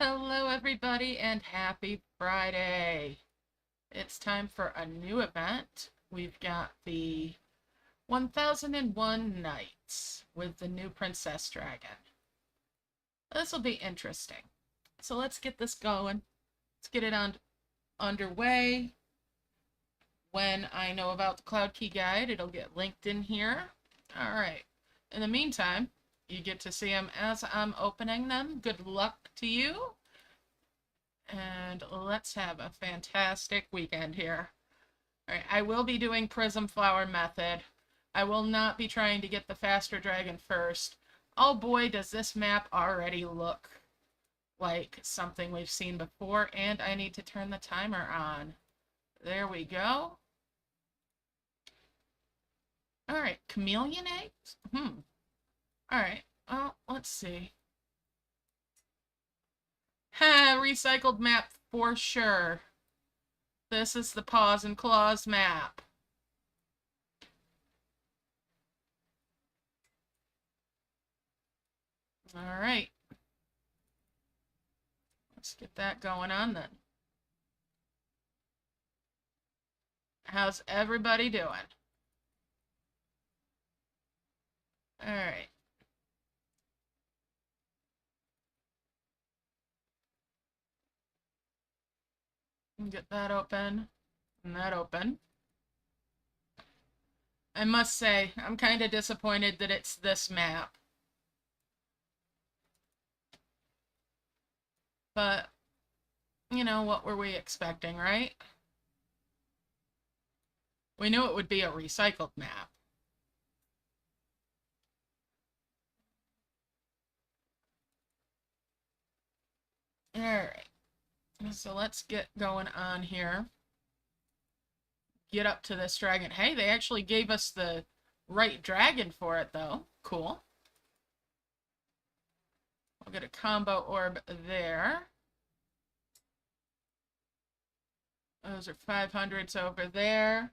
Hello, everybody, and happy Friday. It's time for a new event. We've got the 1001 Nights with the new Princess Dragon. This will be interesting. So let's get this going. Let's get it underway. When I know about the Cloud Key Guide, it'll get linked in here. All right. In the meantime, you get to see them as I'm opening them. Good luck to you. And let's have a fantastic weekend here. All right, I will be doing Prism Flower method. I will not be trying to get the faster dragon first. Oh boy, does this map already look like something we've seen before, and I need to turn the timer on. There we go. All right, chameleon eggs? All right, well, let's see. Ha, recycled map for sure. This is the Paws and Claws map. All right. Let's get that going on then. How's everybody doing? All right. Get that open and that open. I must say, I'm kind of disappointed that it's this map. But, you know, what were we expecting, right? We knew it would be a recycled map. Alright. So let's get going on here. Get up to this dragon. Hey, they actually gave us the right dragon for it, though. Cool. We'll get a combo orb there. Those are 500s over there.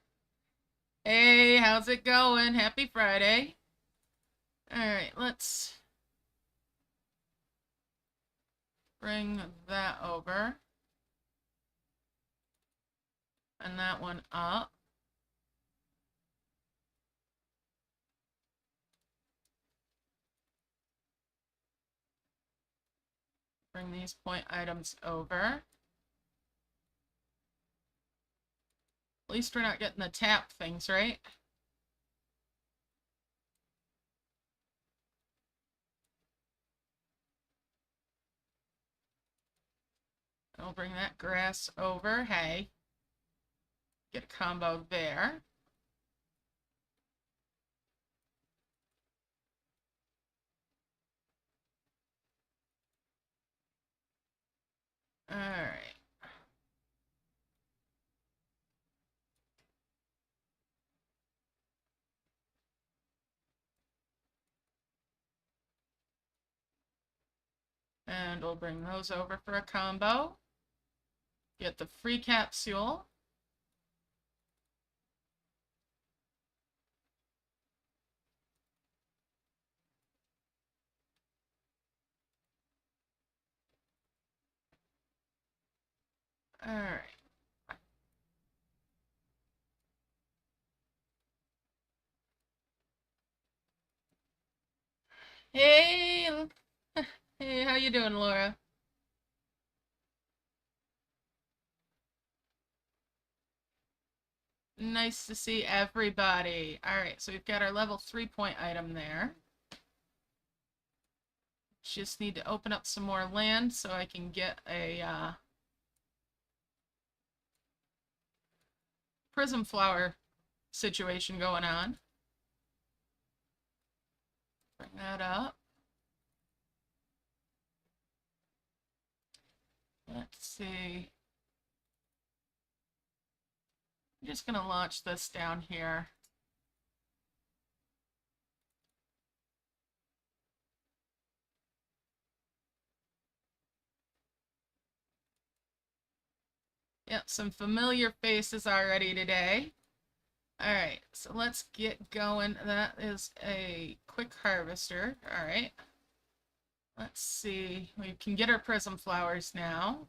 Hey, how's it going? Happy Friday. Alright, let's bring that over. And that one up. Bring these point items over. At least we're not getting the tap things, right? I'll bring that grass over. Hey. Get a combo there. Alright. And we'll bring those over for a combo. Get the free capsule. Alright. Hey! Hey, how you doing, Laura? Nice to see everybody. Alright, so we've got our level 3 point item there. Just need to open up some more land so I can get a prism flower situation going on. Bring that up. Let's see. I'm just going to launch this down here. Yep, some familiar faces already today. Alright, so let's get going. That is a quick harvester. Alright. Let's see. We can get our prism flowers now.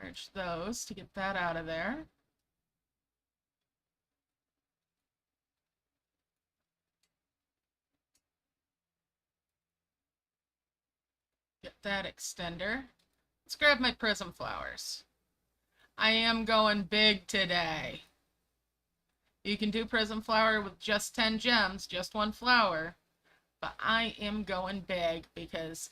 Merge those to get that out of there. Get that extender. Let's grab my prism flowers. I am going big today. You can do prism flower with just 10 gems, just one flower. But I am going big because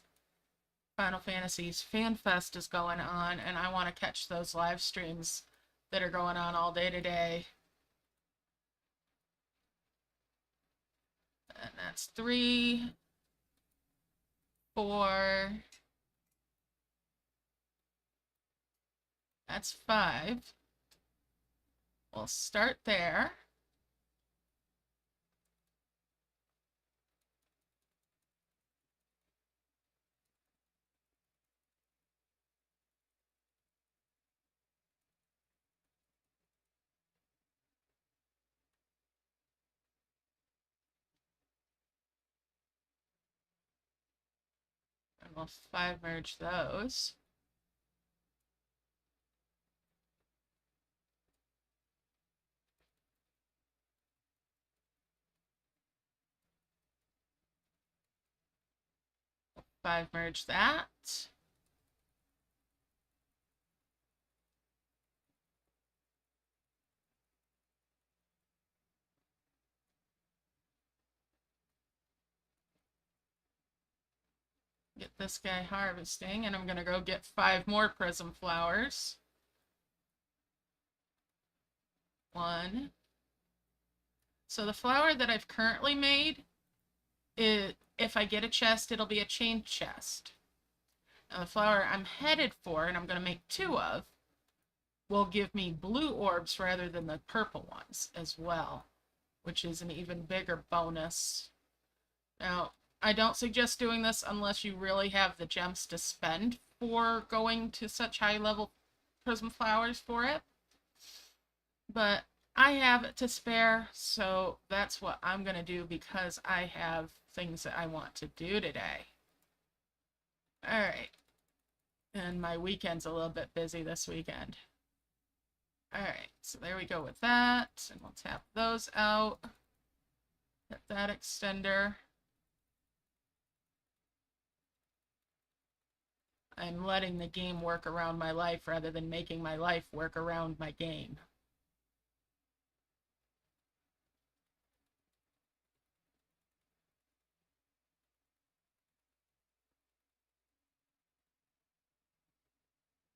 Final Fantasy's Fan Fest is going on, and I want to catch those live streams that are going on all day today. And that's 3, 4, that's 5. We'll start there. And we'll 5 merge those. Five merge that. Get this guy harvesting, and I'm gonna go get 5 more prism flowers. 1. So the flower that I've currently made, if I get a chest, it'll be a chain chest. Now the flower I'm headed for, and I'm going to make 2 of, will give me blue orbs rather than the purple ones as well, which is an even bigger bonus. Now, I don't suggest doing this unless you really have the gems to spend for going to such high level prism flowers for it. But I have it to spare, so that's what I'm going to do because I have things that I want to do today. Alright. And my weekend's a little bit busy this weekend. Alright, so there we go with that. And we'll tap those out. Get that extender. I'm letting the game work around my life rather than making my life work around my game.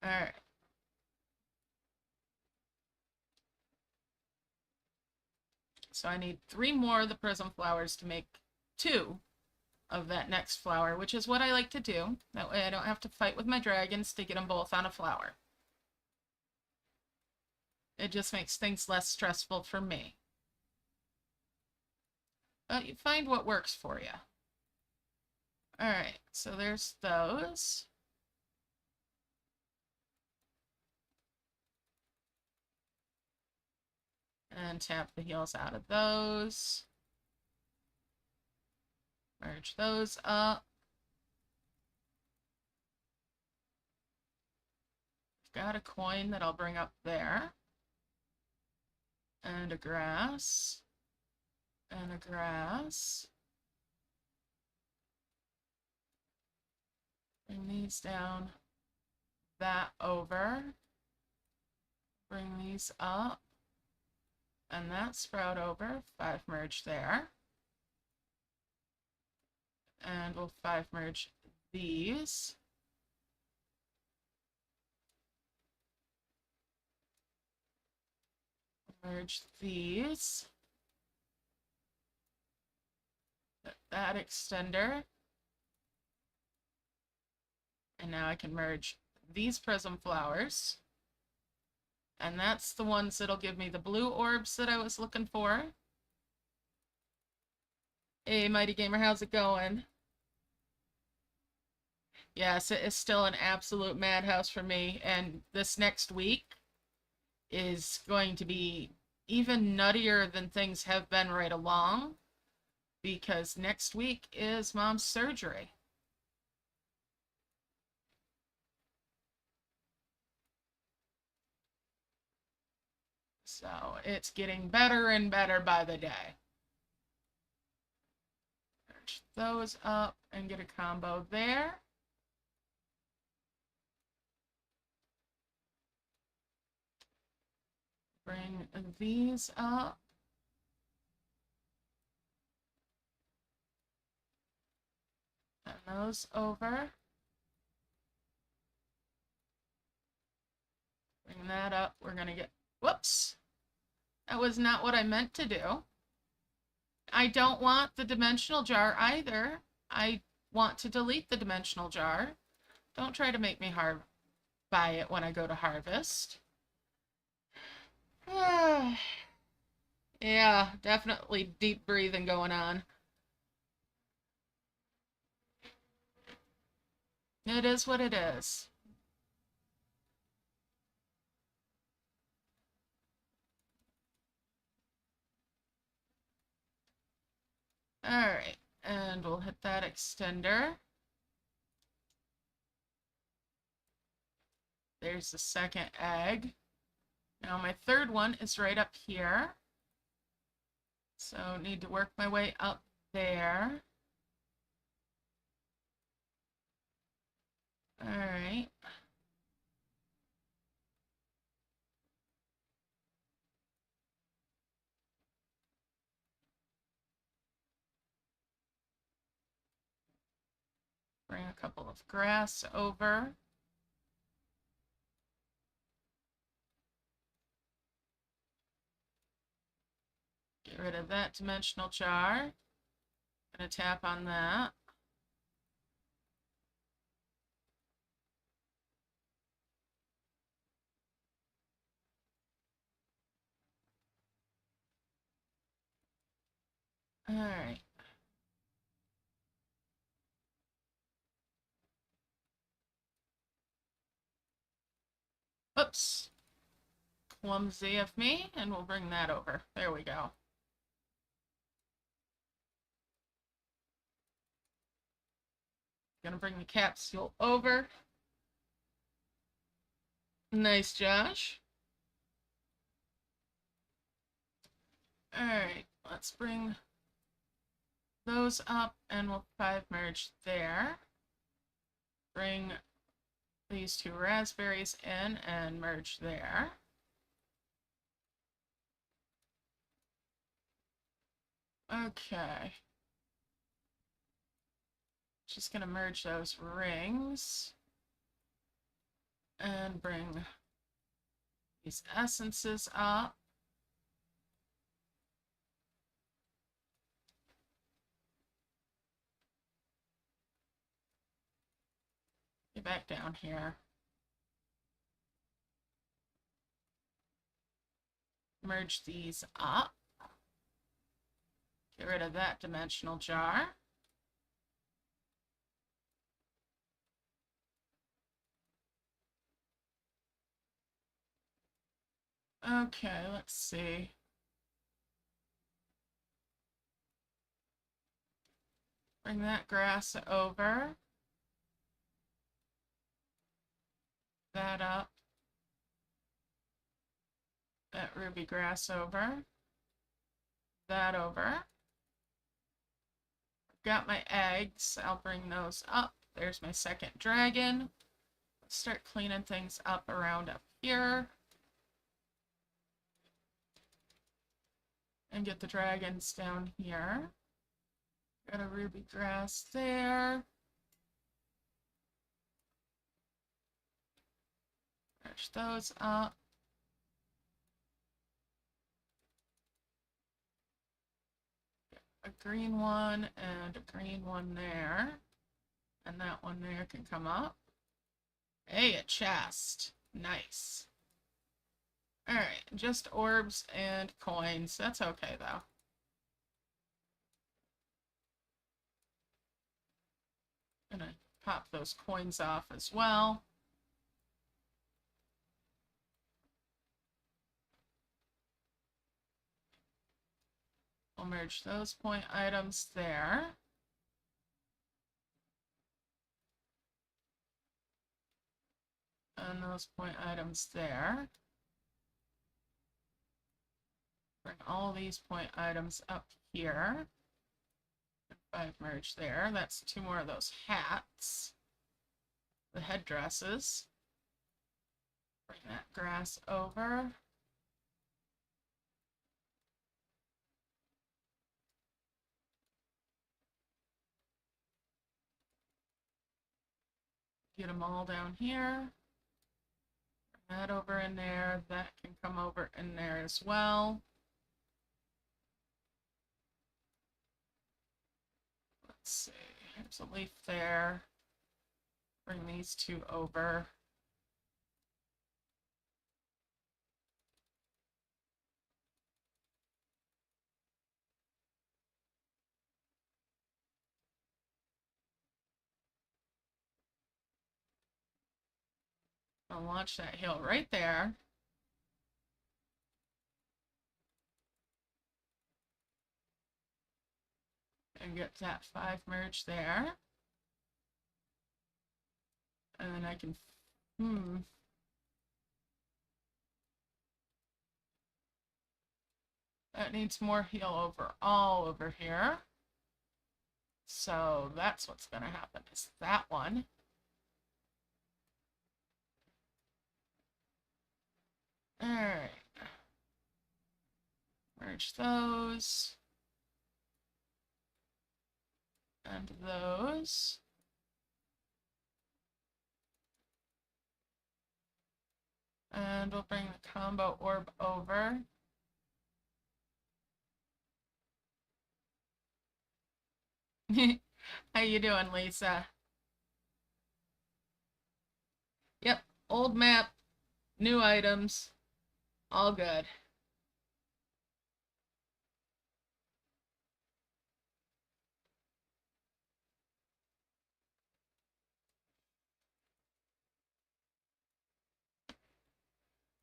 Alright. So I need 3 more of the prism flowers to make 2 of that next flower, which is what I like to do. That way I don't have to fight with my dragons to get them both on a flower. It just makes things less stressful for me. But you find what works for you. Alright, so there's those. And tap the heels out of those. Merge those up. Got a coin that I'll bring up there. And a grass. And a grass. Bring these down. That over. Bring these up. And that sprout over. 5 merge there. And we'll 5 merge these. Merge these. That extender. And now I can merge these prism flowers. And that's the ones that'll give me the blue orbs that I was looking for. Hey, Mighty Gamer, how's it going? Yes, it is still an absolute madhouse for me, and this next week is going to be even nuttier than things have been right along, because next week is Mom's surgery. So it's getting better and better by the day. Merge those up and get a combo there. Bring these up. And those over. Bring that up. We're going to get, whoops. That was not what I meant to do. I don't want the dimensional jar either. I want to delete the dimensional jar. Don't try to make me buy it when I go to harvest. Yeah, definitely deep breathing going on. It is what it is. All right, and we'll hit that extender. There's the second egg. Now my third one is right up here. So need to work my way up there. All right. Bring a couple of grass over. Get rid of that dimensional jar. Gonna tap on that. All right. Oops. Clumsy of me, and we'll bring that over. There we go. Gonna bring the capsule over. Nice, Josh. All right, let's bring those up, and we'll 5 merge there. Bring these 2 raspberries in and merge there. Okay. Just gonna merge those rings and bring these essences up. Get back down here. Merge these up. Get rid of that dimensional jar. Okay, let's see. Bring that grass over. That up. That ruby grass over. That over. Got my eggs. I'll bring those up. There's my second dragon. Let's start cleaning things up around up here. And get the dragons down here. Got a ruby grass there. Merge those up. A green one and a green one there. And that one there can come up. Hey, a chest. Nice. Alright, just orbs and coins. That's okay, though. Gonna pop those coins off as well. We'll merge those point items there. And those point items there. Bring all these point items up here. 5 merge there. That's 2 more of those hats. The headdresses. Bring that grass over. Get them all down here. Bring that over in there. That can come over in there as well. Let's see. Here's a leaf there. Bring these 2 over. I'll launch that hill right there. And get that 5 merge there. And then I can, that needs more heal overall over here. So that's what's going to happen, is that one. All right. Merge those. And those. And we'll bring the combo orb over. How you doing, Lisa? Yep, old map, new items, all good.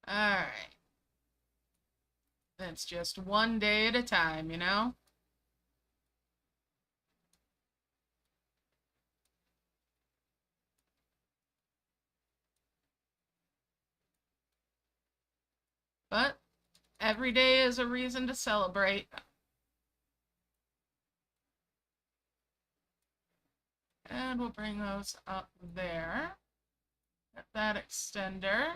All right. That's just one day at a time, you know? But every day is a reason to celebrate. And we'll bring those up there. Get that extender.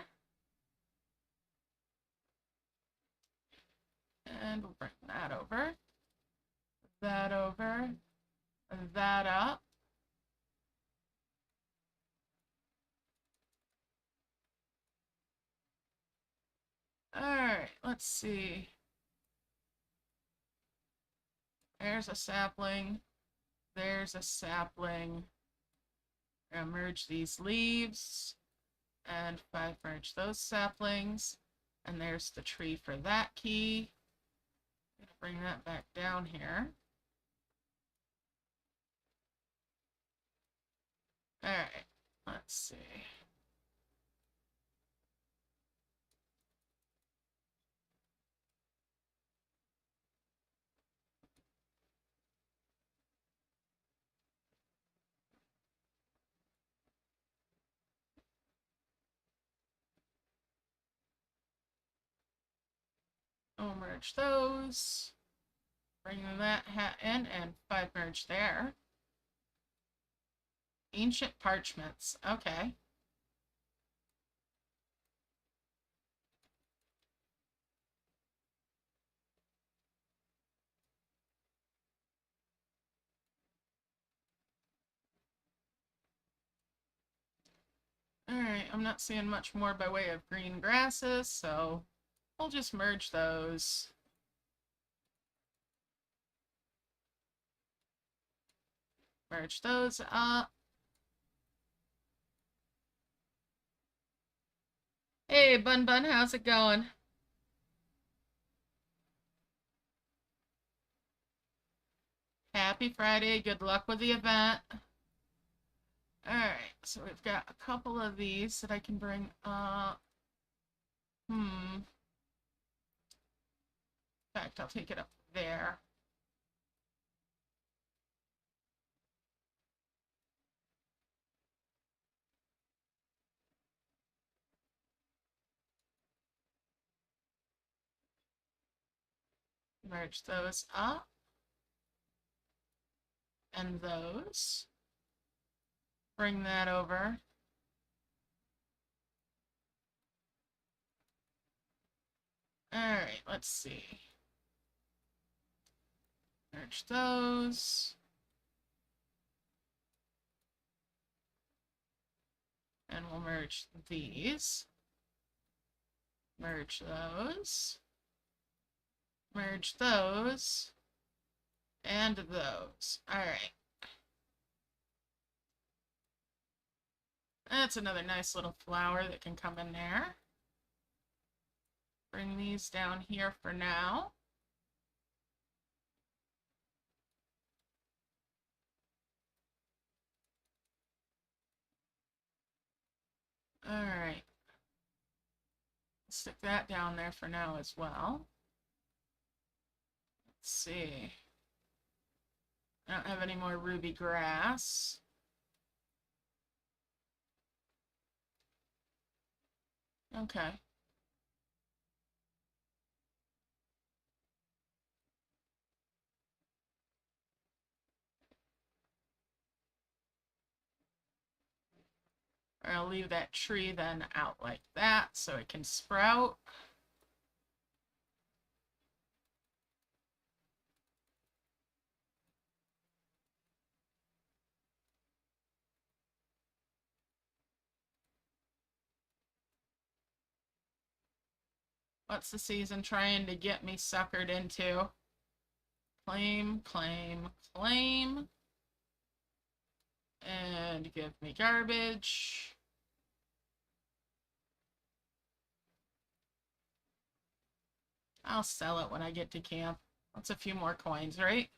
And we'll bring that over. That over. That up. All right, let's see. There's a sapling. There's a sapling. I'm gonna merge these leaves and 5 merge those saplings. And there's the tree for that key. I'm gonna bring that back down here. All right, let's see. I'll merge those. Bring that hat in and 5 merge there. Ancient parchments. Okay. Alright, I'm not seeing much more by way of green grasses, so we'll just merge those. Merge those up. Hey, Bun Bun, how's it going? Happy Friday. Good luck with the event. Alright, so we've got a couple of these that I can bring up. In fact, I'll take it up there. Merge those up. And those. Bring that over. Alright, let's see. Merge those. And we'll merge these. Merge those. Merge those. And those. Alright. That's another nice little flower that can come in there. Bring these down here for now. Alright. Stick that down there for now as well. Let's see. I don't have any more ruby grass. Okay. I'll leave that tree then out like that so it can sprout. What's the season trying to get me suckered into? Claim, claim, claim. And give me garbage. I'll sell it when I get to camp. That's a few more coins, right?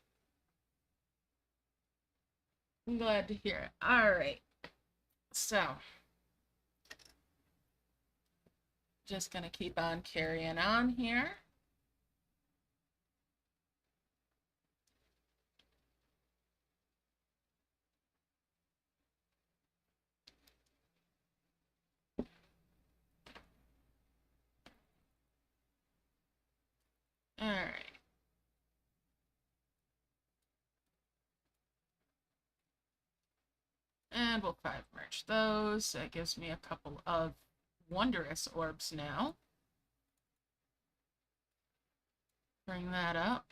I'm glad to hear it. Alright. So. Just gonna keep on carrying on here. Alright. And we'll 5 merge those. That gives me a couple of wondrous orbs now. Bring that up.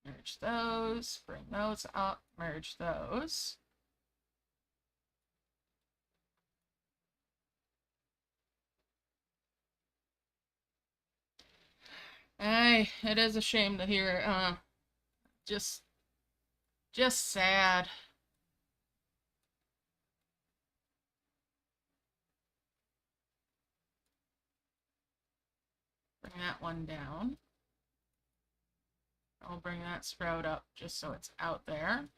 Merge those, bring those up, merge those. It is a shame to hear, just sad. Bring that one down. I'll bring that sprout up just so it's out there.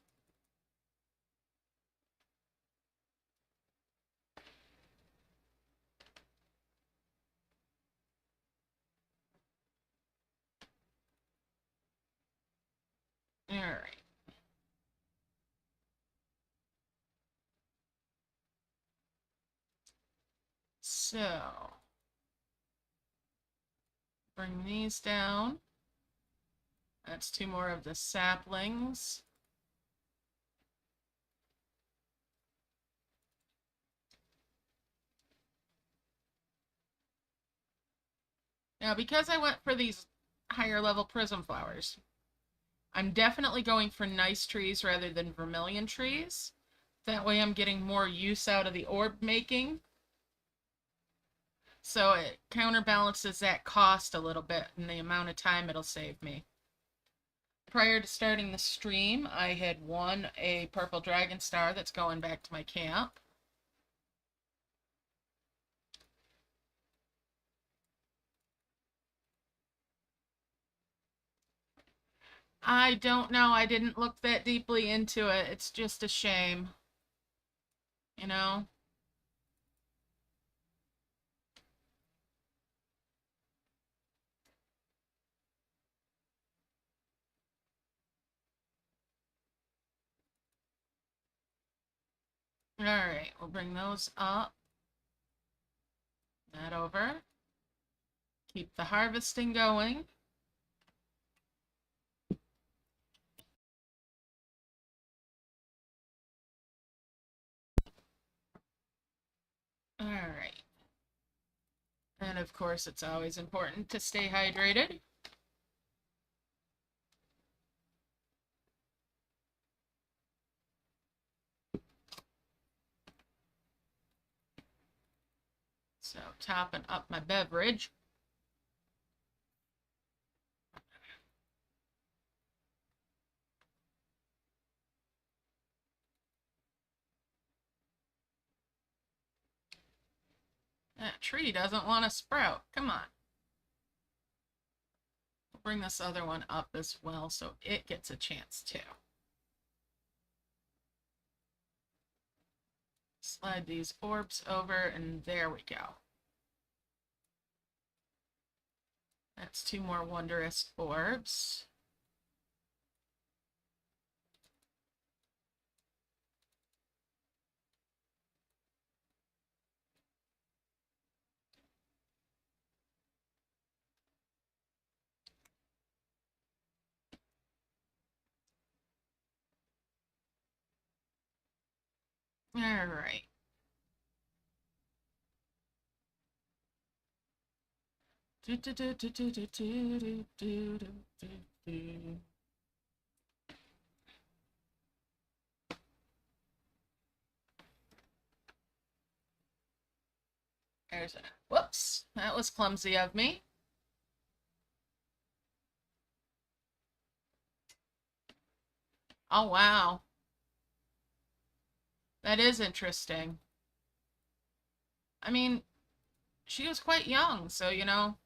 All right. So, bring these down. That's 2 more of the saplings. Now, because I went for these higher level prism flowers, I'm definitely going for nice trees rather than vermilion trees. That way I'm getting more use out of the orb making. So it counterbalances that cost a little bit and the amount of time it'll save me. Prior to starting the stream, I had won a purple dragon star that's going back to my camp. I don't know. I didn't look that deeply into it. It's just a shame. You know? Alright, we'll bring those up. That over. Keep the harvesting going. Alright. And of course, it's always important to stay hydrated. So, topping up my beverage. That tree doesn't want to sprout. Come on. We'll bring this other one up as well so it gets a chance too. Slide these orbs over, and there we go. That's 2 more wondrous orbs. All right. There's a, whoops, that was clumsy of me. Oh, wow. That is interesting. I mean, she was quite young, so, you know,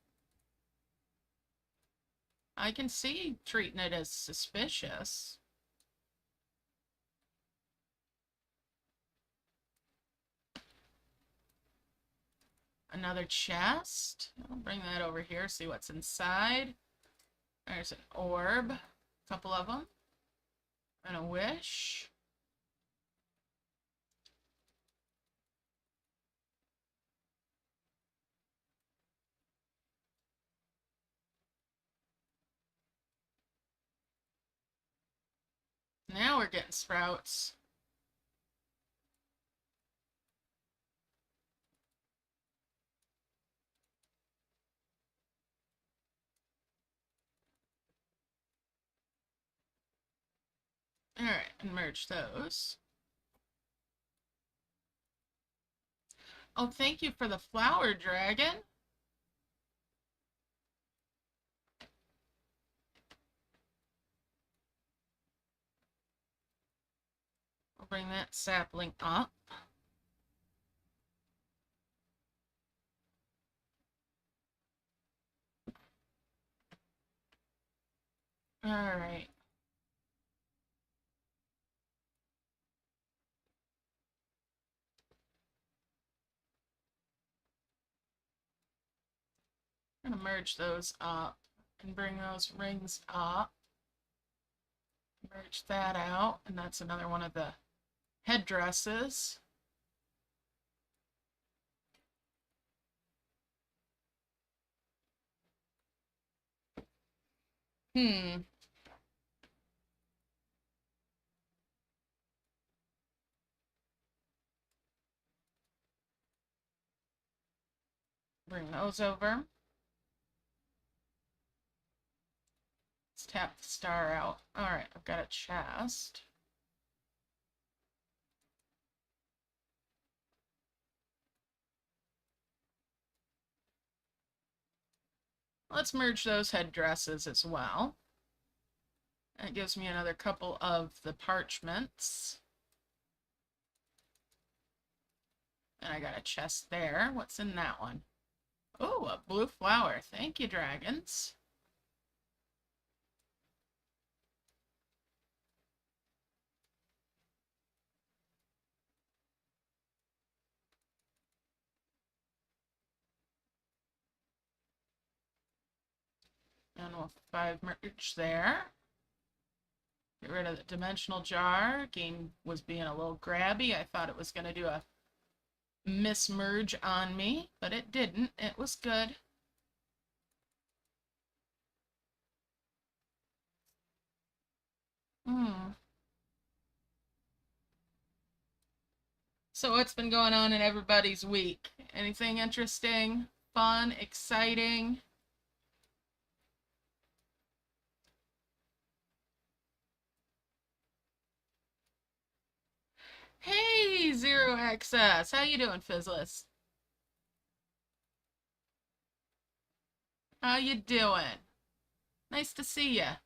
I can see treating it as suspicious. Another chest. I'll bring that over here, see what's inside. There's an orb, a couple of them, and a wish. Now we're getting sprouts. All right, and merge those. Oh, thank you for the flower dragon. I'll bring that sapling up. All right. I'm gonna merge those up and bring those rings up. Merge that out, and that's another one of the headdresses. Bring those over. Let's tap the star out. All right, I've got a chest. Let's merge those headdresses as well. That gives me another couple of the parchments. And I got a chest there. What's in that one? Oh, a blue flower. Thank you, dragons. And we'll 5 merge there. Get rid of the dimensional jar. Game was being a little grabby. I thought it was going to do a mismerge on me, but it didn't. It was good. So what's been going on in everybody's week? Anything interesting, fun, exciting? Hey, Zero XS. How you doing, Fizzless? How you doing? Nice to see ya.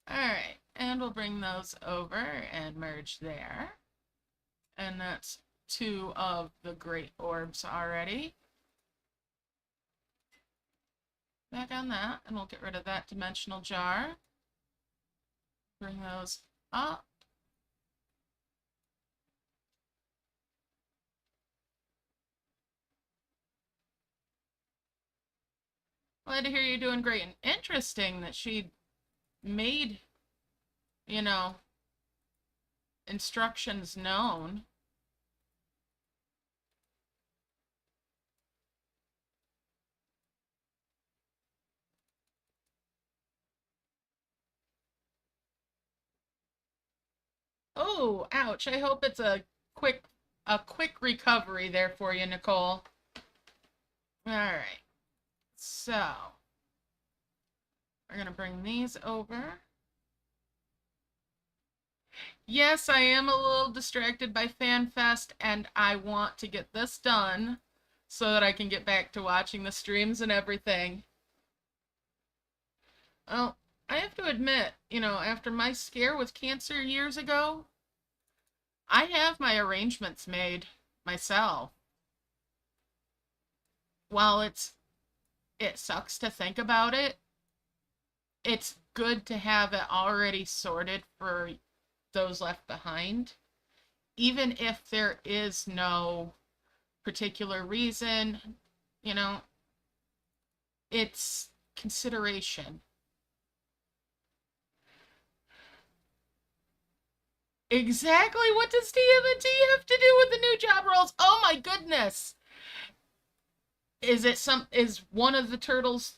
Alright, and we'll bring those over and merge there. And that's 2 of the great orbs already. Back on that, and we'll get rid of that dimensional jar. Bring those up. Glad to hear you're doing great, and interesting that she made, you know, instructions known. Oh, ouch. I hope it's a quick recovery there for you, Nicole. All right. So, we're going to bring these over. Yes, I am a little distracted by FanFest, and I want to get this done so that I can get back to watching the streams and everything. Well, I have to admit, after my scare with cancer years ago, I have my arrangements made myself. While it sucks to think about it, it's good to have it already sorted for those left behind. Even if there is no particular reason, it's consideration. Exactly. What does TMNT have to do with the new job roles? Oh my goodness. Is one of the turtles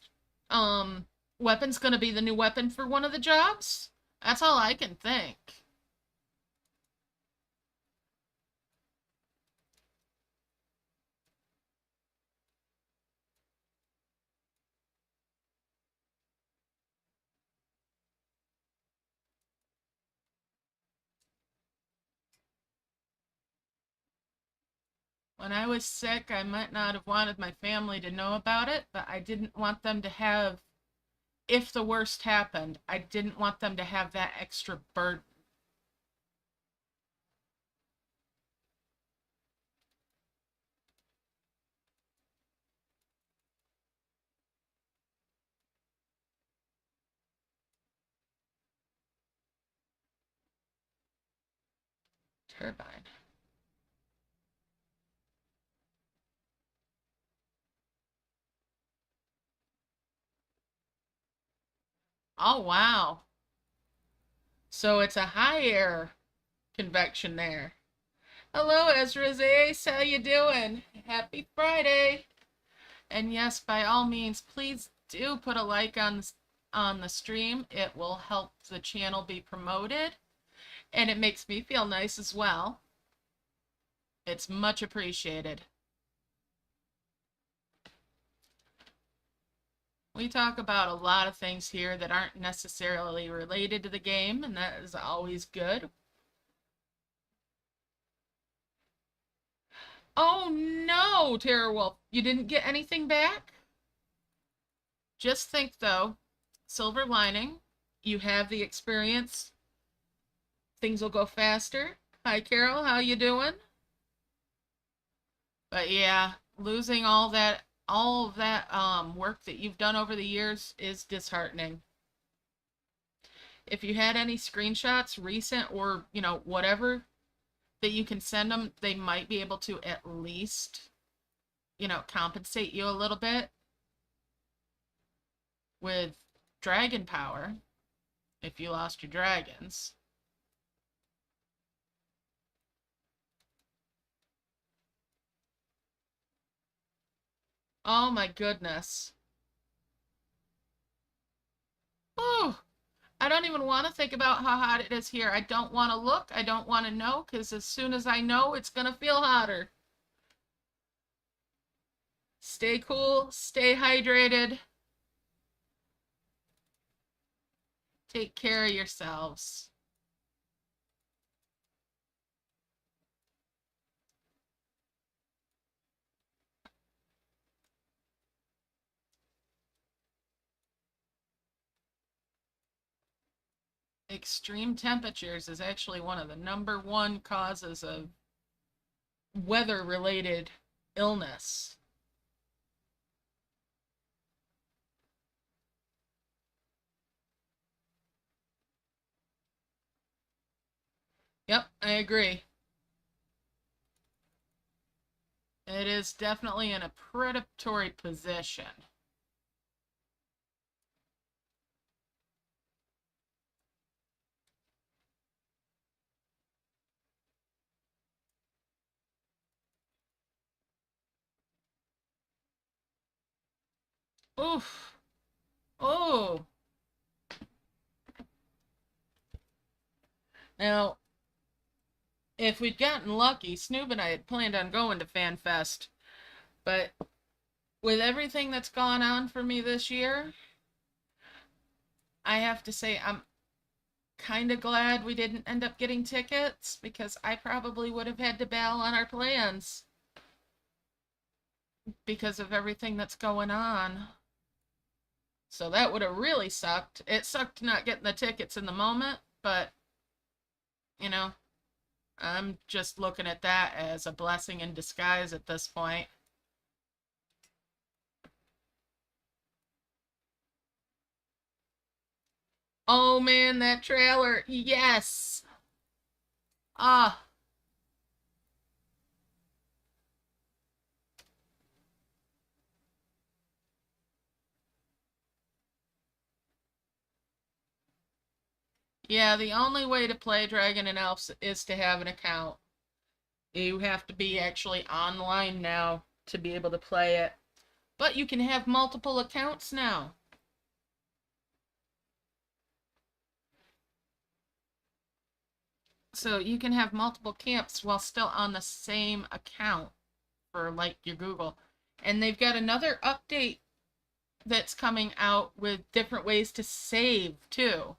weapons gonna be the new weapon for one of the jobs? That's all I can think. When I was sick, I might not have wanted my family to know about it, but I didn't want them to have, if the worst happened, I didn't want them to have that extra burden. Turbine. Oh, wow. So it's a high air convection there. Hello, Ezra's Ace. How you doing? Happy Friday. And yes, by all means, please do put a like on the stream. It will help the channel be promoted, and it makes me feel nice as well. It's much appreciated. We talk about a lot of things here that aren't necessarily related to the game, and that is always good. Oh no, Terrorwolf, you didn't get anything back? Just think though, silver lining, you have the experience. Things will go faster. Hi Carol, how you doing? But yeah, losing all of that work that you've done over the years is disheartening. If you had any screenshots, recent or, whatever, that you can send them, they might be able to at least, compensate you a little bit with dragon power if you lost your dragons. Oh my goodness. Oh, I don't even want to think about how hot it is here. I don't want to look. I don't want to know, because as soon as I know, it's going to feel hotter. Stay cool. Stay hydrated. Take care of yourselves. Extreme temperatures is actually one of the #1 causes of weather-related illness. Yep, I agree. It is definitely in a predatory position. Oof. Oh. Now, if we'd gotten lucky, Snoop and I had planned on going to FanFest, but with everything that's gone on for me this year, I have to say I'm kind of glad we didn't end up getting tickets, because I probably would have had to bail on our plans because of everything that's going on. So that would have really sucked. It sucked not getting the tickets in the moment, but, you know, I'm just looking at that as a blessing in disguise at this point. Oh man, that trailer. Yes. Ah. Yeah, the only way to play Dragon and Elves is to have an account. You have to be actually online now to be able to play it. But you can have multiple accounts now. So you can have multiple camps while still on the same account for like your Google. And they've got another update that's coming out with different ways to save too,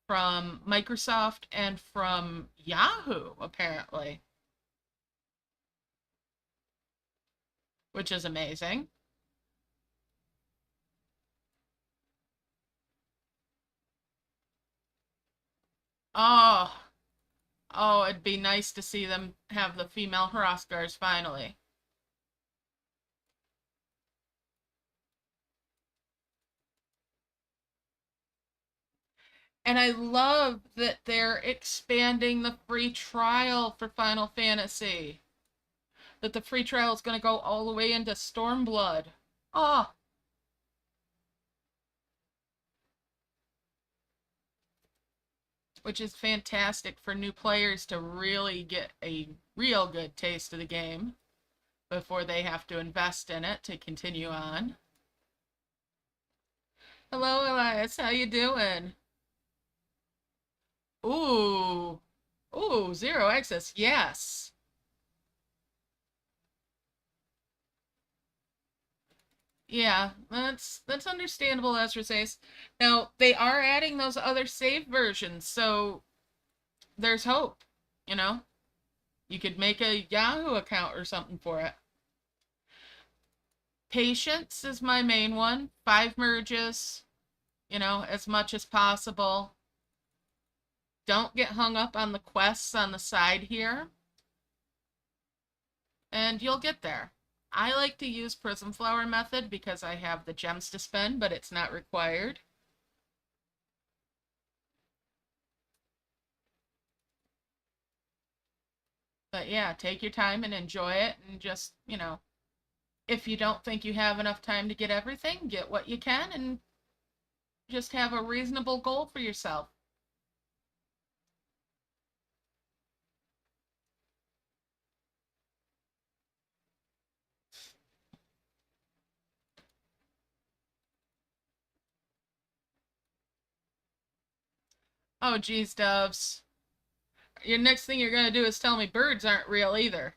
from Microsoft and from Yahoo, apparently, which is amazing. Oh, oh, it'd be nice to see them have the female Hrothgars finally. And I love that they're expanding the free trial for Final Fantasy. That the free trial is going to go all the way into Stormblood. Oh, which is fantastic for new players to really get a real good taste of the game before they have to invest in it to continue on. Hello, Elias. How you doing? Ooh. Ooh, zero access. Yes. Yeah, that's understandable, Ezra says. Now, they are adding those other save versions, so there's hope, you know? You could make a Yahoo account or something for it. Patience is my main one. 5 merges, as much as possible. Don't get hung up on the quests on the side here, and you'll get there. I like to use Prism Flower method because I have the gems to spend, but it's not required. But yeah, take your time and enjoy it, and just, if you don't think you have enough time to get everything, get what you can and Just have a reasonable goal for yourself. Oh, geez, doves. Your next thing you're gonna do is tell me birds aren't real either.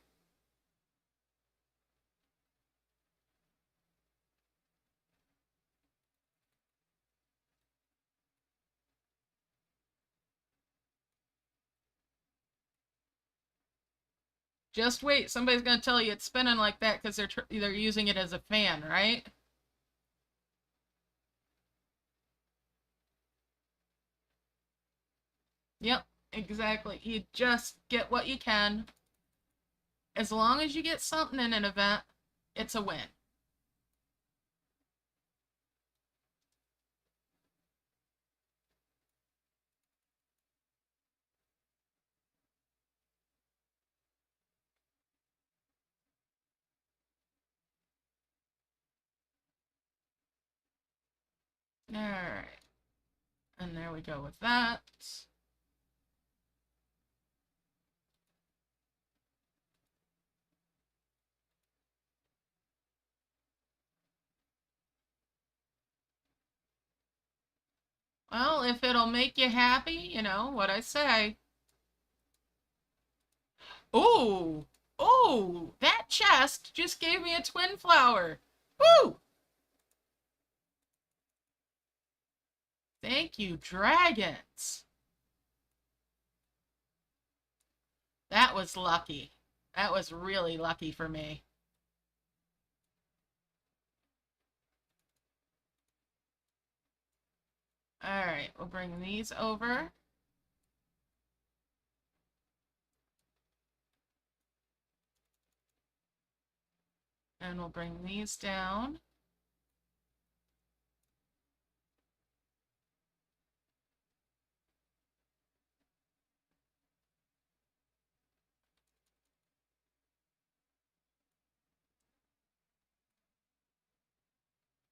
Just wait, somebody's gonna tell you it's spinning like that because they're using it as a fan, right? Yep, exactly. You just get what you can. As long as you get something in an event, it's a win. Alright. And there we go with that. Well, if it'll make you happy, you know what I say. Ooh! Ooh! That chest just gave me a twin flower! Woo! Thank you, dragons! That was lucky. That was really lucky for me. Alright, we'll bring these over. And we'll bring these down.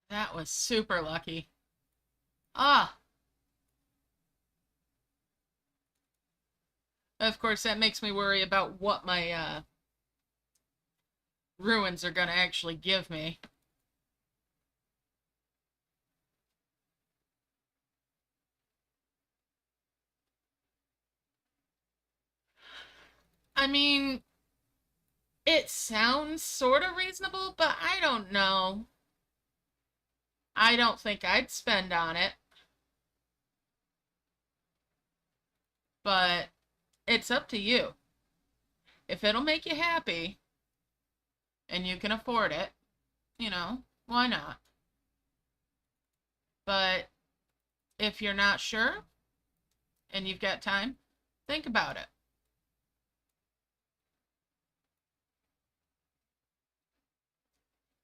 That was super lucky. Ah! Of course, that makes me worry about what my ruins are gonna actually give me. I mean, it sounds sort of reasonable, but I don't know. I don't think I'd spend on it. But it's up to you. If it'll make you happy and you can afford it, you know, why not? But if you're not sure and you've got time, think about it.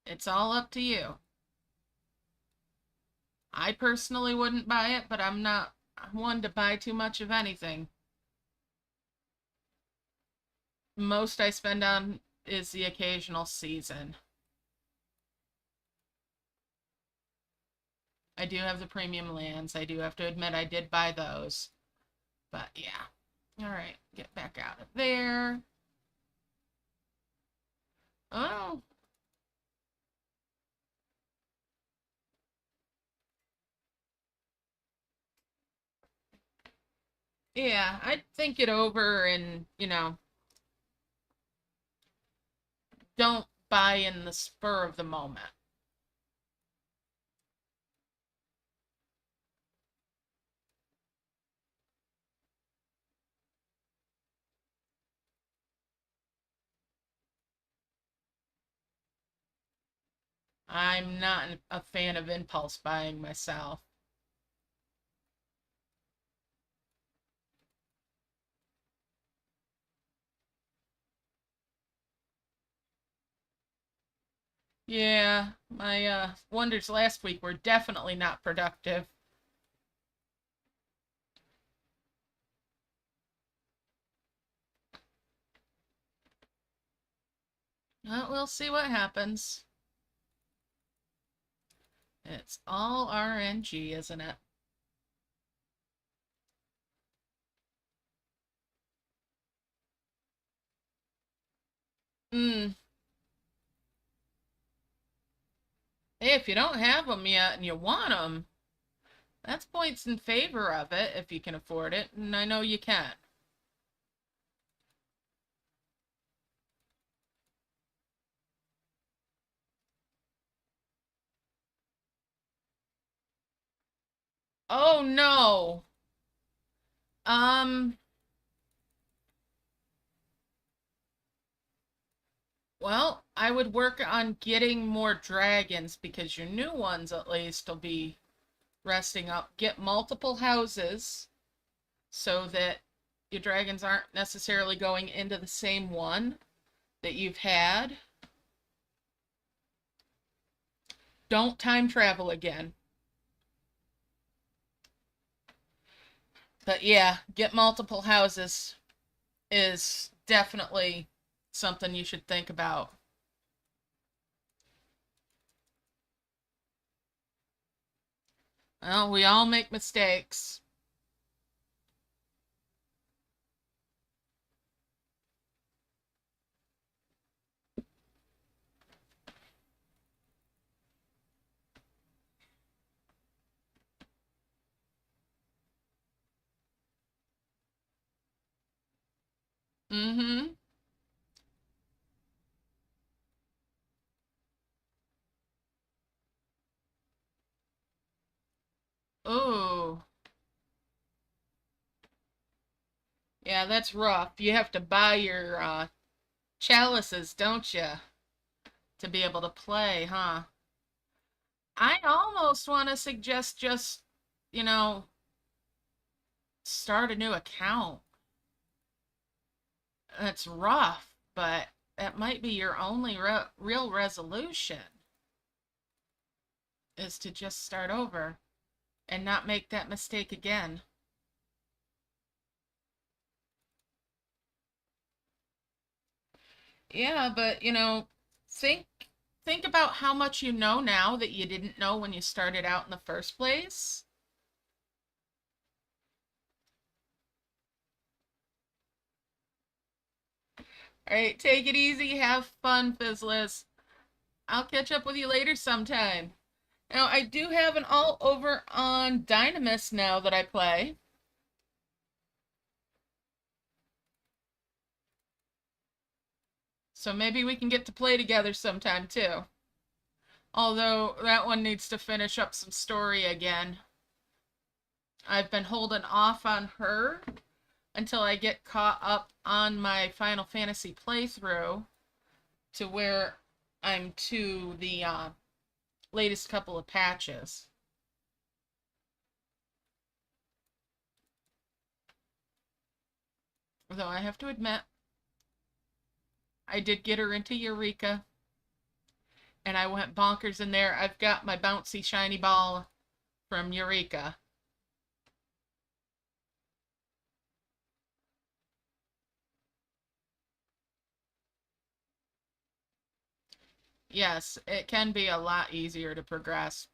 It's all up to you. I personally wouldn't buy it, but I'm not one to buy too much of anything. Most I spend on is the occasional season. I do have the premium lands. I do have to admit I did buy those. But yeah. Alright, get back out of there. Oh. Yeah, I'd think it over and, you know, don't buy in the spur of the moment. I'm not a fan of impulse buying myself. Yeah, my wonders last week were definitely not productive. Well, we'll see what happens. It's all RNG, isn't it? Hey, if you don't have them yet and you want them, that's points in favor of it if you can afford it, and I know you can. Oh no. Um, well, I would work on getting more dragons because your new ones at least will be resting up. Get multiple houses so that your dragons aren't necessarily going into the same one that you've had. Don't time travel again. But yeah, get multiple houses is definitely something you should think about. Well, we all make mistakes. Mm-hmm. Oh, yeah, that's rough. You have to buy your chalices, don't you, to be able to play, huh? I almost want to suggest just, you know, start a new account. It's rough, but that might be your only real resolution is to just start over and not make that mistake again. Yeah, but think think about how much you know now that you didn't know when you started out in the first place. All right, take it easy, have fun, Fizzless. I'll catch up with you later sometime. Now, I do have an all over on Dynamis now that I play. So maybe we can get to play together sometime too. Although that one needs to finish up some story again. I've been holding off on her until I get caught up on my Final Fantasy playthrough to where I'm to the latest couple of patches. Though I have to admit, I did get her into Eureka, and I went bonkers in there. I've got my bouncy shiny ball from Eureka. Yes, it can be a lot easier to progress.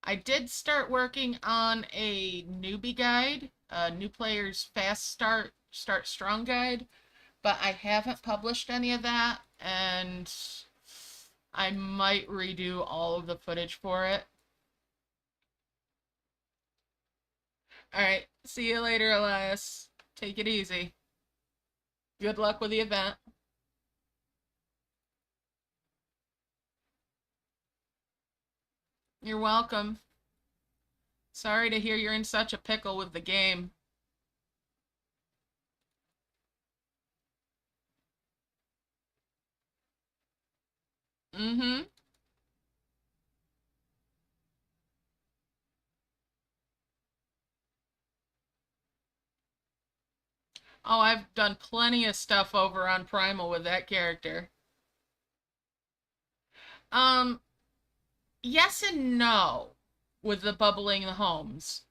I did start working on a newbie guide, a new player's fast start strong guide, but I haven't published any of that, and I might redo all of the footage for it. All right, see you later, Elias. Take it easy. Good luck with the event. You're welcome. Sorry to hear you're in such a pickle with the game. Mm-hmm. Oh, I've done plenty of stuff over on Primal with that character. Um, yes and no with the bubbling the homes.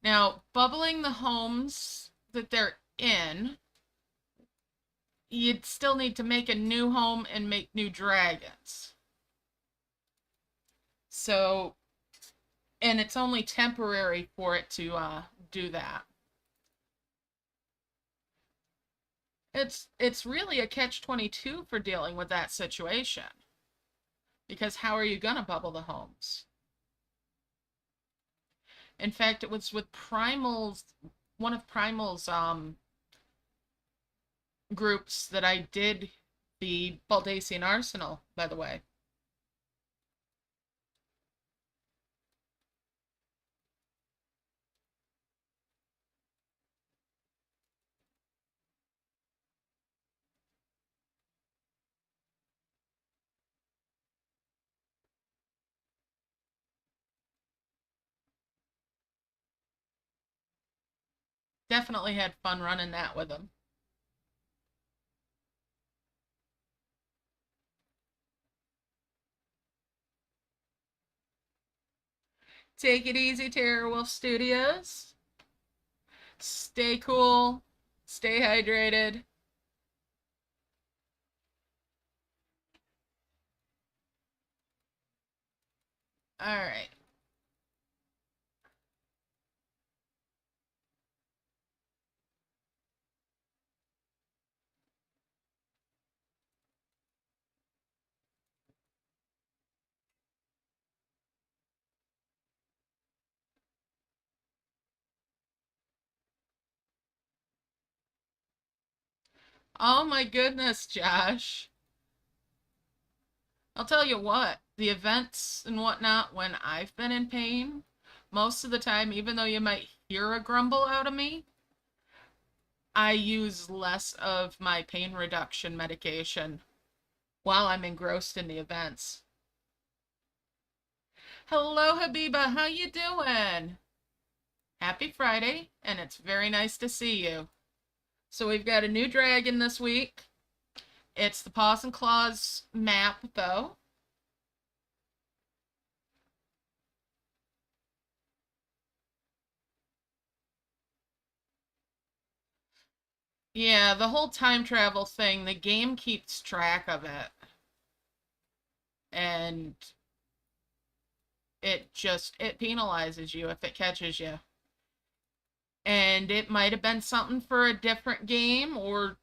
Now, bubbling the homes that they're in, you'd still need to make a new home and make new dragons. So, and it's only temporary for it to do that. It's really a catch-22 for dealing with that situation. Because how are you gonna bubble the homes? In fact, it was with Primal's, one of Primal's groups that I did the Baldacian Arsenal, by the way. Definitely had fun running that with them. Take it easy, Wolf Studios. Stay cool. Stay hydrated. All right. Oh my goodness, Josh. I'll tell you what, the events and whatnot, when I've been in pain, most of the time, even though you might hear a grumble out of me, I use less of my pain reduction medication while I'm engrossed in the events. Hello, Habiba. How you doing? Happy Friday, and it's very nice to see you. So we've got a new dragon this week. It's the Paws and Claws map, though. Yeah, the whole time travel thing, the game keeps track of it. And it penalizes you if it catches you. And it might have been something for a different game, or,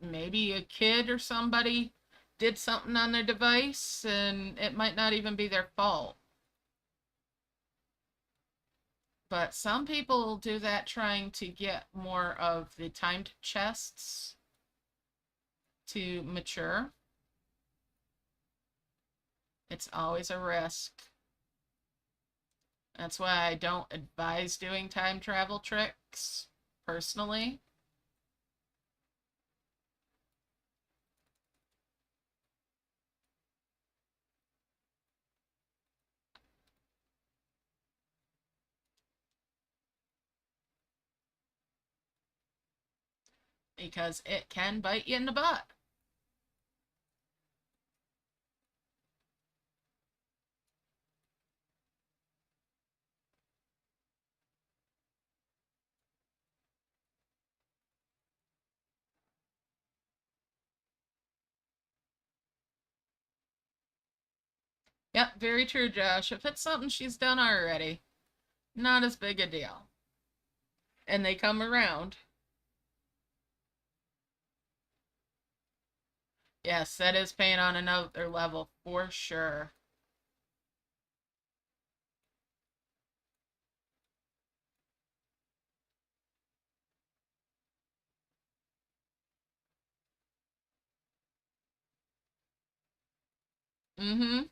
maybe a kid or somebody did something on their device and it might not even be their fault. But some people do that trying to get more of the timed chests to mature. It's always a risk. That's why I don't advise doing time travel tricks, personally. Because it can bite you in the butt. Yep, very true, Josh. If it's something she's done already, not as big a deal. And they come around. Yes, that is pain on another level for sure. Mm-hmm.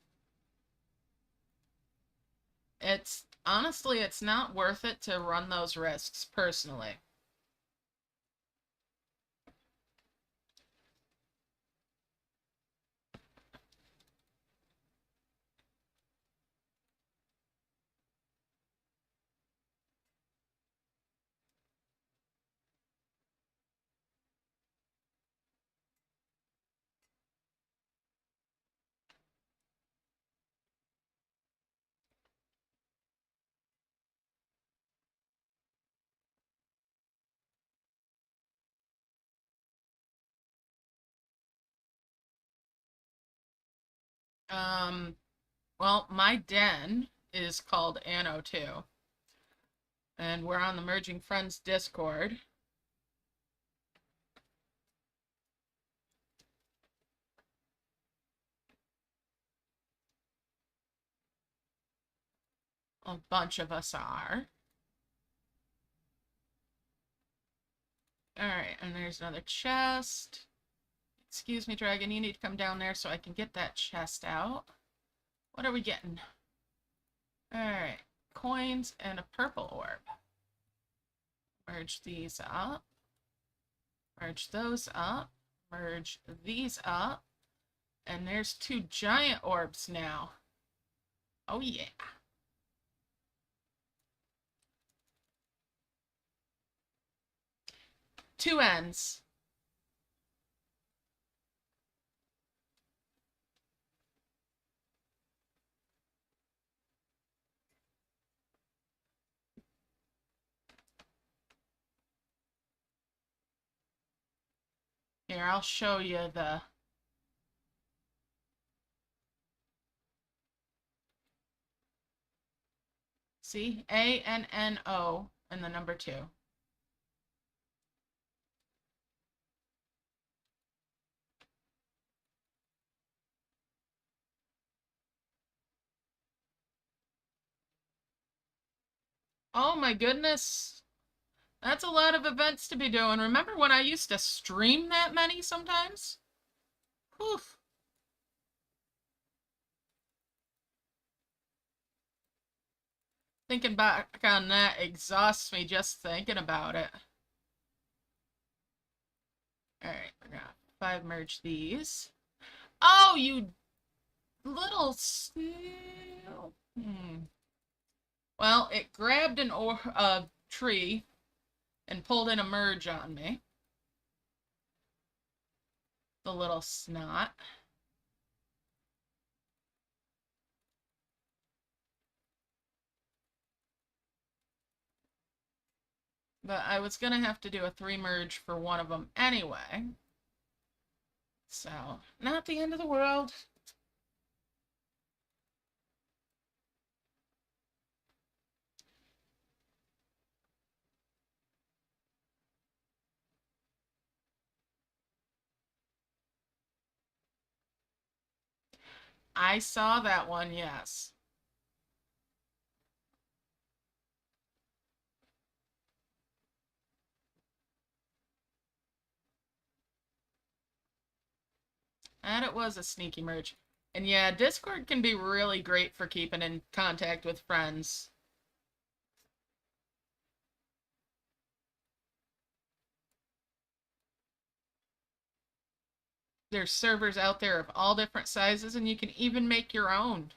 It's honestly, it's not worth it to run those risks personally. Um, well, my den is called Anno 2, and we're on the Merging Friends Discord. A bunch of us are. Alright, and there's another chest. Excuse me, dragon, you need to come down there so I can get that chest out. What are we getting? Alright, coins and a purple orb. Merge these up. Merge those up. Merge these up. And there's 2 giant orbs now. Oh yeah. Two ends. Here, I'll show you the... See? A-N-N-O and the number 2. Oh my goodness. That's a lot of events to be doing. Remember when I used to stream that many sometimes? Whew. Thinking back on that exhausts me just thinking about it. Alright, we're gonna 5 merge these. Oh, you little snail. Well, it grabbed a tree and pulled in a merge on me. The little snot. But I was gonna have to do a 3 merge for one of them anyway. So, not the end of the world. I saw that one, yes. And it was a sneaky merge. And yeah, Discord can be really great for keeping in contact with friends. There's servers out there of all different sizes, and you can even make your own.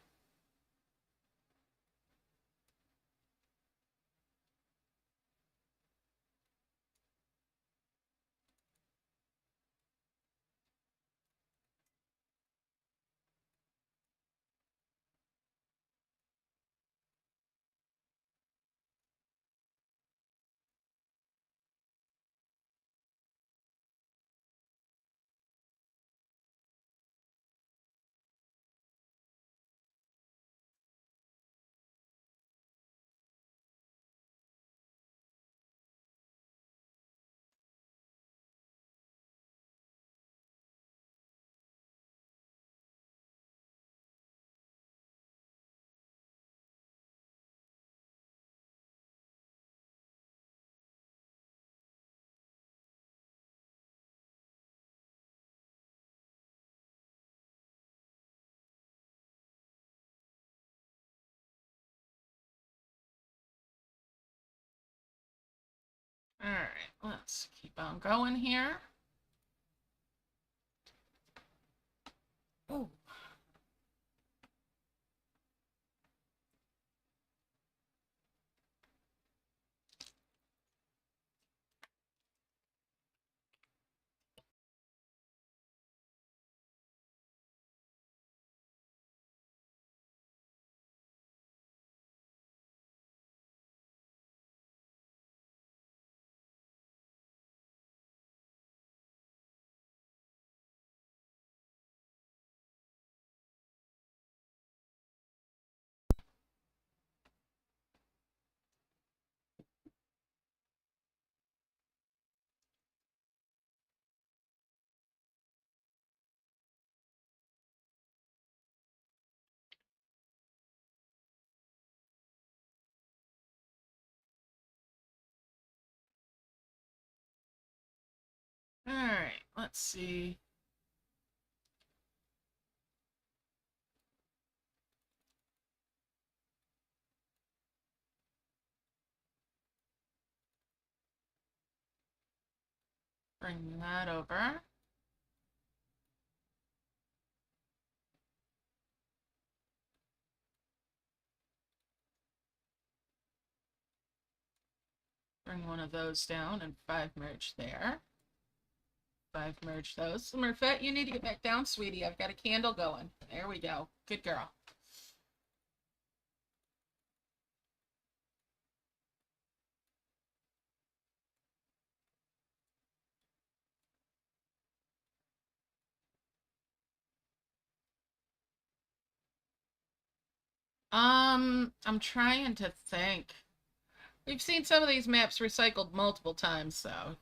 Alright, let's keep on going here. Oh. let's see. Bring that over. Bring one of those down and 5 merge there. 5 merge those. Smurfette, you need to get back down, sweetie. I've got a candle going. There we go. Good girl. I'm trying to think. We've seen some of these maps recycled multiple times, so.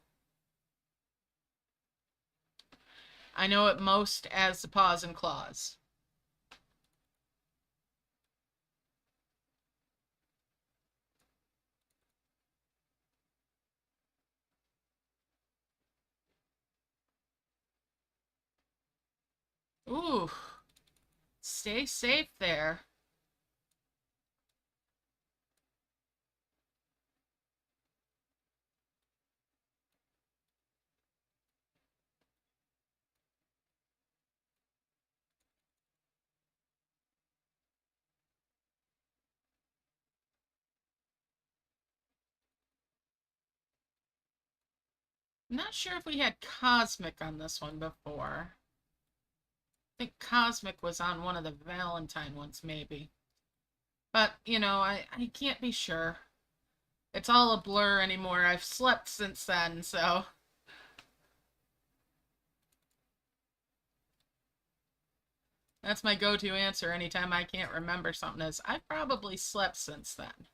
I know it most as the Paws and Claws. Ooh. Stay safe there. I'm not sure if we had Cosmic on this one before. I think Cosmic was on one of the Valentine ones, maybe. But, you know, I can't be sure. It's all a blur anymore. I've slept since then, so. That's my go-to answer anytime I can't remember something is, I've probably slept since then.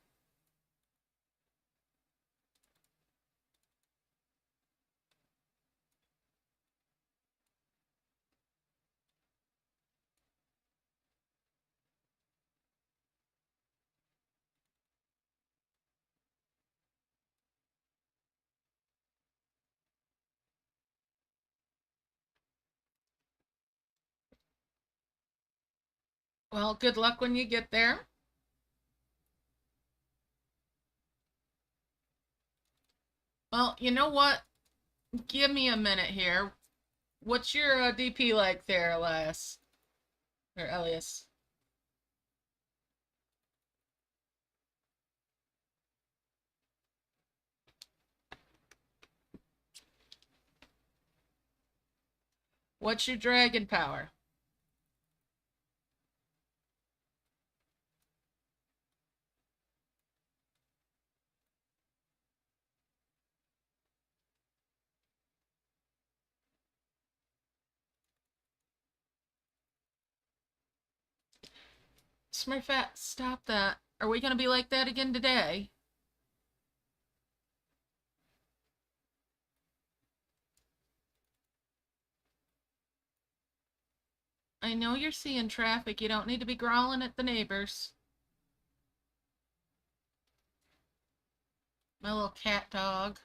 Well, good luck when you get there. Well, you know what? Give me a minute here. What's your DP like there, Elias? Or Elias? What's your dragon power? Smurfette, stop that. Are we going to be like that again today? I know you're seeing traffic. You don't need to be growling at the neighbors. My little cat dog.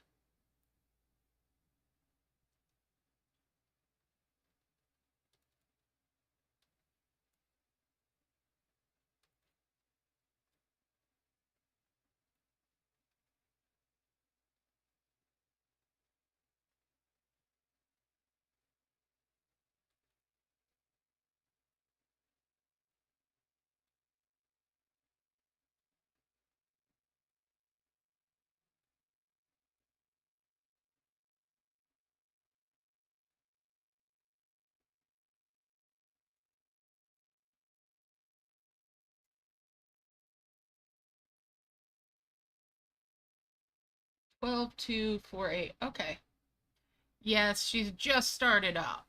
Twelve, 2, 4, 8. Okay. Yes, she's just started up.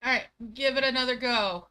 All right, give it another go.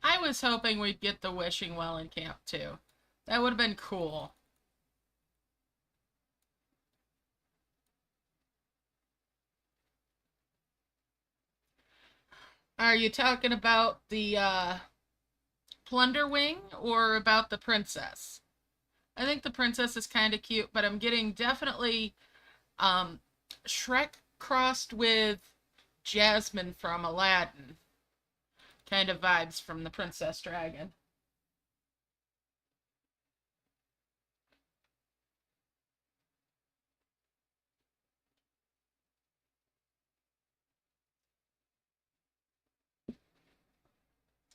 I was hoping we'd get the wishing well in camp too. That would have been cool. Are you talking about the plunder wing or about the princess? I think the princess is kind of cute, but I'm getting definitely um, Shrek crossed with Jasmine from Aladdin kind of vibes from the Princess Dragon.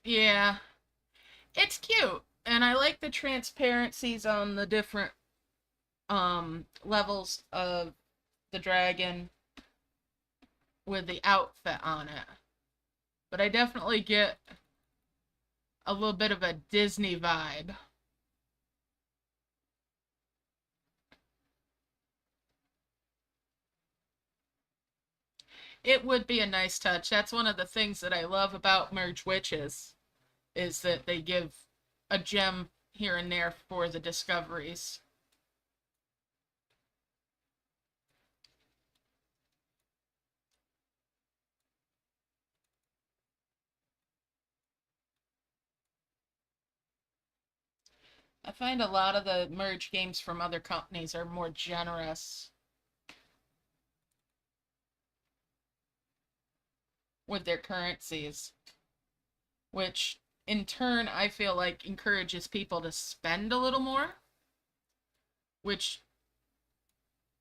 Yeah, it's cute. And I like the transparencies on the different levels of the dragon with the outfit on it. But I definitely get a little bit of a Disney vibe. It would be a nice touch. That's one of the things that I love about Merge Witches is that they give a gem here and there for the discoveries. I find a lot of the merge games from other companies are more generous with their currencies, which in turn I feel like encourages people to spend a little more, which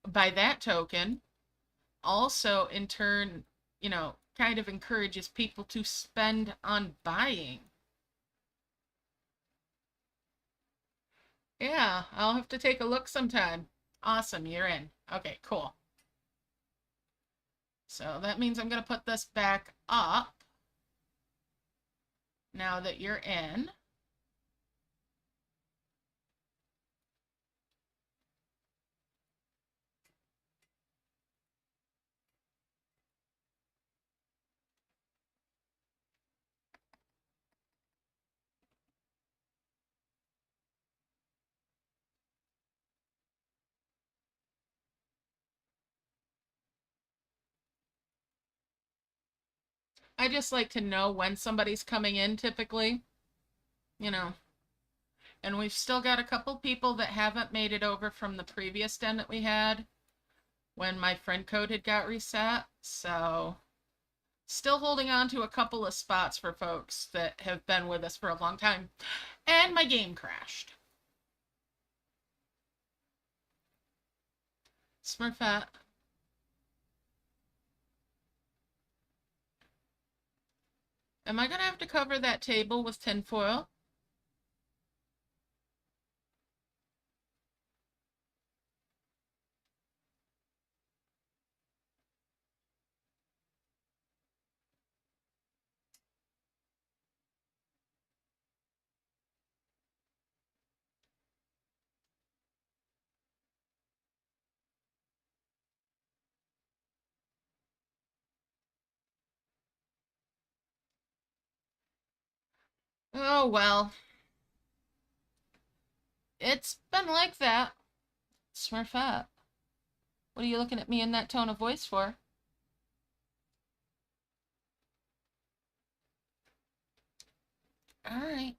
by that token also in turn, kind of encourages people to spend on buying. Yeah, I'll have to take a look sometime. Awesome, you're in. Okay, cool. So that means I'm going to put this back up now that you're in. I just like to know when somebody's coming in typically, you know. And we've still got a couple people that haven't made it over from the previous den that we had when my friend code had got reset. So still holding on to a couple of spots for folks that have been with us for a long time. And my game crashed. Smurfette. Am I going to have to cover that table with tinfoil? Oh, well. It's been like that. Smurfette. What are you looking at me in that tone of voice for? All right.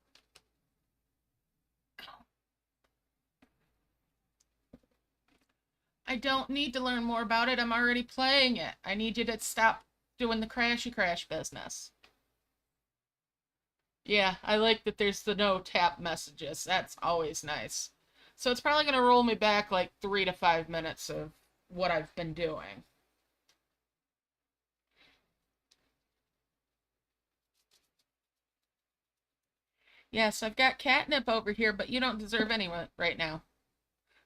I don't need to learn more about it. I'm already playing it. I need you to stop doing the crashy crash business. Yeah, I like that there's the no tap messages. That's always nice. So it's probably going to roll me back like 3 to 5 minutes of what I've been doing. Yes, I've got catnip over here, but you don't deserve any right now.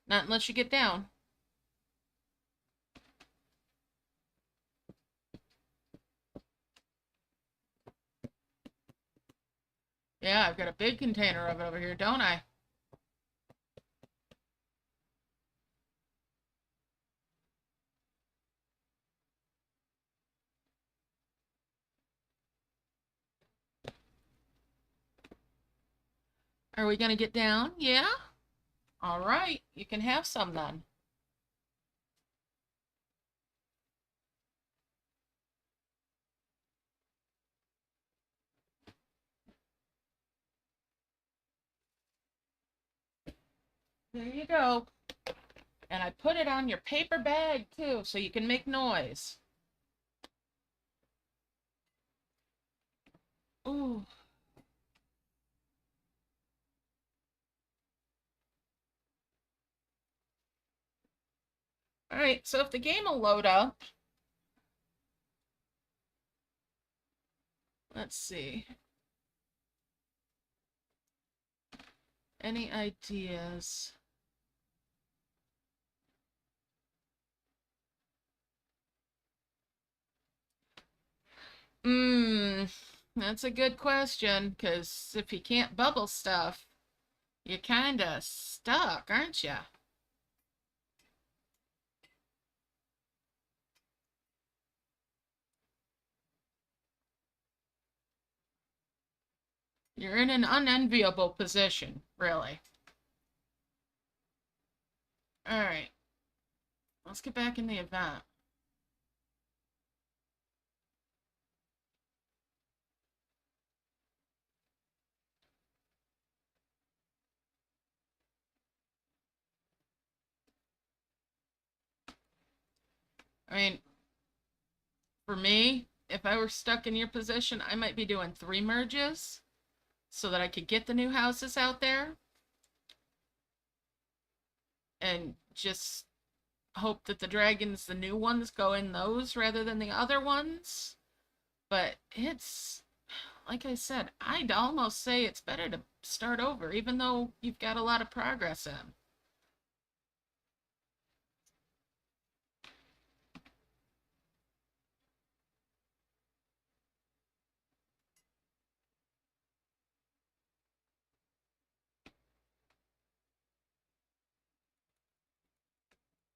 Not unless you get down. Yeah, I've got a big container of it over here, don't I? Are we going to get down? Yeah? All right. You can have some then. There you go. And I put it on your paper bag too, so you can make noise. Ooh. All right, so if the game will load up, let's see. Any ideas? That's a good question, because if you can't bubble stuff, you're kinda stuck, aren't you? You're in an unenviable position, really. Alright, let's get back in the event. I mean, for me, if I were stuck in your position, I might be doing 3 merges so that I could get the new houses out there and just hope that the dragons, the new ones, go in those rather than the other ones. But it's, like I said, I'd almost say it's better to start over, even though you've got a lot of progress in.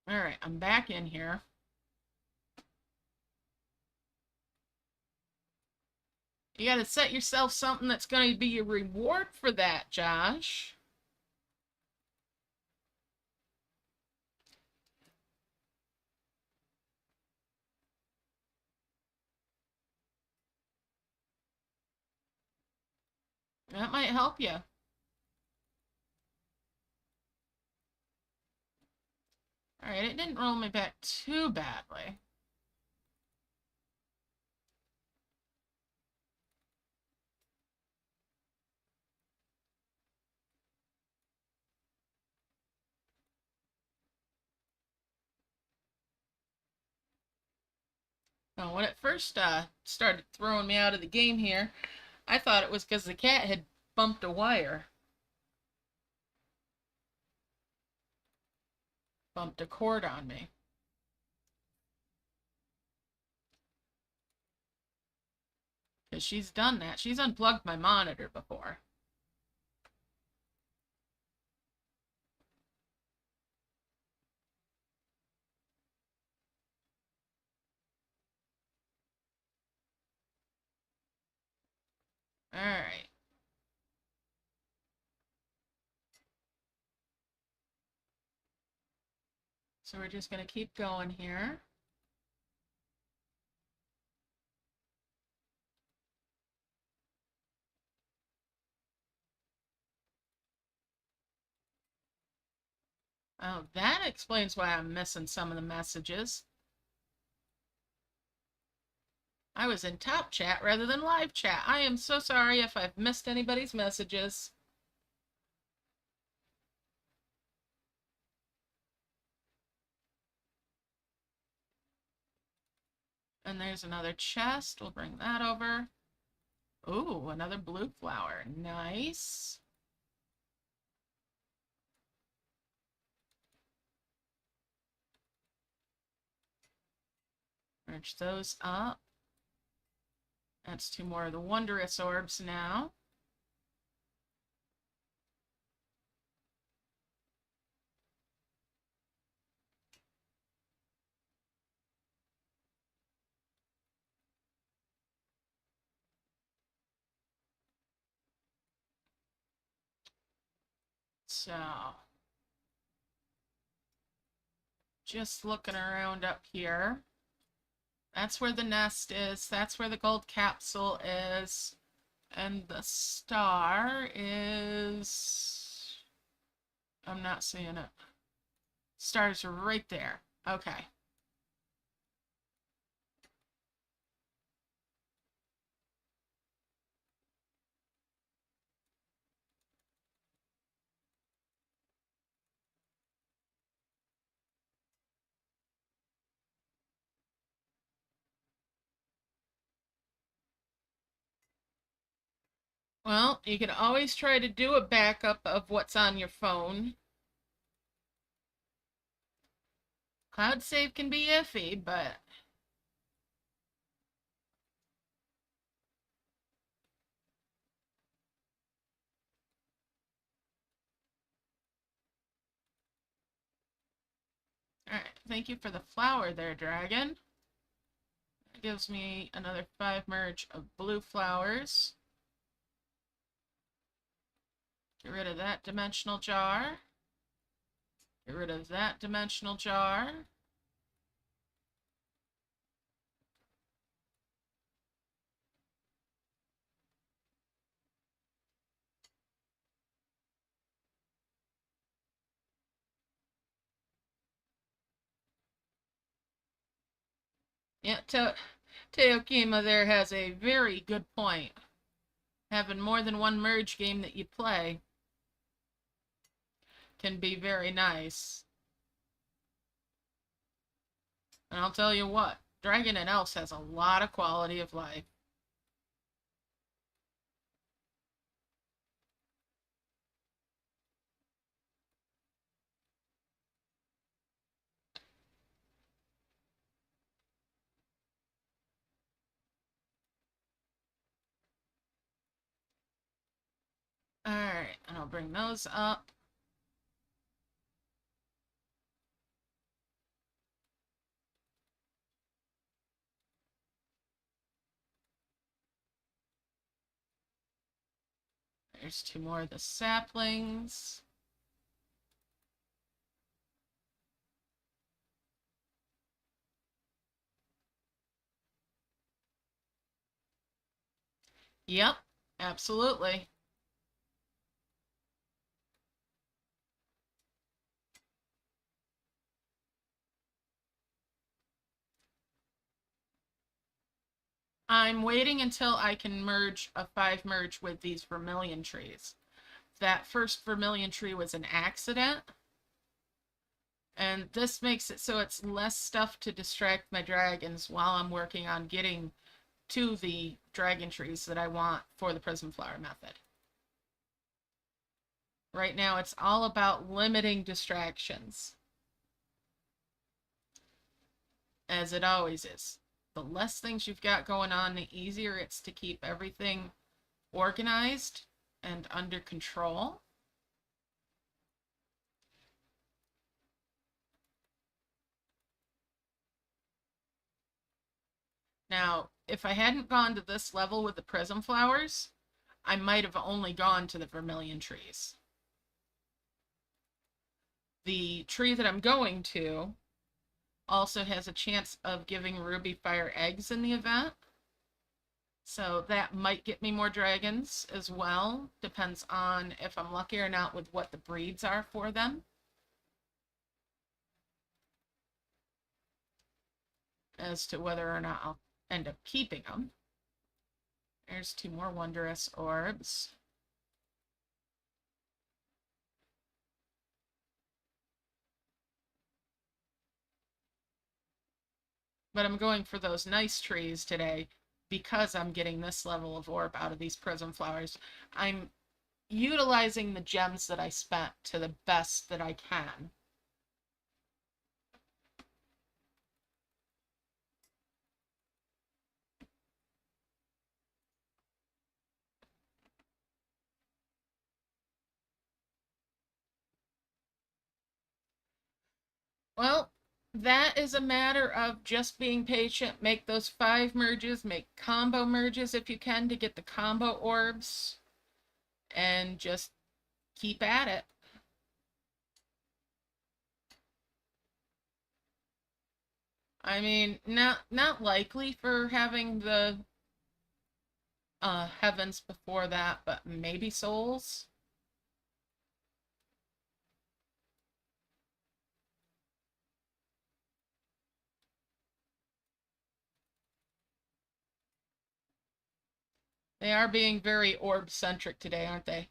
All right, I'm back in here. You got to set yourself something that's going to be your reward for that, Josh. That might help you. All right, it didn't roll me back too badly. Now, when it first started throwing me out of the game here, I thought it was because the cat had bumped a wire. Bumped a cord on me. Because she's done that. She's unplugged my monitor before. Alright. So we're just going to keep going here. Oh, that explains why I'm missing some of the messages. I was in top chat rather than live chat. I am so sorry if I've missed anybody's messages. And there's another chest. We'll bring that over. Ooh, another blue flower. Nice. Merge those up. That's 2 more of the wondrous orbs now. So, just looking around up here. That's where the nest is. That's where the gold capsule is. And the star is... I'm not seeing it. Star's right there. Okay. Well, you can always try to do a backup of what's on your phone. Cloud save can be iffy, but... Alright, thank you for the flower there, dragon. That gives me another 5 merge of blue flowers. Get rid of that dimensional jar. Get rid of that dimensional jar. Yeah, Teokima there has a very good point. Having more than one merge game that you play can be very nice. And I'll tell you what, Dragon and Else has a lot of quality of life. Alright, and I'll bring those up. There's 2 more of the saplings. Yep, absolutely. I'm waiting until I can merge a 5 merge with these vermilion trees. That first vermilion tree was an accident. And this makes it so it's less stuff to distract my dragons while I'm working on getting to the dragon trees that I want for the prism flower method. Right now it's all about limiting distractions. As it always is. The less things you've got going on, the easier it's to keep everything organized and under control. Now, if I hadn't gone to this level with the prism flowers, I might have only gone to the vermilion trees. The tree that I'm going to also has a chance of giving ruby fire eggs in the event. So that might get me more dragons as well. Depends on if I'm lucky or not with what the breeds are for them. As to whether or not I'll end up keeping them. There's 2 more wondrous orbs. But I'm going for those nice trees today because I'm getting this level of orb out of these prism flowers. I'm utilizing the gems that I spent to the best that I can. Well, that is a matter of just being patient. Make those 5 merges, make combo merges if you can to get the combo orbs, and just keep at it. I mean, not likely for having the heavens before that, but maybe souls. They are being very orb-centric today, aren't they?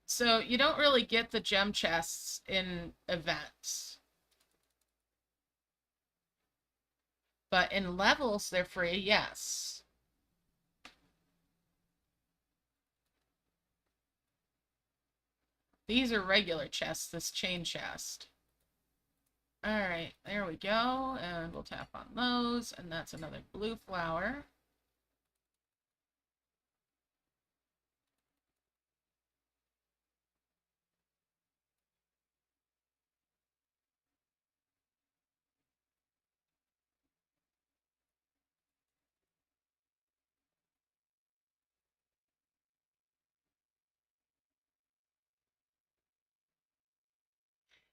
So you don't really get the gem chests in events. But in levels, they're free, yes. These are regular chests, this chain chest. Alright, there we go. And we'll tap on those. And that's another blue flower.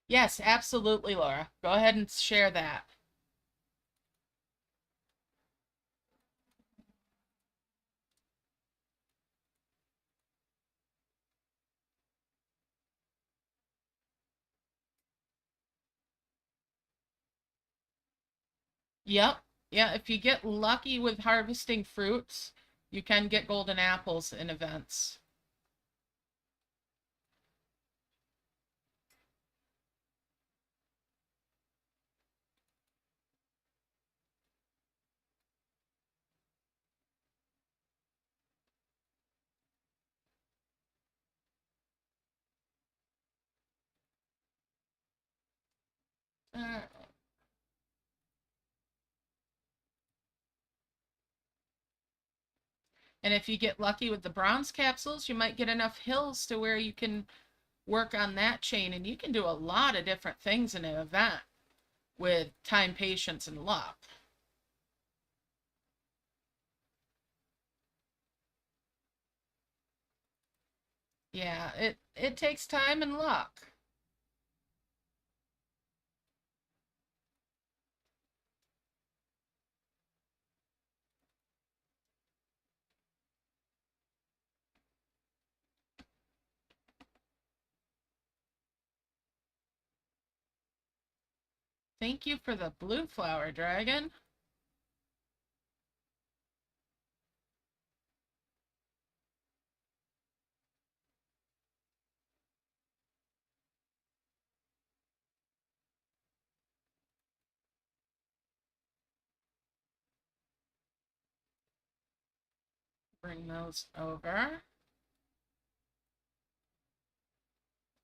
Yes, absolutely, Laura. Go ahead and share that. Yep. Yeah, if you get lucky with harvesting fruits, you can get golden apples in events. Uh, and if you get lucky with the bronze capsules, you might get enough hills to where you can work on that chain, and you can do a lot of different things in an event with time, patience, and luck. Yeah, it takes time and luck. Thank you for the blue flower, dragon. Bring those over.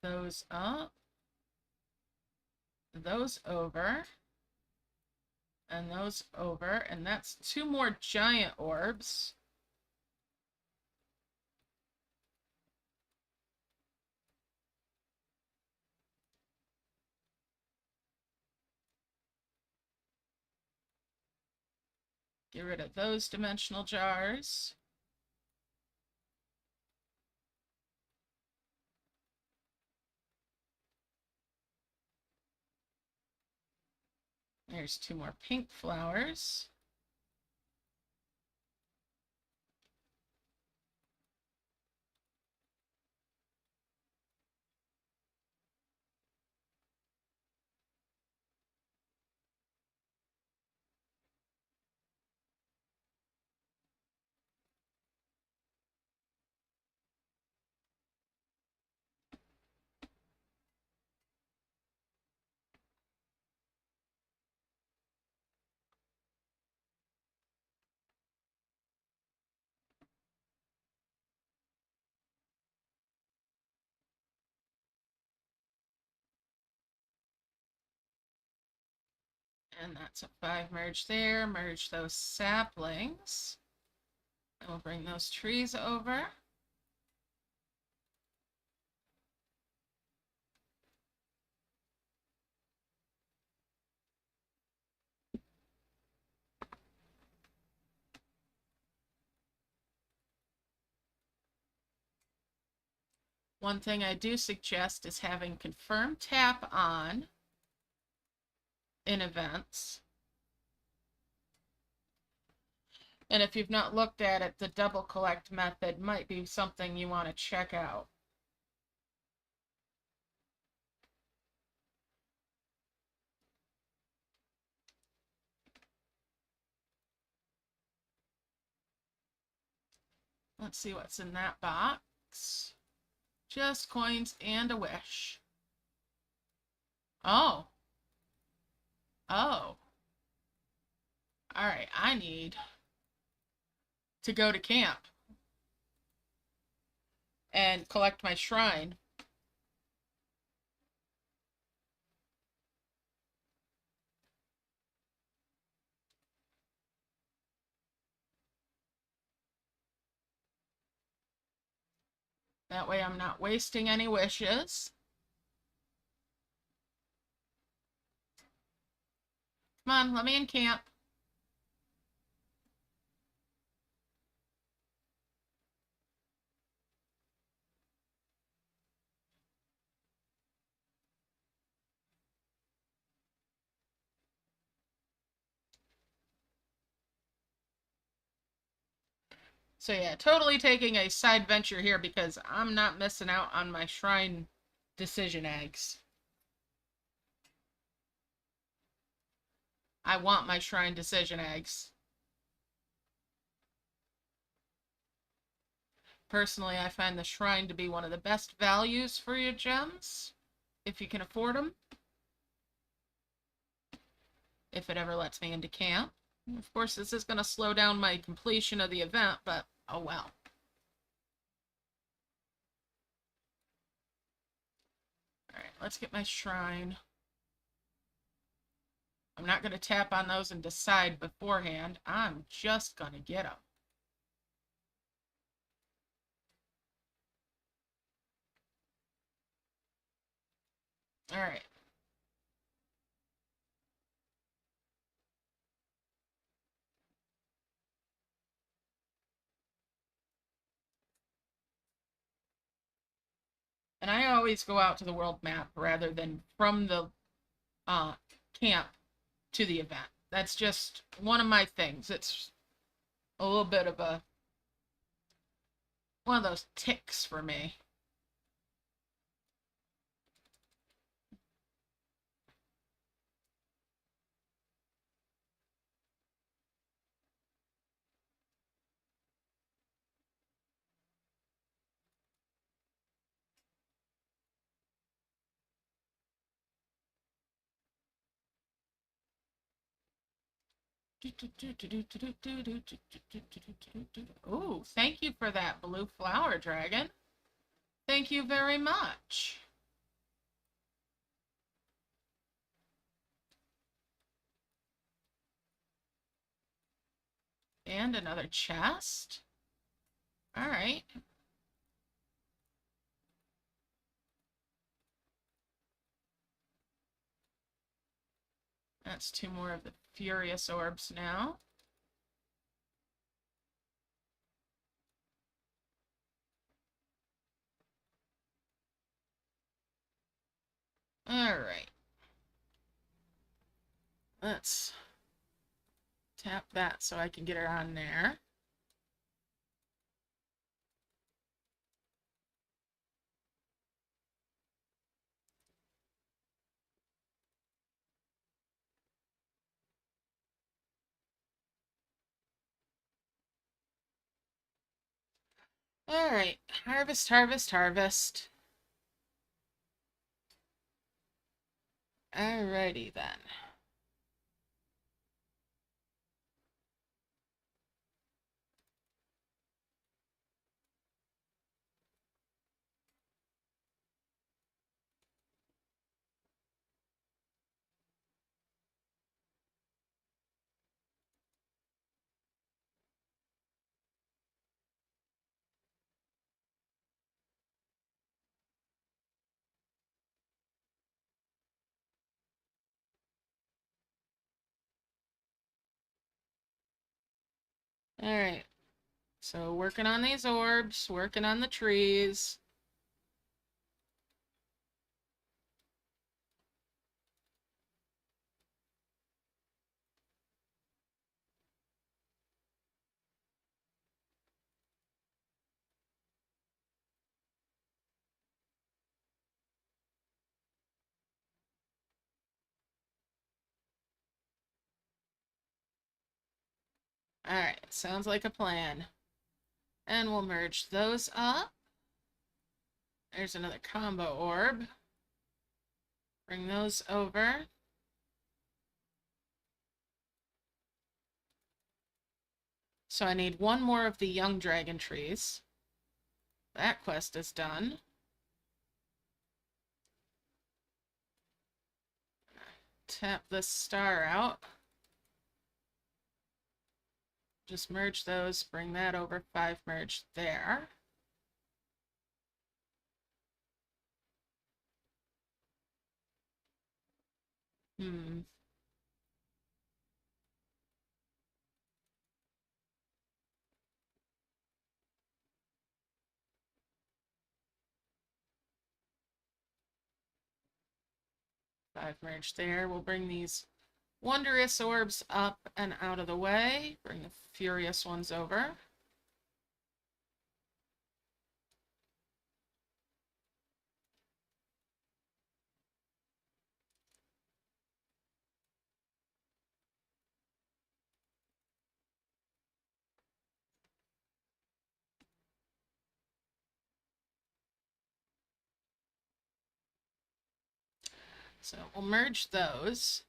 Those up. Those over. And those over. And that's two more giant orbs. Get rid of those dimensional jars. There's two more pink flowers. And that's a 5 merge there. Merge those saplings. And we'll bring those trees over. One thing I do suggest is having confirm tap on in events. And if you've not looked at it, the double collect method might be something you want to check out. Let's see what's in that box. Just coins and a wish. Oh. Oh. Alright, I need to go to camp and collect my shrine. That way I'm not wasting any wishes. Come on, let me in camp. So yeah, totally taking a side venture here because I'm not missing out on my shrine decision eggs. I want my shrine decision eggs. Personally, I find the shrine to be one of the best values for your gems, if you can afford them. If it ever lets me into camp. Of course, this is going to slow down my completion of the event, but oh well. Alright, let's get my shrine. I'm not going to tap on those and decide beforehand. I'm just going to get them. Alright. And I always go out to the world map rather than from the camp to the event. That's just one of my things. It's a little bit of one of those ticks for me. Ooh, thank you for that blue flower dragon. Thank you very much. And another chest. All right. That's two more of the Furious Orbs now. All right. Let's tap that so I can get her on there. All right. Harvest, harvest, harvest. Alrighty then. All right. So working on these orbs, working on the trees. Alright, sounds like a plan. And we'll merge those up. There's another combo orb. Bring those over. So I need one more of the young dragon trees. That quest is done. Tap this star out. Just merge those, bring that over, 5 merge there. Hmm. Five merge there. We'll bring these wondrous orbs up and out of the way. Bring the furious ones over. So we'll merge those.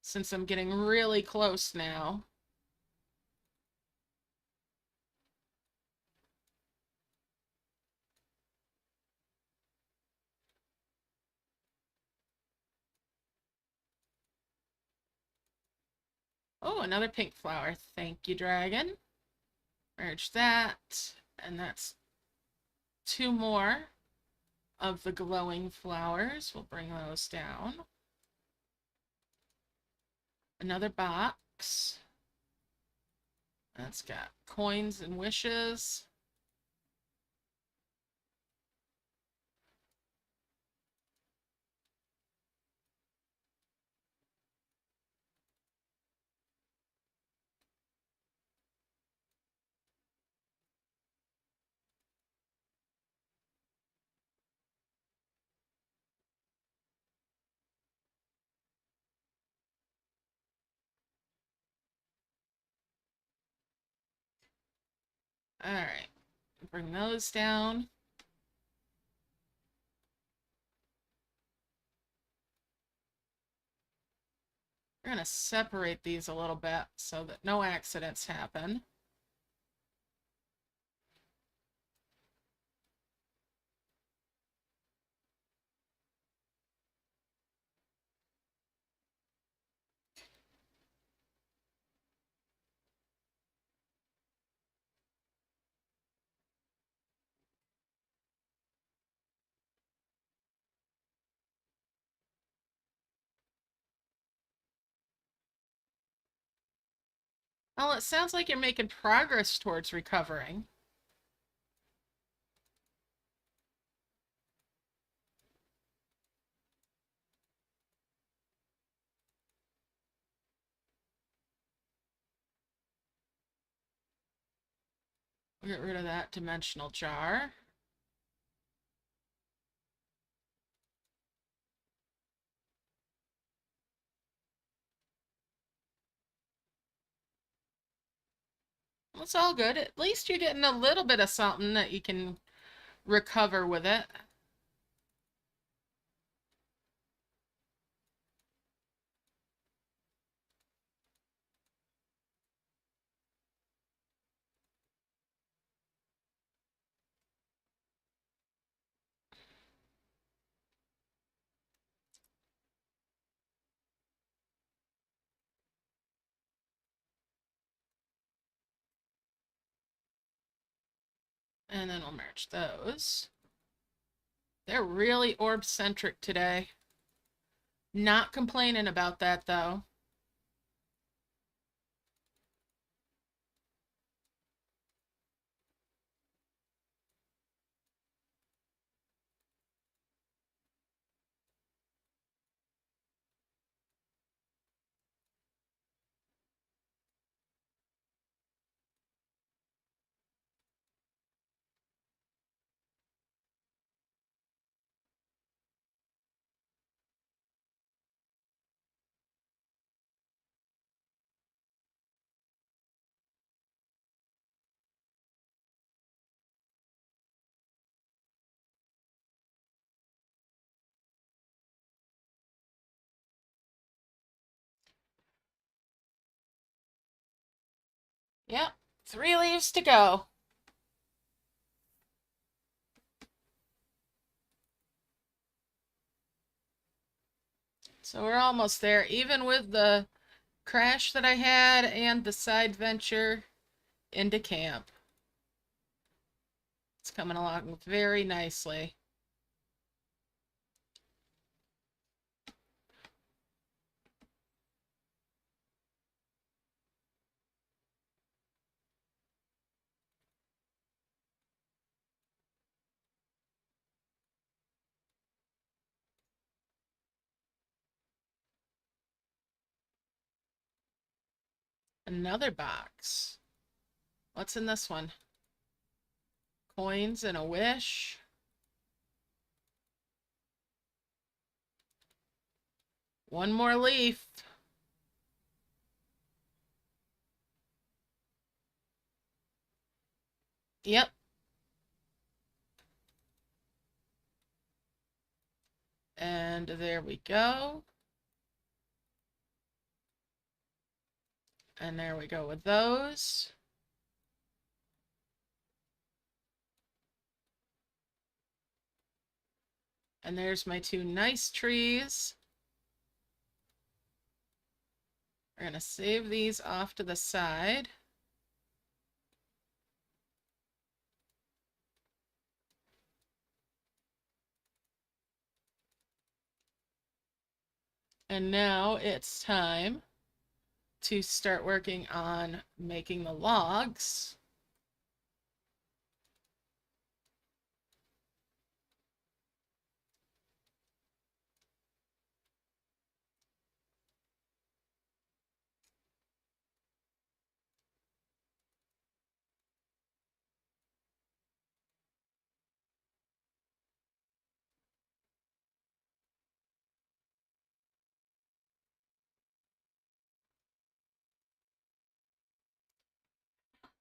Since I'm getting really close now. Oh, another pink flower. Thank you, dragon. Merge that. And that's 2 more of the glowing flowers. We'll bring those down. Another box. That's got coins and wishes. Alright, bring those down. We're going to separate these a little bit so that no accidents happen. Well, it sounds like you're making progress towards recovering. We'll get rid of that dimensional jar. It's all good. At least you're getting a little bit of something that you can recover with it. And then we'll merge those. They're really orb-centric today. Not complaining about that, though. Yep, 3 leaves to go. So we're almost there, even with the crash that I had and the side venture into camp. It's coming along very nicely. Another box. What's in this one? Coins and a wish. One more leaf. Yep. And there we go. And there we go with those. And there's my 2 nice trees. We're going to save these off to the side. And now it's time to start working on making the logs.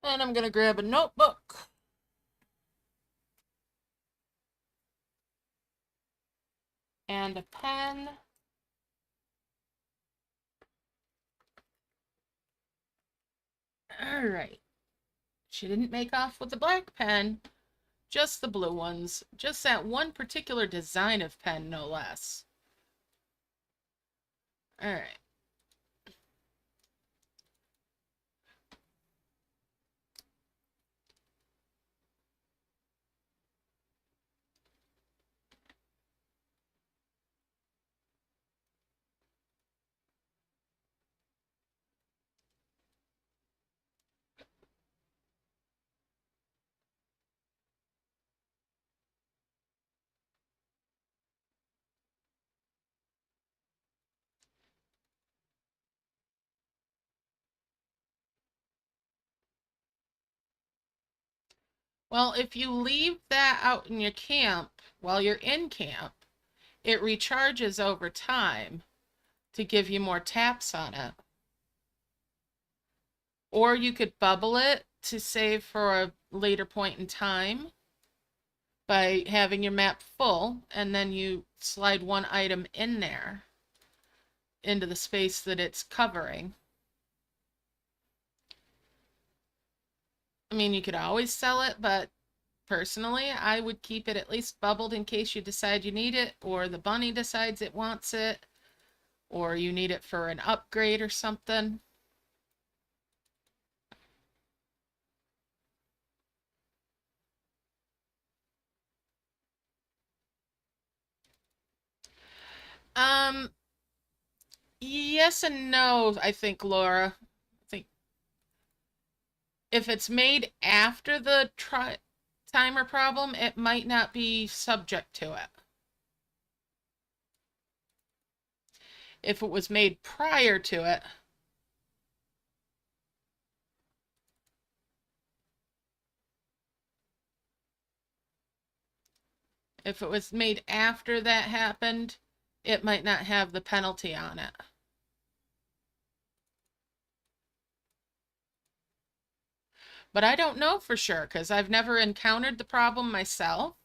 And I'm going to grab a notebook. And a pen. All right. She didn't make off with the black pen, just the blue ones. Just that one particular design of pen, no less. All right. Well, if you leave that out in your camp while you're in camp, it recharges over time to give you more taps on it. Or you could bubble it to save for a later point in time by having your map full, and then you slide one item in there into the space that it's covering. I mean, you could always sell it, but personally, I would keep it at least bubbled in case you decide you need it, or the bunny decides it wants it, or you need it for an upgrade or something. Yes and no, I think, Laura. I think if it's made after the timer problem, it might not be subject to it. If it was made prior to it, if it was made after that happened, it might not have the penalty on it. But I don't know for sure because I've never encountered the problem myself,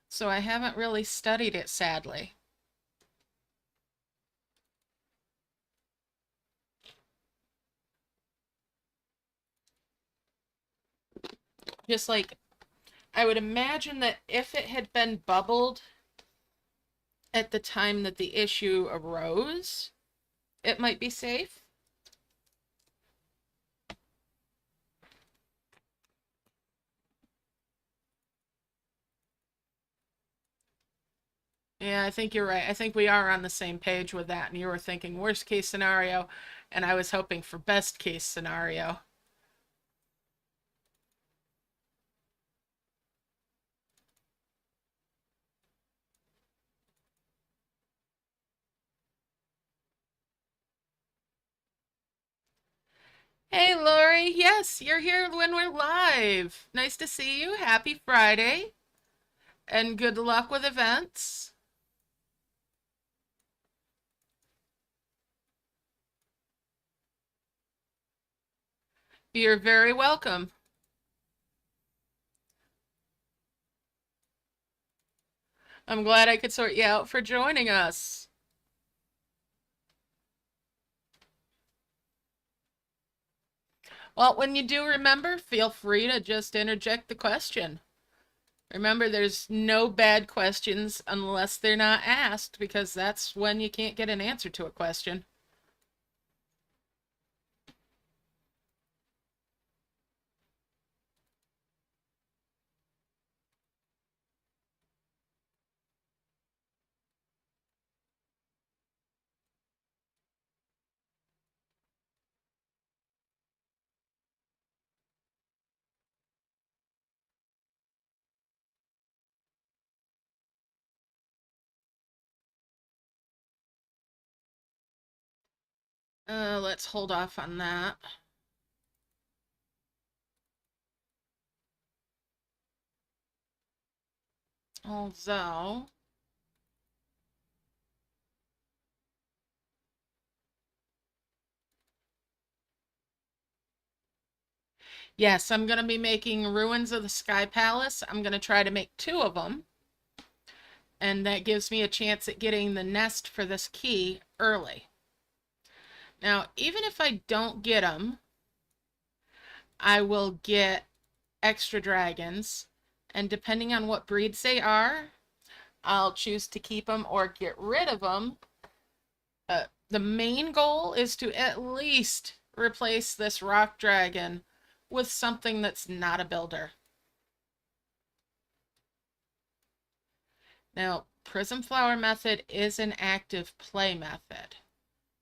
so I haven't really studied it, sadly. Just like, I would imagine that if it had been bubbled at the time that the issue arose, it might be safe. Yeah, I think you're right. I think we are on the same page with that. And you were thinking worst case scenario, and I was hoping for best case scenario. Hey, Lori. Yes, you're here when we're live. Nice to see you. Happy Friday. And good luck with events. You're very welcome. I'm glad I could sort you out for joining us. Well, when you do remember, feel free to just interject the question. Remember, there's no bad questions unless they're not asked, because that's when you can't get an answer to a question. Let's hold off on that. Although, yes, I'm going to be making Ruins of the Sky Palace. I'm going to try to make 2 of them. And that gives me a chance at getting the nest for this key early. Now, even if I don't get them, I will get extra dragons. And depending on what breeds they are, I'll choose to keep them or get rid of them. The main goal is to at least replace this rock dragon with something that's not a builder. Now, Prism Flower method is an active play method.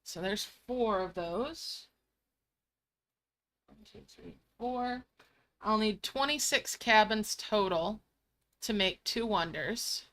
So there's 4 of those. 1, 2, 3, 4. I'll need 26 cabins total to make 2 wonders.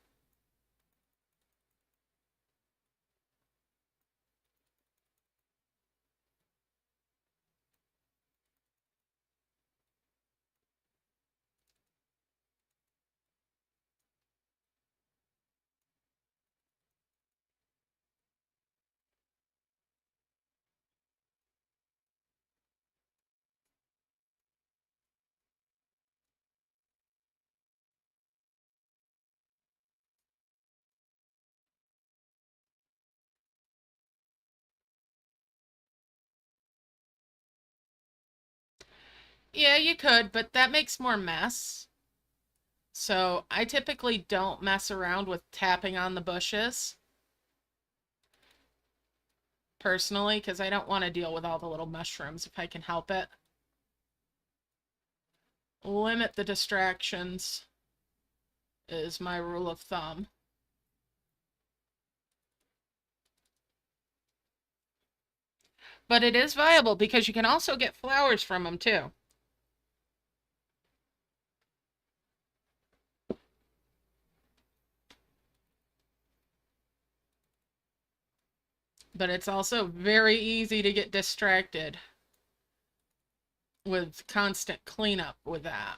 Yeah, you could, but that makes more mess. So I typically don't mess around with tapping on the bushes, personally, because I don't want to deal with all the little mushrooms if I can help it. Limit the distractions is my rule of thumb. But it is viable because you can also get flowers from them too. But it's also very easy to get distracted with constant cleanup with that.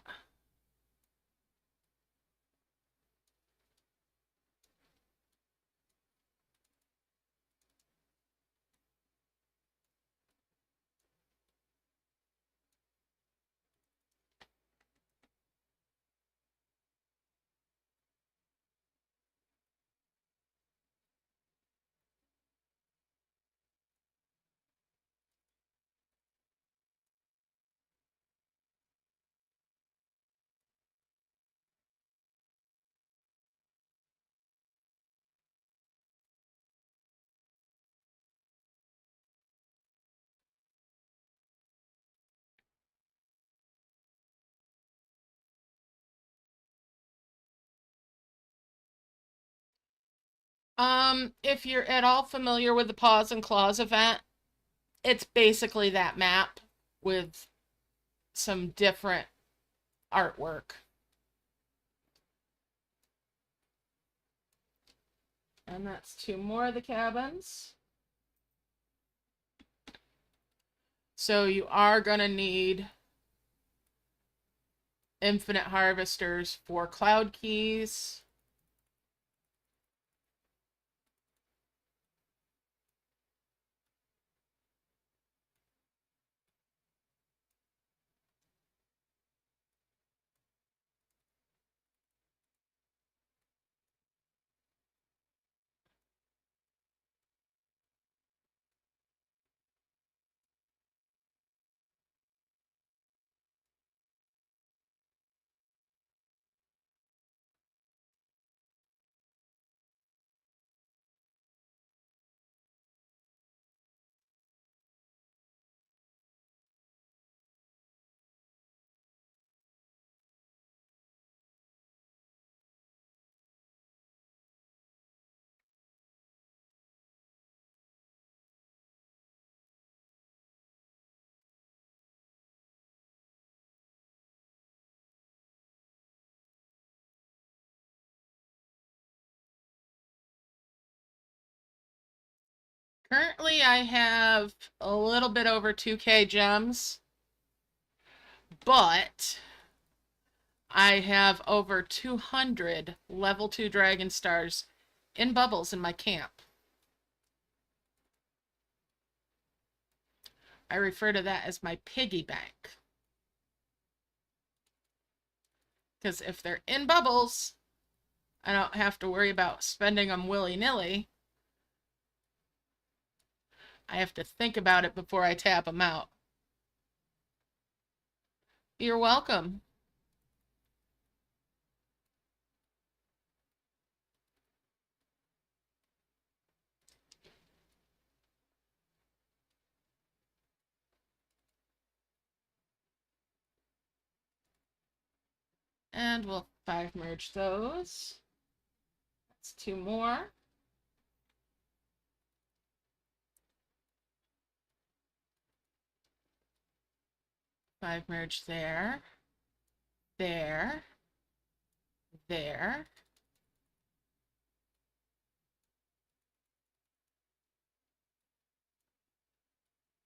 If you're at all familiar with the Paws and Claws event, it's basically that map with some different artwork. And that's 2 more of the cabins. So you are going to need infinite harvesters for cloud keys. Currently, I have a little bit over 2K gems, but I have over 200 level 2 dragon stars in bubbles in my camp. I refer to that as my piggy bank. Because if they're in bubbles, I don't have to worry about spending them willy-nilly. I have to think about it before I tap them out. You're welcome. And we'll 5 merge those. That's 2 more. 5 merge there, there, there.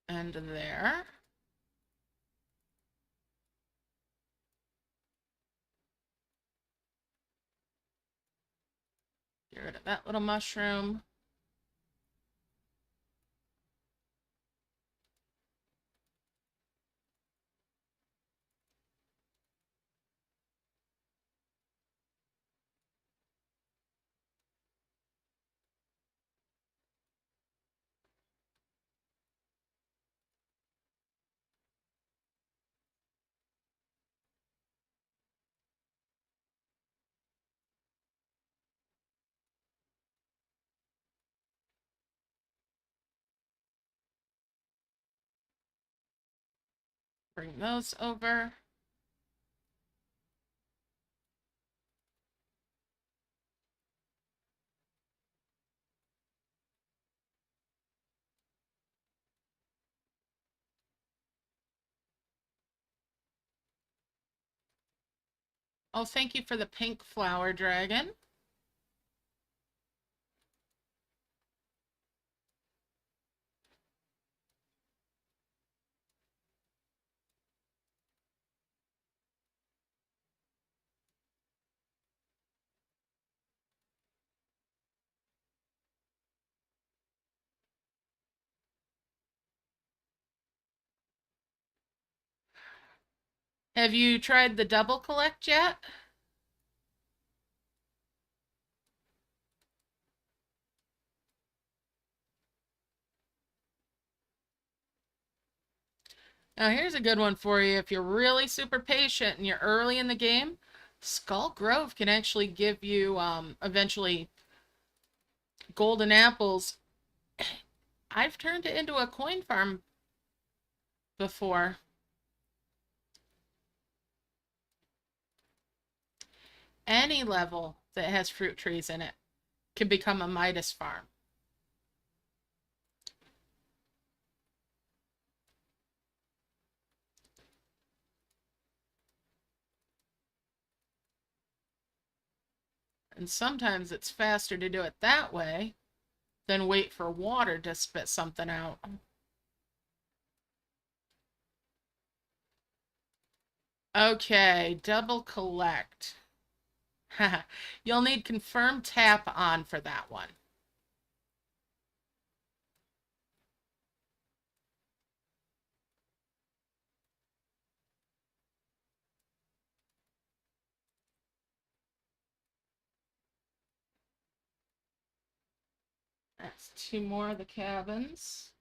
And there. Get rid of that little mushroom. Bring those over. Oh, thank you for the pink flower dragon. Have you tried the double collect yet? Now here's a good one for you. If you're really super patient and you're early in the game, Skull Grove can actually give you eventually golden apples. I've turned it into a coin farm before. Any level that has fruit trees in it can become a Midas farm. And sometimes it's faster to do it that way than wait for water to spit something out. Okay, double collect. You'll need confirm tap on for that one. That's 2 more of the cabins.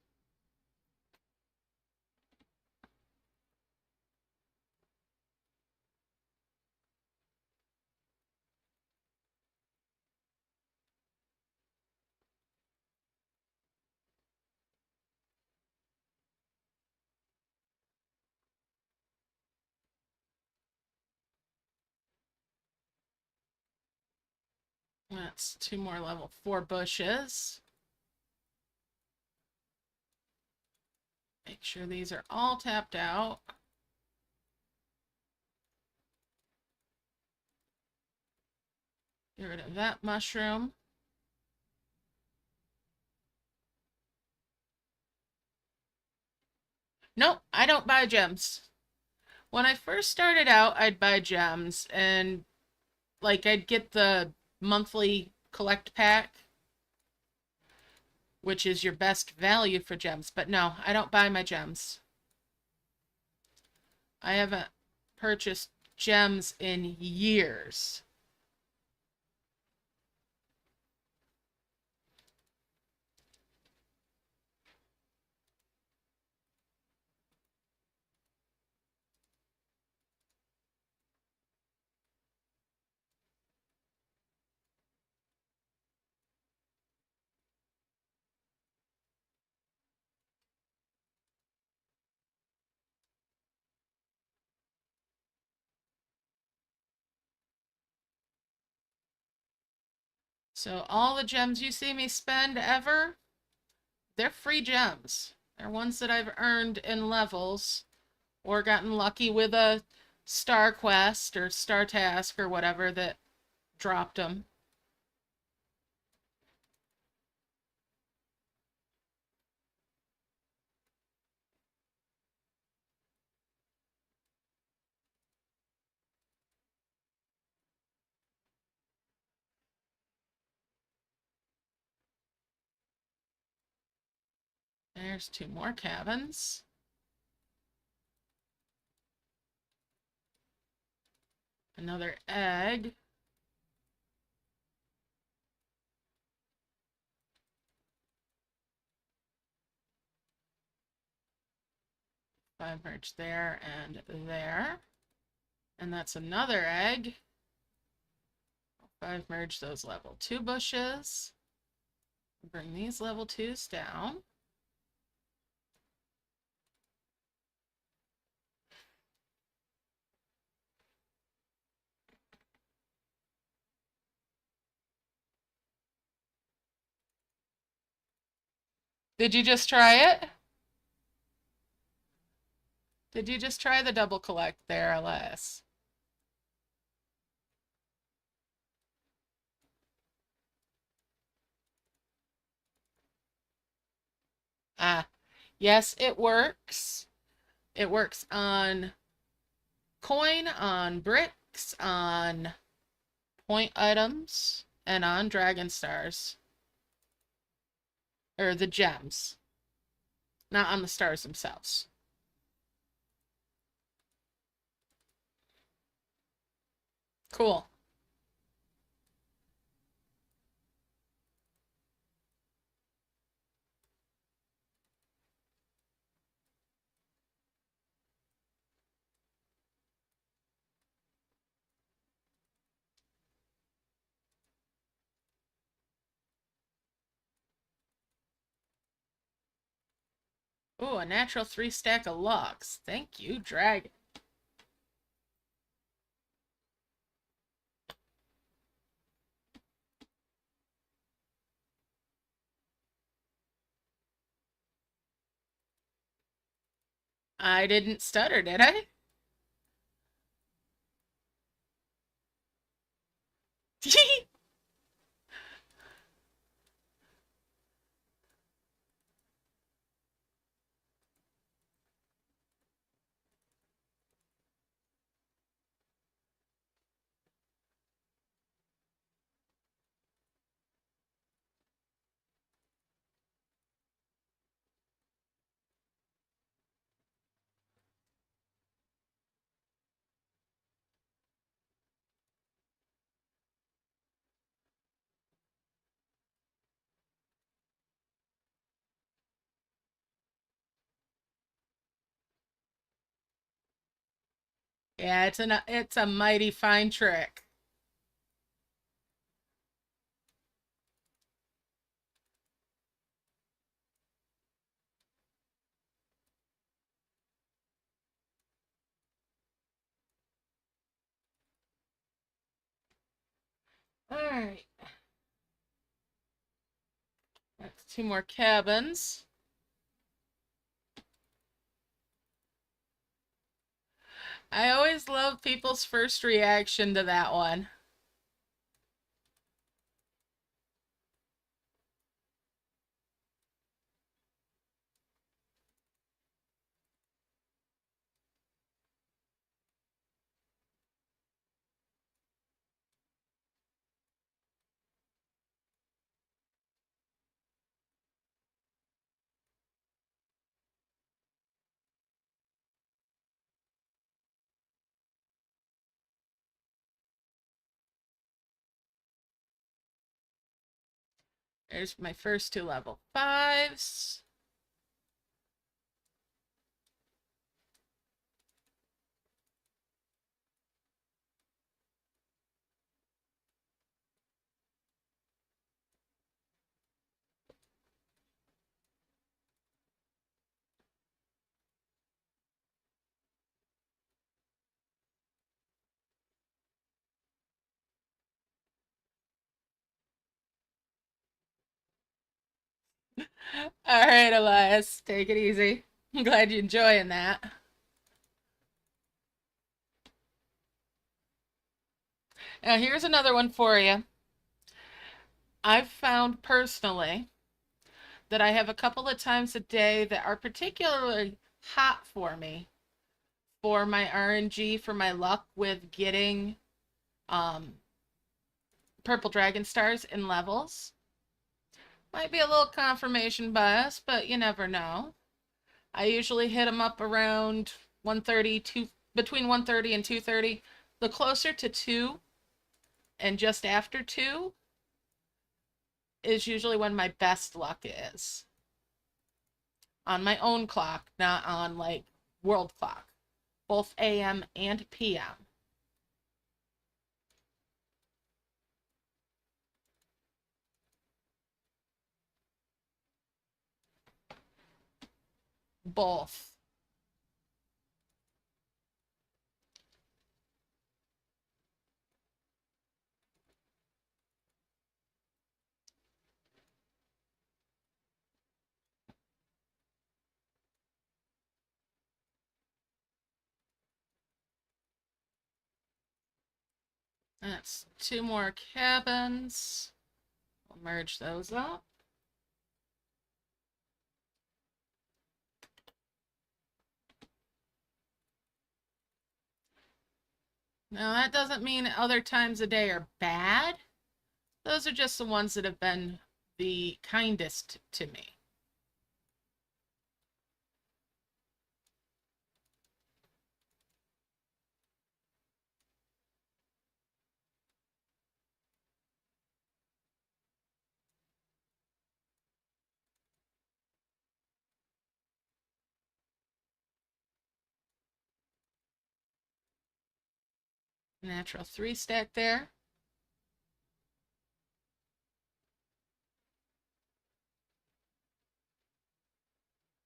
That's 2 more level 4 bushes. Make sure these are all tapped out. Get rid of that mushroom. Nope, I don't buy gems. When I first started out, I'd buy gems, and like I'd get the monthly collect pack, which is your best value for gems. But no, I don't buy my gems. I haven't purchased gems in years. So all the gems you see me spend ever, they're free gems. They're ones that I've earned in levels or gotten lucky with a star quest or star task or whatever that dropped them. There's 2 more cabins. Another egg. Five merge there and there. And that's another egg. 5 merge those level 2 bushes. Bring these level 2s down. Did you just try it? Did you just try the double collect there, LS? Ah, yes, it works. It works on coin, on bricks, on point items, and on dragon stars. Or the gems. Not on the stars themselves. Cool. Ooh, a natural 3 stack of logs. Thank you, dragon. I didn't stutter, did I? Yeah, it's a mighty fine trick. All right. That's two more cabins. I always love people's first reaction to that one. There's my first two level 5s. All right, Elias, take it easy. I'm glad you're enjoying that. Now, here's another one for you. I've found personally that I have a couple of times a day that are particularly hot for me for my RNG, for my luck with getting um, purple dragon stars in levels. Might be a little confirmation bias, but you never know. I usually hit them up around 1:30, between 1:30 and 2:30. The closer to 2 and just after 2 is usually when my best luck is. On my own clock, not on like world clock. Both AM and PM. Both. That's two more cabins. We'll merge those up. Now, that doesn't mean other times a day are bad. Those are just the ones that have been the kindest to me. Natural 3 stack there.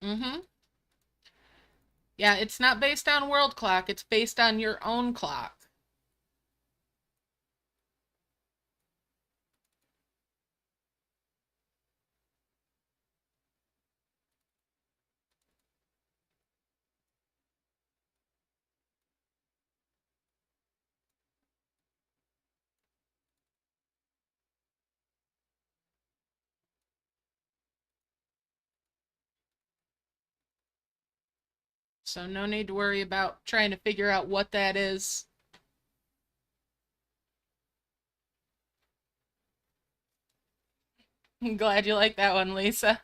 Mm-hmm. Yeah, it's not based on world clock. It's based on your own clock. So no need to worry about trying to figure out what that is. I'm glad you like that one, Lisa.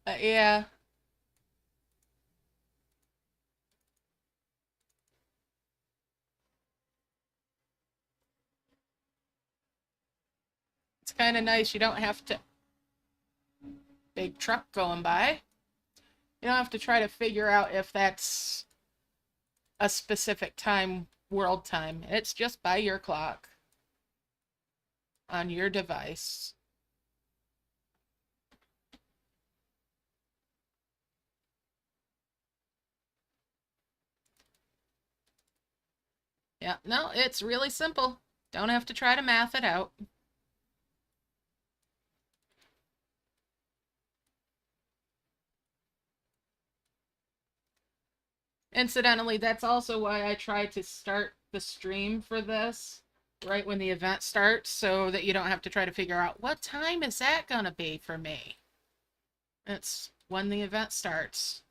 Yeah. It's kind of nice. You don't have to... Big truck going by. You don't have to try to figure out if that's a specific time, world time. It's just by your clock on your device. Yeah, no, it's really simple. Don't have to try to math it out. Incidentally, that's also why I try to start the stream for this right when the event starts, so that you don't have to try to figure out what time is that going to be for me. It's when the event starts.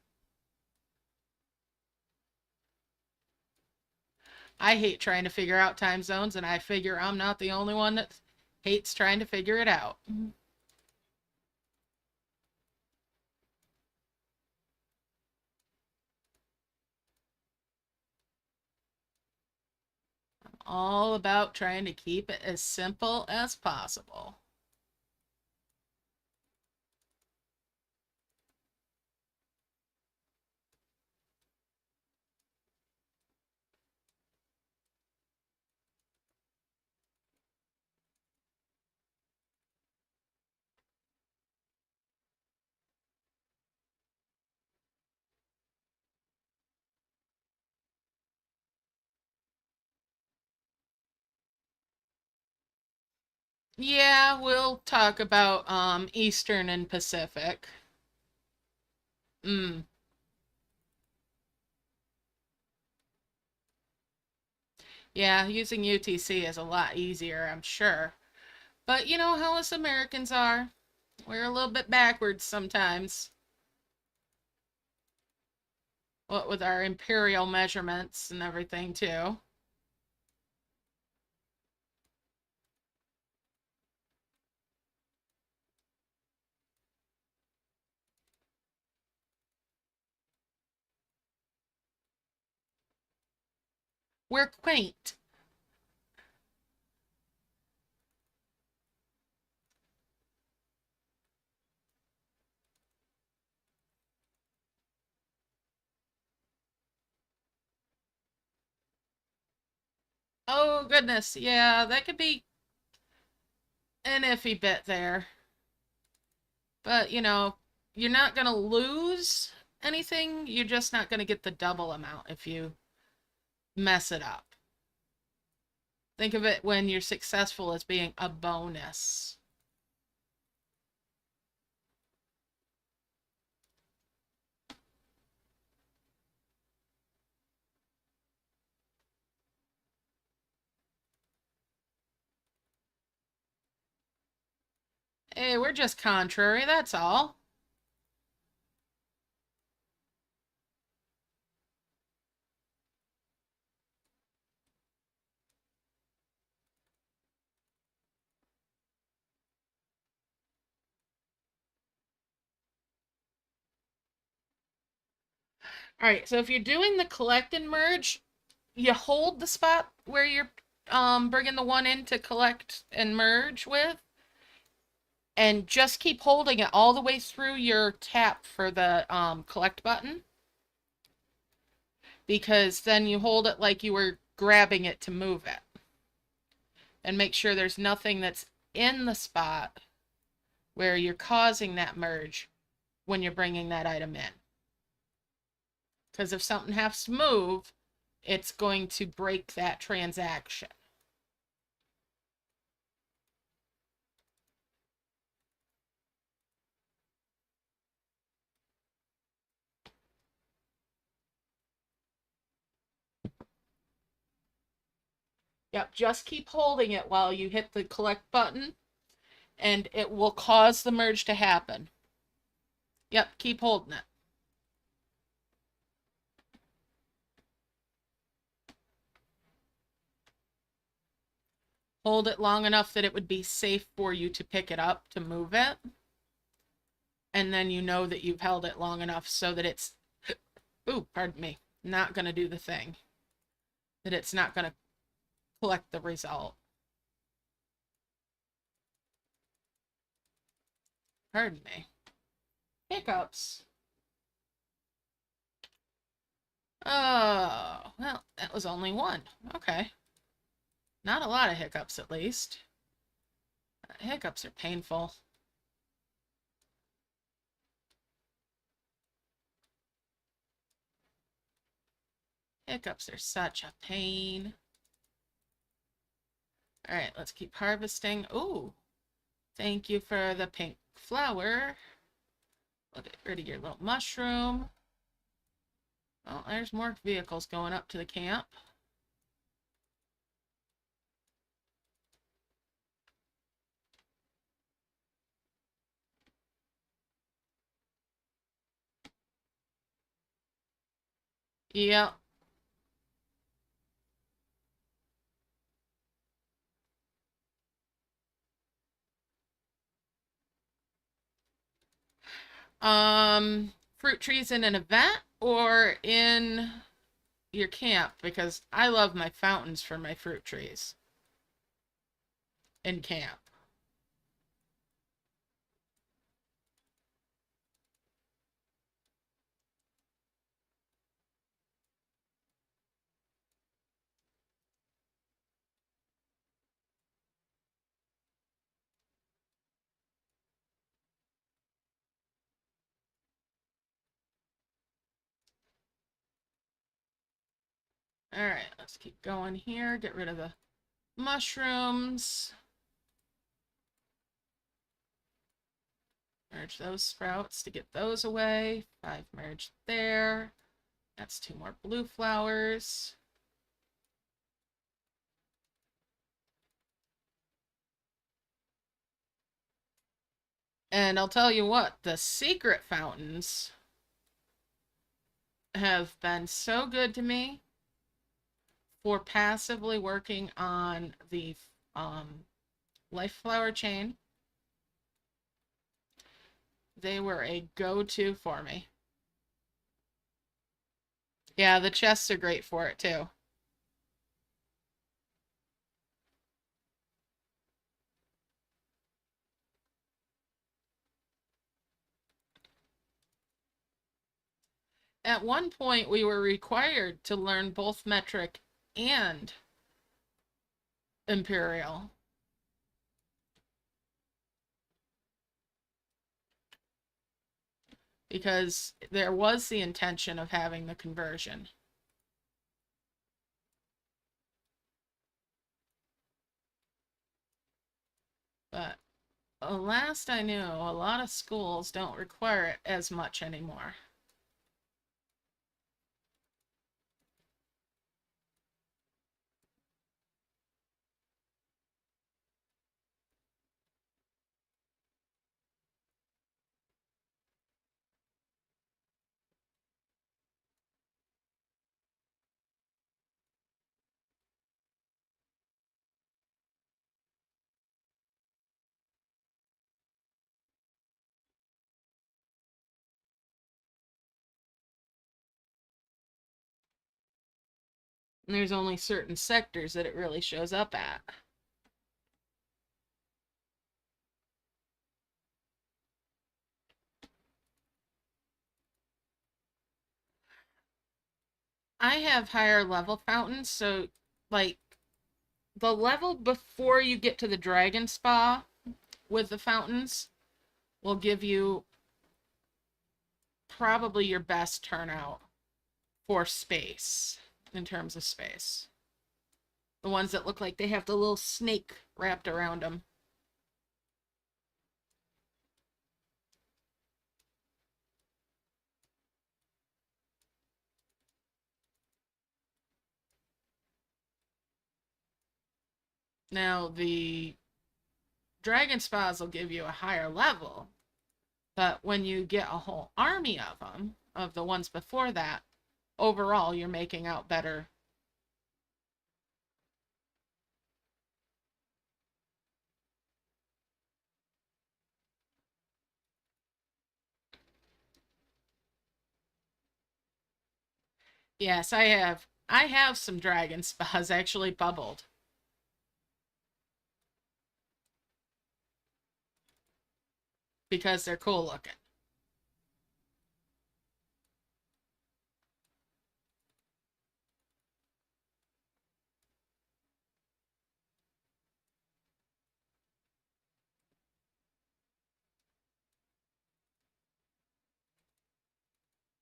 I hate trying to figure out time zones, and I figure I'm not the only one that hates trying to figure it out. All about trying to keep it as simple as possible. Yeah, we'll talk about Eastern and Pacific. Mm. Yeah, using UTC is a lot easier, I'm sure. But you know how us Americans are. We're a little bit backwards sometimes. What with our imperial measurements and everything too. We're quaint. Oh goodness, yeah, that could be an iffy bit there. But you know, you're not gonna lose anything. You're just not gonna get the double amount if you mess it up. Think of it when you're successful as being a bonus. Hey, we're just contrary, that's all. All right, so if you're doing the collect and merge, you hold the spot where you're bringing the one in to collect and merge with, and just keep holding it all the way through your tap for the collect button, because then you hold it like you were grabbing it to move it, and make sure there's nothing that's in the spot where you're causing that merge when you're bringing that item in. Because if something has to move, it's going to break that transaction. Yep, just keep holding it while you hit the collect button, and it will cause the merge to happen. Yep, keep holding it. hold it long enough that it would be safe for you to pick it up to move it. And then you know that you've held it long enough so that it's, ooh, pardon me, not going to do the thing. That it's not going to collect the result. Pardon me. Hiccups. Oh, well, that was only one. Okay. Not a lot of hiccups, at least. Hiccups are painful. Hiccups are such a pain. All right, let's keep harvesting. Ooh, thank you for the pink flower. We'll get rid of your little mushroom. Oh, there's more vehicles going up to the camp. Yep. Fruit trees in an event or in your camp? Because I love my fountains for my fruit trees in camp. All right, let's keep going here. Get rid of the mushrooms. Merge those sprouts to get those away. 5 merged there. That's 2 more blue flowers. And I'll tell you what, the secret fountains have been so good to me for passively working on the life flower chain. They were a go-to for me. Yeah, the chests are great for it too. At one point, we were required to learn both metric and imperial. Because there was the intention of having the conversion. But last I knew, a lot of schools don't require it as much anymore. And there's only certain sectors that it really shows up at. I have higher level fountains, so like the level before you get to the dragon spa with the fountains will give you probably your best turnout for space, in terms of space. The ones that look like they have the little snake wrapped around them. Now, the dragon spas will give you a higher level, but when you get a whole army of them, of the ones before that, overall you're making out better. Yes, I have. I have some dragon spas actually bubbled. Because they're cool looking.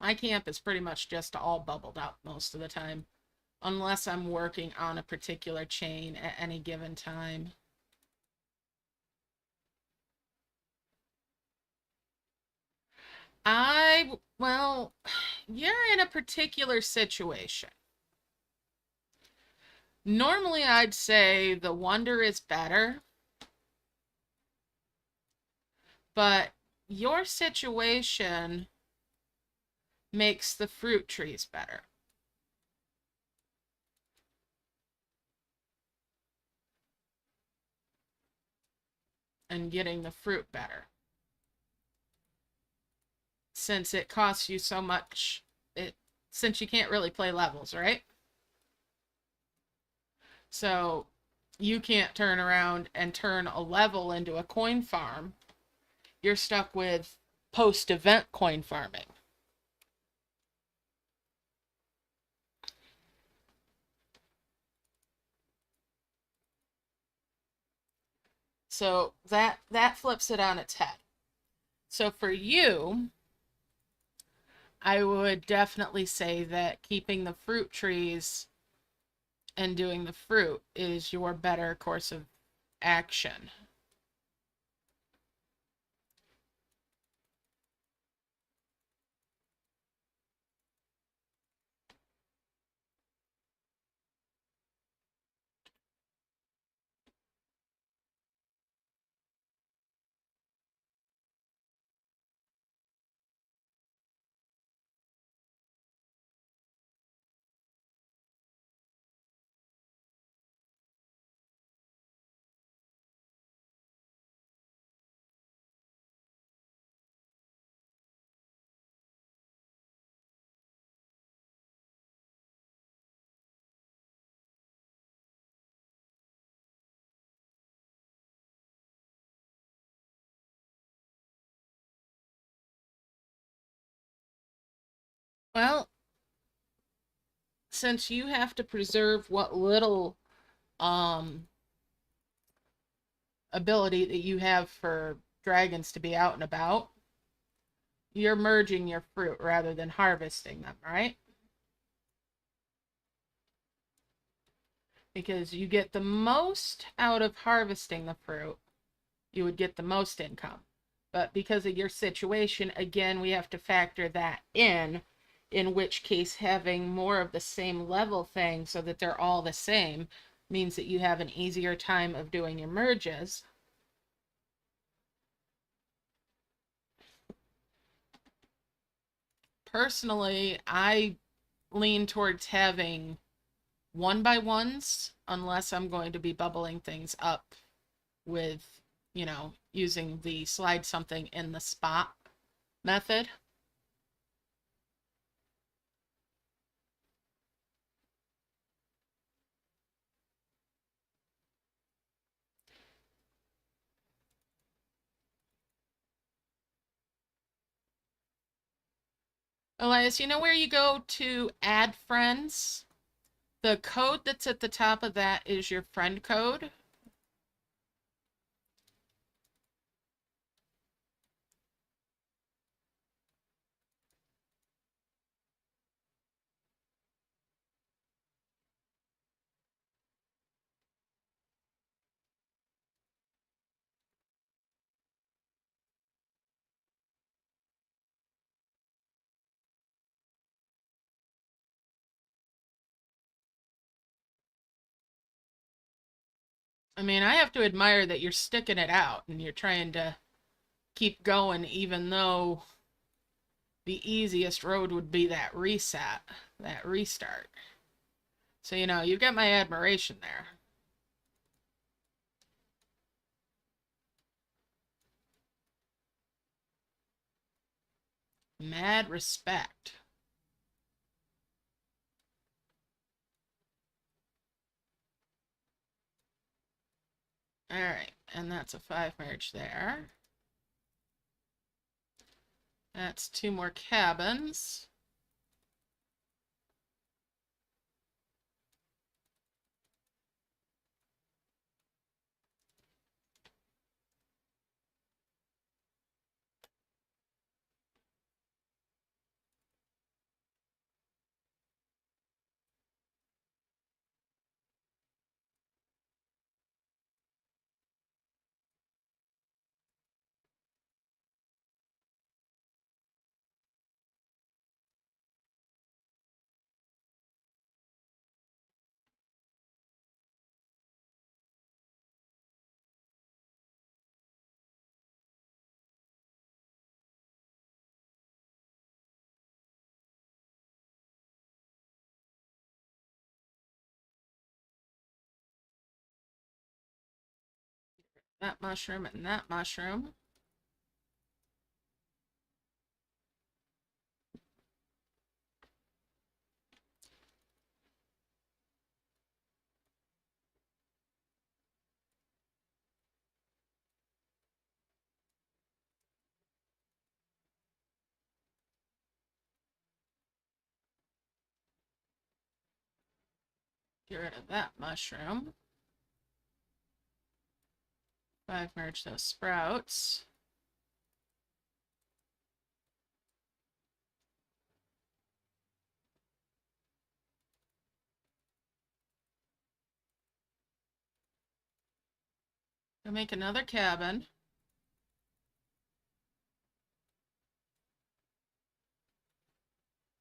My camp is pretty much just all bubbled up most of the time, unless I'm working on a particular chain at any given time. Well, you're in a particular situation. Normally, I'd say the wonder is better, but your situation makes the fruit trees better. And getting the fruit better. Since it costs you so much, since you can't really play levels, right? So you can't turn around and turn a level into a coin farm. You're stuck with post-event coin farming. So that flips it on its head. So for you, I would definitely say that keeping the fruit trees and doing the fruit is your better course of action. Well, since you have to preserve what little um ability that you have for dragons to be out and about, you're merging your fruit rather than harvesting them, right? Because you get the most out of harvesting the fruit, you would get the most income. But because of your situation, again, we have to factor that in which case having more of the same level thing so that they're all the same means that you have an easier time of doing your merges. Personally, I lean towards having one by ones unless I'm going to be bubbling things up with, using the slide something in the spot method. Elias, you know where you go to add friends? The code that's at the top of that is your friend code. I mean, I have to admire that you're sticking it out and you're trying to keep going, even though the easiest road would be that reset, that restart. So, you've got my admiration there. Mad respect. All right, and that's a 5 merge there. That's 2 more cabins. That mushroom and that mushroom. Get rid of that mushroom. 5 merge those sprouts. Go make another cabin.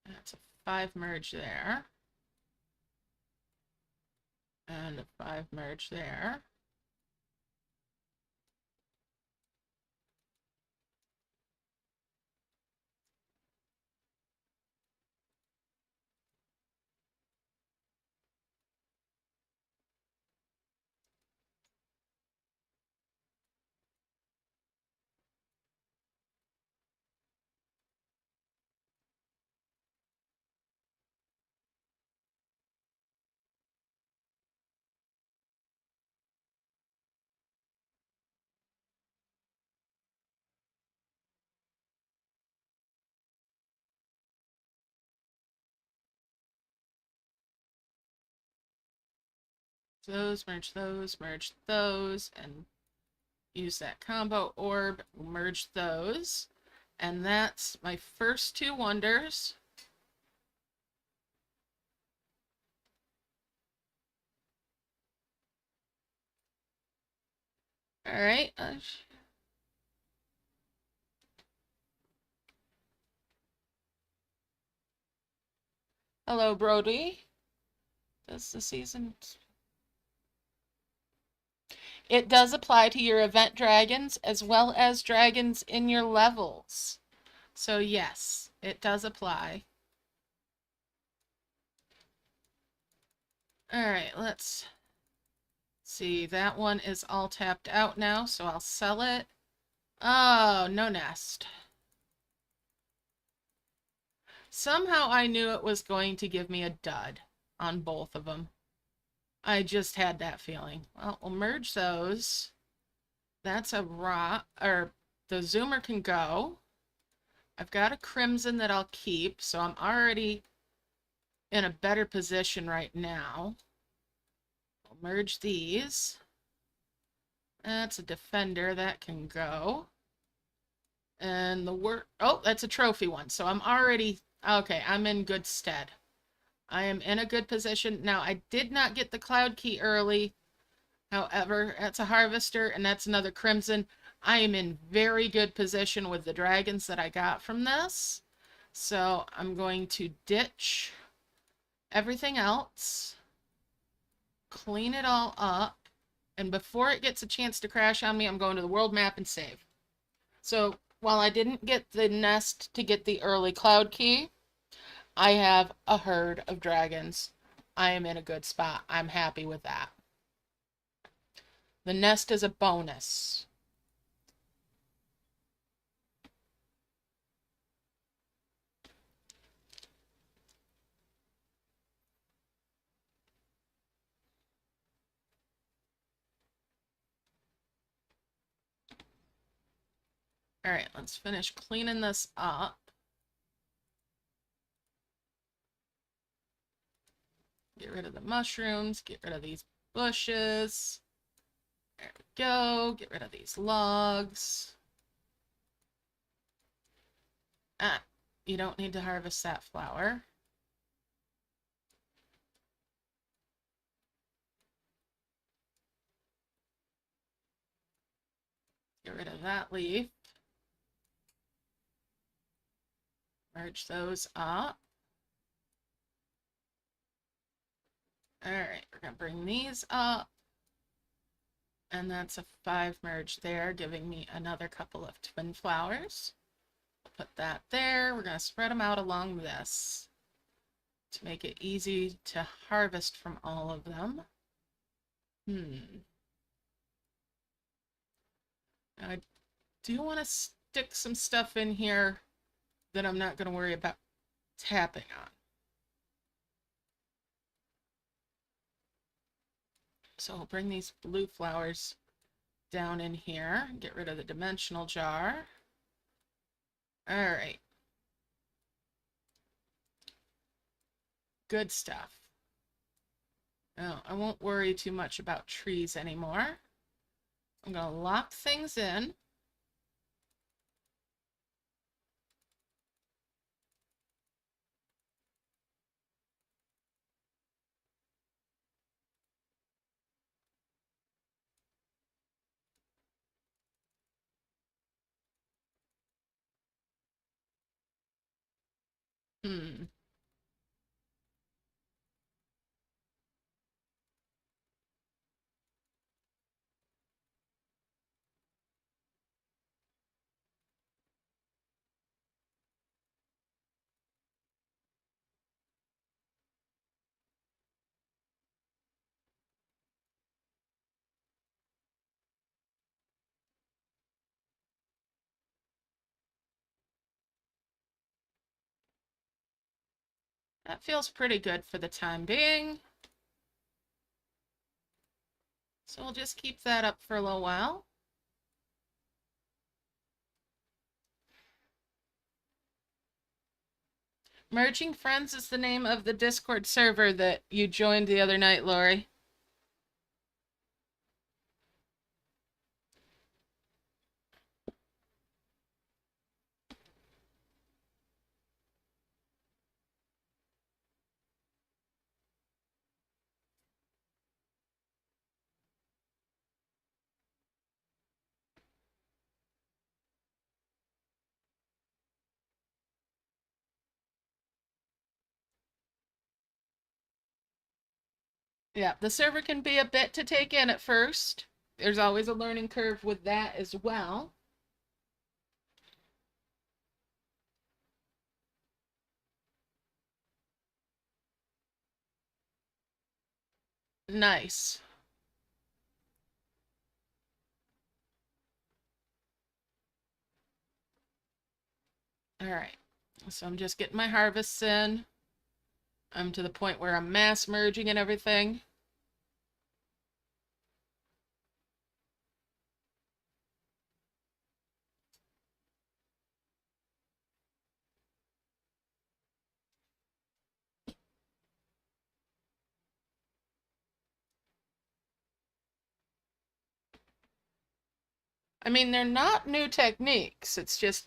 That's a 5 merge there. And a 5 merge there. Those, merge those, and use that combo orb, merge those. And that's my first 2 wonders. All right. Hello, Brody. Does the season... It does apply to your event dragons as well as dragons in your levels. So yes, it does apply. All right, let's see. That one is all tapped out now, so I'll sell it. Oh, no nest. Somehow I knew it was going to give me a dud on both of them. I just had that feeling. Well, we'll merge those. That's a raw, or the zoomer can go. I've got a crimson that I'll keep, so I'm already in a better position right now. I'll merge these. That's a defender that can go. And the oh, that's a trophy one. So I'm already, okay, I'm in good stead. I am in a good position. Now, I did not get the cloud key early. However, that's a harvester and that's another crimson. I am in very good position with the dragons that I got from this. So I'm going to ditch everything else, clean it all up, and before it gets a chance to crash on me, I'm going to the world map and save. So while I didn't get the nest to get the early cloud key, I have a herd of dragons. I am in a good spot. I'm happy with that. The nest is a bonus. All right, let's finish cleaning this up. Get rid of the mushrooms, get rid of these bushes. There we go. Get rid of these logs. Ah, you don't need to harvest that flower. Get rid of that leaf. Merge those up. All right, we're gonna bring these up. And that's a 5 merge there, giving me another couple of twin flowers. Put that there. We're gonna spread them out along this to make it easy to harvest from all of them. I do want to stick some stuff in here that I'm not going to worry about tapping on. So I'll bring these blue flowers down in here, get rid of the dimensional jar. All right. Good stuff. Now, I won't worry too much about trees anymore. I'm going to lock things in. That feels pretty good for the time being. So we'll just keep that up for a little while. Merging Friends is the name of the Discord server that you joined the other night, Lori. Yeah, the server can be a bit to take in at first. There's always a learning curve with that as well. Nice. All right, so I'm just getting my harvests in. I'm to the point where I'm mass merging and everything. I mean, they're not new techniques. It's just,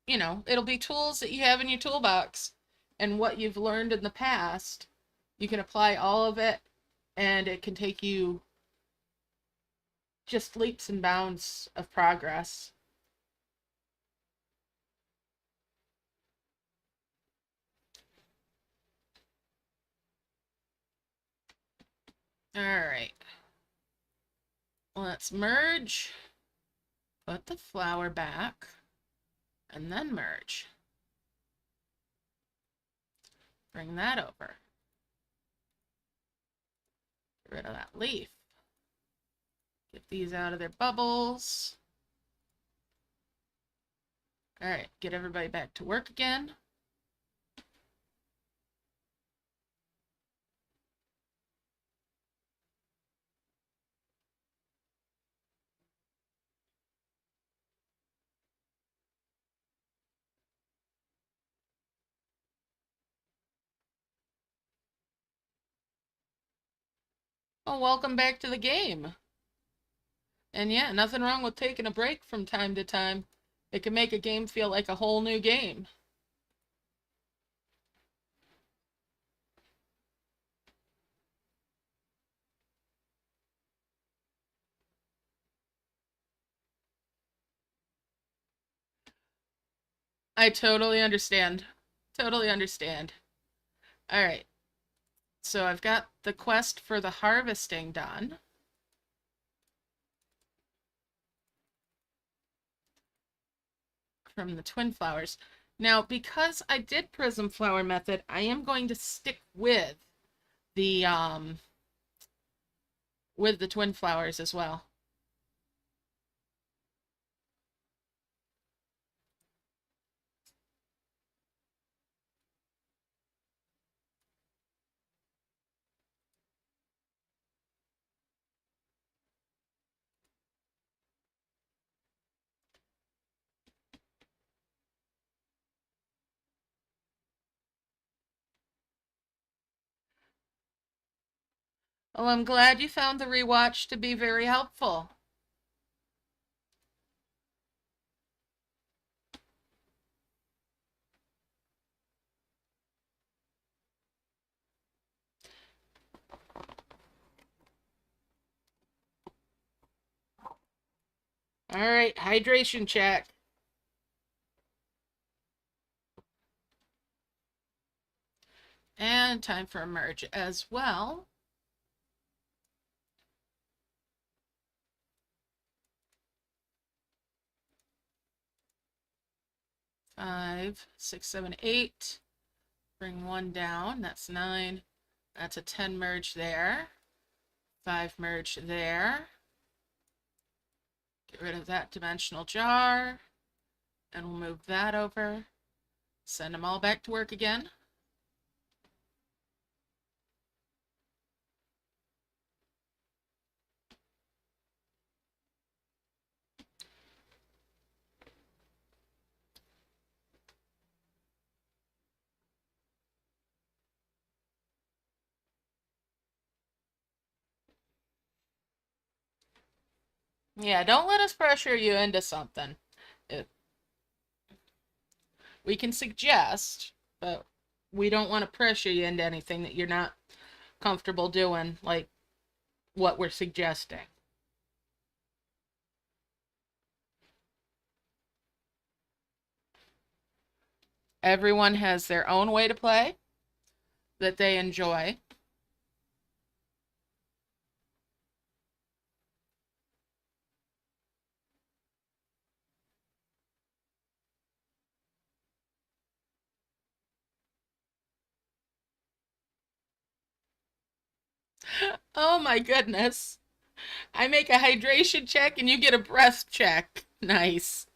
you know, it'll be tools that you have in your toolbox and what you've learned in the past. You can apply all of it and it can take you just leaps and bounds of progress. All right. Let's merge. Put the flower back. And then merge. Bring that over. Get rid of that leaf. Get these out of their bubbles. All right, get everybody back to work again. Oh, welcome back to the game. And yeah, nothing wrong with taking a break from time to time. It can make a game feel like a whole new game. I totally understand. Totally understand. All right. So I've got the quest for the harvesting done. From the twin flowers. Now, because I did prism flower method, I am going to stick the with the twin flowers as well. Oh, I'm glad you found the rewatch to be very helpful. All right, hydration check. And time for a merge as well. 5, 6, 7, 8. Bring 1 down. That's 9. That's a 10 merge there. 5 merge there. Get rid of that dimensional jar. And we'll move that over. Send them all back to work again. Yeah, don't let us pressure you into something. It, we can suggest, but we don't want to pressure you into anything that you're not comfortable doing, like what we're suggesting. Everyone has their own way to play that they enjoy. Oh my goodness. I make a hydration check and you get a breath check. Nice.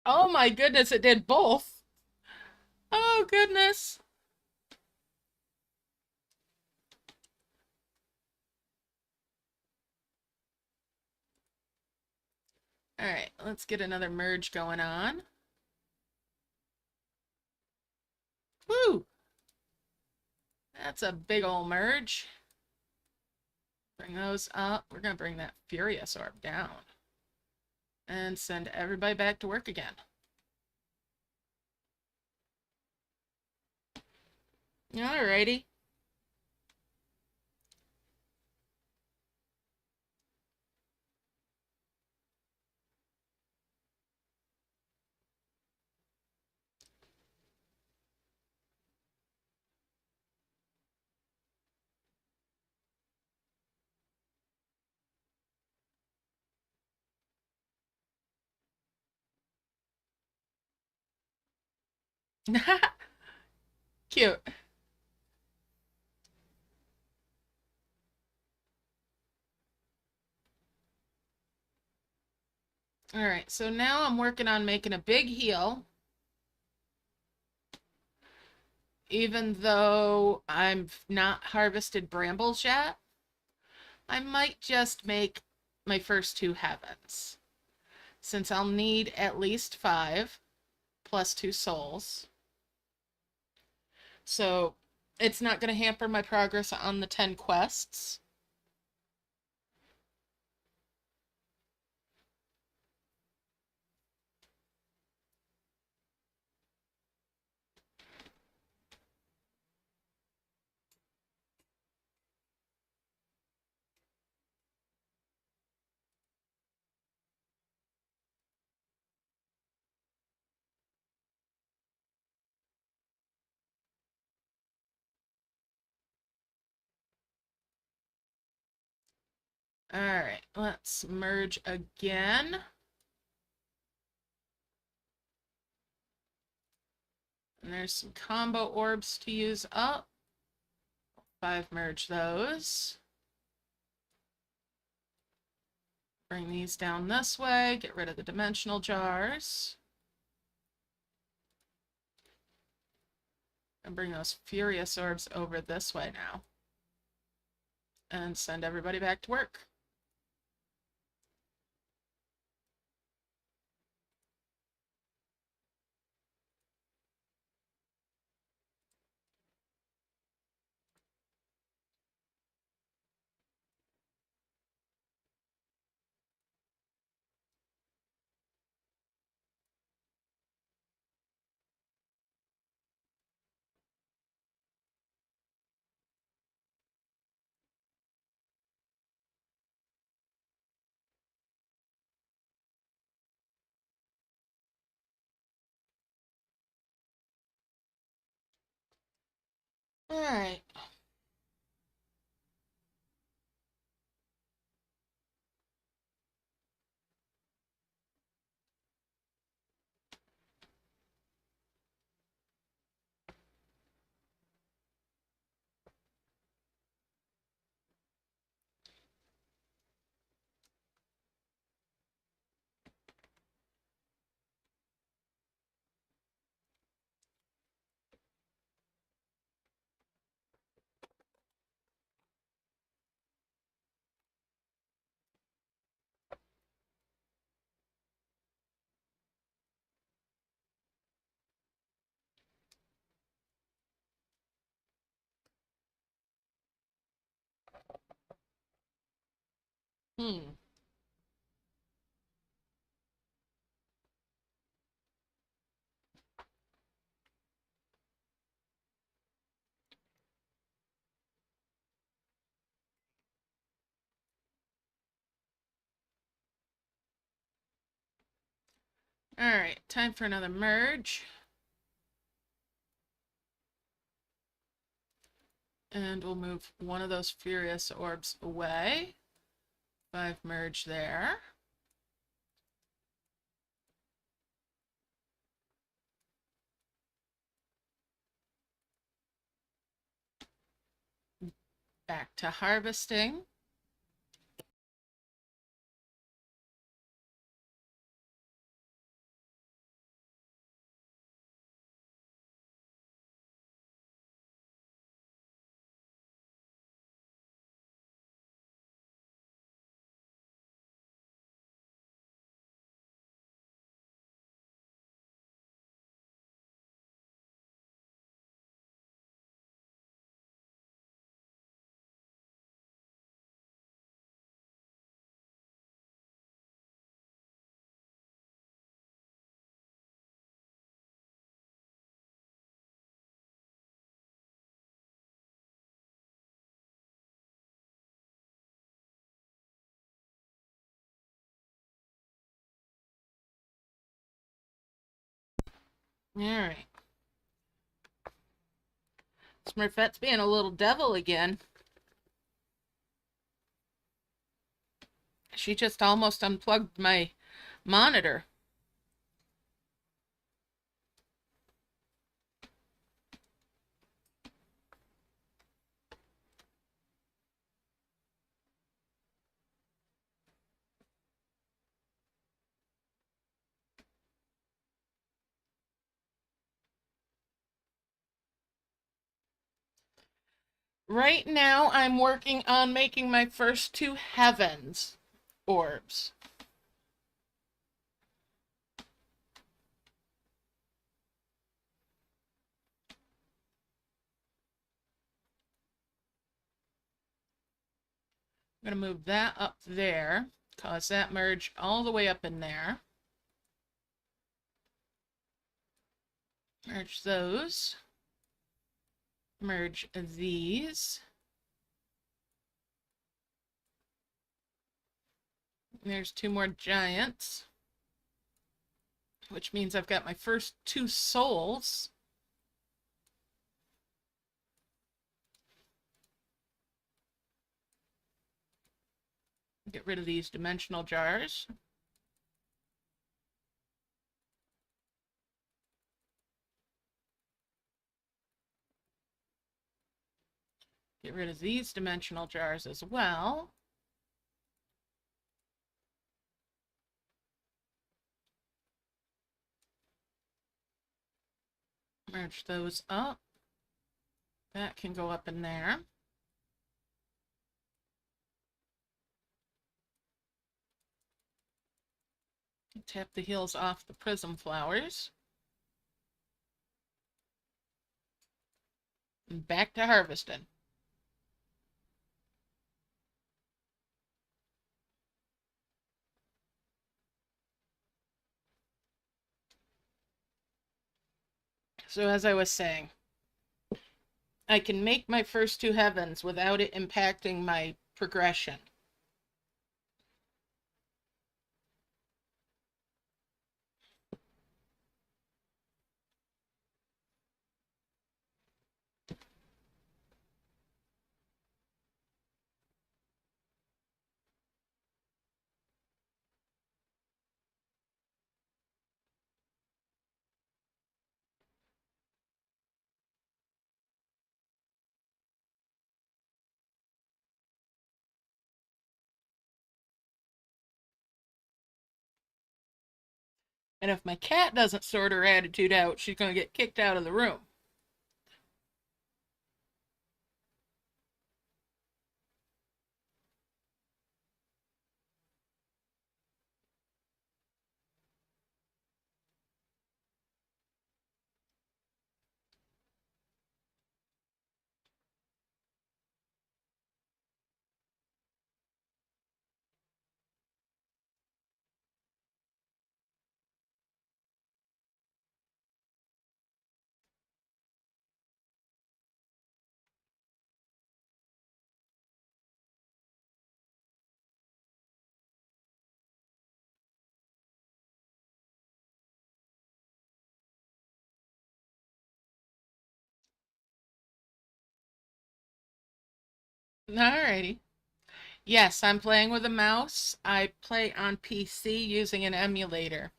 Oh my goodness, it did both. Oh goodness. All right, let's get another merge going on. Woo! That's a big old merge. Bring those up. We're going to bring that Furious Orb down. And send everybody back to work again. Alrighty. Cute. All right, so now I'm working on making a big heel. Even though I've not harvested brambles yet, I might just make my first 2 heavens, since I'll need at least 5 plus 2 souls. So it's not going to hamper my progress on the 10 quests. All right, let's merge again. And there's some combo orbs to use up. 5 merge those. Bring these down this way, get rid of the dimensional jars. And bring those furious orbs over this way now. And send everybody back to work. All right. Hmm. All right, time for another merge. And we'll move one of those furious orbs away. 5 merge there. Back to harvesting. All right. Smurfette's being a little devil again. She just almost unplugged my monitor. Right now, I'm working on making my first 2 heavens orbs. I'm going to move that up there, cause that merge all the way up in there. Merge those. Merge these. There's 2 more giants, which means I've got my first 2 souls. Get rid of these dimensional jars. Get rid of these dimensional jars as well. Merge those up. That can go up in there. Tap the heels off the prism flowers. And back to harvesting. So as I was saying, I can make my first 2 heavens without it impacting my progression. And if my cat doesn't sort her attitude out, she's going to get kicked out of the room. Alrighty. Yes, I'm playing with a mouse. I play on PC using an emulator.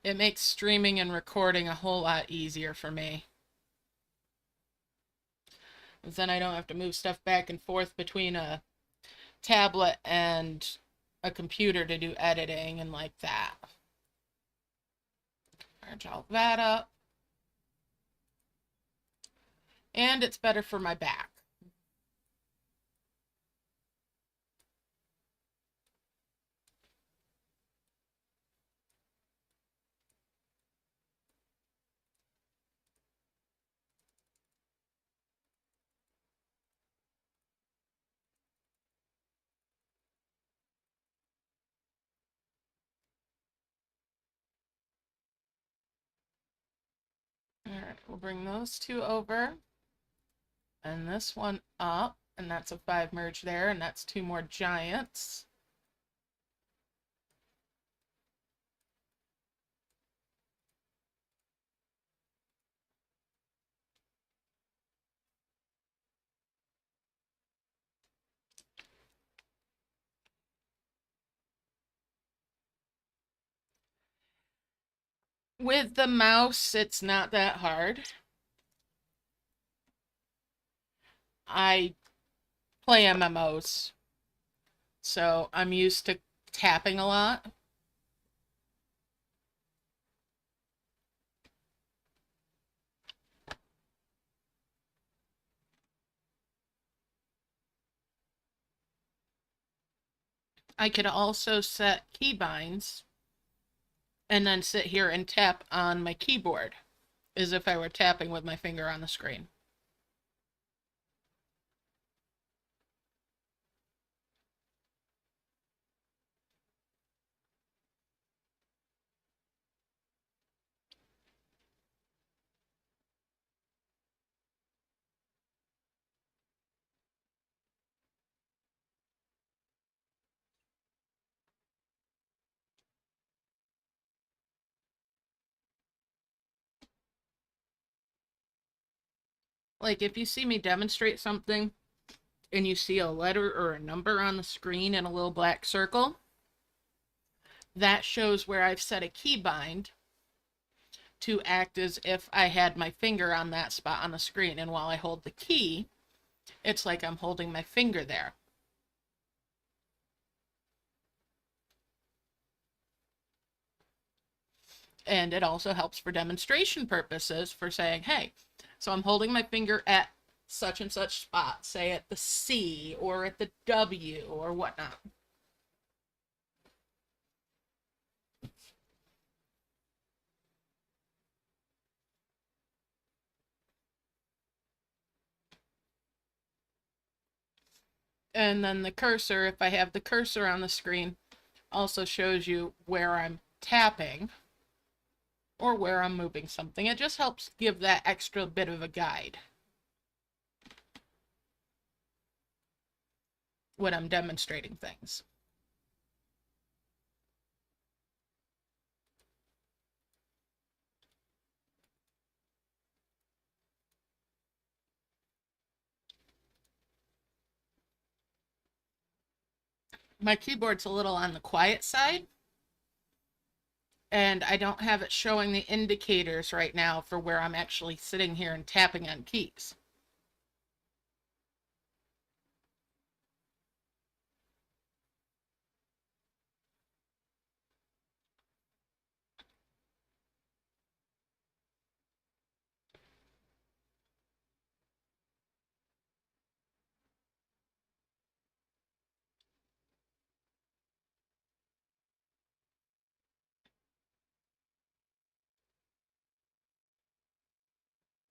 It makes streaming and recording a whole lot easier for me. Then I don't have to move stuff back and forth between a tablet and a computer to do editing and like that. Merge all that up. And it's better for my back. All right, we'll bring those 2 over. And this one up. And that's a 5 merge there. And that's 2 more giants. With the mouse, it's not that hard. I play MMOs, so I'm used to tapping a lot. I could also set keybinds and then sit here and tap on my keyboard as if I were tapping with my finger on the screen. Like if you see me demonstrate something and you see a letter or a number on the screen in a little black circle, that shows where I've set a keybind to act as if I had my finger on that spot on the screen. And while I hold the key, it's like I'm holding my finger there. And it also helps for demonstration purposes for saying, hey, so I'm holding my finger at such and such spot, say at the C or at the W or whatnot. And then the cursor, if I have the cursor on the screen, also shows you where I'm tapping or where I'm moving something. It just helps give that extra bit of a guide when I'm demonstrating things. My keyboard's a little on the quiet side, and I don't have it showing the indicators right now for where I'm actually sitting here and tapping on keys.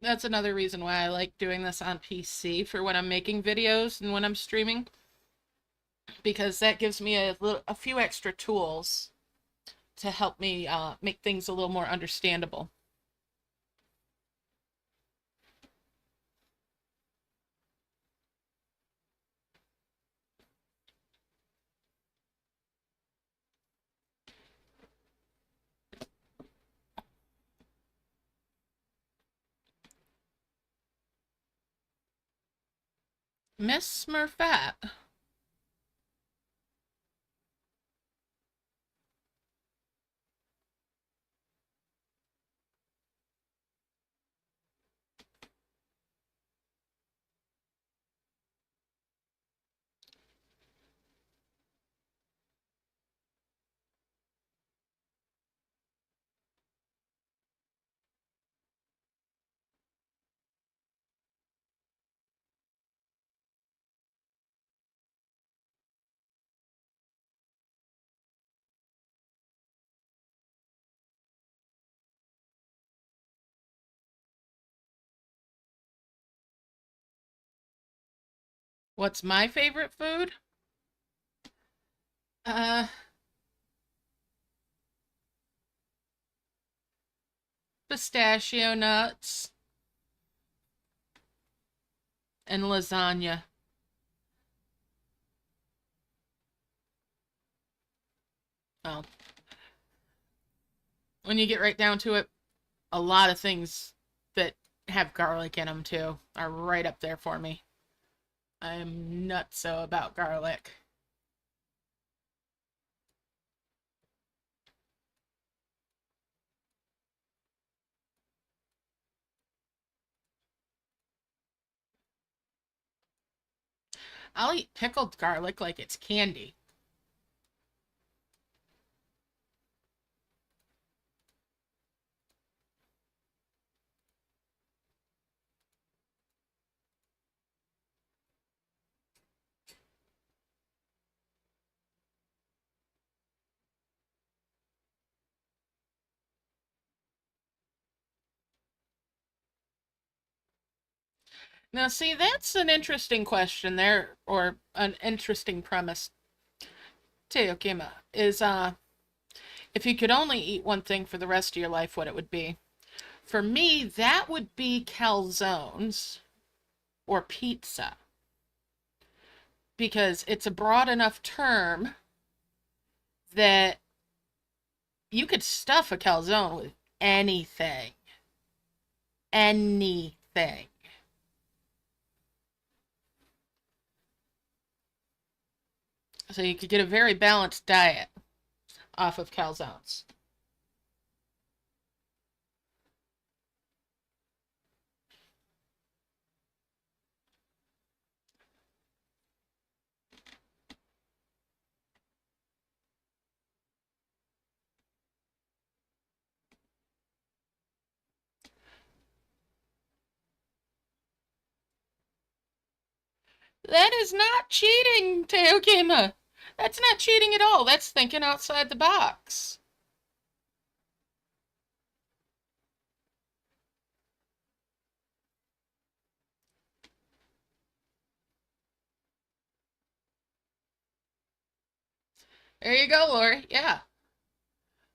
That's another reason why I like doing this on PC for when I'm making videos and when I'm streaming, because that gives me a few extra tools to help me make things a little more understandable. Miss Smurfette. What's my favorite food? Uh, Pistachio nuts and lasagna. Oh, when you get right down to it, a lot of things that have garlic in them too are right up there for me. I am nutso about garlic. I'll eat pickled garlic like it's candy. Now, see, that's an interesting question there, or an interesting premise. Teokima is, if you could only eat one thing for the rest of your life, what it would be. For me, that would be calzones or pizza, because it's a broad enough term that you could stuff a calzone with anything. Anything. So you could get a very balanced diet off of calzones. That is not cheating, Teokima. That's not cheating at all. That's thinking outside the box. There you go, Lori. Yeah.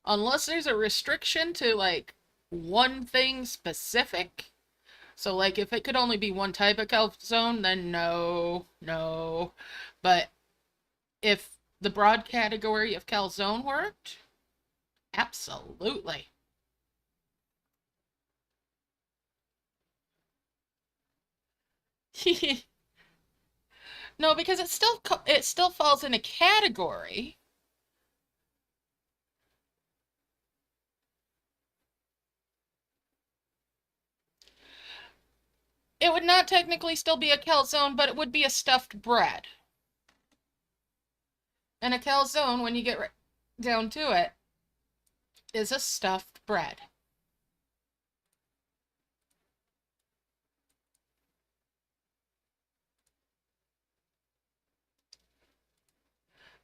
Unless there's a restriction to like one thing specific. So like if it could only be one type of calzone, then no, no. But if the broad category of calzone worked, absolutely. No, because it still falls in a category. It would not technically still be a calzone, but it would be a stuffed bread. And a calzone, when you get down to it, is a stuffed bread.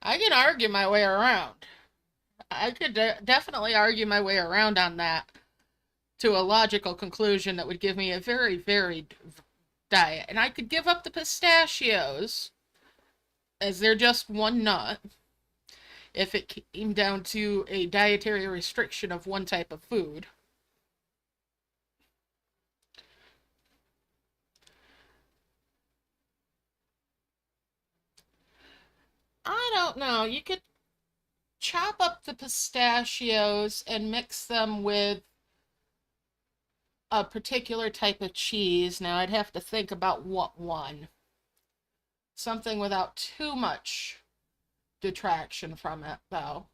I can argue my way around. I could definitely argue my way around on that to a logical conclusion that would give me a very varied diet. And I could give up the pistachios, as they're just one nut, if it came down to a dietary restriction of one type of food. I don't know. You could chop up the pistachios and mix them with a particular type of cheese. Now, I'd have to think about what one. Something without too much detraction from it, though.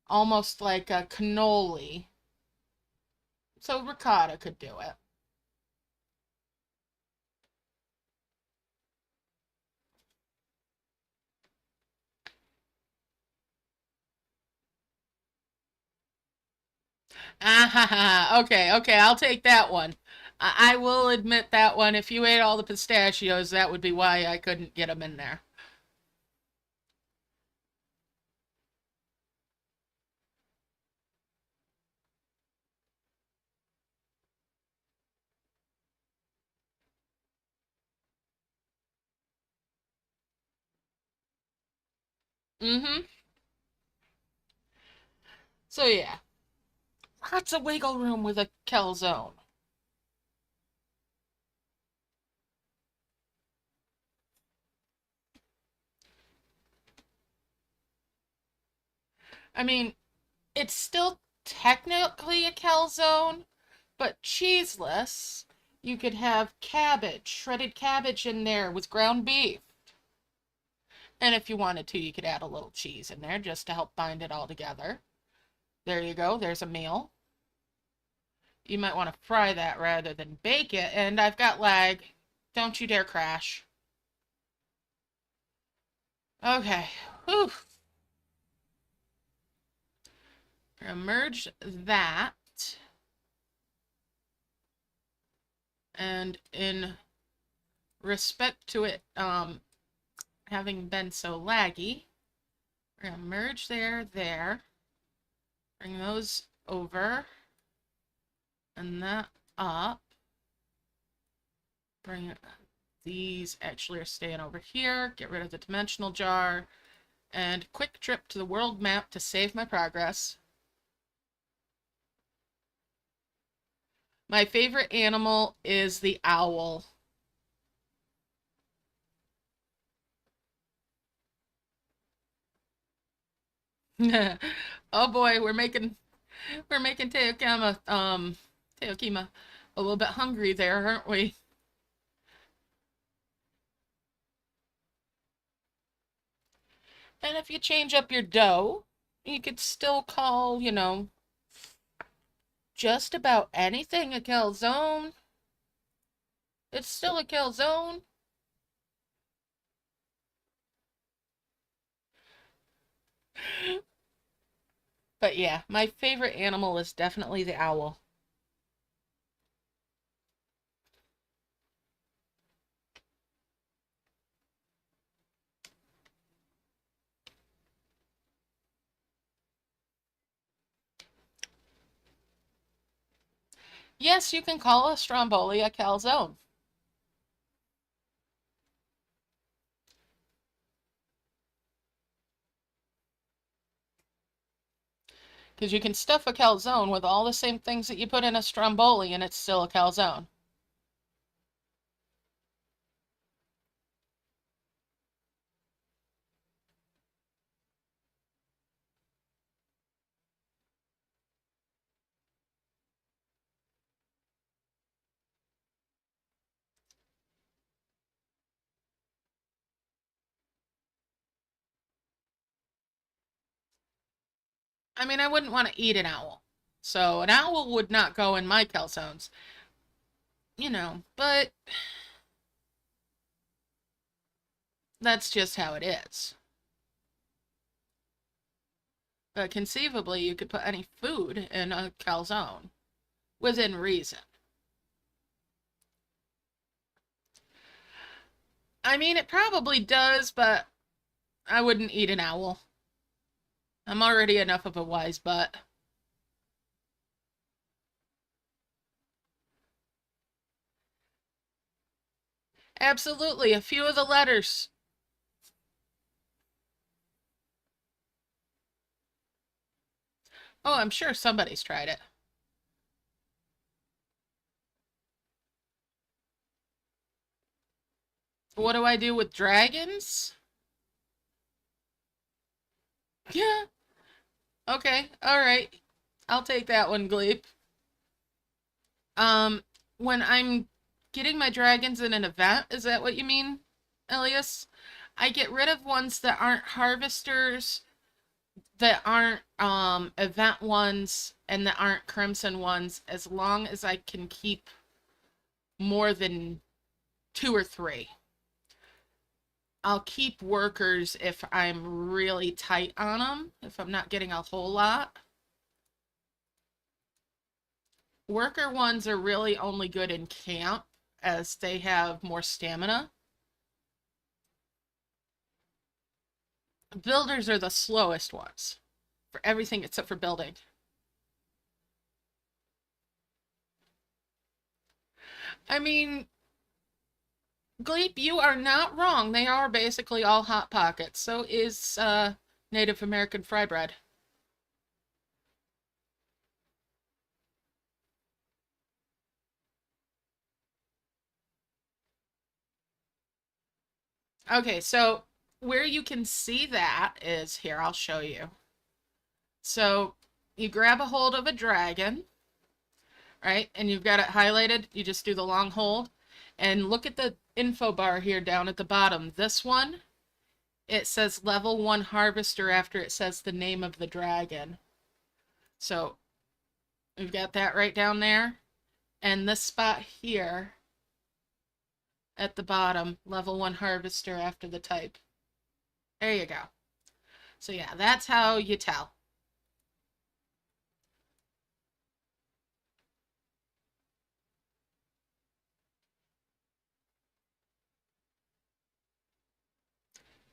Almost like a cannoli. So ricotta could do it. Ah ha ha. Okay, okay, I'll take that one. I will admit that one. If you ate all the pistachios, that would be why I couldn't get them in there. Mm-hmm. So yeah, lots of wiggle room with a calzone. I mean, it's still technically a calzone, but cheeseless. You could have cabbage, shredded cabbage in there with ground beef. And if you wanted to, you could add a little cheese in there just to help bind it all together. There you go, there's a meal. You might want to fry that rather than bake it. And I've got lag. Don't you dare crash. Okay. Whew. Merge that. And in respect to it having been so laggy, we're going to merge there. Bring those over. And that up. Bring it. These actually are staying over here. Get rid of the dimensional jar. And quick trip to the world map to save my progress. My favorite animal is the owl. Oh boy, we're making Teokima a little bit hungry there, aren't we? And if you change up your dough, you could still call, you know, just about anything a calzone. It's still a calzone. But yeah, my favorite animal is definitely the owl. Yes, you can call a stromboli a calzone. Because you can stuff a calzone with all the same things that you put in a stromboli and it's still a calzone. I mean, I wouldn't want to eat an owl. So an owl would not go in my calzones. You know, but that's just how it is. But conceivably, you could put any food in a calzone within reason. I mean, it probably does, but I wouldn't eat an owl. I'm already enough of a wise butt. Absolutely, a few of the letters. Oh, I'm sure somebody's tried it. What do I do with dragons? Yeah. Okay. All right. I'll take that one, Gleep. Um, when I'm getting my dragons in an event, is that what you mean, Elias? I get rid of ones that aren't harvesters, that aren't event ones, and that aren't crimson ones, as long as I can keep more than 2 or 3. I'll keep workers if I'm really tight on them, if I'm not getting a whole lot. Worker ones are really only good in camp as they have more stamina. Builders are the slowest ones for everything except for building. I mean, Gleep, you are not wrong. They are basically all Hot Pockets. So is Native American fry bread. Okay, so where you can see that is here, I'll show you. So you grab a hold of a dragon, right? And you've got it highlighted. You just do the long hold. And look at the info bar here down at the bottom. This one, it says level 1 harvester after it says the name of the dragon. So we've got that right down there. And this spot here at the bottom, level 1 harvester after the type. There you go. So yeah, that's how you tell.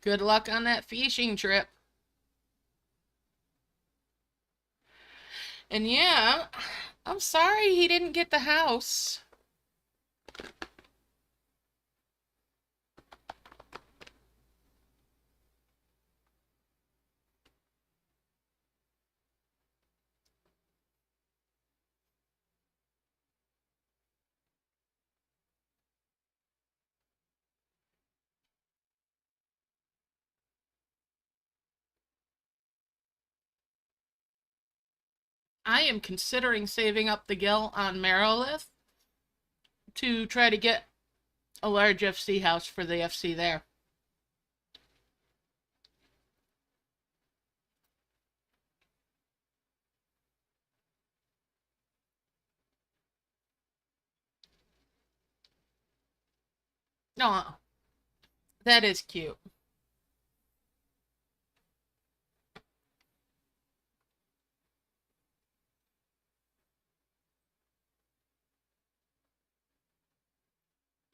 Good luck on that fishing trip. And yeah, I'm sorry he didn't get the house. I am considering saving up the gil on Merilith to try to get a large FC house for the FC there. No, that is cute.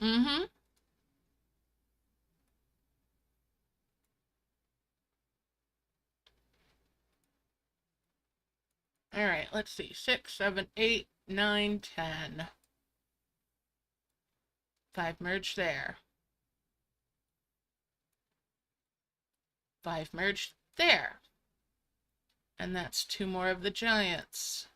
Mm-hmm. All right, let's see. 6, 7, 8, 9, 10. 5 merged there. 5 merged there. And that's 2 more of the giants.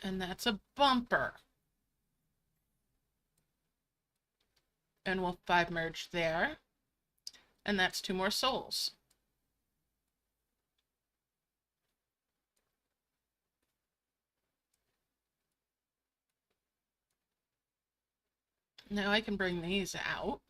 And that's a bumper. And we'll 5 merge there. And that's 2 more souls. Now I can bring these out.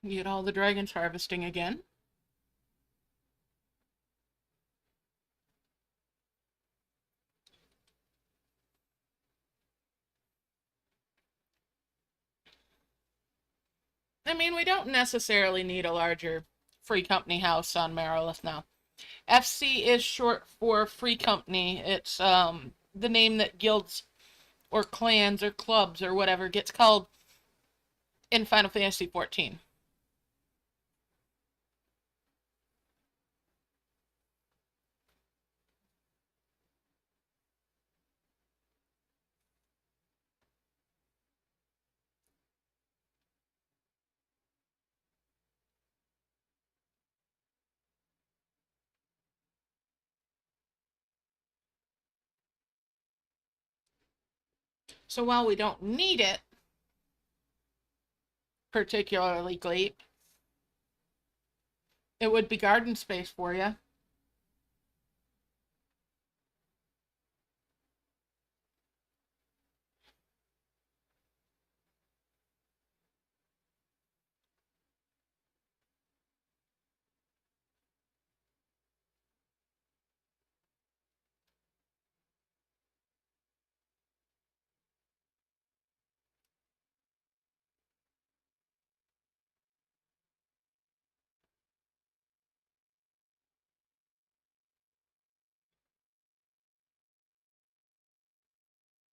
Get all the dragons harvesting again. I mean, we don't necessarily need a larger free company house on Merilith now. FC is short for free company. It's the name that guilds or clans or clubs or whatever gets called in Final Fantasy XIV. So while we don't need it, particularly Gleep, it would be garden space for you.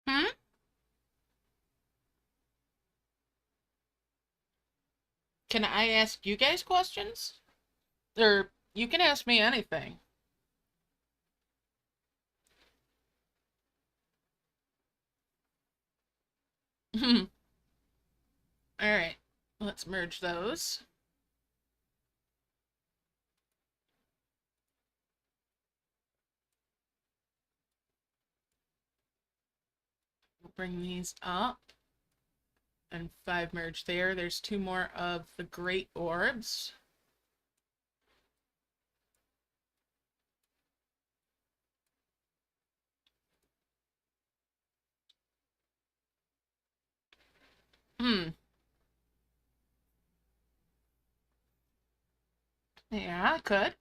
Hmm? Can I ask you guys questions? Or you can ask me anything. All right, let's merge those. We'll bring these up. And 5 merge there. There's 2 more of the great orbs. Hmm. Yeah, I could.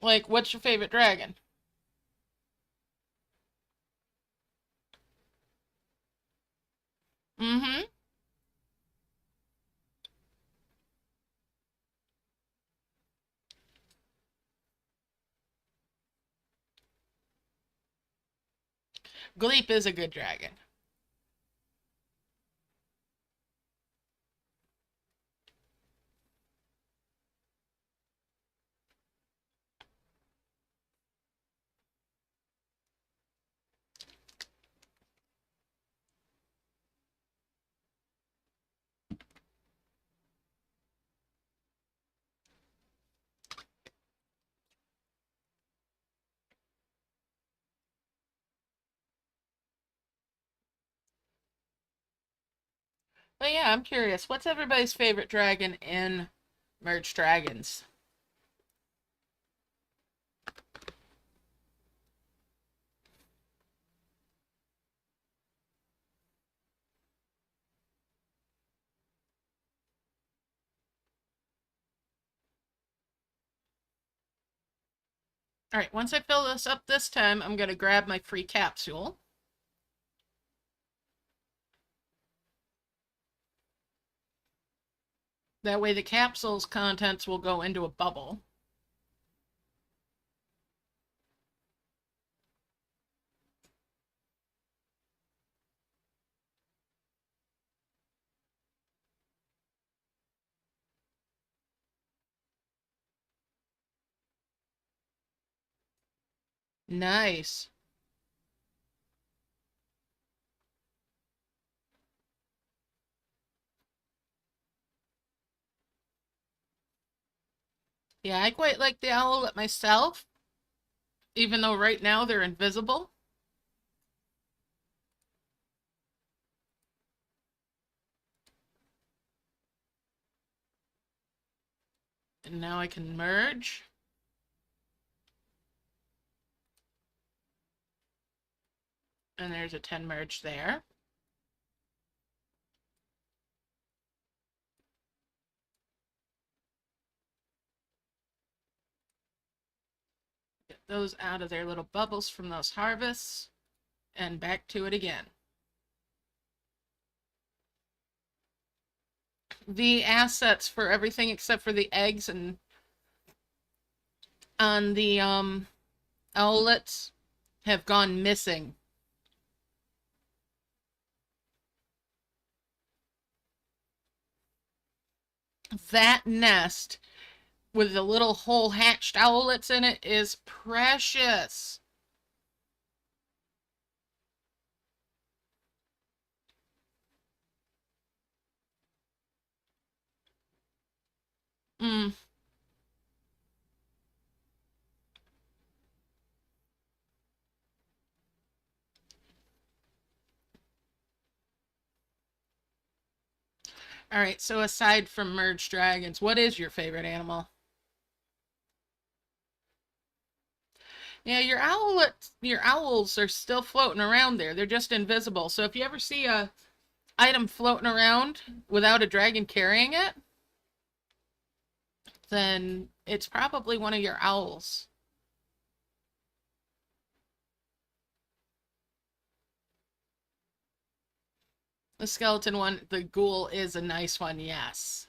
Like, what's your favorite dragon? Mm-hmm. Gleep is a good dragon. But yeah, I'm curious. What's everybody's favorite dragon in Merged Dragons? All right, once I fill this up this time, I'm going to grab my free capsule. That way the capsule's contents will go into a bubble. Nice. Yeah, I quite like the owlet myself, even though right now they're invisible. And now I can merge. And there's a 10 merge there. Get those out of their little bubbles from those harvests. And back to it again. The assets for everything except for the eggs and on the owlets have gone missing. That nest with the little whole hatched owlets in it is precious. Mm. All right, so aside from merged dragons, what is your favorite animal? Yeah, your owls are still floating around there. They're just invisible. So if you ever see a item floating around without a dragon carrying it, then it's probably one of your owls. The skeleton one, the ghoul is a nice one, yes.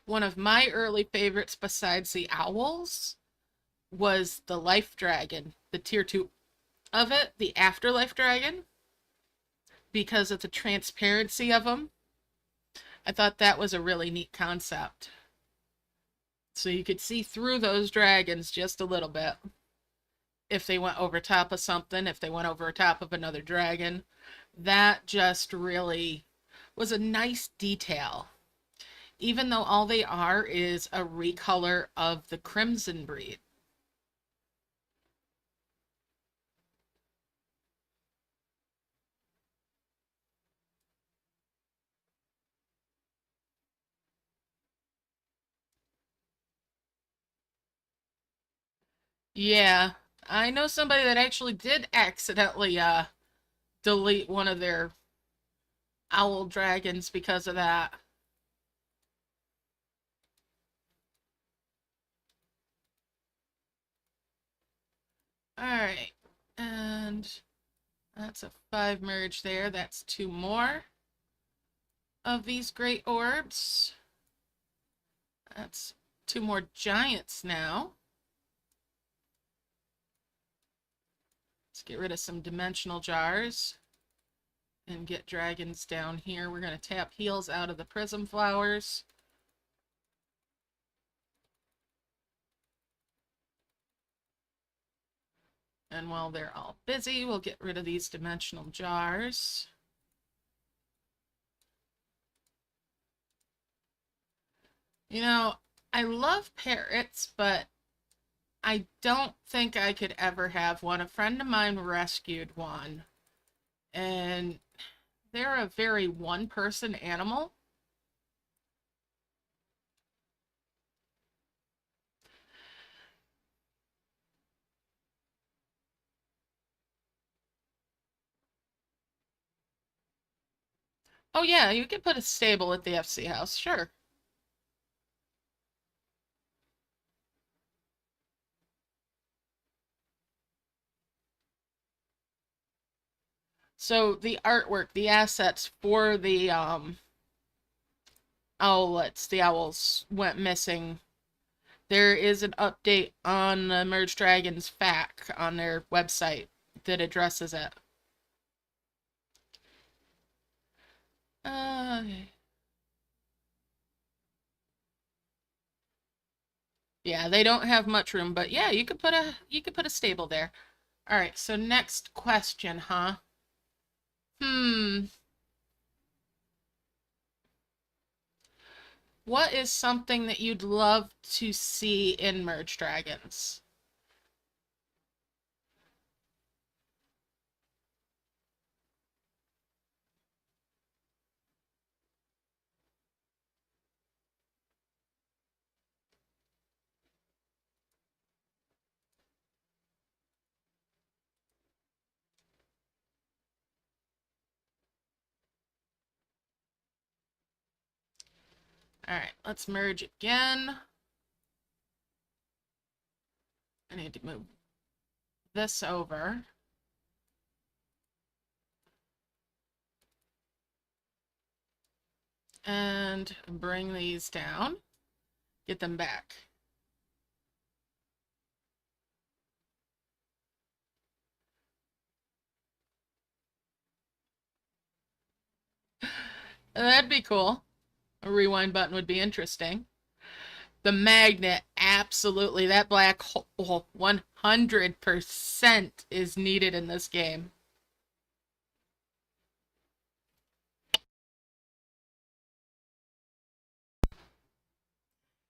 One of my early favorites besides the owls was the life dragon, the tier 2 of it, the afterlife dragon, because of the transparency of them. I thought that was a really neat concept. So you could see through those dragons just a little bit. If they went over top of something, if they went over top of another dragon. That just really was a nice detail. Even though all they are is a recolor of the crimson breed. Yeah, I know somebody that actually did accidentally delete one of their owl dragons because of that. Alright, and that's a 5 merge there. That's 2 more of these great orbs. That's 2 more giants now. Let's get rid of some dimensional jars and get dragons down here. We're going to tap heals out of the prism flowers. And while they're all busy, we'll get rid of these dimensional jars. You know, I love parrots, but I don't think I could ever have one. A friend of mine rescued one, and they're a very one-person animal. Oh yeah, you could put a stable at the FC house, sure. So the artwork, the assets for the owlets, the owls went missing. There is an update on the Merge Dragons FAQ on their website that addresses it. Uh, yeah, they don't have much room, but yeah, you could put a stable there. All right, so next question, huh? Hmm, what is something that you'd love to see in Merge Dragons? All right, let's merge again. I need to move this over. And bring these down. Get them back. That'd be cool. A rewind button would be interesting. The magnet, absolutely. That black hole, 100% is needed in this game.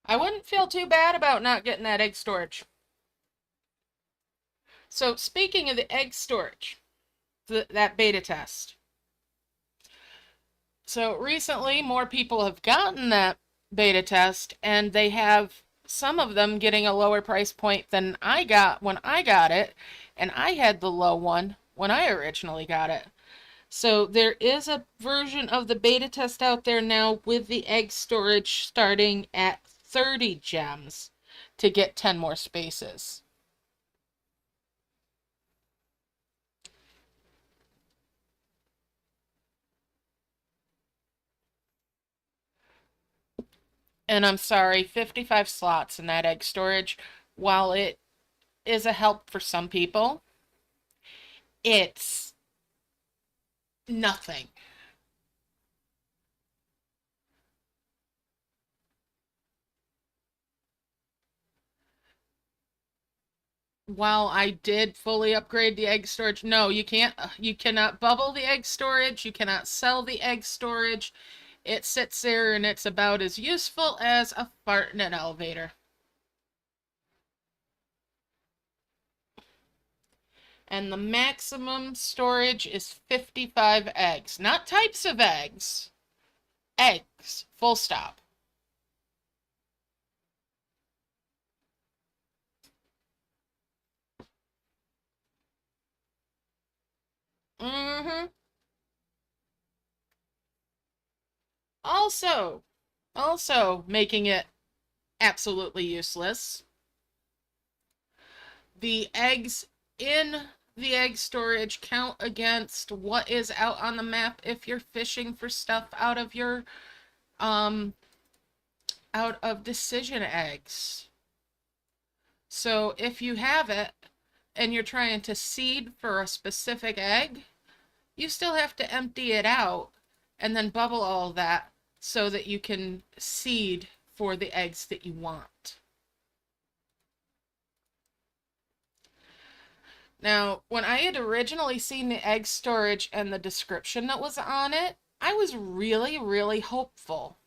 I wouldn't feel too bad about not getting that egg storage. So, speaking of the egg storage, that beta test. So, recently, more people have gotten that beta test, and they have some of them getting a lower price point than I got when I got it, and I had the low one when I originally got it. So there is a version of the beta test out there now with the egg storage starting at 30 gems to get 10 more spaces. And I'm sorry, 55 slots in that egg storage, while it is a help for some people, it's nothing. While I did fully upgrade the egg storage, no, you cannot bubble the egg storage, you cannot sell the egg storage. It sits there and it's about as useful as a fart in an elevator. And the maximum storage is 55 eggs. Not types of eggs. Eggs. Full stop. Mm-hmm. Also, also making it absolutely useless. The eggs in the egg storage count against what is out on the map if you're fishing for stuff um out of decision eggs. So if you have it and you're trying to seed for a specific egg, you still have to empty it out and then bubble all that so that you can seed for the eggs that you want. Now, when I had originally seen the egg storage and the description that was on it, I was really, really hopeful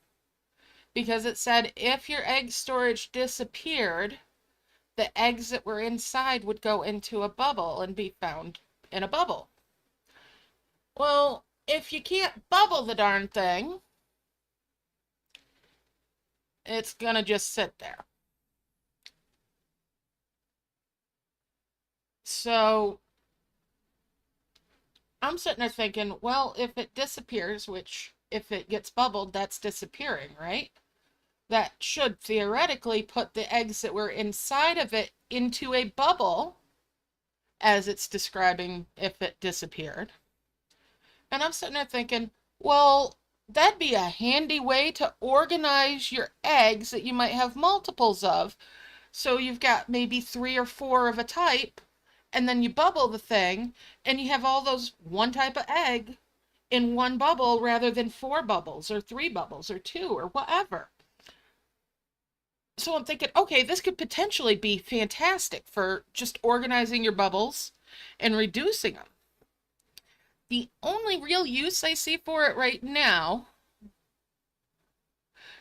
because it said if your egg storage disappeared, the eggs that were inside would go into a bubble and be found in a bubble. Well, if you can't bubble the darn thing, it's gonna just sit there. So I'm sitting there thinking, well, if it disappears, which if it gets bubbled, that's disappearing, right? That should theoretically put the eggs that were inside of it into a bubble, as it's describing if it disappeared. And I'm sitting there thinking, well, that'd be a handy way to organize your eggs that you might have multiples of. So you've got maybe 3 or 4 of a type, and then you bubble the thing, and you have all those one type of egg in one bubble rather than 4 bubbles or 3 bubbles or 2 or whatever. So I'm thinking, okay, this could potentially be fantastic for just organizing your bubbles and reducing them. The only real use I see for it right now,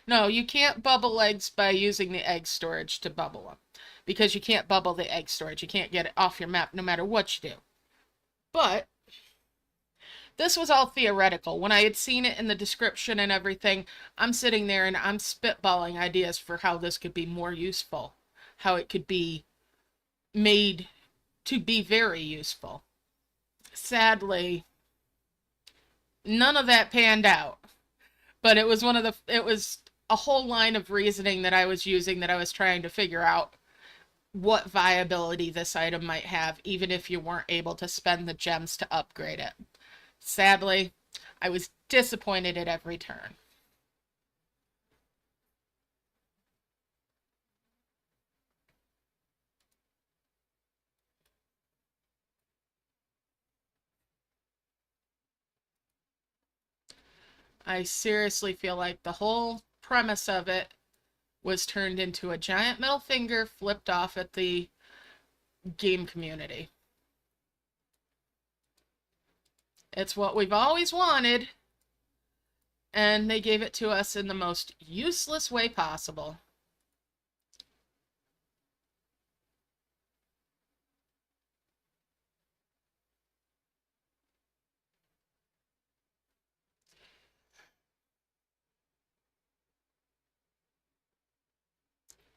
no, you can't bubble eggs by using the egg storage to bubble them, because you can't bubble the egg storage. You can't get it off your map no matter what you do. But this was all theoretical. When I had seen it in the description and everything, I'm sitting there and I'm spitballing ideas for how this could be more useful, how it could be made to be very useful. Sadly, none of that panned out. But it was it was a whole line of reasoning that I was using, that I was trying to figure out what viability this item might have, even if you weren't able to spend the gems to upgrade it. Sadly, I was disappointed at every turn. I seriously feel like the whole premise of it was turned into a giant middle finger flipped off at the game community. It's what we've always wanted, and they gave it to us in the most useless way possible.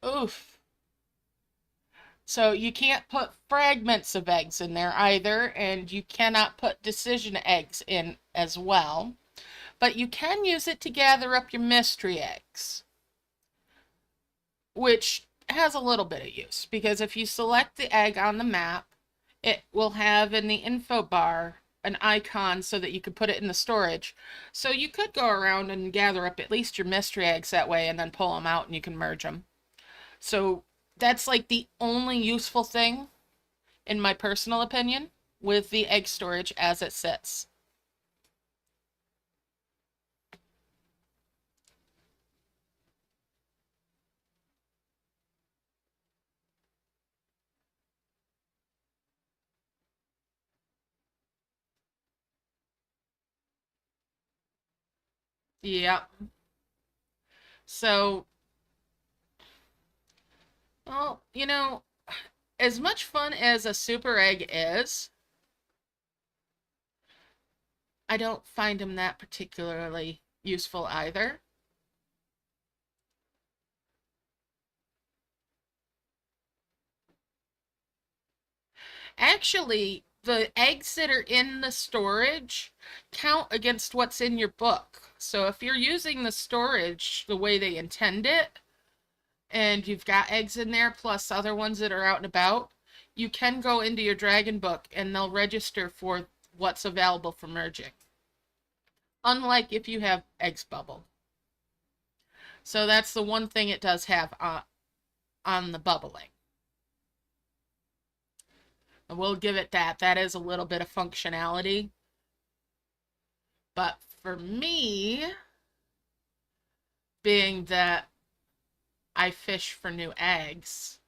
Oof. So you can't put fragments of eggs in there either, and you cannot put decision eggs in as well. But you can use it to gather up your mystery eggs, which has a little bit of use, because if you select the egg on the map, it will have in the info bar an icon so that you could put it in the storage. So you could go around and gather up at least your mystery eggs that way and then pull them out and you can merge them. So that's like the only useful thing, in my personal opinion, with the egg storage as it sits. Yep. So, well, as much fun as a super egg is, I don't find them that particularly useful either. Actually, the eggs that are in the storage count against what's in your book. So if you're using the storage the way they intend it, and you've got eggs in there plus other ones that are out and about, you can go into your dragon book and they'll register for what's available for merging. Unlike if you have eggs bubble. So that's the one thing it does have on the bubbling. We'll give it that. That is a little bit of functionality. But for me, being that I fish for new eggs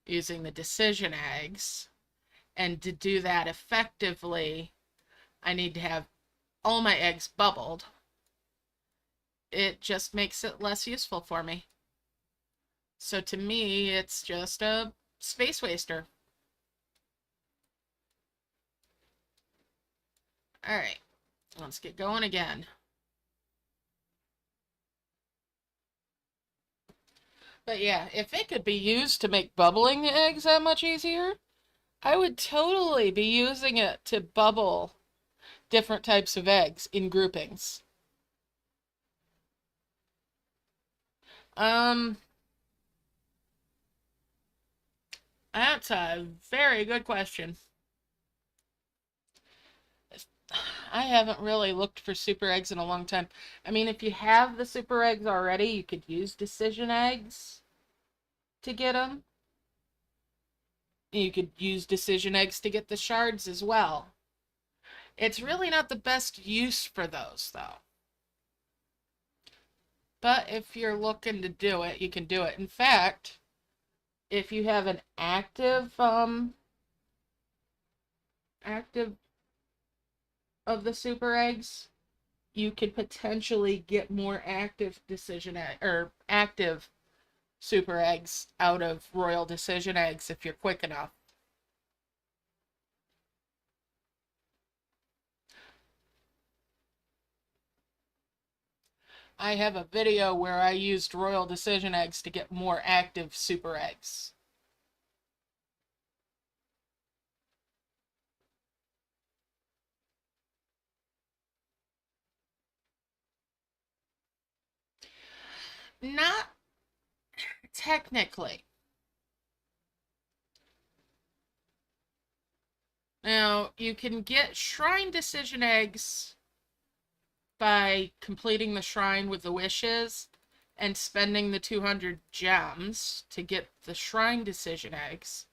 using the decision eggs, and to do that effectively, I need to have all my eggs bubbled. It just makes it less useful for me. So to me, it's just a space waster. All right, let's get going again. But yeah, if it could be used to make bubbling eggs that much easier, I would totally be using it to bubble different types of eggs in groupings. Um, that's a very good question. I haven't really looked for super eggs in a long time. I mean, if you have the super eggs already, you could use decision eggs to get them. You could use decision eggs to get the shards as well. It's really not the best use for those, though. But if you're looking to do it, you can do it. In fact, if you have an active of the super eggs, you could potentially get more active decision egg or active super eggs out of royal decision eggs if you're quick enough. I have a video where I used royal decision eggs to get more active super eggs. Not technically. Now, you can get shrine decision eggs by completing the shrine with the wishes and spending the 200 gems to get the shrine decision eggs.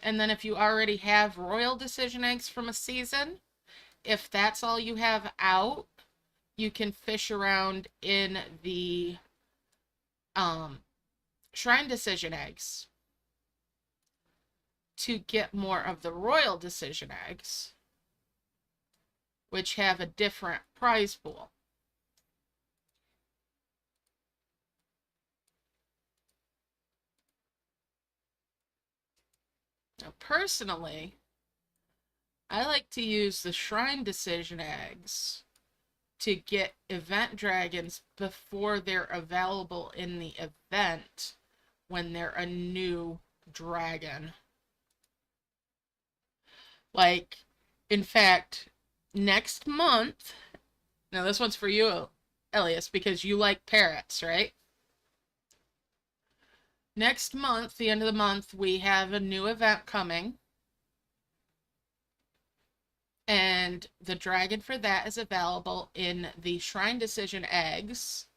And then if you already have royal decision eggs from a season, if that's all you have out, you can fish around in the shrine decision eggs to get more of the royal decision eggs, which have a different prize pool. Now, personally, I like to use the shrine decision eggs to get event dragons before they're available in the event when they're a new dragon. Like, in fact, next month, now this one's for you, Elias, because you like parrots, right? Next month, the end of the month, we have a new event coming. And the dragon for that is available in the Shrine Decision eggs.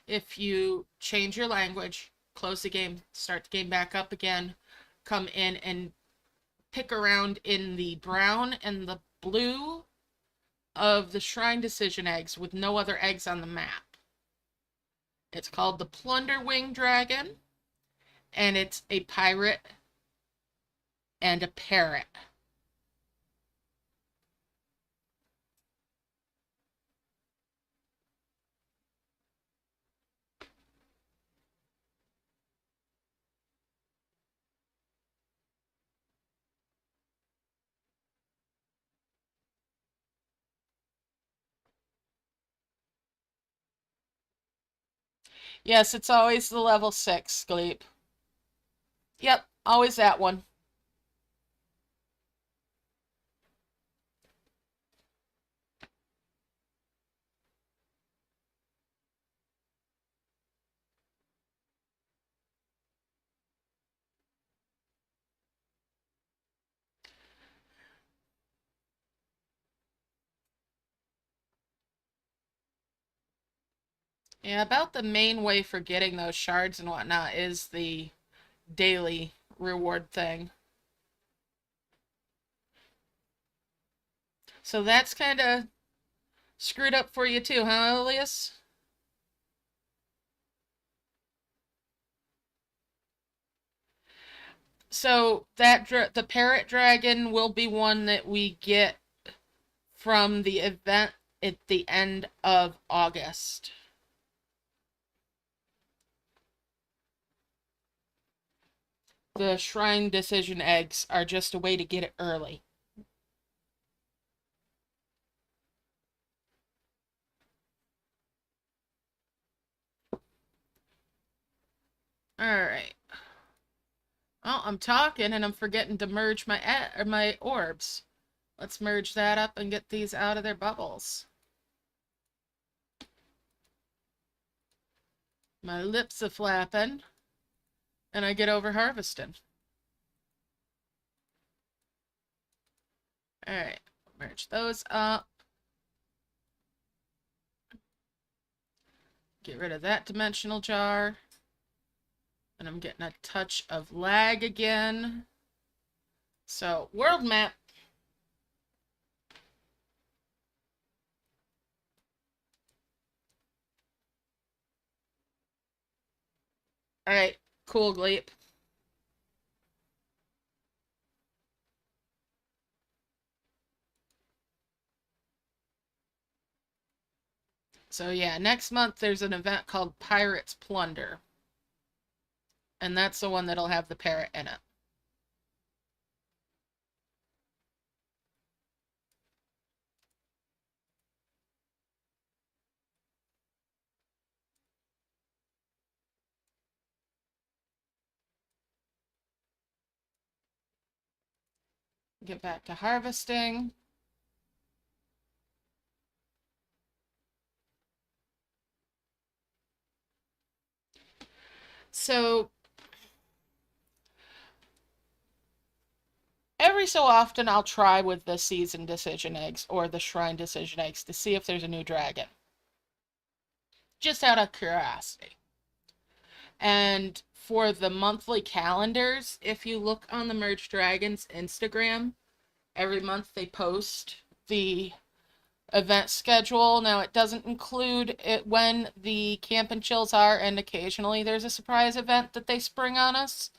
If you change your language, close the game, start the game back up again, come in and pick around in the brown and the blue of the Shrine Decision eggs with no other eggs on the map. It's called the Plunder Wing Dragon, and it's a pirate and a parrot. Yes, it's always the level 6, Gleep. Yep, always that one. Yeah, about the main way for getting those shards and whatnot is the daily reward thing. So that's kind of screwed up for you too, huh, Elias? So that the parrot dragon will be one that we get from the event at the end of August. the Shrine Decision eggs are just a way to get it early. Alright. Oh, I'm talking and I'm forgetting to merge my orbs. Let's merge that up and get these out of their bubbles. My lips are flapping, and I get over harvesting. Alright, merge those up. Get rid of that dimensional jar. And I'm getting a touch of lag again. So, world map. Alright, cool, Gleep. So yeah, next month there's an event called Pirates Plunder. And that's the one that'll have the parrot in it. Get back to harvesting. So every so often I'll try with the Season Decision eggs or the Shrine Decision eggs to see if there's a new dragon. Just out of curiosity. And for the monthly calendars, if you look on the Merge Dragons Instagram, every month they post the event schedule. Now, it doesn't include it when the Camp and Chills are, and occasionally there's a surprise event that they spring on us.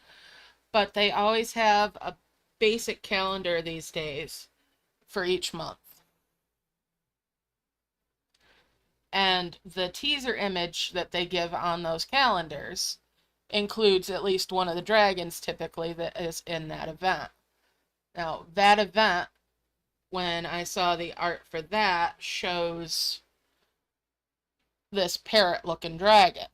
But they always have a basic calendar these days for each month. And the teaser image that they give on those calendars includes at least one of the dragons typically that is in that event. Now, that event, when I saw the art for that, shows this parrot-looking dragon.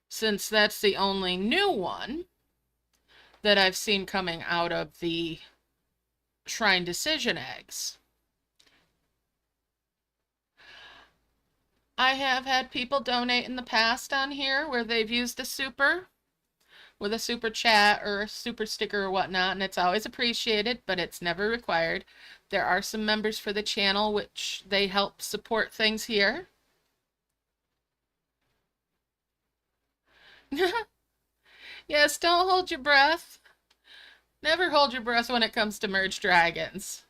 Since that's the only new one that I've seen coming out of the Shrine Decision eggs, I have had people donate in the past on here where they've used a super with a super chat or a super sticker or whatnot, and it's always appreciated, but it's never required. There are some members for the channel which they help support things here. Yes, don't hold your breath. Never hold your breath when it comes to merged dragons.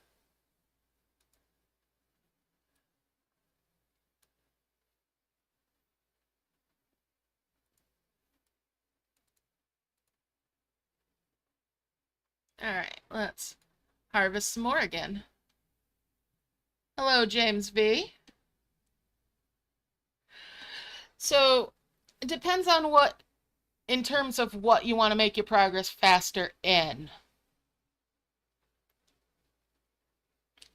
Alright, let's harvest some more again. Hello, James V. So, it depends on what, in terms of what you want to make your progress faster in.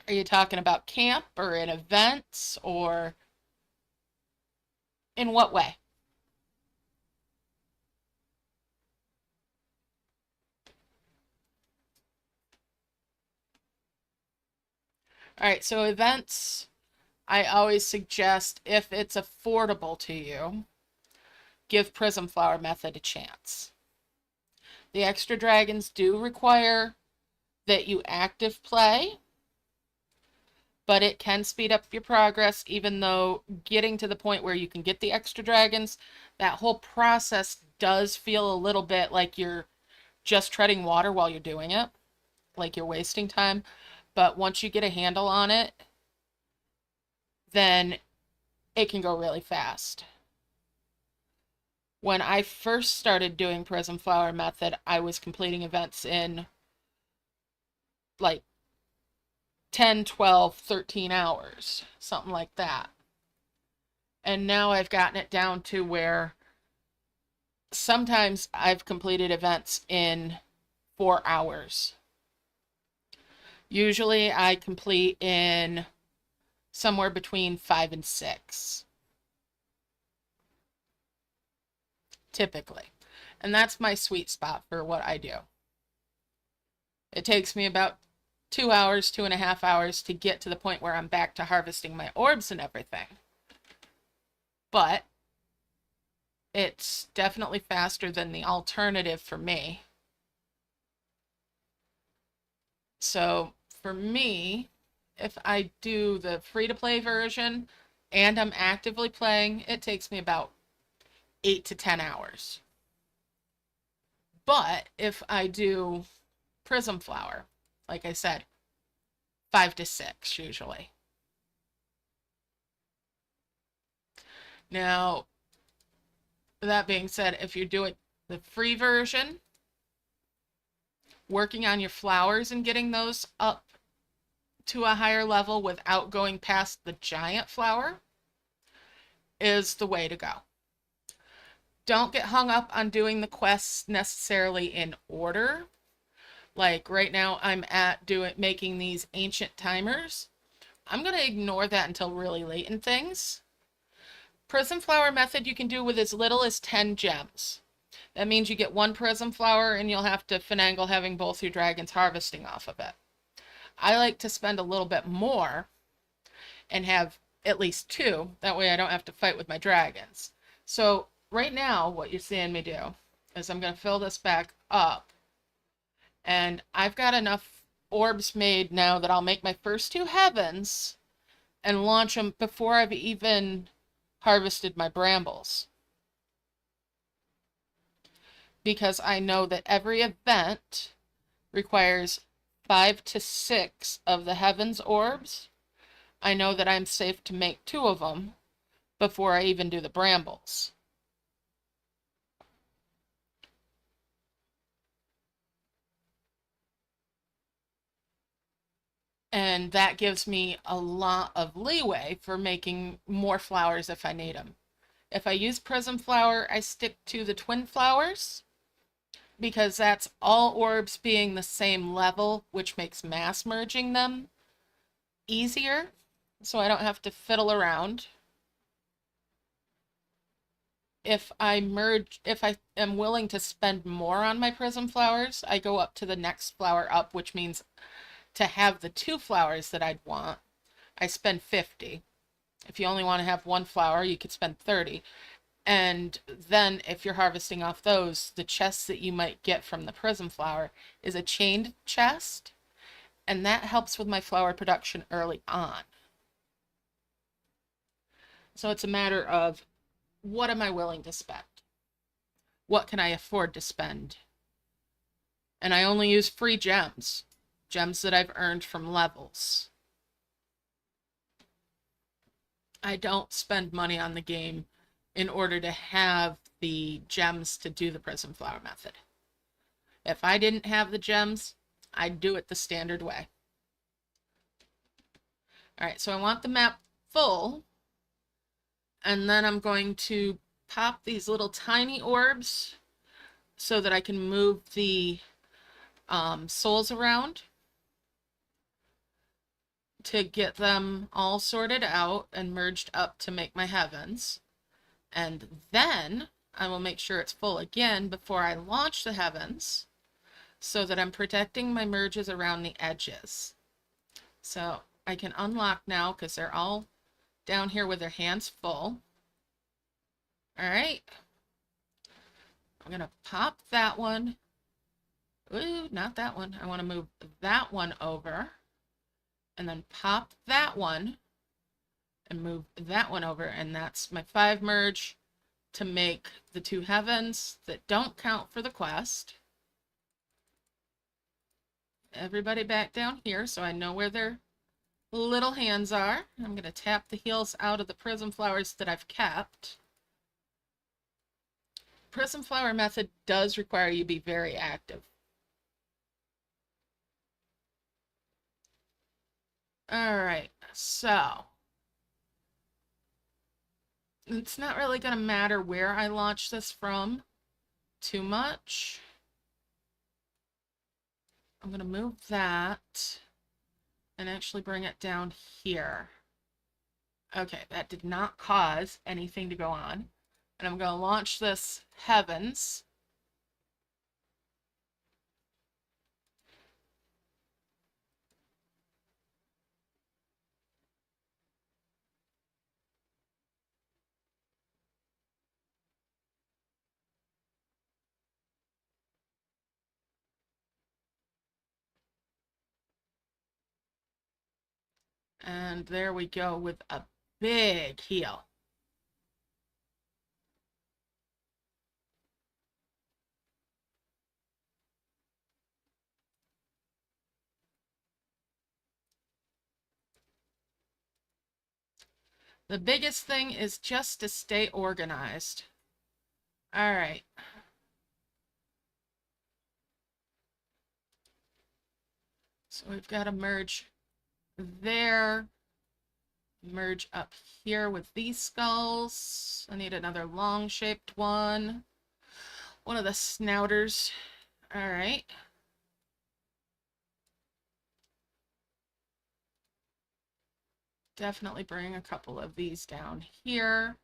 Are you talking about camp or in events or in what way? All right, so events, I always suggest if it's affordable to you, give Prism Flower Method a chance. The extra dragons do require that you active play, but it can speed up your progress, even though getting to the point where you can get the extra dragons, that whole process does feel a little bit like you're just treading water while you're doing it, like you're wasting time. But once you get a handle on it, then it can go really fast. When I first started doing Prism Flower Method, I was completing events in like 10, 12, 13 hours, something like that. And now I've gotten it down to where sometimes I've completed events in 4 hours. Usually I complete in somewhere between 5 and 6. Typically. And that's my sweet spot for what I do. It takes me about 2 hours, 2.5 hours to get to the point where I'm back to harvesting my orbs and everything. But it's definitely faster than the alternative for me. So for me, if I do the free-to-play version and I'm actively playing, it takes me about 8 to 10 hours. But if I do Prism Flower, like I said, 5 to 6 usually. Now, that being said, if you're doing the free version, working on your flowers and getting those up to a higher level without going past the giant flower is the way to go. Don't get hung up on doing the quests necessarily in order. Like right now I'm at making these ancient timers. I'm going to ignore that until really late in things. Prism flower method you can do with as little as 10 gems. That means you get 1 prism flower and you'll have to finagle having both your dragons harvesting off of it. I like to spend a little bit more and have at least 2. That way I don't have to fight with my dragons. So right now what you're seeing me do is I'm going to fill this back up. And I've got enough orbs made now that I'll make my first 2 heavens and launch them before I've even harvested my brambles. Because I know that every event requires 5 to 6 of the heavens orbs. I know that I'm safe to make 2 of them before I even do the brambles. And that gives me a lot of leeway for making more flowers if I need them. If I use prism flower, I stick to the twin flowers because that's all orbs being the same level, which makes mass merging them easier, so I don't have to fiddle around. If I am willing to spend more on my prism flowers, I go up to the next flower up, which means to have the 2 flowers that I'd want, I spend 50. If you only want to have 1 flower, you could spend 30. And then if you're harvesting off those, the chest that you might get from the prism flower is a chained chest, and that helps with my flower production early on. So it's a matter of, what am I willing to spend? What can I afford to spend? And I only use free gems. Gems that I've earned from levels. I don't spend money on the game in order to have the gems to do the prism flower method. If I didn't have the gems, I'd do it the standard way. Alright, so I want the map full, and then I'm going to pop these little tiny orbs so that I can move the souls around to get them all sorted out and merged up to make my heavens. And then I will make sure it's full again before I launch the heavens so that I'm protecting my merges around the edges. So I can unlock now because they're all down here with their hands full. All right. I'm going to pop that one. Ooh, not that one. I want to move that one over. And then pop that one and move that one over, and that's my 5 merge to make the 2 heavens that don't count for the quest. Everybody back down here so I know where their little hands are. I'm going to tap the heels out of the prism flowers that I've kept. Prism flower method does require you be very active. Alright, so it's not really going to matter where I launch this from. too much. I'm going to move that and actually bring it down here. Okay, that did not cause anything to go on. And I'm going to launch this heavens. And there we go with a big heel. The biggest thing is just to stay organized. All right. So we've got to merge there. Merge up here with these skulls. I need another long shaped one. One of the snouters. All right. Definitely bring a couple of these down here.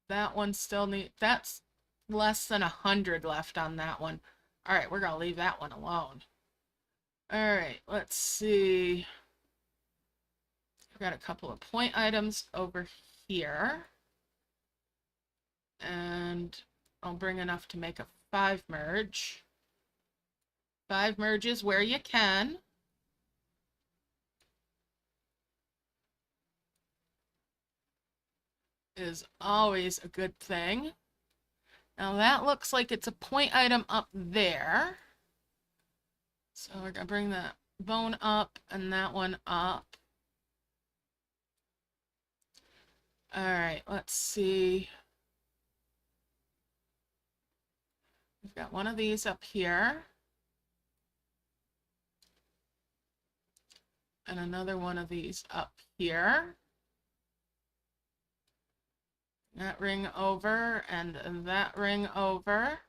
That one still that's less than 100 left on that one. All right, we're gonna leave that one alone. All right, let's see. I've got a couple of point items over here. And I'll bring enough to make a 5 merge. 5 merges where you can. Is always a good thing. Now that looks like it's a point item up there. So we're going to bring that bone up and that one up. All right, let's see. We've got one of these up here. And another one of these up here. That ring over and that ring over.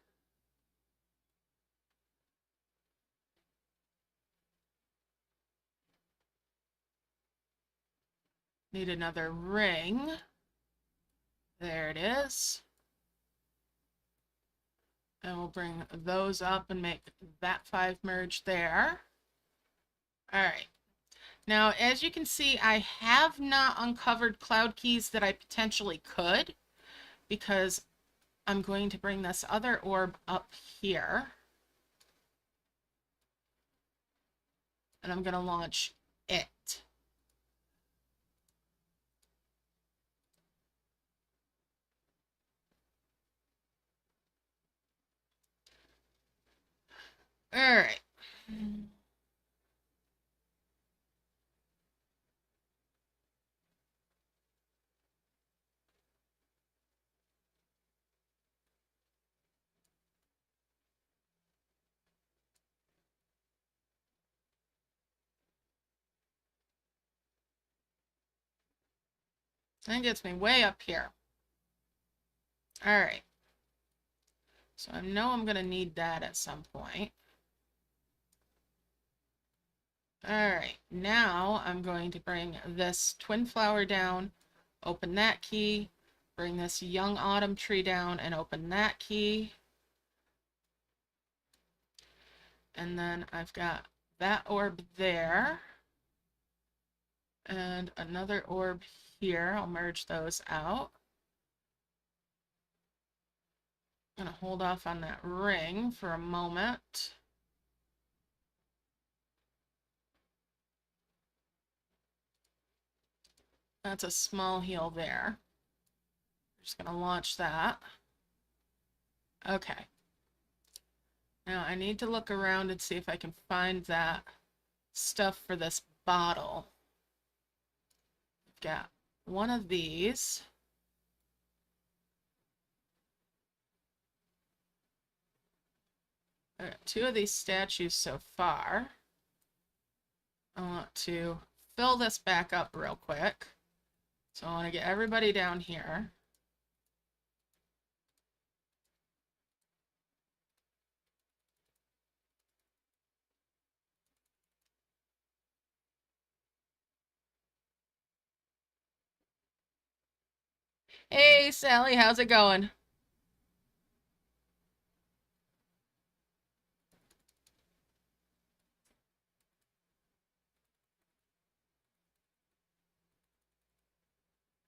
Need another ring. There it is. And we'll bring those up and make that 5 merge there. All right. Now, as you can see, I have not uncovered cloud keys that I potentially could, because I'm going to bring this other orb up here. And I'm going to launch it. All right. That gets me way up here. All right. So I know I'm going to need that at some point. All right. Now I'm going to bring this twin flower down, open that key, bring this young autumn tree down and open that key. And then I've got that orb there. And another orb here. I'll merge those out. I'm going to hold off on that ring for a moment. That's a small heal there. I'm just going to launch that. Okay. Now I need to look around and see if I can find that stuff for this bottle. I've got one of these. I got 2 of these statues so far. I want to fill this back up real quick. So I want to get everybody down here. Hey, Sally, how's it going?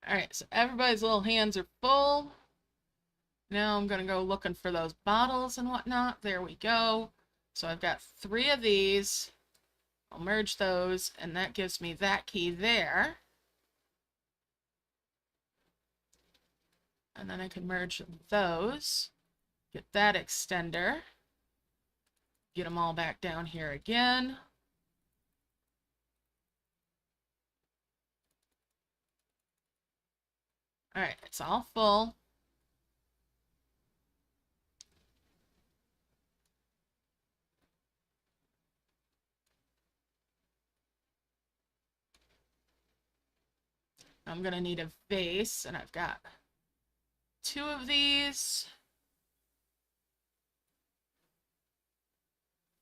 All right, so everybody's little hands are full. Now I'm gonna go looking for those bottles and whatnot. There we go. So I've got 3 of these. I'll merge those, and that gives me that key there. And then I can merge those, get that extender, get them all back down here again. All right, it's all full. I'm gonna need a vase, and I've got 2 of these.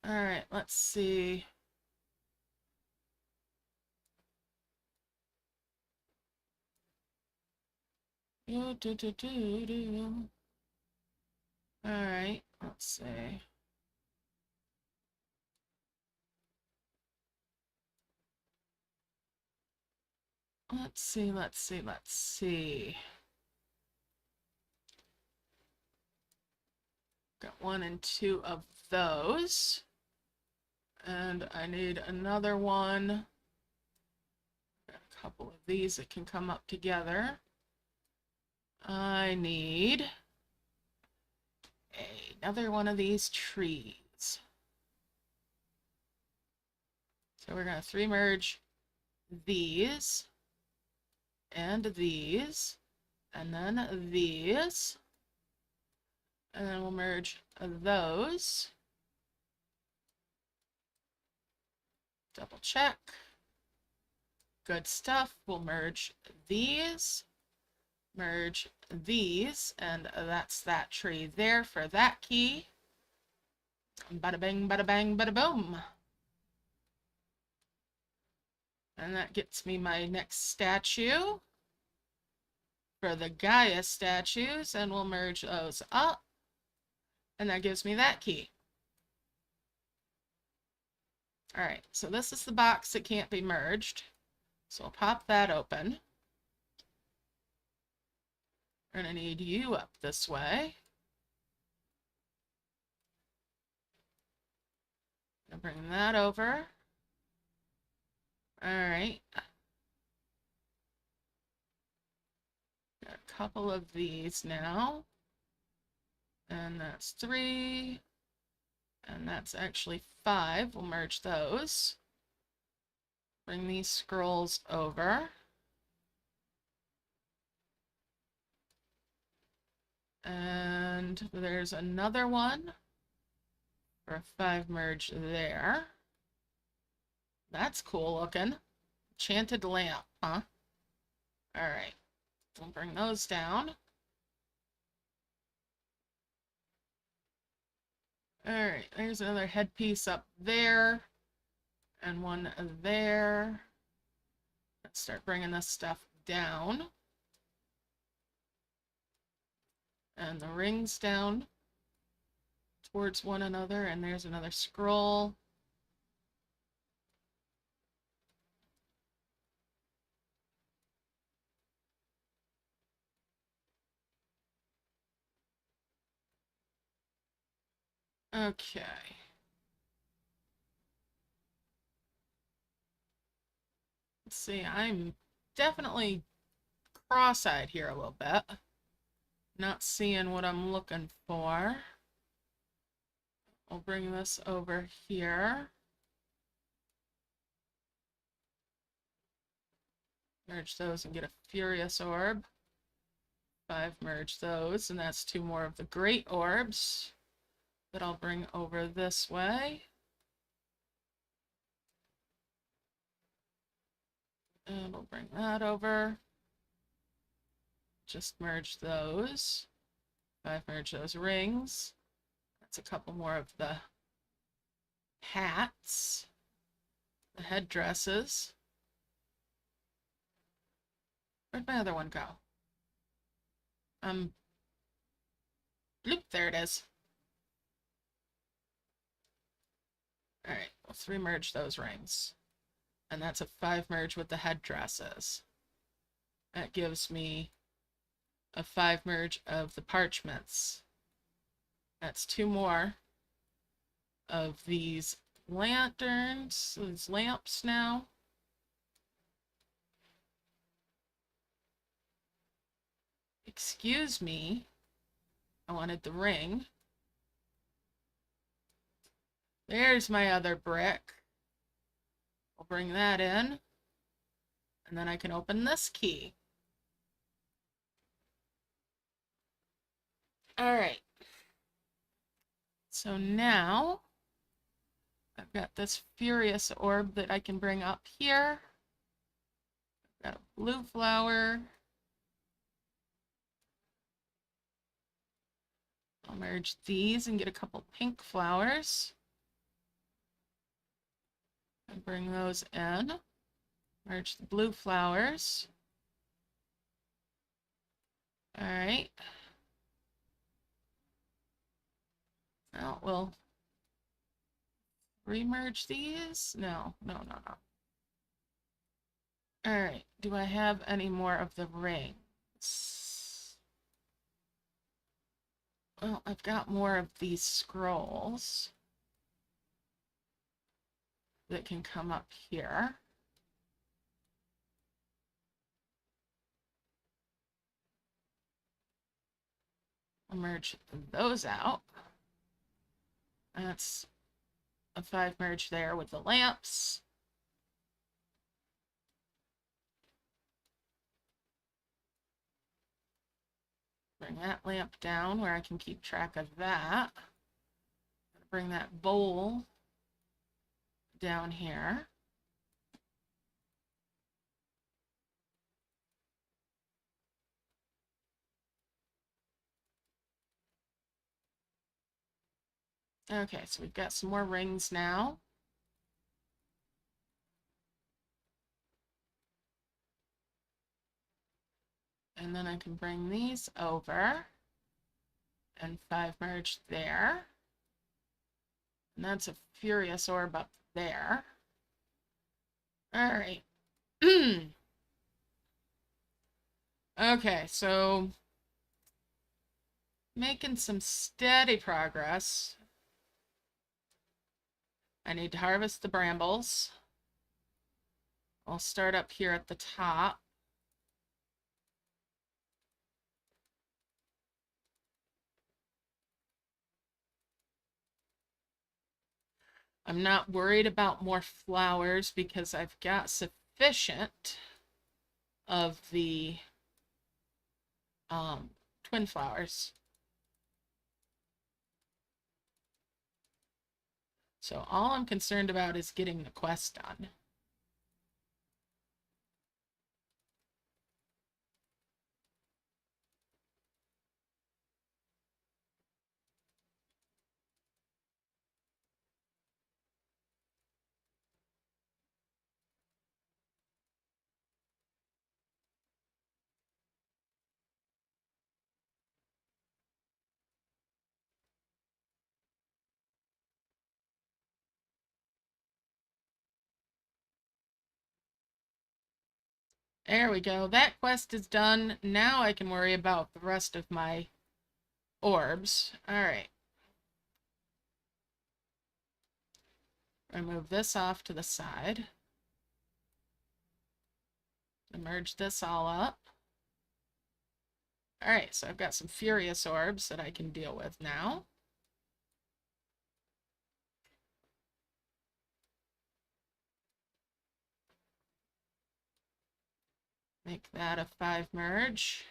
All right, let's see. All right, let's see. Let's see. Got 1 and 2 of those. And I need another one. Got a couple of these that can come up together. I need another one of these trees. So we're going to 3 merge these and these and then these. And then we'll merge those. Double check. Good stuff. We'll merge these, merge these, and that's that tree there for that key. Bada bing, bada bang, bada boom. And that gets me my next statue for the Gaia statues, and we'll merge those up. And that gives me that key. All right, so this is the box that can't be merged. So I'll pop that open. We're gonna need you up this way. I'll bring that over. All right. Got a couple of these now. And that's 3. And that's actually 5. We'll merge those. Bring these scrolls over. And there's another one for a 5 merge there. That's cool looking. Enchanted lamp, huh? All right. We'll bring those down. All right, there's another headpiece up there and one there. Let's start bringing this stuff down. And the rings down towards one another, and there's another scroll. Okay. Let's see, I'm definitely cross-eyed here a little bit. Not seeing what I'm looking for. I'll bring this over here. Merge those and get a Furious Orb. 5 merge those, and that's 2 more of the Great Orbs that I'll bring over this way. And we'll bring that over. Just merge those. 5 merge those rings. That's a couple more of the hats, the headdresses. Where'd my other one go? Bloop, there it is. All right, let's remerge those rings. And that's a 5 merge with the headdresses. That gives me a 5 merge of the parchments. That's 2 more of these lanterns, these lamps now. Excuse me, I wanted the ring. There's my other brick. I'll bring that in, and then I can open this key. All right. So now I've got this furious orb that I can bring up here. I've got a blue flower. I'll merge these and get a couple pink flowers. And bring those in. Merge the blue flowers. All right. Now we'll remerge these. No. All right. Do I have any more of the rings? Well, I've got more of these scrolls that can come up here. I'll merge those out. That's a 5 merge there with the lamps. Bring that lamp down where I can keep track of that. Bring that bowl down here. Okay, so we've got some more rings now. And then I can bring these over and 5 merge there. And that's a furious orb up there. All right. Okay, so making some steady progress. I need to harvest the brambles. I'll start up here at the top. I'm not worried about more flowers because I've got sufficient of the twin flowers. So all I'm concerned about is getting the quest done. There we go. That quest is done. Now I can worry about the rest of my orbs. All right. I move this off to the side. Merge this all up. All right, so I've got some furious orbs that I can deal with now. Make that a 5 merge.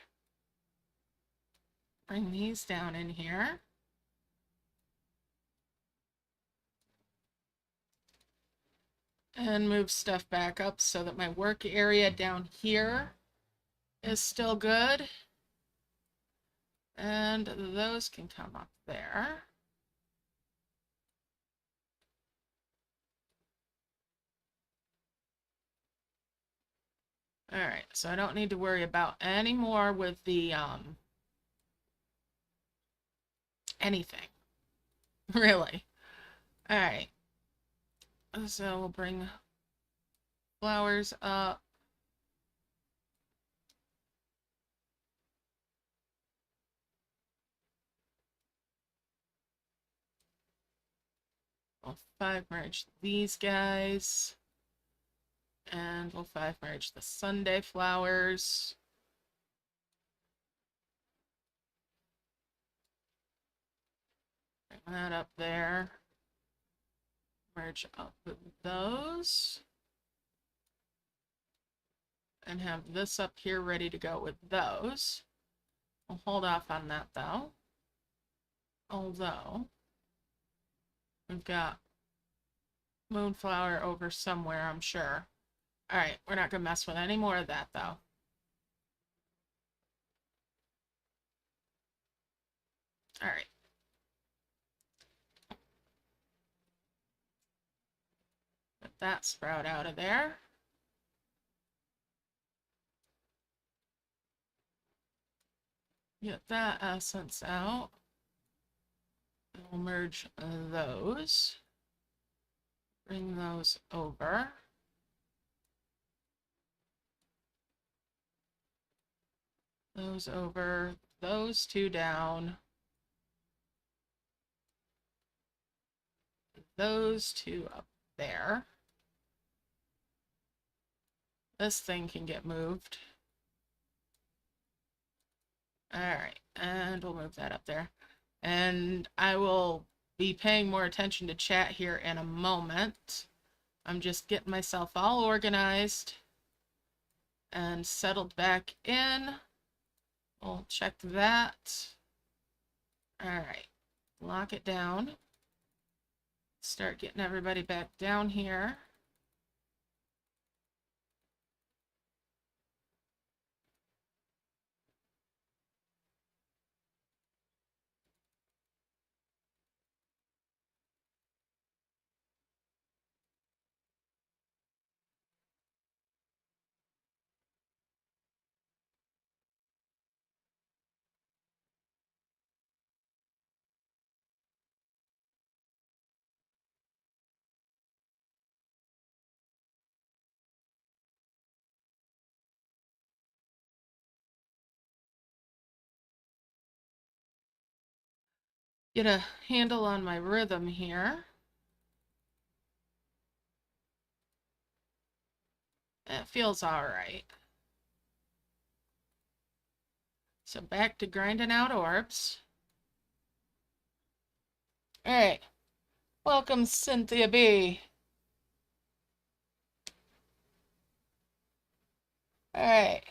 Bring these down in here. And move stuff back up so that my work area down here is still good. And those can come up there. All right, so I don't need to worry about any more with the anything. Really. All right. So we'll bring flowers up. We'll 5 merge these guys. And we'll 5 merge the Sunday flowers. Bring that up there. Merge up with those. And have this up here ready to go with those. We'll hold off on that though. Although, we've got moonflower over somewhere, I'm sure. Alright, we're not going to mess with any more of that though. Alright. Get that sprout out of there. Get that essence out. We'll merge those. Bring those over. Those over. Those 2 down. Those 2 up there. This thing can get moved. Alright, and we'll move that up there. And I will be paying more attention to chat here in a moment. I'm just getting myself all organized and settled back in. We'll check that. Alright, lock it down. Start getting everybody back down here. Get a handle on my rhythm here. It feels all right. So back to grinding out orbs. All right. Welcome, Cynthia B. All right.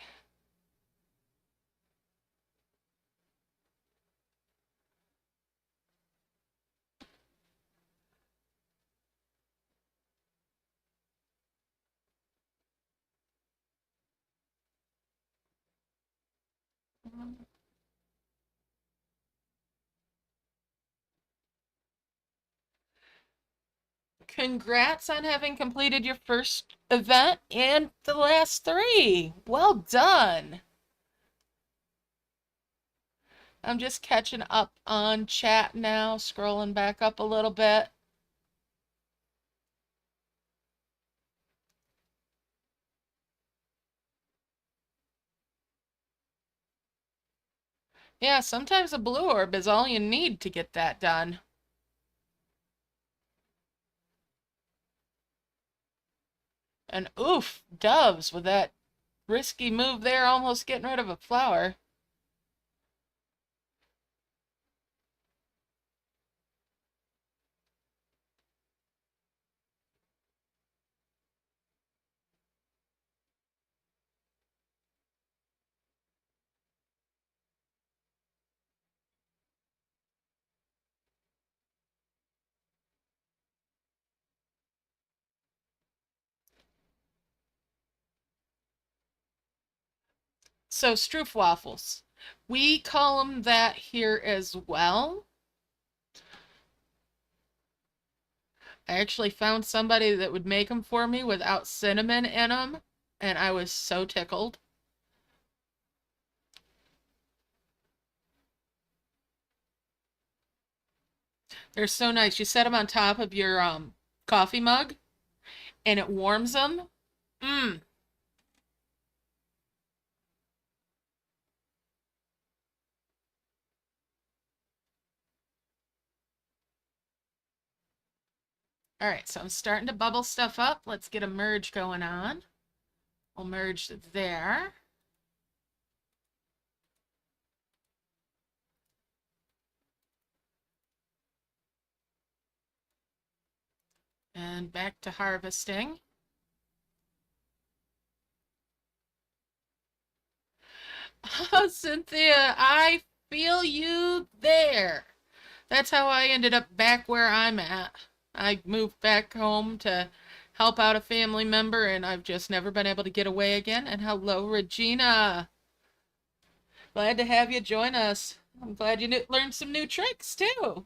Congrats on having completed your first event and the last 3. Well done. I'm just catching up on chat now, scrolling back up a little bit. Yeah, sometimes a blue orb is all you need to get that done. And oof, doves with that risky move there, almost getting rid of a flower. So stroopwafels, we call them that here as well. I actually found somebody that would make them for me without cinnamon in them, and I was so tickled. They're so nice. You set them on top of your coffee mug and it warms them. Mmm. All right, so I'm starting to bubble stuff up. Let's get a merge going on. We'll merge there. And back to harvesting. Oh, Cynthia, I feel you there. That's how I ended up back where I'm at. I moved back home to help out a family member, and I've just never been able to get away again. And hello, Regina. Glad to have you join us. I'm glad you learned some new tricks, too. All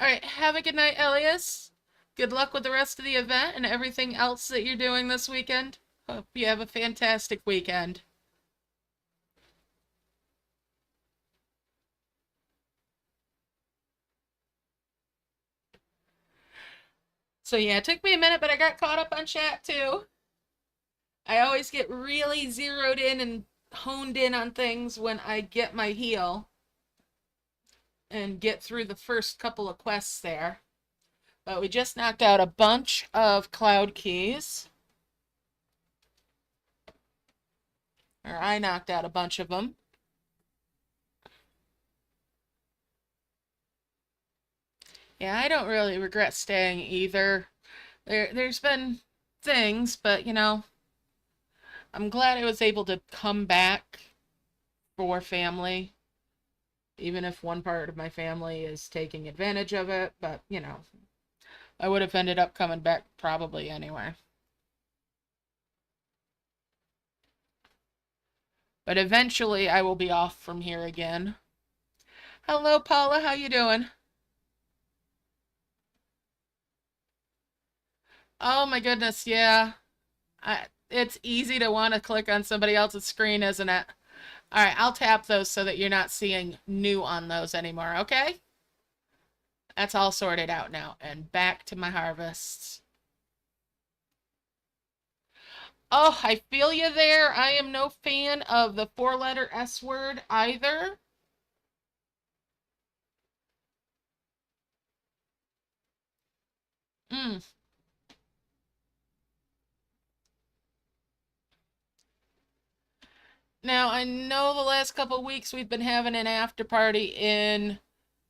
right, have a good night, Elias. Good luck with the rest of the event and everything else that you're doing this weekend. Hope you have a fantastic weekend. So yeah, it took me a minute, but I got caught up on chat too. I always get really zeroed in and honed in on things when I get my heal and get through the first couple of quests there. But we just knocked out a bunch of cloud keys. Or I knocked out a bunch of them. Yeah, I don't really regret staying either. There's been things, but you know, I'm glad I was able to come back for family, even if one part of my family is taking advantage of it, but you know, I would have ended up coming back probably anyway. But eventually I will be off from here again. Hello, Paula, how you doing? Oh my goodness, yeah. It's easy to want to click on somebody else's screen, isn't it? All right, I'll tap those so that you're not seeing new on those anymore, okay? That's all sorted out now. And back to my harvests. Oh, I feel you there. I am no fan of the four-letter S word either. Mm. Now, I know the last couple weeks we've been having an after party in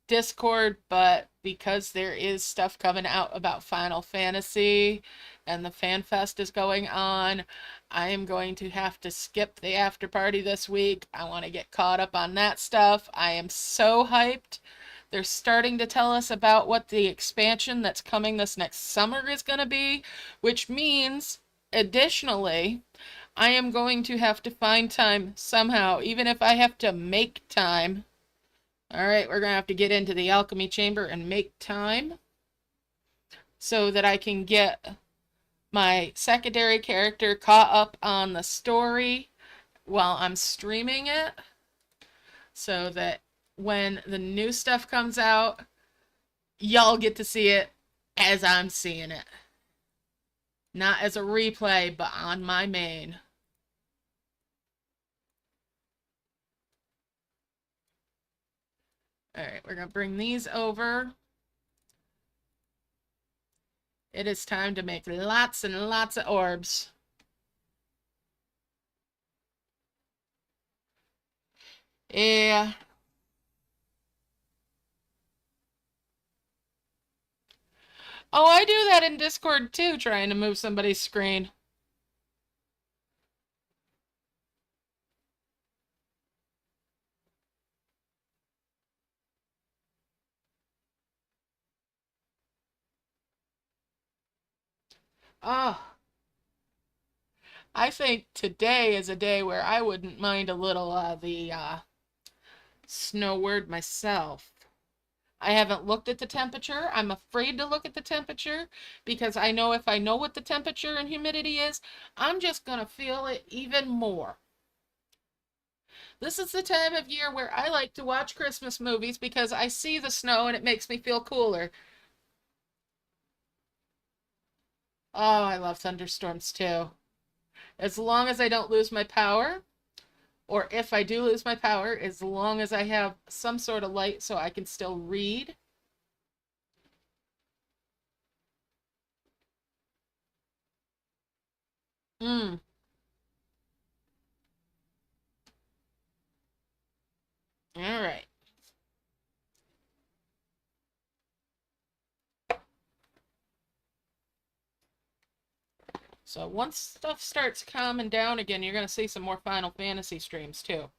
Discord, but because there is stuff coming out about Final Fantasy and the Fan Fest is going on, I am going to have to skip the after party this week. I want to get caught up on that stuff. I am so hyped. They're starting to tell us about what the expansion that's coming this next summer is going to be, which means, additionally, I am going to have to find time somehow, even if I have to make time. All right, we're going to have to get into the alchemy chamber and make time so that I can get my secondary character caught up on the story while I'm streaming it so that when the new stuff comes out, y'all get to see it as I'm seeing it. Not as a replay, but on my main. All right, we're going to bring these over. It is time to make lots and lots of orbs. Yeah. Oh, I do that in Discord too, trying to move somebody's screen. Oh, I think today is a day where I wouldn't mind a little the snow word myself. I haven't looked at the temperature. I'm afraid to look at the temperature because I know if I know what the temperature and humidity is, I'm just going to feel it even more. This is the time of year where I like to watch Christmas movies because I see the snow and it makes me feel cooler. Oh, I love thunderstorms too. As long as I don't lose my power, or if I do lose my power, as long as I have some sort of light so I can still read. Mm. All right. So once stuff starts calming down again, you're going to see some more Final Fantasy streams too.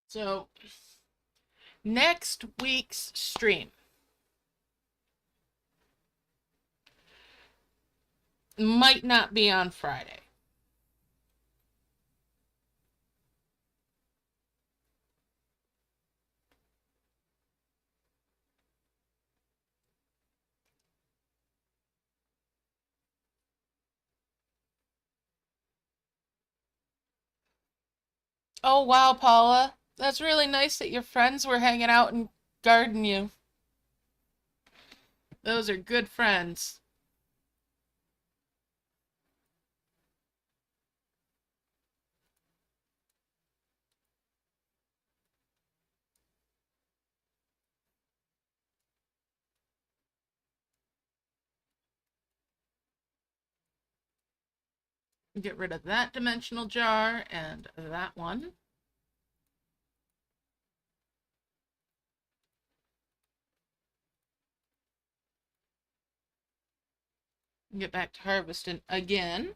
So next week's stream might not be on Friday. Oh, wow, Paula. That's really nice that your friends were hanging out and guarding you. Those are good friends. Get rid of that dimensional jar and that one. Get back to harvesting again.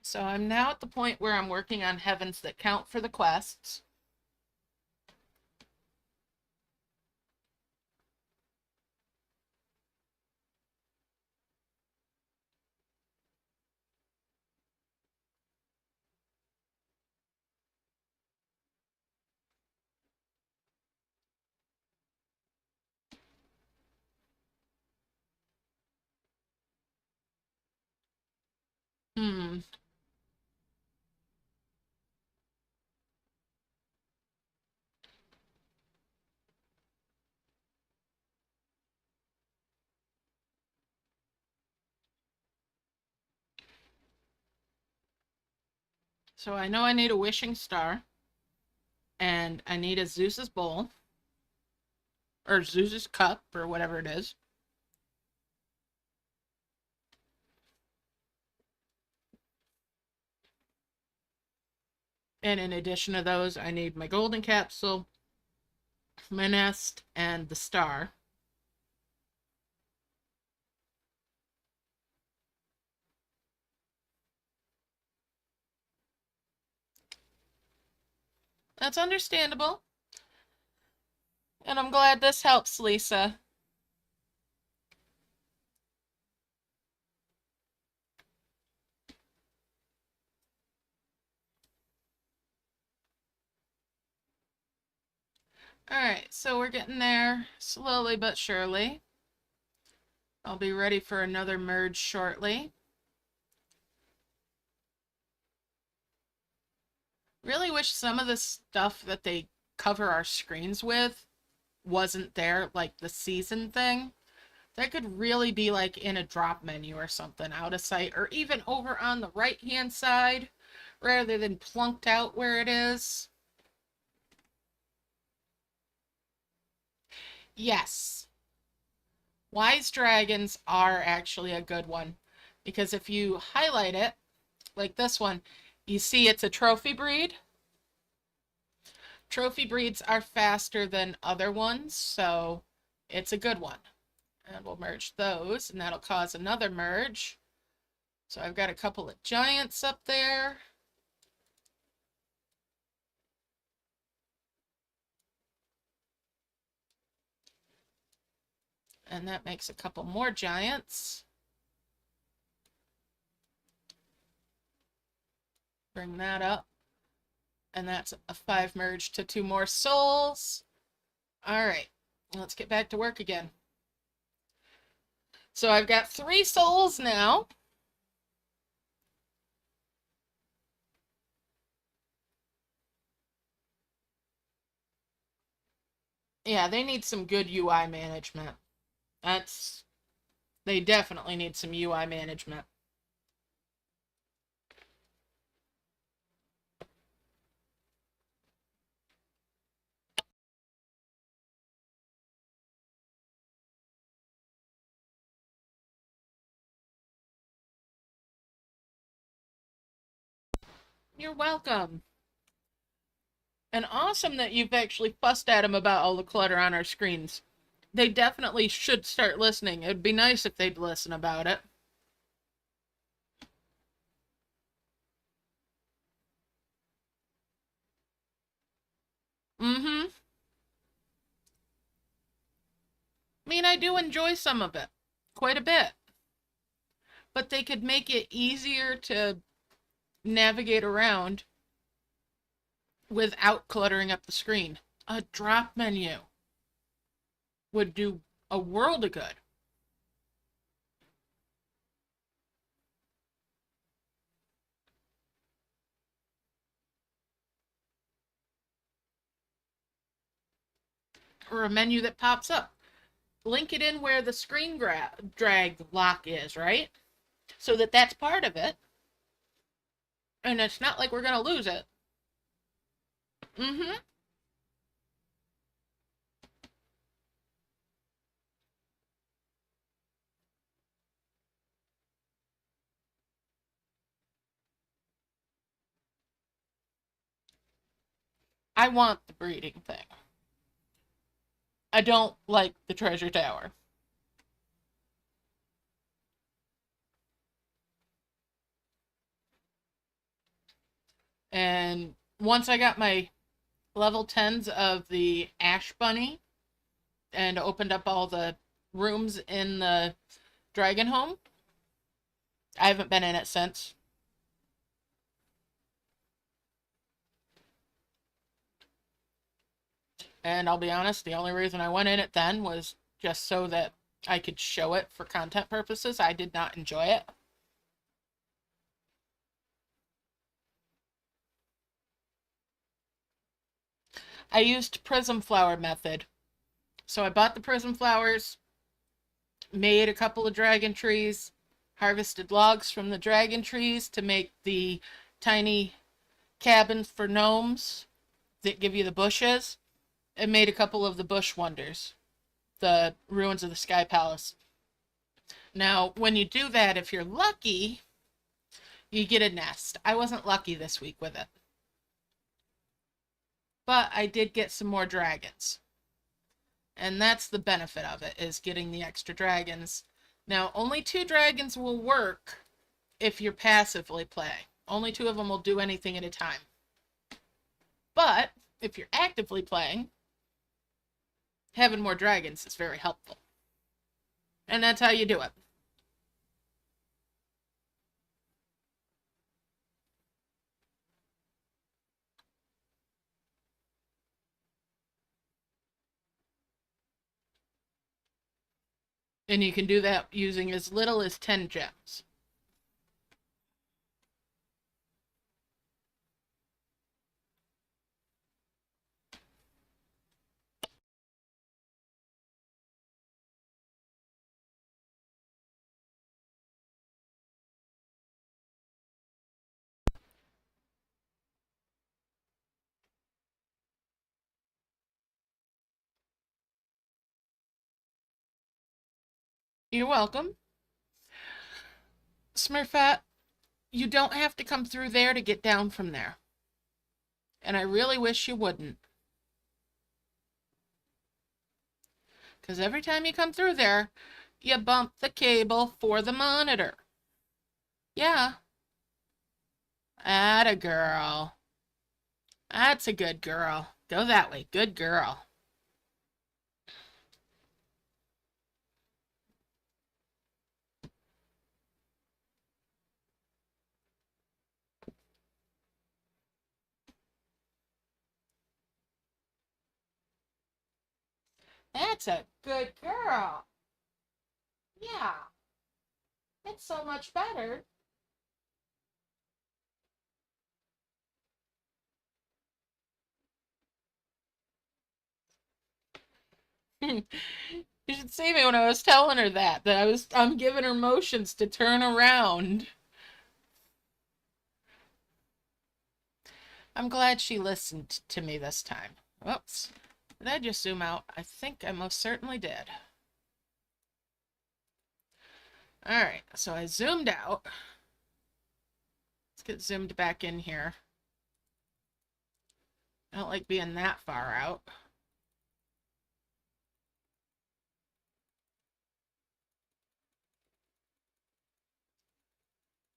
So I'm now at the point where I'm working on heavens that count for the quests. Hmm. So I know I need a wishing star. And I need a Zeus's bowl. Or Zeus's cup, or whatever it is. And in addition to those, I need my golden capsule, my nest, and the star. That's understandable. And I'm glad this helps, Lisa. Alright, so we're getting there slowly but surely. I'll be ready for another merge shortly. Really wish some of the stuff that they cover our screens with wasn't there, like the season thing. That could really be like in a drop menu or something out of sight, or even over on the right hand side rather than plunked out where it is. Yes. Wise dragons are actually a good one because if you highlight it, like this one, you see it's a trophy breed. Trophy breeds are faster than other ones, so it's a good one. And we'll merge those, and that'll cause another merge. So I've got a couple of giants up there. And that makes a couple more giants. Bring that up. And that's a 5 merge to 2 more souls. All right, let's get back to work again. So I've got 3 souls now. Yeah, they need some good UI management. They definitely need some UI management. You're welcome. And awesome that you've actually fussed at them about all the clutter on our screens. They definitely should start listening. It'd be nice if they'd listen about it. Mm-hmm. I mean, I do enjoy some of it. Quite a bit. But they could make it easier to navigate around without cluttering up the screen. A drop menu would do a world of good. Or a menu that pops up. Link it in where the screen drag lock is, right? So that that's part of it. And it's not like we're going to lose it. Mm-hmm. I want the breeding thing. I don't like the treasure tower. And once I got my level 10s of the Ash Bunny and opened up all the rooms in the Dragon Home, I haven't been in it since. And I'll be honest, the only reason I went in it then was just so that I could show it for content purposes. I did not enjoy it. I used Prism flower method. So I bought the Prism flowers, made a couple of dragon trees, harvested logs from the dragon trees to make the tiny cabins for gnomes that give you the bushes, and made a couple of the bush wonders, the ruins of the Sky Palace. Now, when you do that, if you're lucky, you get a nest. I wasn't lucky this week with it. But I did get some more dragons. And that's the benefit of it, is getting the extra dragons. Now, only 2 dragons will work if you're passively playing. Only 2 of them will do anything at a time. But if you're actively playing, having more dragons is very helpful. And that's how you do it. And you can do that using as little as 10 gems. You're welcome. Smurfette, you don't have to come through there to get down from there. And I really wish you wouldn't. Because every time you come through there, you bump the cable for the monitor. Yeah. Atta girl. That's a good girl. Go that way. Good girl. That's a good girl. Yeah. It's so much better. You should see me when I was telling her that I'm giving her motions to turn around. I'm glad she listened to me this time. Oops. Did I just zoom out? I think I most certainly did. Alright, so I zoomed out. Let's get zoomed back in here. I don't like being that far out.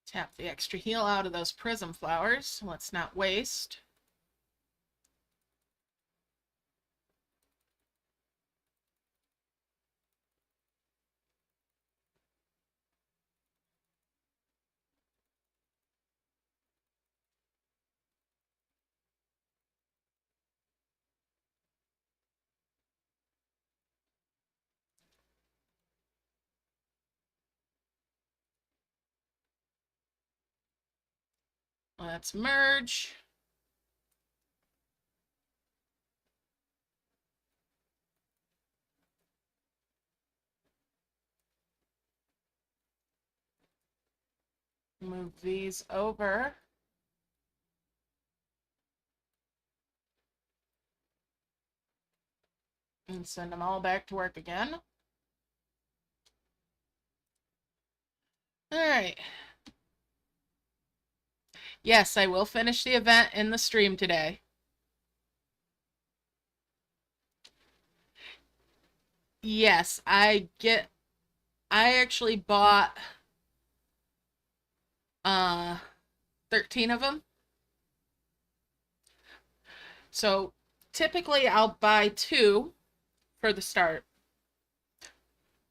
Tap the extra heal out of those prism flowers. Let's not waste. Let's merge. Move these over. And send them all back to work again. Alright. Yes, I will finish the event in the stream today. Yes, I actually bought 13 of them. So typically I'll buy 2 for the start.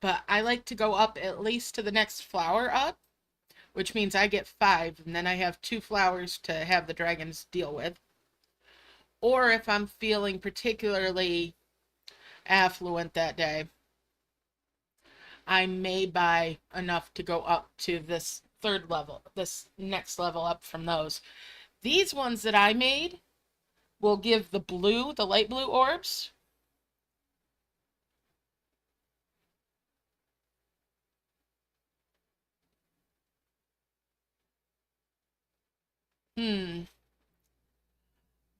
But I like to go up at least to the next flower up, which means I get 5, and then I have 2 flowers to have the dragons deal with. Or if I'm feeling particularly affluent that day, I may buy enough to go up to this 3rd level, this next level up from those. These ones that I made will give the blue, the light blue orbs.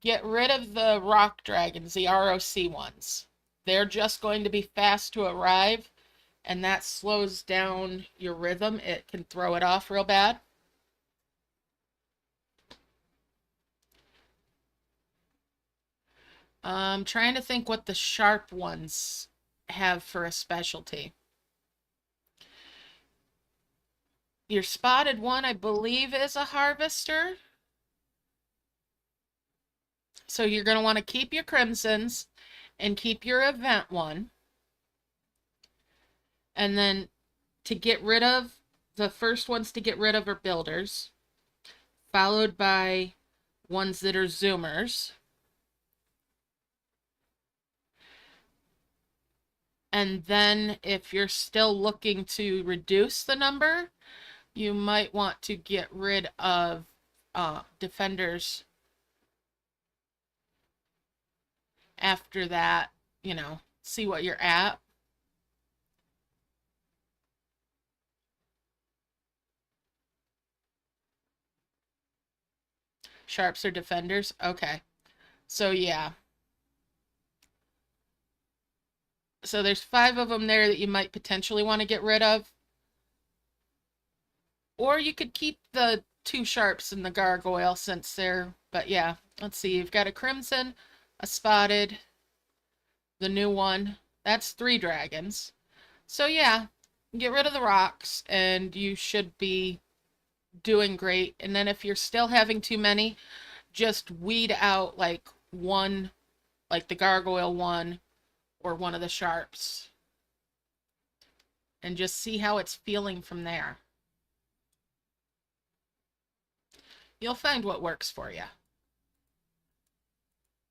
Get rid of the rock dragons, the ROC ones. They're just going to be fast to arrive, and that slows down your rhythm. It can throw it off real bad. I'm trying to think what the sharp ones have for a specialty. Your spotted one, I believe, is a harvester. So you're going to want to keep your crimsons and keep your event one. And then to get rid of, the first ones to get rid of are builders, followed by ones that are zoomers. And then if you're still looking to reduce the number, you might want to get rid of defenders after that, you know, see what you're at. Sharps or defenders? Okay. So yeah. So there's 5 of them there that you might potentially want to get rid of. Or you could keep the 2 sharps and the gargoyle since they're, but yeah, let's see. You've got a crimson, a spotted, the new one. That's 3 dragons. So yeah, get rid of the rocks and you should be doing great. And then if you're still having too many, just weed out like one, like the gargoyle one or one of the sharps, and just see how it's feeling from there. You'll find what works for you.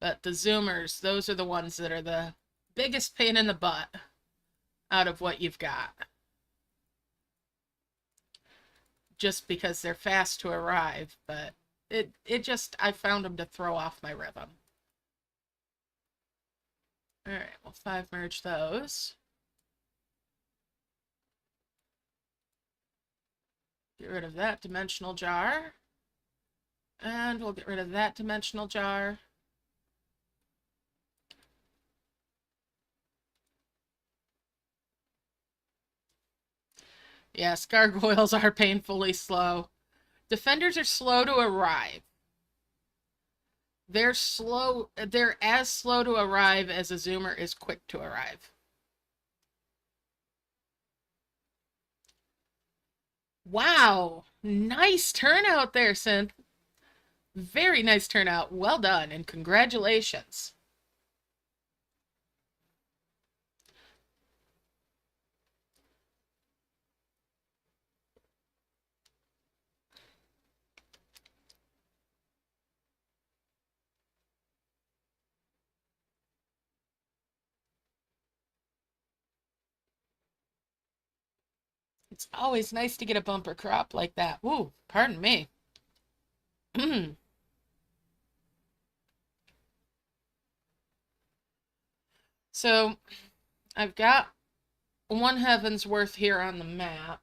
But the zoomers, those are the ones that are the biggest pain in the butt out of what you've got. Just because they're fast to arrive, but it just, I found them to throw off my rhythm. All right, we'll 5 merge those. Get rid of that dimensional jar. And we'll get rid of that dimensional jar. Yes, gargoyles are painfully slow. Defenders are slow to arrive. They're slow, they're as slow to arrive as a zoomer is quick to arrive. Wow, nice turnout there, Synth. Very nice turnout. Well done, and congratulations. It's always nice to get a bumper crop like that. Ooh, pardon me. So, I've got 1 heaven's worth here on the map.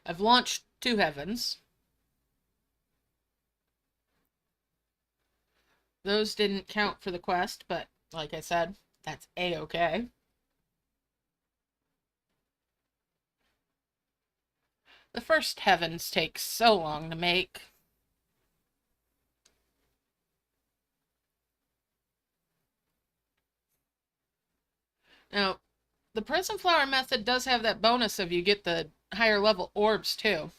I've launched 2 heavens. Those didn't count for the quest, but like I said, that's a-okay. The first heavens take so long to make. Now, the Prism Flower method does have that bonus of you get the higher level orbs too.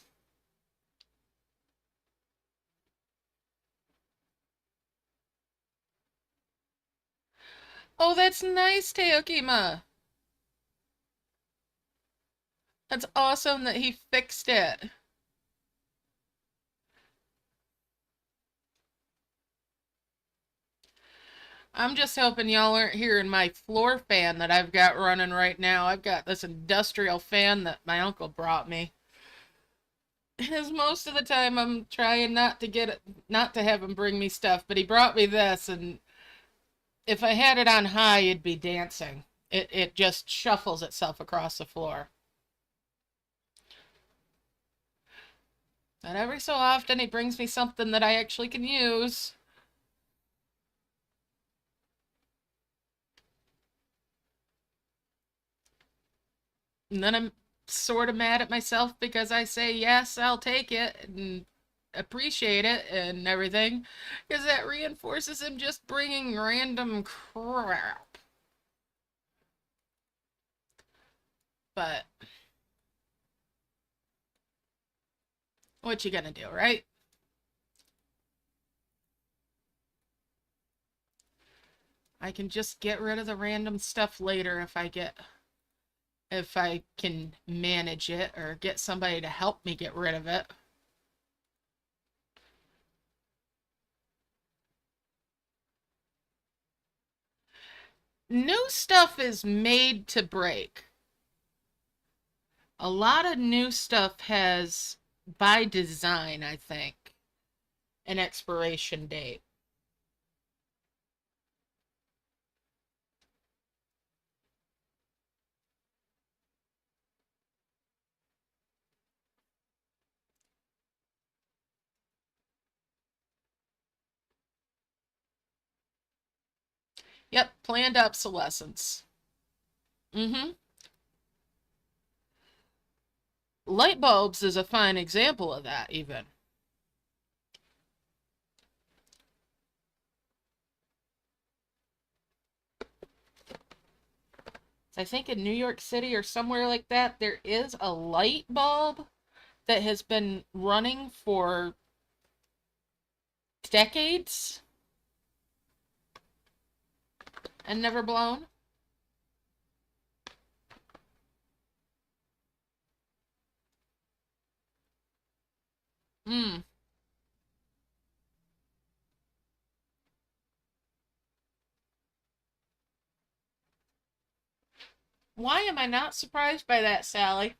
Oh, that's nice, Teokima. That's awesome that he fixed it. I'm just hoping y'all aren't hearing my floor fan that I've got running right now. I've got this industrial fan that my uncle brought me. Because most of the time I'm trying not to get it, not to have him bring me stuff, but he brought me this, and if I had it on high, it'd be dancing. It just shuffles itself across the floor. And every so often he brings me something that I actually can use. And then I'm sort of mad at myself because I say, yes, I'll take it and appreciate it and everything. Because that reinforces him just bringing random crap. But what you gonna do, right? I can just get rid of the random stuff later if I can manage it or get somebody to help me get rid of it. New stuff is made to break. A lot of new stuff has, by design, I think, an expiration date. Yep, planned obsolescence. Mm-hmm. Light bulbs is a fine example of that, even. I think in New York City or somewhere like that, there is a light bulb that has been running for decades and never blown. Hmm. Why am I not surprised by that, Sally?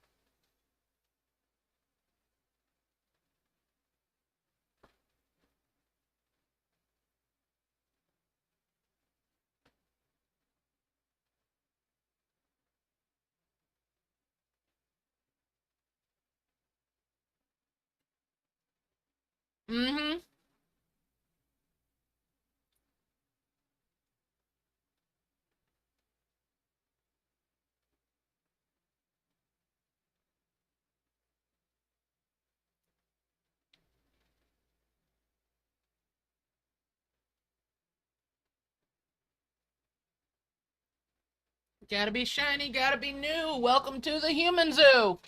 Mm-hmm. Gotta be shiny, gotta be new. Welcome to the human zoo.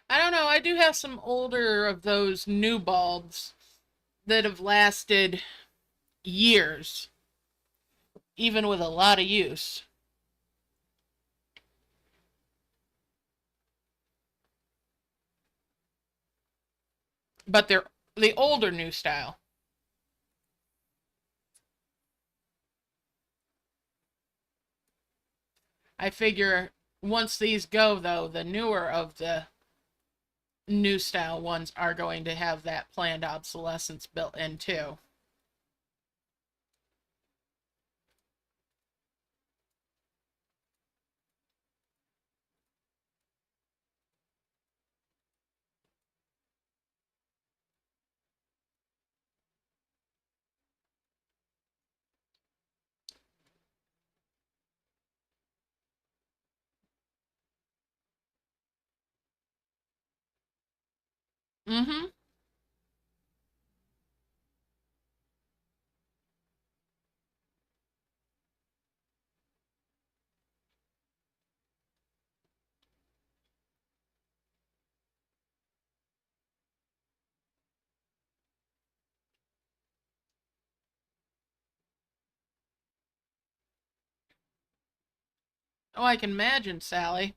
I don't know. I do have some older of those new bulbs that have lasted years, even with a lot of use. But they're the older new style. I figure once these go, though, the newer of the new style ones are going to have that planned obsolescence built in too. Mm-hmm. Oh, I can imagine, Sally.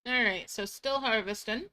All right, so still harvesting.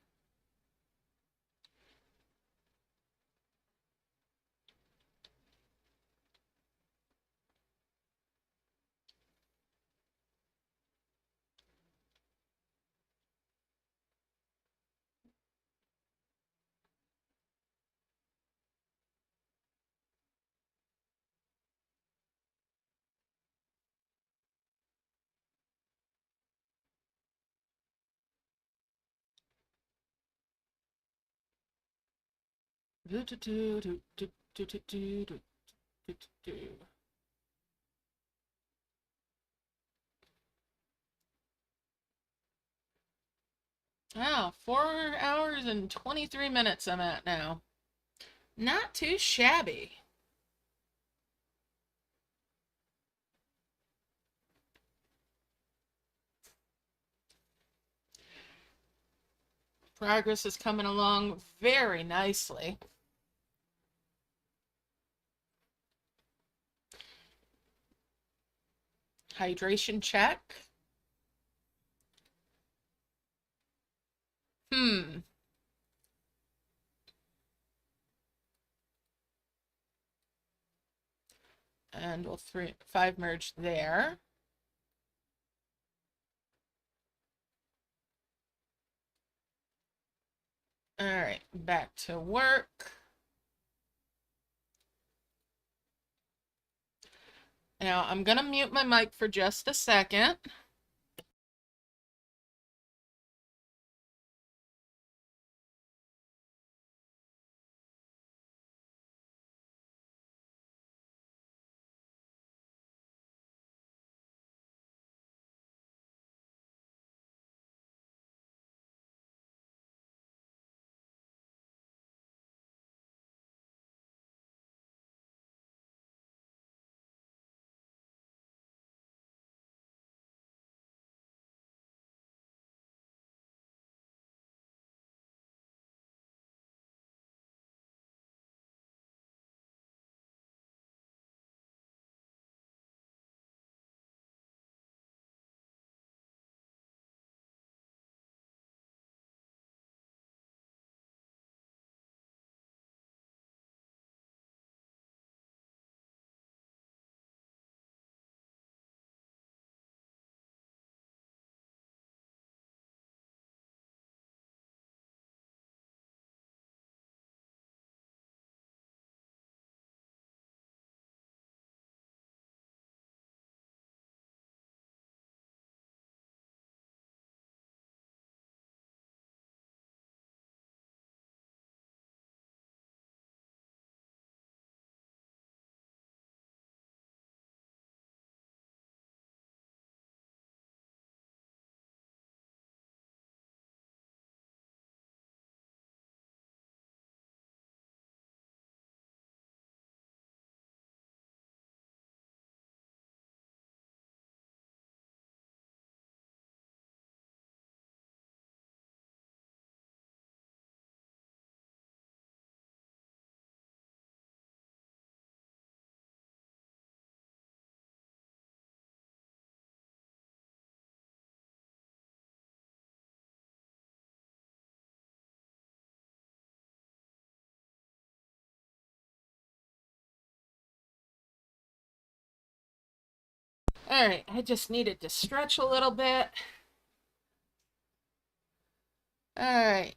Wow, 4 hours and 23 minutes I'm at now. Not too shabby. Progress is coming along very nicely. Hydration check. And we'll 5 merge there. All right, back to work. Now I'm gonna mute my mic for just a second. All right, I just needed to stretch a little bit. All right.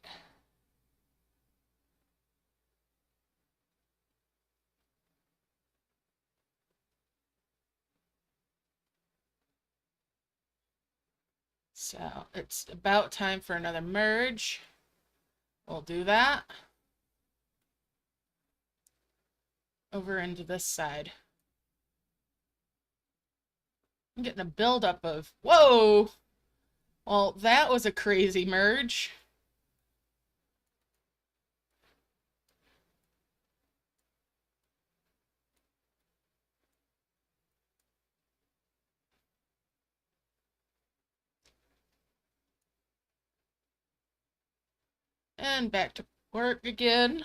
So it's about time for another merge. We'll do that. Over into this side. I'm getting a buildup of, whoa! Well, that was a crazy merge. And back to work again.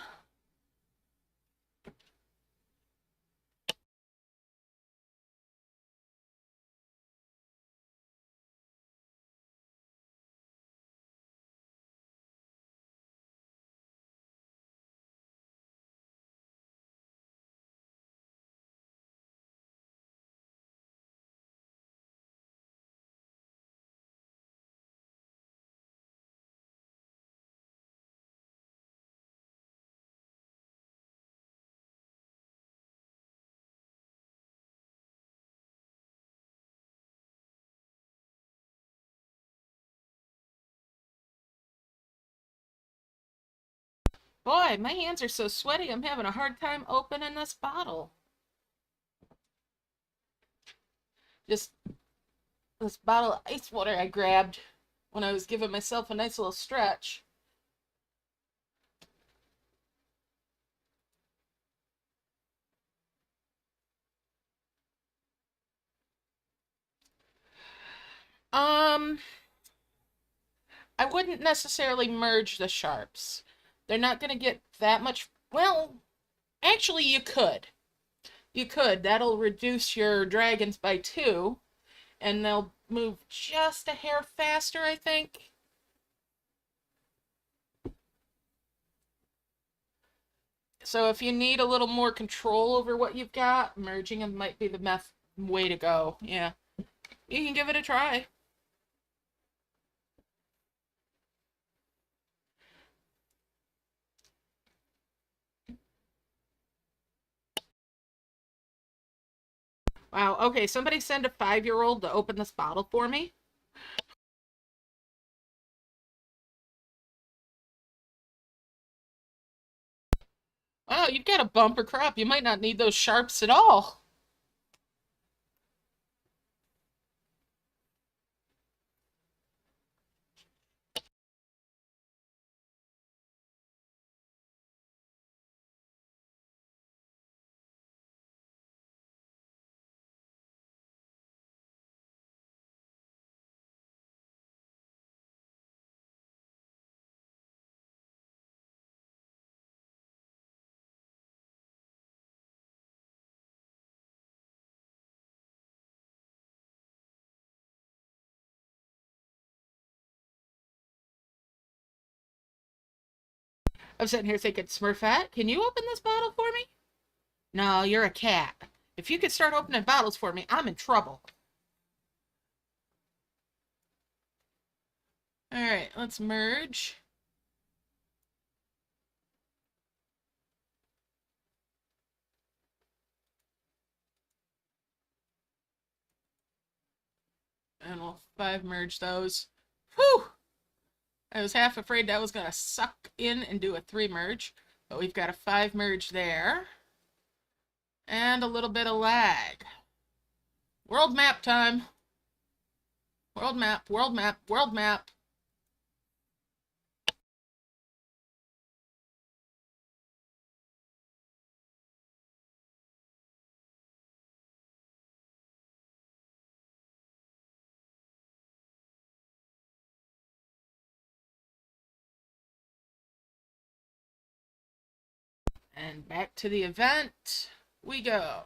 Boy, my hands are so sweaty, I'm having a hard time opening this bottle. Just this bottle of ice water I grabbed when I was giving myself a nice little stretch. Um, I wouldn't necessarily merge the sharps. They're not going to get that much. Well, actually, you could. You could. That'll reduce your dragons by 2, and they'll move just a hair faster, I think. So if you need a little more control over what you've got, merging them might be the way to go. Yeah. You can give it a try. Wow, okay, somebody send a 5-year-old to open this bottle for me. Wow, you've got a bumper crop. You might not need those sharps at all. I'm sitting here thinking, Smurfette, can you open this bottle for me? No, you're a cat. If you could start opening bottles for me, I'm in trouble. All right, let's merge. And we'll 5 merge those. Whew! I was half afraid that was going to suck in and do a 3 merge. But we've got a 5 merge there. And a little bit of lag. World map time. World map, world map, world map. And back to the event we go.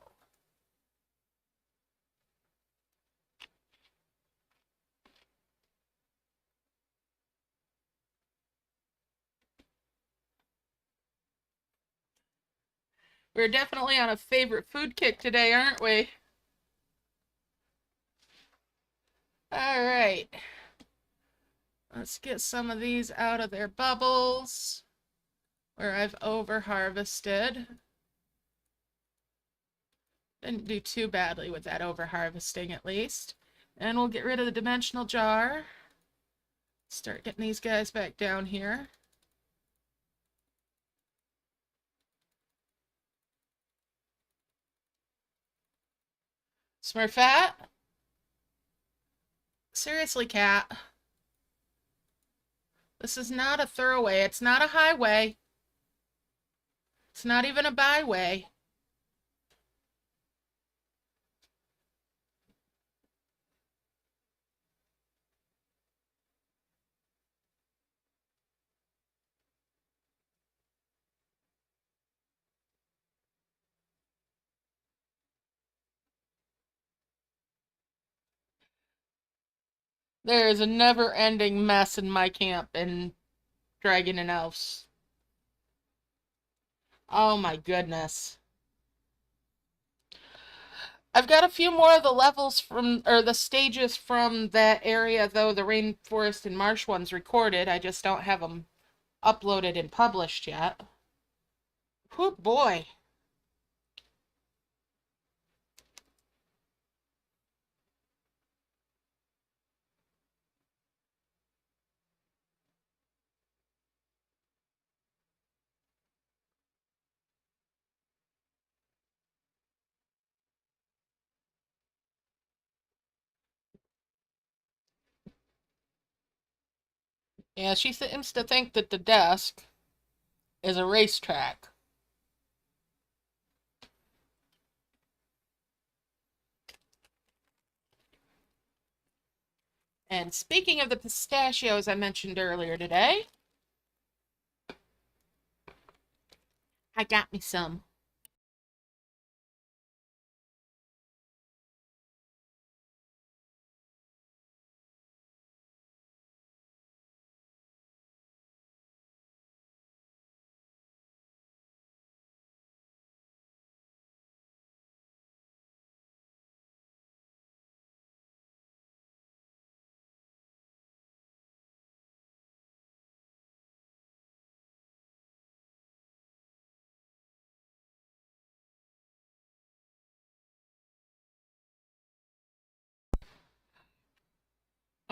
We're definitely on a favorite food kick today, aren't we? All right. Let's get some of these out of their bubbles where I've over harvested. Didn't do too badly with that over harvesting at least. And we'll get rid of the dimensional jar. Start getting these guys back down here. Smurfette? Seriously, cat. This is not a thoroughway. It's not a highway. It's not even a byway. There is a never-ending mess in my camp in Dragon and Elves. Oh my goodness. I've got a few more of the levels from, or the stages from that area, though the rainforest and marsh ones recorded. I just don't have them uploaded and published yet. Oh boy. Yeah, she seems to think that the desk is a racetrack. And speaking of the pistachios I mentioned earlier today, I got me some.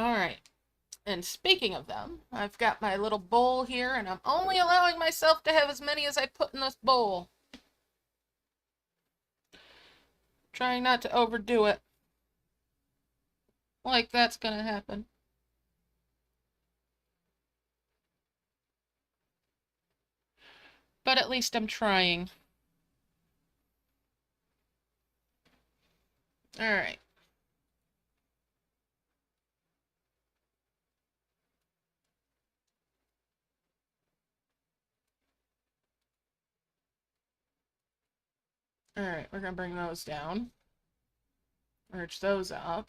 All right. And speaking of them, I've got my little bowl here, and I'm only allowing myself to have as many as I put in this bowl. Trying not to overdo it. Like that's gonna happen. But at least I'm trying. All right. All right, we're gonna bring those down. Merge those up.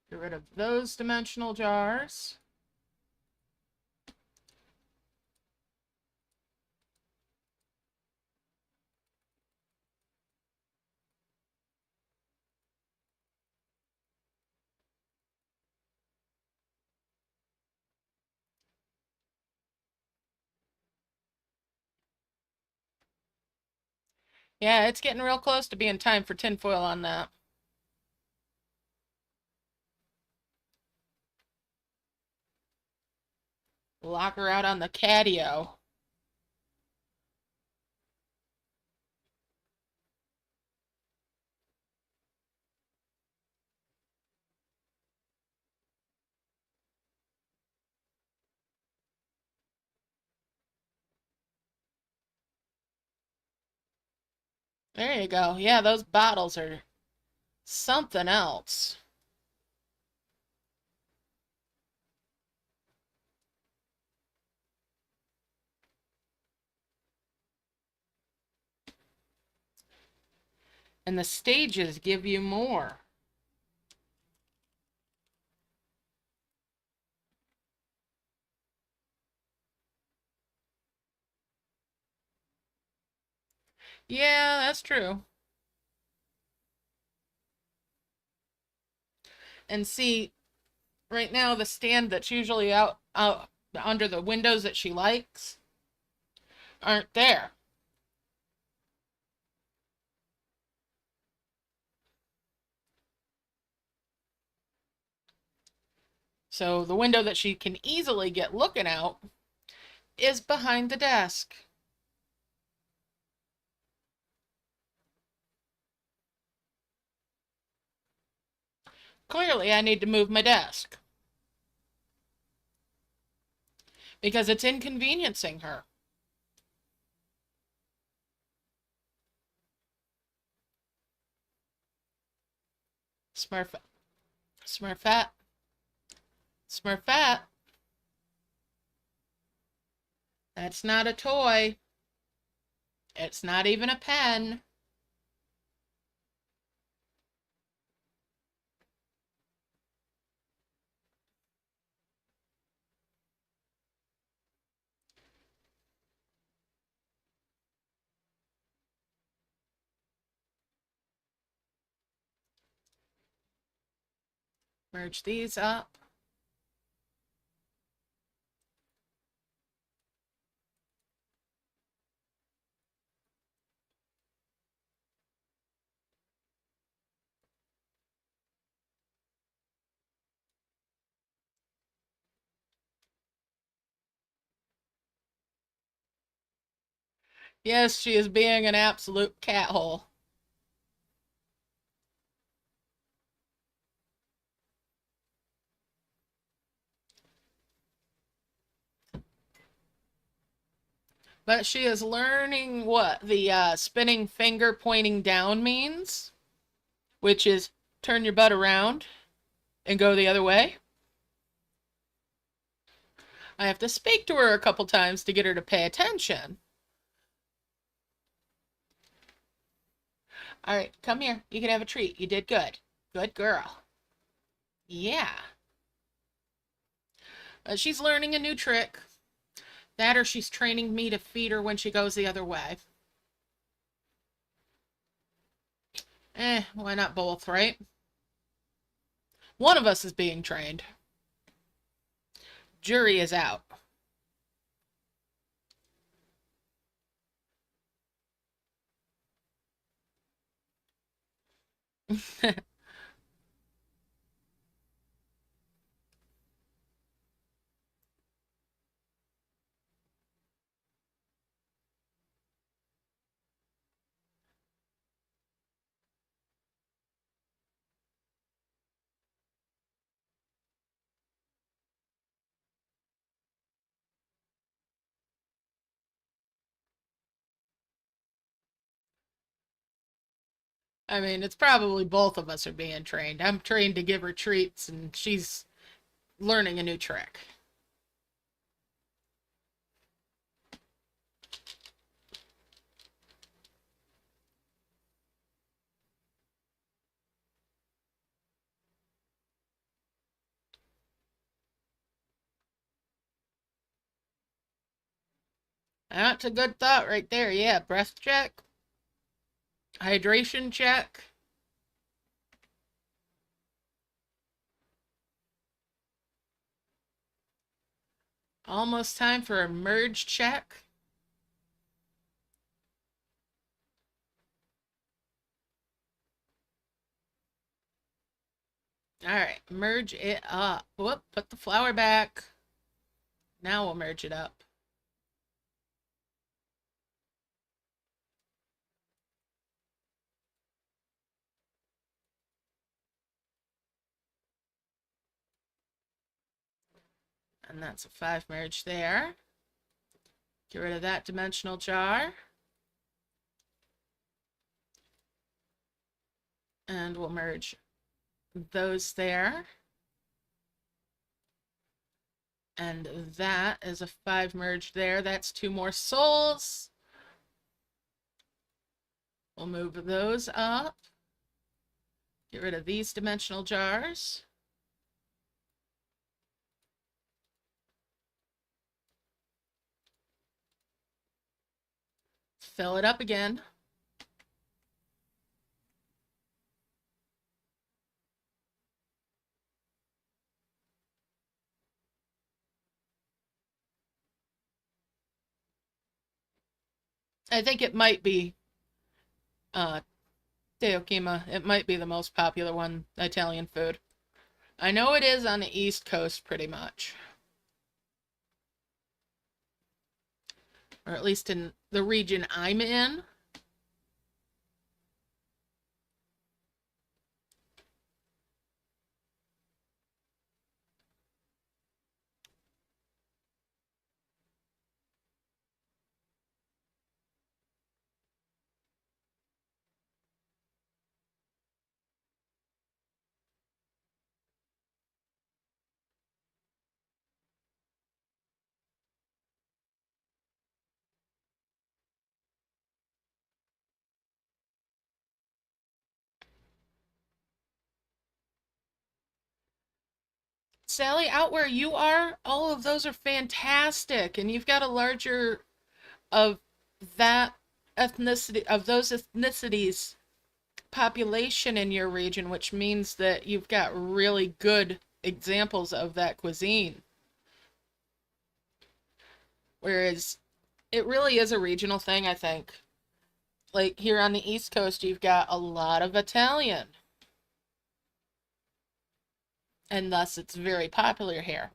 Get rid of those dimensional jars. Yeah, it's getting real close to being time for tinfoil on that. Lock her out on the catio. There you go. Yeah, those bottles are something else. And the stages give you more. Yeah, that's true. And see, right now the stand that's usually out under the windows that she likes aren't there. So the window that she can easily get looking out is behind the desk. Clearly, I need to move my desk because it's inconveniencing her. Smurf, Smurfette, Smurfette. That's not a toy. It's not even a pen. Merge these up. Yes, she is being an absolute cat hole. But she is learning what the spinning finger pointing down means, which is turn your butt around and go the other way. I have to speak to her a couple times to get her to pay attention. All right, come here. You can have a treat. You did good. Good girl. Yeah. She's learning a new trick. That or she's training me to feed her when she goes the other way. Why not both, right? One of us is being trained. Jury is out. I mean, it's probably both of us are being trained. I'm trained to give her treats, and she's learning a new trick. That's a good thought right there. Yeah, breath check, hydration check. Almost time for a merge check. All right, merge it up. Whoop, put the flower back. Now we'll merge it up. And that's a 5 merge there. Get rid of that dimensional jar. And we'll merge those there. And that is a 5 merge there. That's 2 more souls. We'll move those up. Get rid of these dimensional jars. Fill it up again. I think it might be Teokima. It might be the most popular one, Italian food. I know it is on the East Coast pretty much. Or at least in the region I'm in. Sally, out where you are, all of those are fantastic. And you've got a larger of that ethnicity, of those ethnicities population in your region, which means that you've got really good examples of that cuisine. Whereas it really is a regional thing, I think. Like here on the East Coast, you've got a lot of Italian, and thus it's very popular here.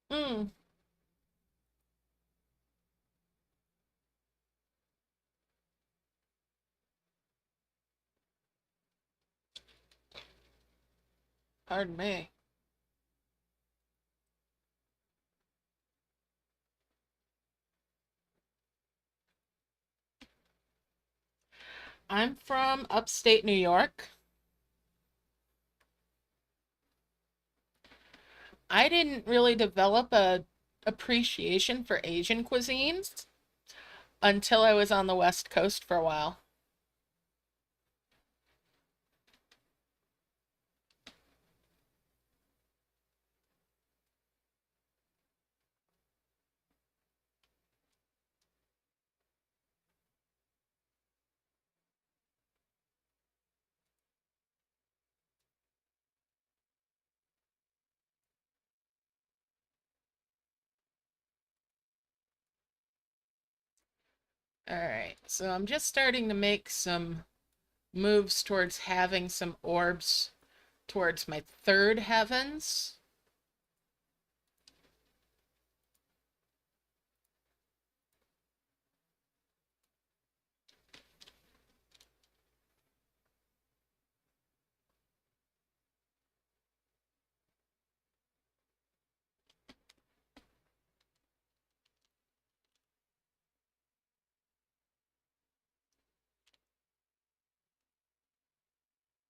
Mm. Pardon me. I'm from upstate New York. I didn't really develop a appreciation for Asian cuisines until I was on the West Coast for a while. All right, so I'm just starting to make some moves towards having some orbs towards my third heavens.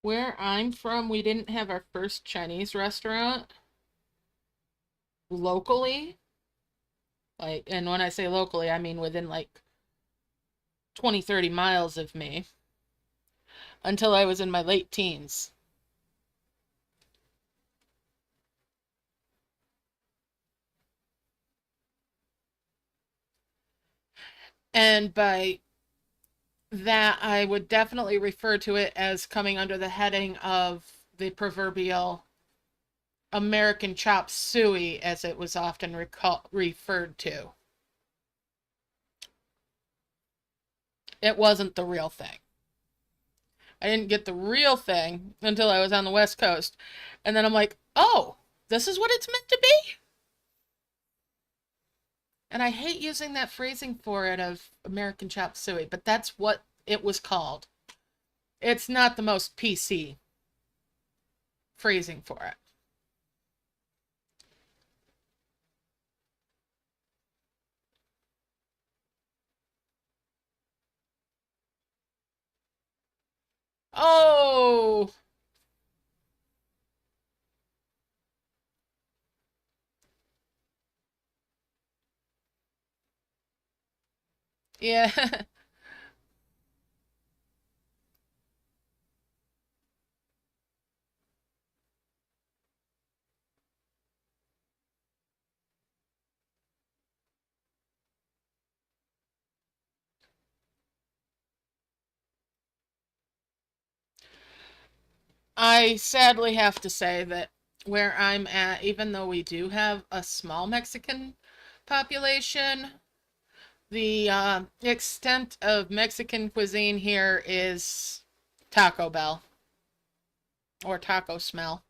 Where I'm from, we didn't have our first Chinese restaurant locally. Like, and when I say locally, I mean within like 20, 30 miles of me until I was in my late teens. And by that, I would definitely refer to it as coming under the heading of the proverbial American chop suey, as it was often referred to. It wasn't the real thing. I didn't get the real thing until I was on the West Coast. And then I'm like, oh, this is what it's meant to be? And I hate using that phrasing for it of American chop suey, but that's what it was called. It's not the most PC phrasing for it. Oh, yeah. I sadly have to say that where I'm at, even though we do have a small Mexican population, the extent of Mexican cuisine here is Taco Bell or taco smell.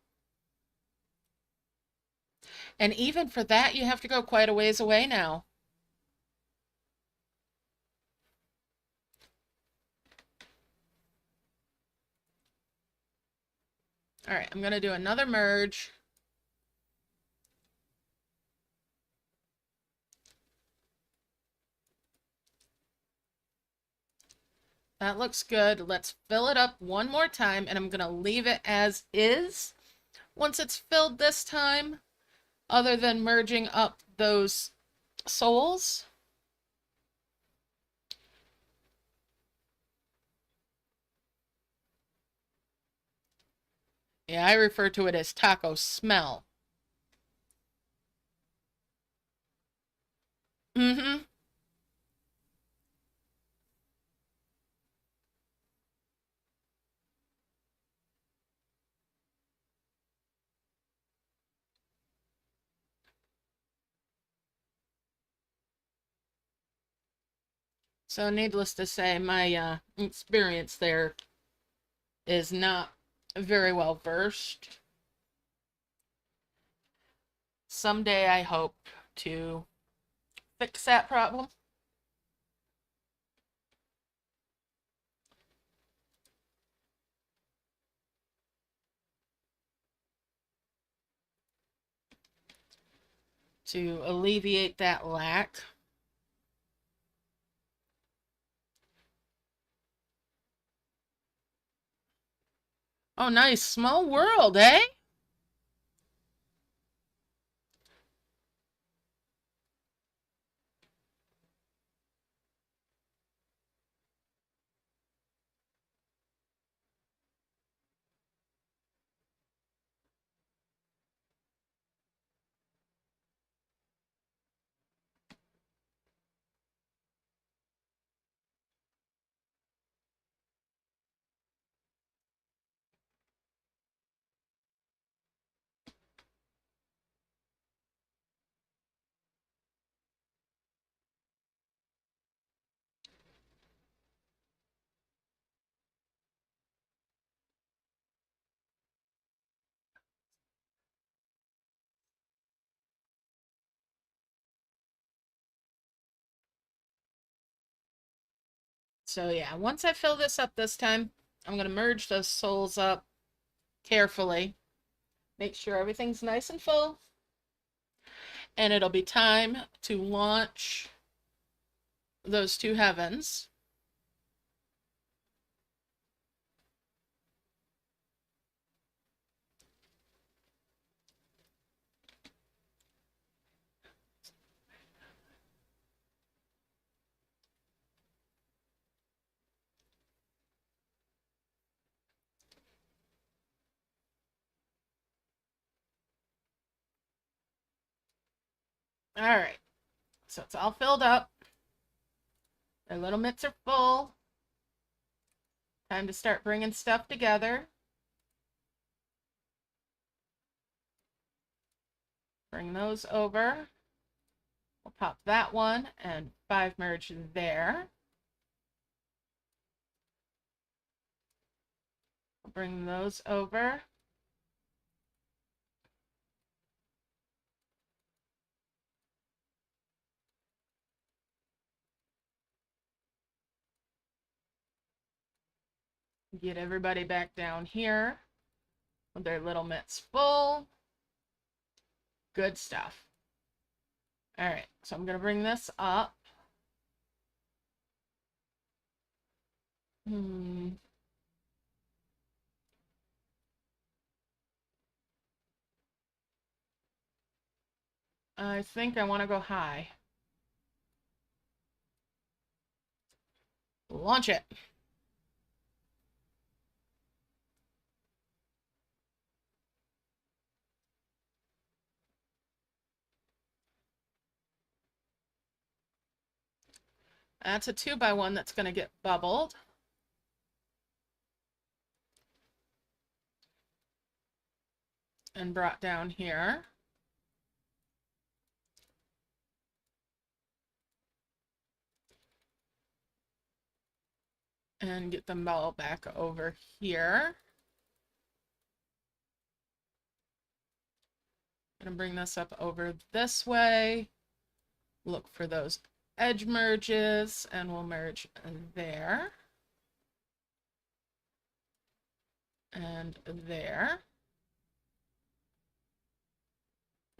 And even for that, you have to go quite a ways away now. All right, I'm going to do another merge. That looks good. Let's fill it up one more time, and I'm going to leave it as is once it's filled this time, other than merging up those souls. Yeah, I refer to it as taco smell. Mm-hmm. So needless to say, my experience there is not very well versed. Someday I hope to fix that problem. to alleviate that lack. Oh, nice. Small world, eh? So yeah, once I fill this up this time, I'm going to merge those souls up carefully. Make sure everything's nice and full. And it'll be time to launch those two heavens. All right, so it's all filled up. Their little mitts are full. Time to start bringing stuff together. Bring those over. We'll pop that one and 5 merge there. We'll bring those over. Get everybody back down here with their little mitts full. Good stuff. All right, so I'm going to bring this up. I think I want to go high. Launch it. That's a 2x1 that's going to get bubbled. And brought down here. And get them all back over here. I'm going to bring this up over this way. Look for those edge merges, and we'll merge there. And there.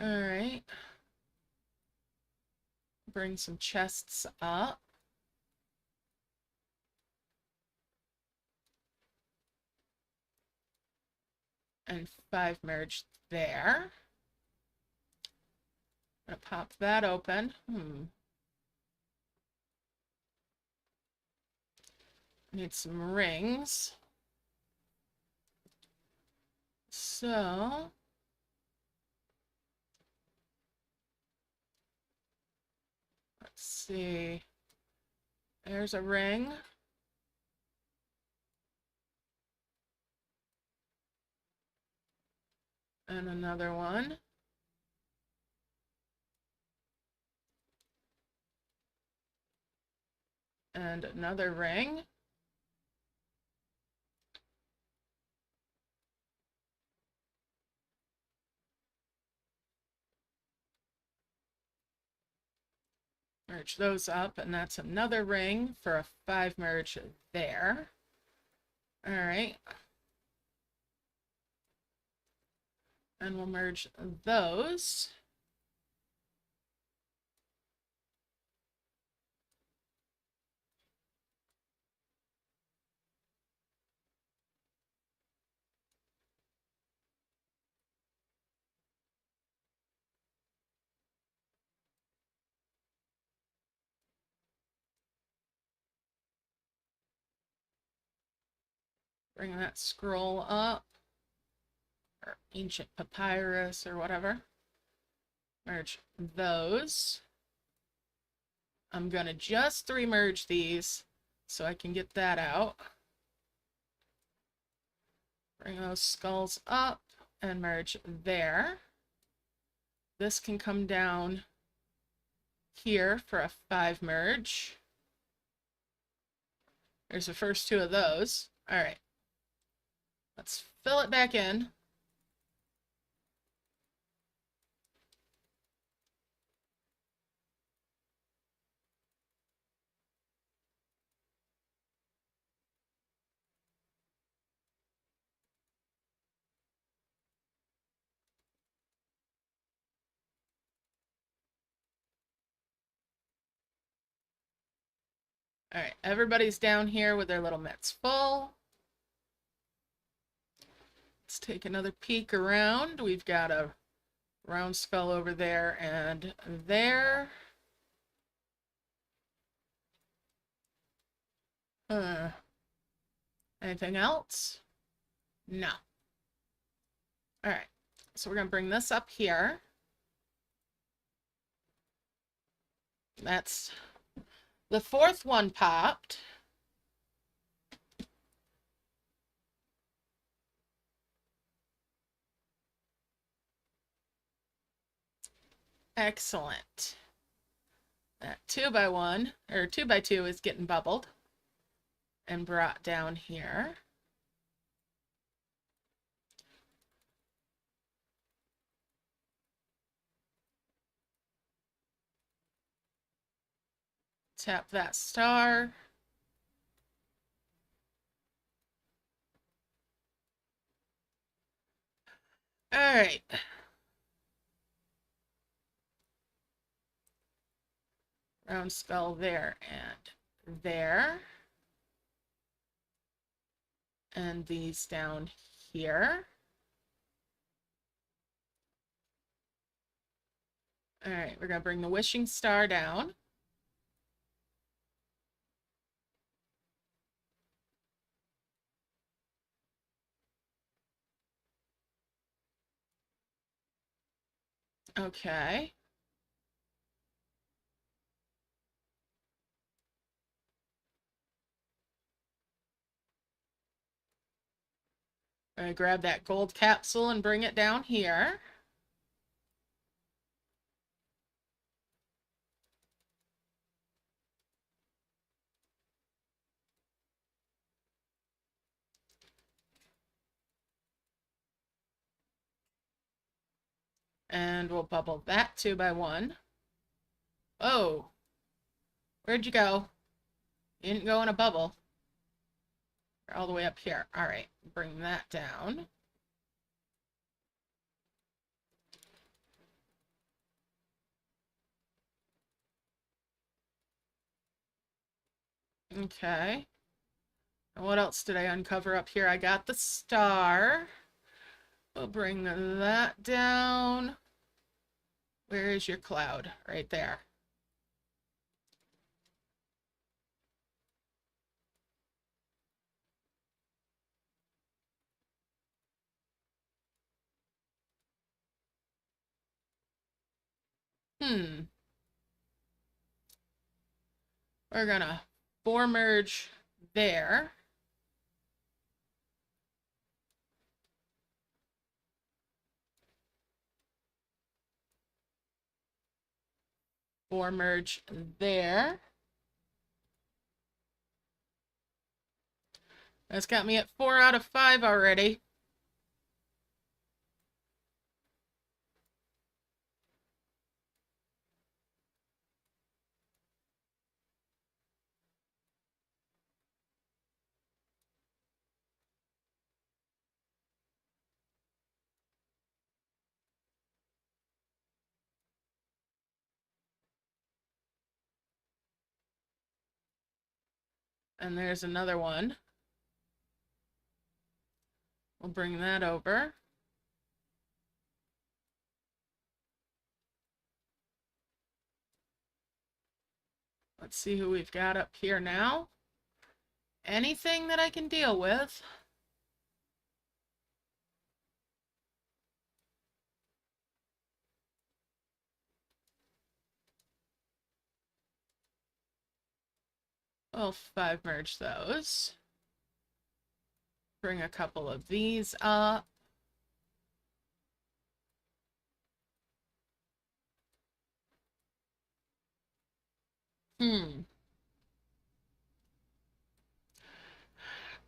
All right. Bring some chests up. And 5 merge there. I'm gonna pop that open. Need some rings. So let's see. There's a ring. And another one. And another ring. Merge those up, and that's another ring for a 5 merge there. All right. And we'll merge those. Bring that scroll up, or ancient papyrus or whatever. Merge those. I'm going to just 3-merge these so I can get that out. Bring those skulls up and merge there. This can come down here for a 5-merge. There's the first 2 of those. All right. Let's fill it back in. All right, everybody's down here with their little mitts full. Let's take another peek around. We've got a round skull over there and there. Anything else? No. All right, so we're gonna bring this up here. That's the 4th one popped. Excellent. That 2x1 or 2x2 is getting bubbled and brought down here. Tap that star. All right. Round skull there and there. And these down here. All right, we're going to bring the wishing star down. Okay. I'm going to grab that gold capsule and bring it down here. And we'll bubble that 2x1. Oh, where'd you go? You didn't go in a bubble. You're all the way up here. All right, bring that down. Okay. And what else did I uncover up here? I got the star. We'll bring that down. Where is your cloud? Right there. We're gonna 4-merge there. Four merge there. That's got me at 4 out of 5 already. And there's another one. We'll bring that over. Let's see who we've got up here now. Anything that I can deal with. We'll 5 merge those. Bring a couple of these up. All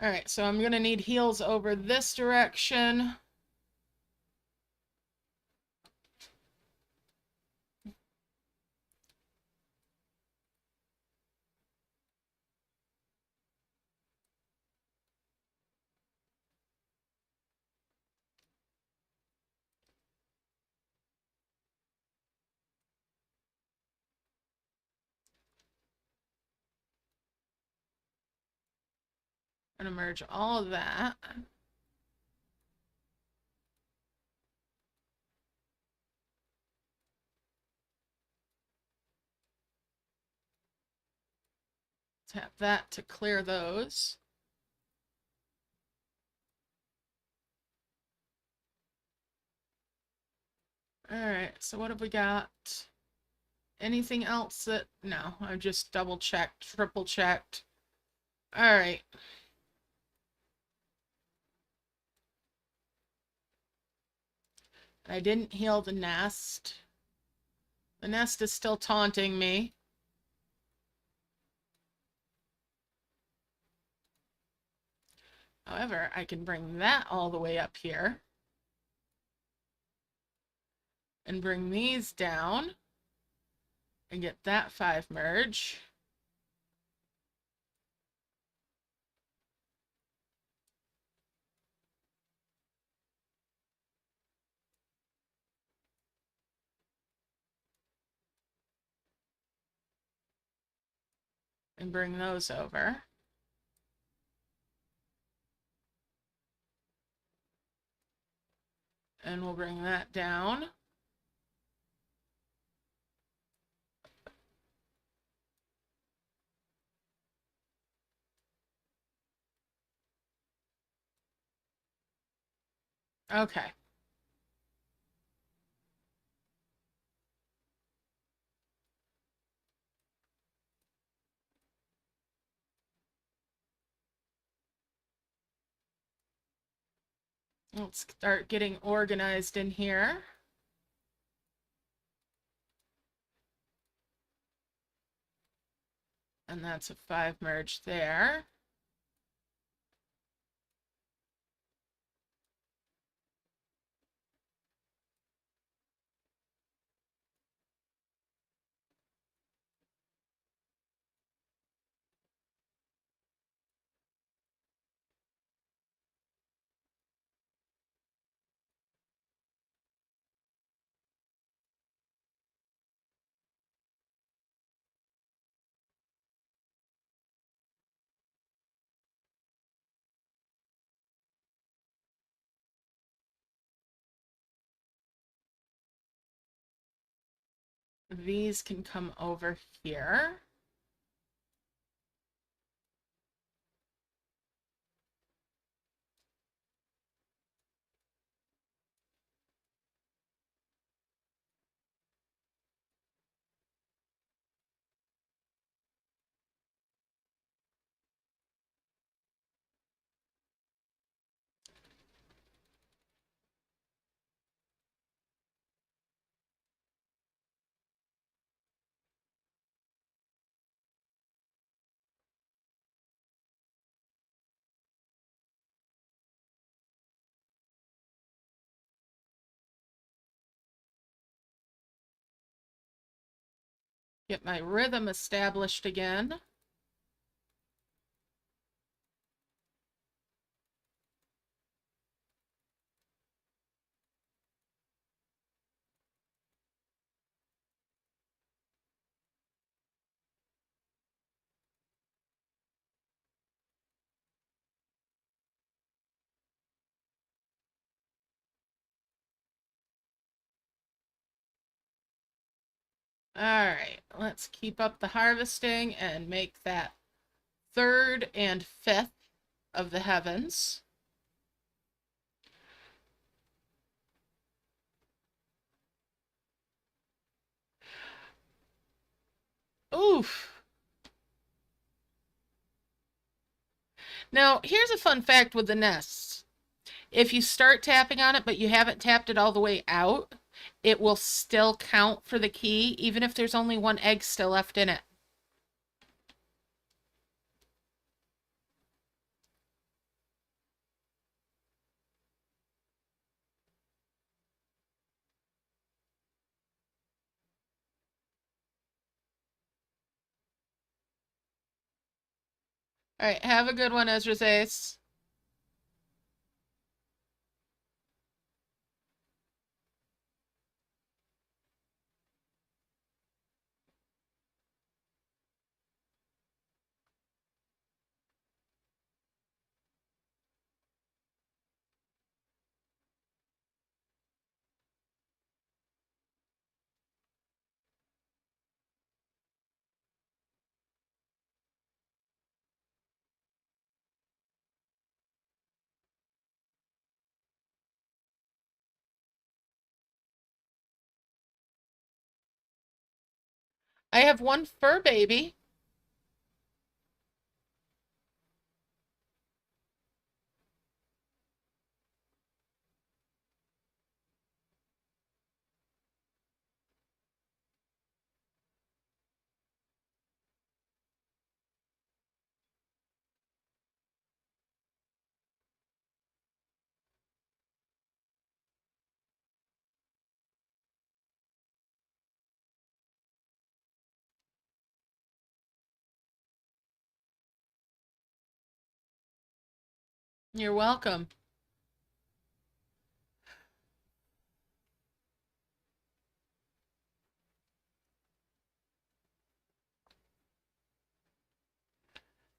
right, so I'm gonna need heals over this direction. I'm gonna merge all of that. Tap that to clear those. All right, so what have we got? Anything else that... No, I just double checked, triple checked. All right. I didn't heal the nest. The nest is still taunting me. However, I can bring that all the way up here. And bring these down. And get that 5 merge. And bring those over. And we'll bring that down. Okay. Let's start getting organized in here. And that's a 5 merge there. These can come over here. Get my rhythm established again. All right, let's keep up the harvesting and make that 3rd and 5th of the heavens. Oof. Now, here's a fun fact with the nests. If you start tapping on it, but you haven't tapped it all the way out, it will still count for the key, even if there's only one egg still left in it. All right, have a good one, Ezra's Ace. I have one fur baby. You're welcome.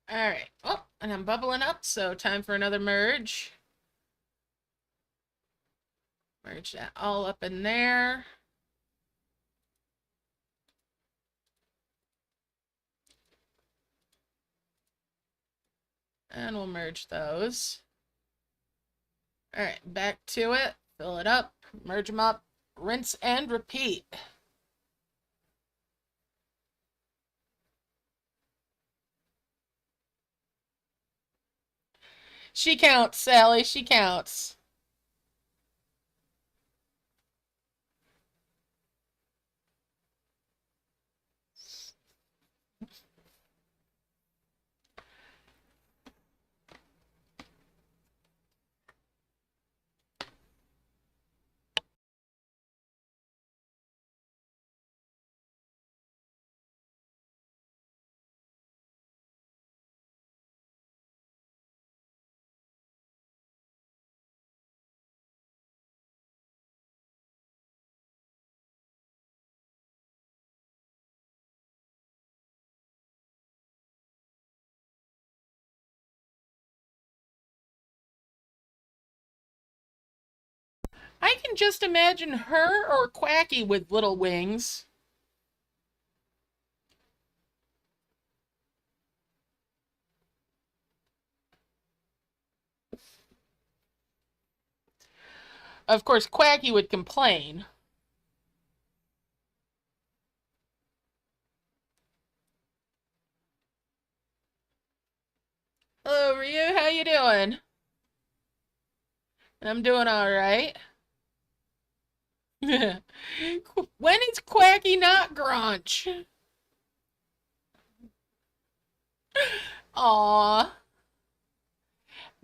All right. Oh, and I'm bubbling up, so time for another merge. Merge that all up in there. And we'll merge those. All right, back to it. Fill it up, merge them up, rinse and repeat. She counts, Sally. She counts. I can just imagine her or Quacky with little wings. Of course, Quacky would complain. Hello, Ryu. How you doing? I'm doing all right. When is Quacky not Grunch? Aw.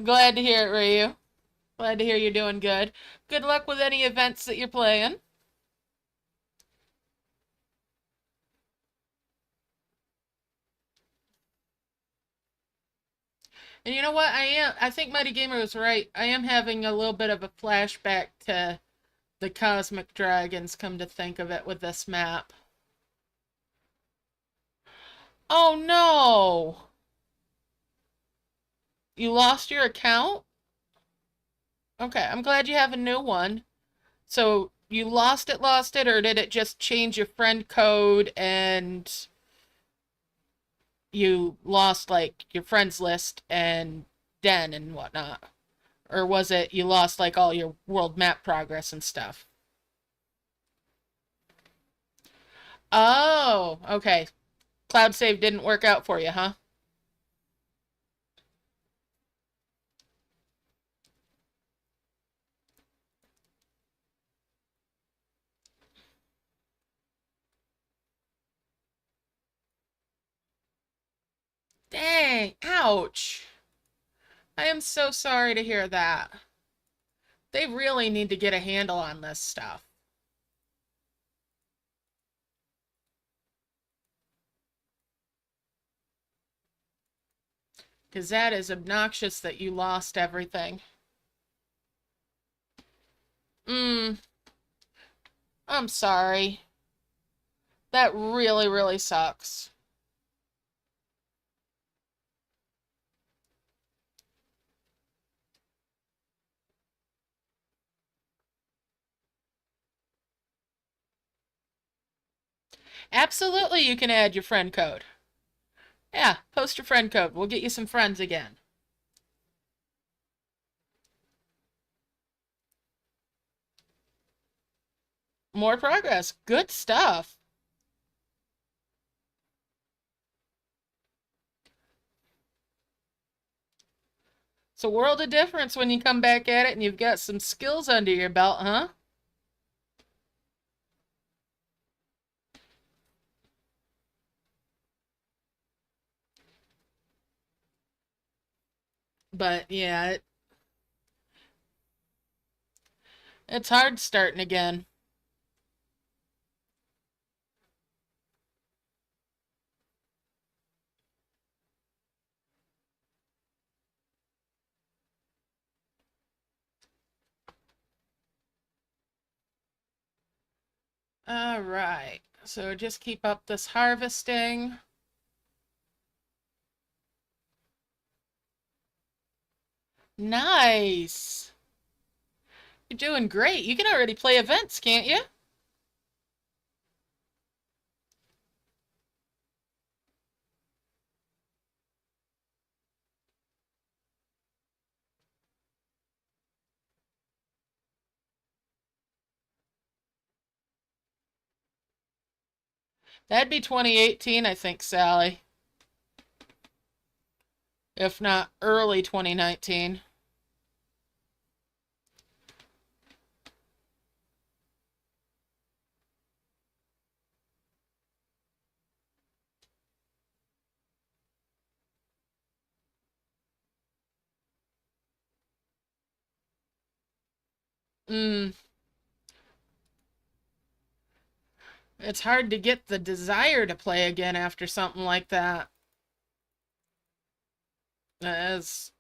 Glad to hear it, Ryu. Glad to hear you're doing good. Good luck with any events that you're playing. And you know what? I think Mighty Gamer was right. I am having a little bit of a flashback to the Cosmic Dragons, come to think of it, with this map. Oh no! You lost your account? Okay, I'm glad you have a new one. So you lost it, or did it just change your friend code and you lost like your friends list and den and whatnot? Or was it you lost like all your world map progress and stuff? Oh, okay. Cloud save didn't work out for you, huh? Dang, ouch. I am so sorry to hear that. They really need to get a handle on this stuff. Because that is obnoxious that you lost everything. I'm sorry. That really, really sucks. Absolutely, you can add your friend code. Yeah, post your friend code. We'll get you some friends again. More progress. Good stuff. It's a world of difference when you come back at it and you've got some skills under your belt, huh? But yeah, it's hard starting again. All right. So just keep up this harvesting. Nice. You're doing great. You can already play events, can't you? That'd be 2018, I think, Sally. If not early 2019. It's hard to get the desire to play again after something like that. As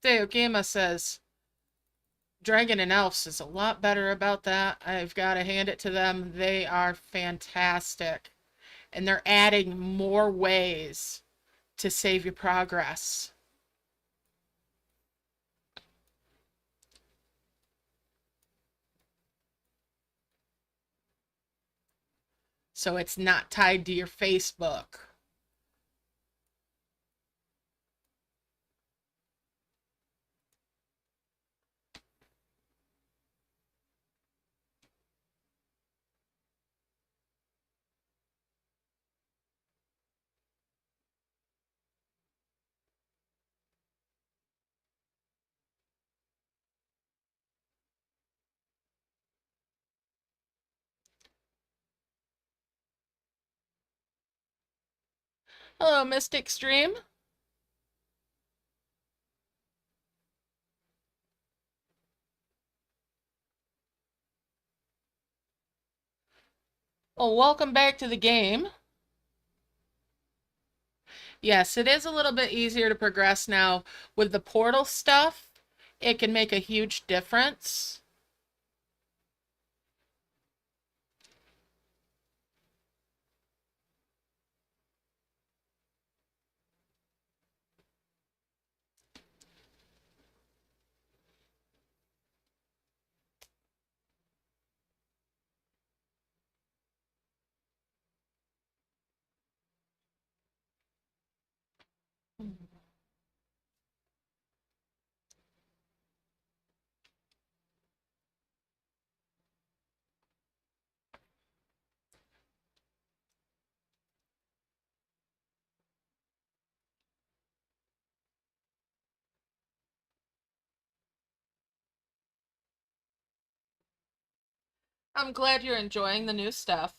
Theogema says, Dragon and Elves is a lot better about that. I've got to hand it to them. They are fantastic. And they're adding more ways to save your progress. So it's not tied to your Facebook. Hello, Mystic Stream. Well, welcome back to the game. Yes, it is a little bit easier to progress now. With the portal stuff, it can make a huge difference. I'm glad you're enjoying the new stuff.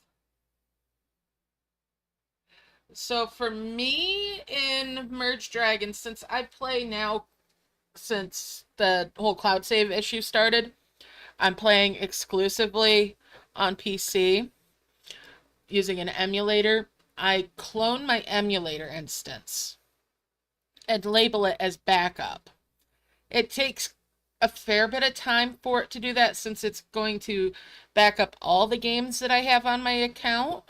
So for me in Merge Dragons, since I play now since the whole cloud save issue started, I'm playing exclusively on PC using an emulator. I clone my emulator instance and label it as backup. It takes a fair bit of time for it to do that since it's going to back up all the games that I have on my account,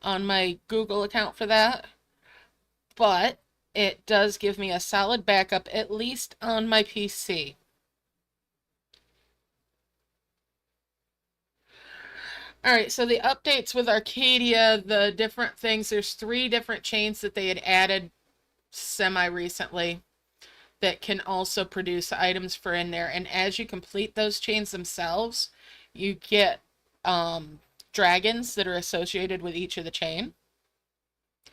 on my Google account for that. But it does give me a solid backup, at least on my PC. Alright, so the updates with Arcadia, the different things, there's 3 different chains that they had added semi-recently that can also produce items for in there. And as you complete those chains themselves, you get dragons that are associated with each of the chain.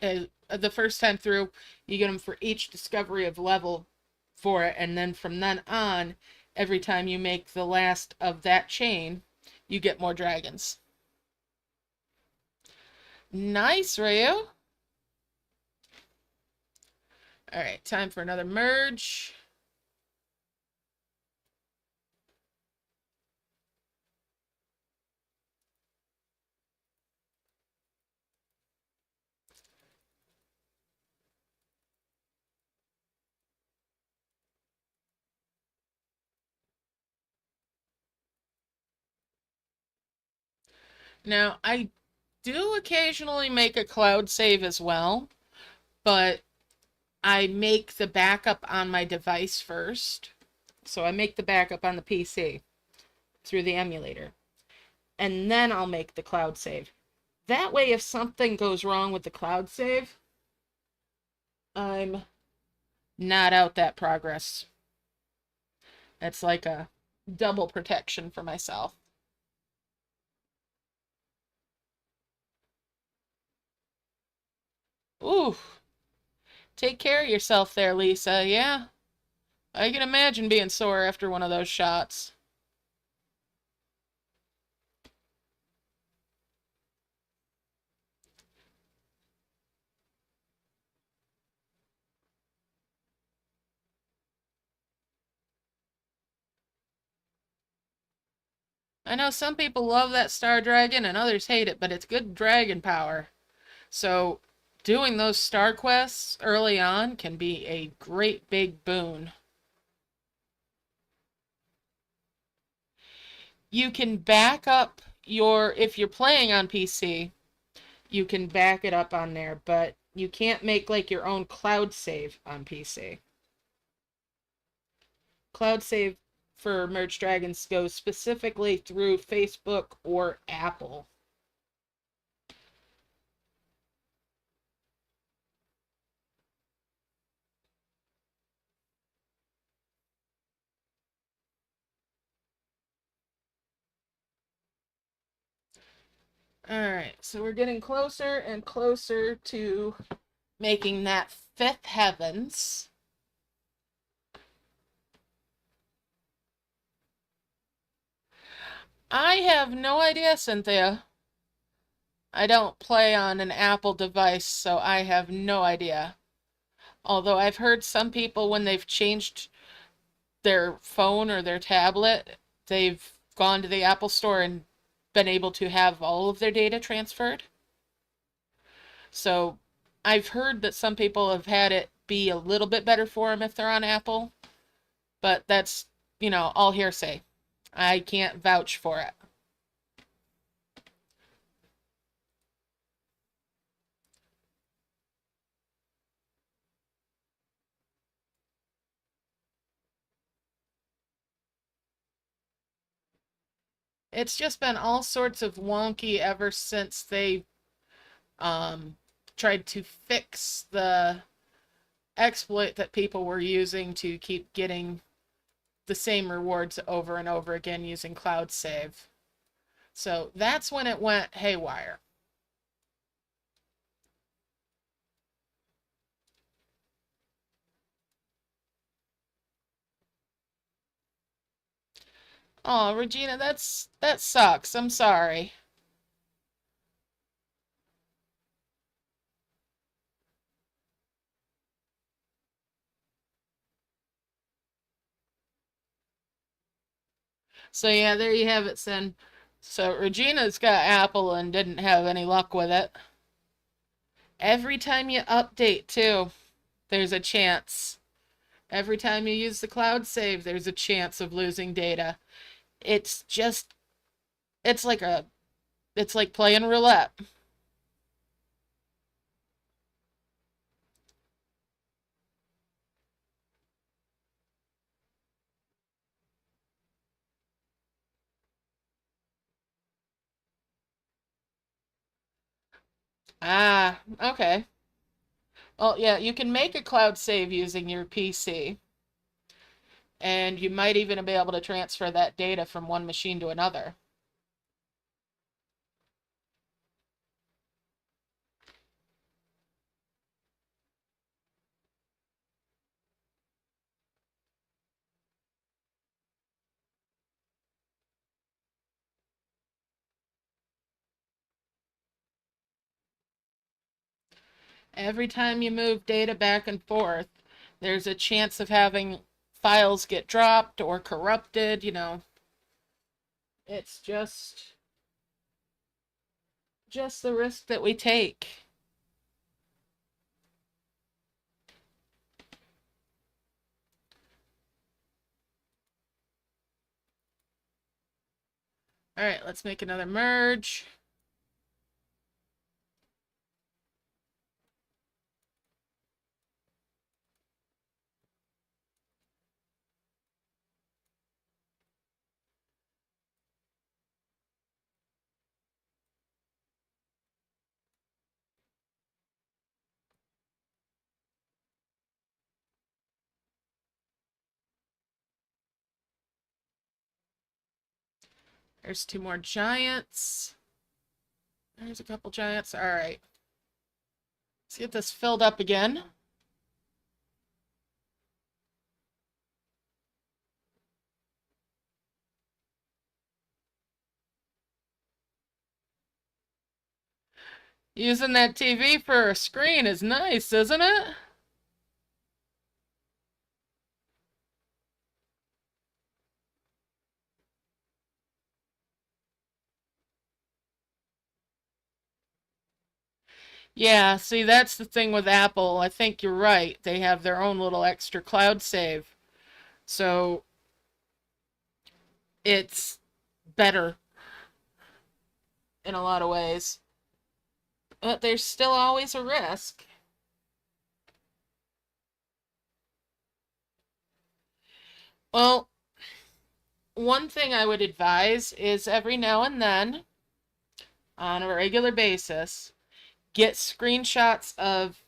The first time through, you get them for each discovery of level for it, and then from then on, every time you make the last of that chain, you get more dragons. Nice, Ryu. Alright, time for another merge. Now, I do occasionally make a cloud save as well, but I make the backup on my device first. So I make the backup on the PC through the emulator. And then I'll make the cloud save. That way, if something goes wrong with the cloud save, I'm not out that progress. It's like a double protection for myself. Ooh, take care of yourself there, Lisa. Yeah, I can imagine being sore after one of those shots. I know some people love that star dragon and others hate it, but it's good dragon power. So doing those star quests early on can be a great big boon. You can back up if you're playing on PC, you can back it up on there, but you can't make like your own cloud save on PC. Cloud save for Merge Dragons goes specifically through Facebook or Apple. Alright, so we're getting closer and closer to making that 5th heavens. I have no idea, Cynthia. I don't play on an Apple device, so I have no idea. Although I've heard some people, when they've changed their phone or their tablet, they've gone to the Apple store and been able to have all of their data transferred. So I've heard that some people have had it be a little bit better for them if they're on Apple, but that's, all hearsay. I can't vouch for it. It's just been all sorts of wonky ever since they tried to fix the exploit that people were using to keep getting the same rewards over and over again using cloud save. So that's when it went haywire. Oh, Regina, that sucks. I'm sorry. So yeah, there you have it, Sin. So Regina's got Apple and didn't have any luck with it. Every time you update too, there's a chance. Every time you use the cloud save, there's a chance of losing data. It's just, it's like a, it's like playing roulette. Ah, okay. Well, yeah, you can make a cloud save using your PC, and you might even be able to transfer that data from one machine to another. Every time you move data back and forth, there's a chance of having files get dropped or corrupted, you know. It's just the risk that we take. All right, let's make another merge. There's two more giants. There's a couple giants. All right. Let's get this filled up again. Using that TV for a screen is nice, isn't it? Yeah, see, that's the thing with Apple. I think you're right. They have their own little extra cloud save. So it's better in a lot of ways. But there's still always a risk. Well, one thing I would advise is every now and then, on a regular basis, get screenshots of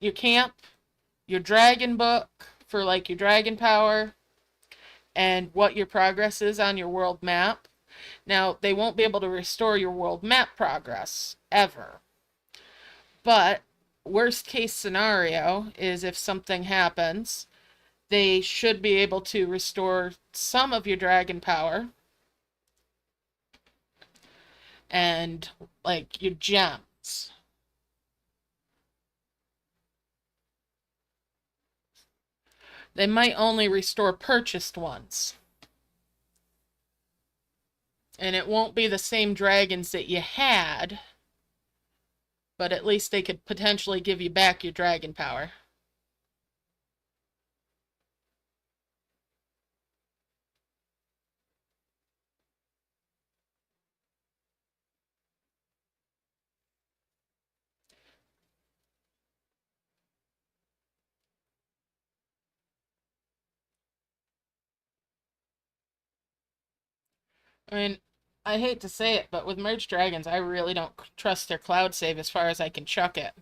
your camp, your dragon book for like your dragon power, and what your progress is on your world map. Now, they won't be able to restore your world map progress ever. But worst case scenario is if something happens, they should be able to restore some of your dragon power and like your gems. They might only restore purchased ones. And it won't be the same dragons that you had, but at least they could potentially give you back your dragon power. I mean, I hate to say it, but with merged dragons, I really don't trust their cloud save as far as I can chuck it.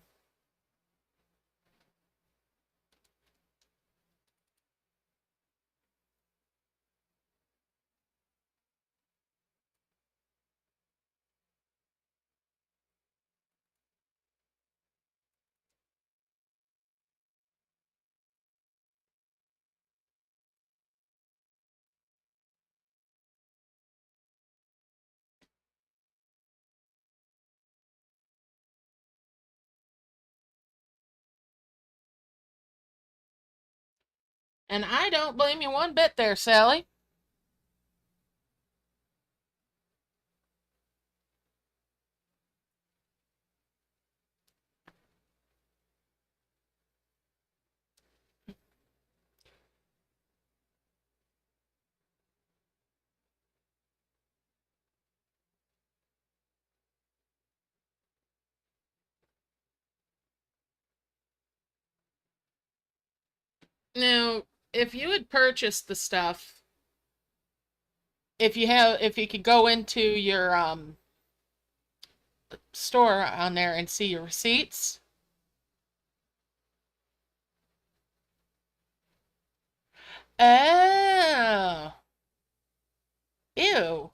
And I don't blame you one bit there, Sally. Now, if you had purchased the stuff, if you could go into your store on there and see your receipts. Oh. Ew.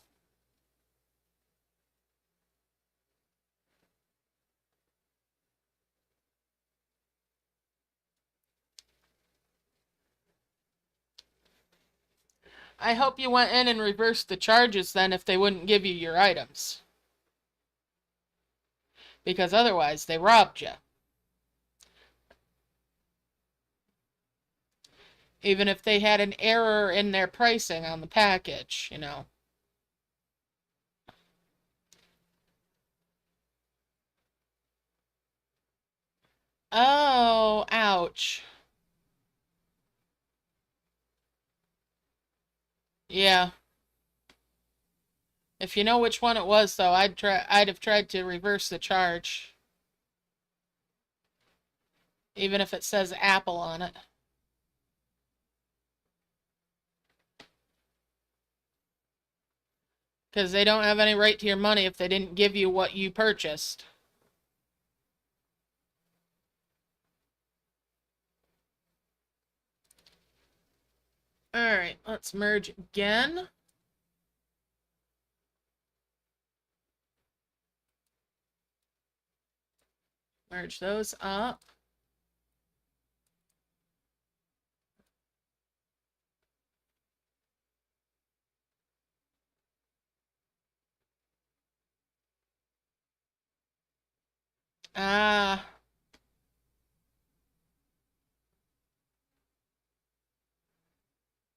I hope you went in and reversed the charges then if they wouldn't give you your items. Because otherwise they robbed you. Even if they had an error in their pricing on the package, you know. Oh, ouch. Yeah. If you know which one it was, though, I'd have tried to reverse the charge. Even if it says Apple on it. Because they don't have any right to your money if they didn't give you what you purchased. Alright, let's merge again. Merge those up. Ah.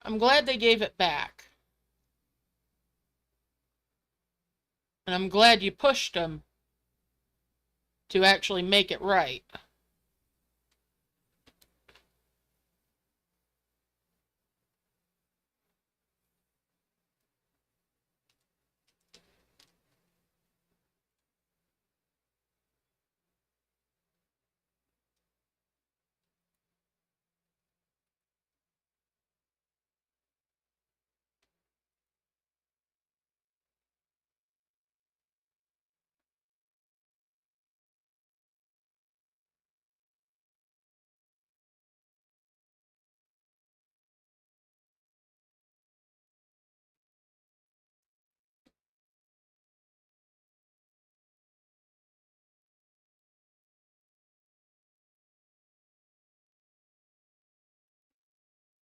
I'm glad they gave it back. And I'm glad you pushed them to actually make it right.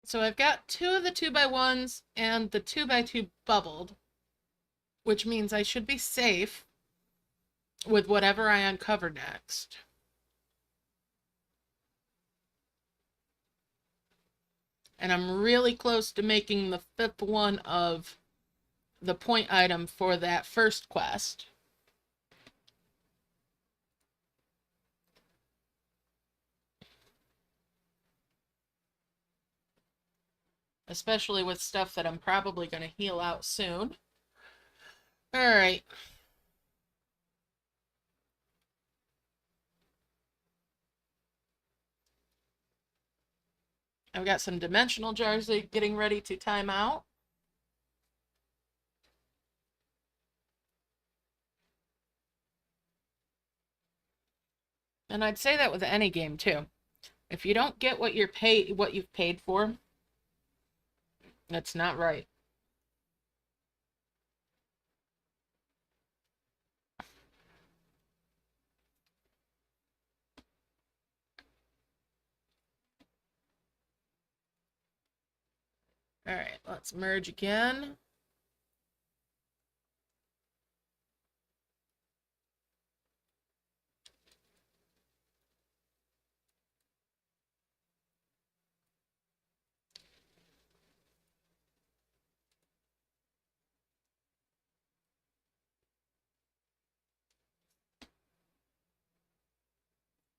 So I've got 2 of the 2x1s and the 2x2 bubbled, which means I should be safe with whatever I uncover next. And I'm really close to making the 5th one of the point item for that first quest. Especially with stuff that I'm probably going to heal out soon. Alright. I've got some dimensional jars getting ready to time out. And I'd say that with any game too. If you don't get what you've paid for, that's not right. Alright, let's merge again.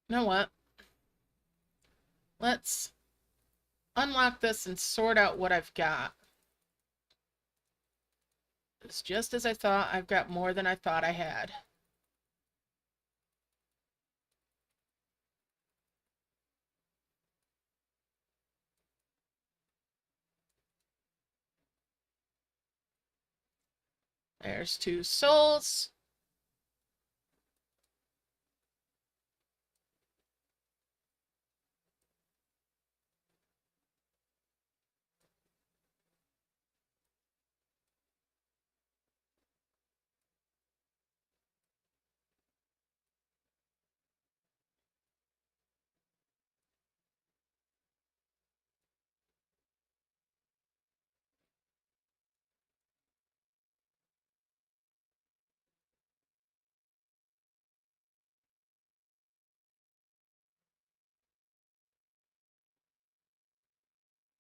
You know what? Let's unlock this and sort out what I've got. It's just as I thought. I've got more than I thought I had. There's 2 souls.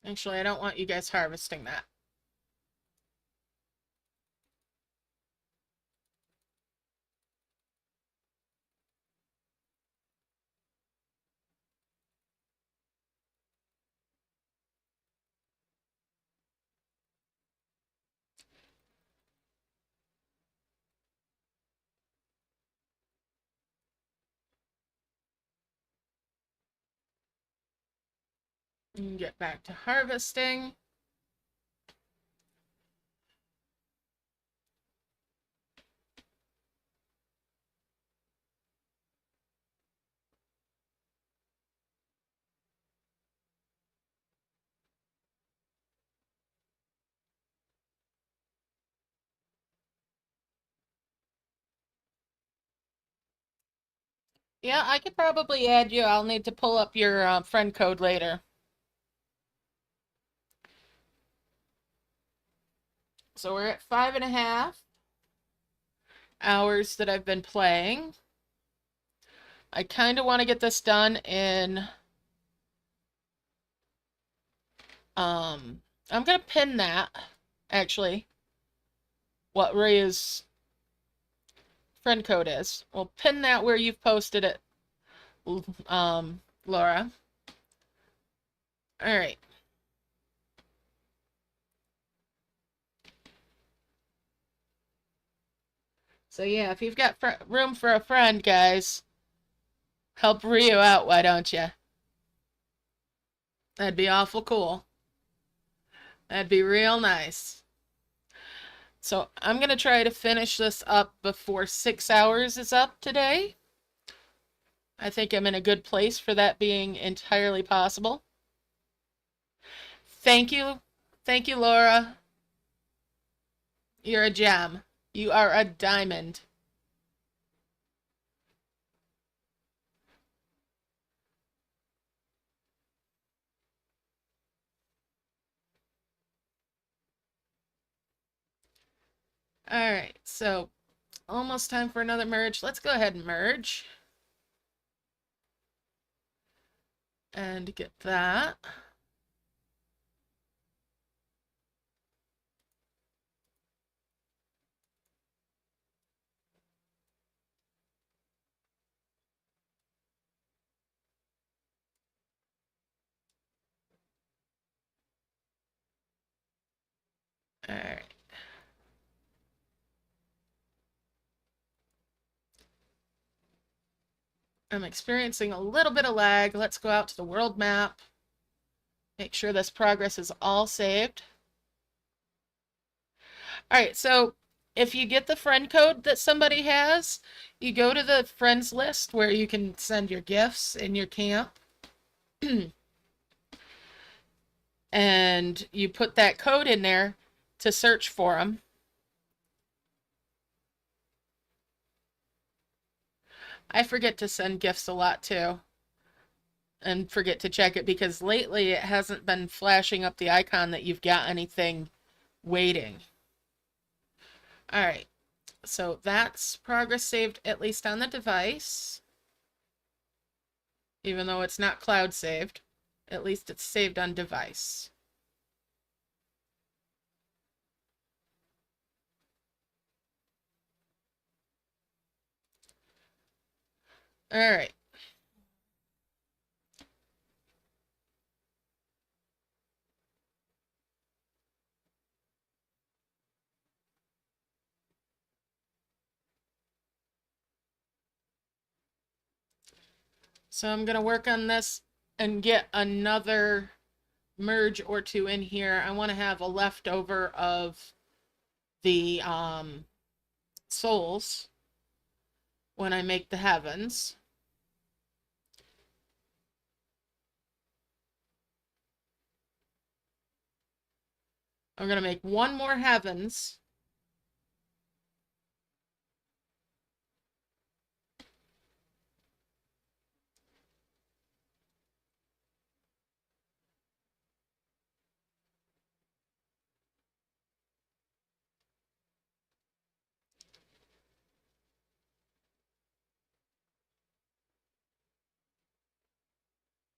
Actually, I don't want you guys harvesting that. And get back to harvesting. Yeah, I could probably add you. I'll need to pull up your friend code later. So we're at 5.5 hours that I've been playing. I kind of want to get this done in... I'm going to pin that, actually, what Rhea's friend code is. We'll pin that where you've posted it, Laura. All right. So yeah, if you've got room for a friend, guys, help Rio out, why don't you? That'd be awful cool. That'd be real nice. So I'm going to try to finish this up before 6 hours is up today. I think I'm in a good place for that being entirely possible. Thank you. Thank you, Laura. You're a gem. You are a diamond. All right, so almost time for another merge. Let's go ahead and merge. And get that. All right. I'm experiencing a little bit of lag. Let's go out to the world map. Make sure this progress is all saved. All right, so if you get the friend code that somebody has, you go to the friends list where you can send your gifts in your camp. And you put that code in there to search for them. I forget to send gifts a lot too. And forget to check it because lately it hasn't been flashing up the icon that you've got anything waiting. All right, so that's progress saved at least on the device. Even though it's not cloud saved, at least it's saved on device. All right. So I'm going to work on this and get another merge or two in here. I want to have a leftover of the souls when I make the heavens. I'm going to make one more heavens.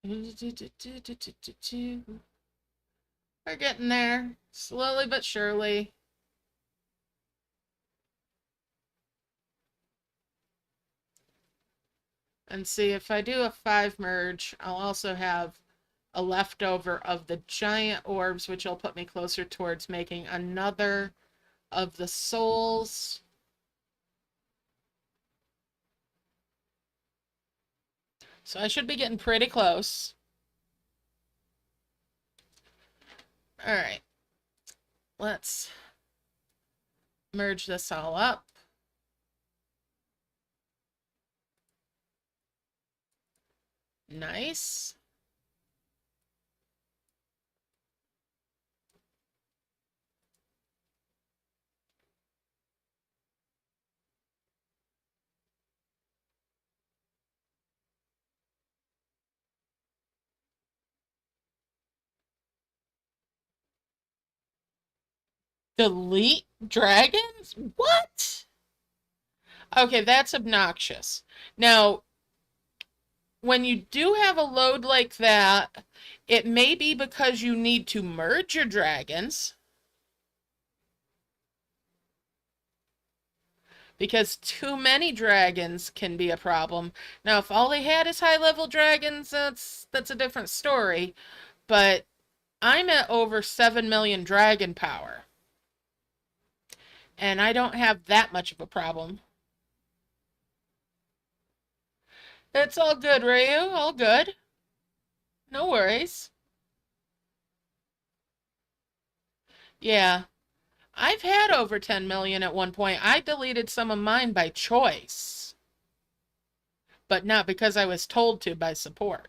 We're getting there, slowly but surely. And see, if I do a 5 merge, I'll also have a leftover of the giant orbs, which will put me closer towards making another of the souls. So I should be getting pretty close. All right. Let's merge this all up. Nice. Delete dragons? What? Okay, that's obnoxious. Now, when you do have a load like that, it may be because you need to merge your dragons. Because too many dragons can be a problem. Now, if all they had is high-level dragons, that's a different story. But I'm at over 7 million dragon power. And I don't have that much of a problem. It's all good, Ryu. All good. No worries. Yeah. I've had over 10 million at one point. I deleted some of mine by choice. But not because I was told to by support.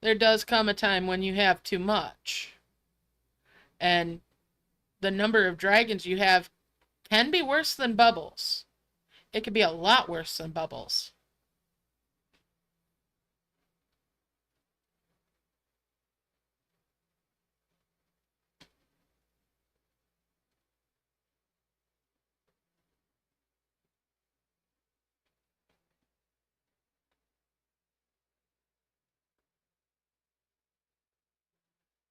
There does come a time when you have too much. And the number of dragons you have can be worse than bubbles. It could be a lot worse than bubbles.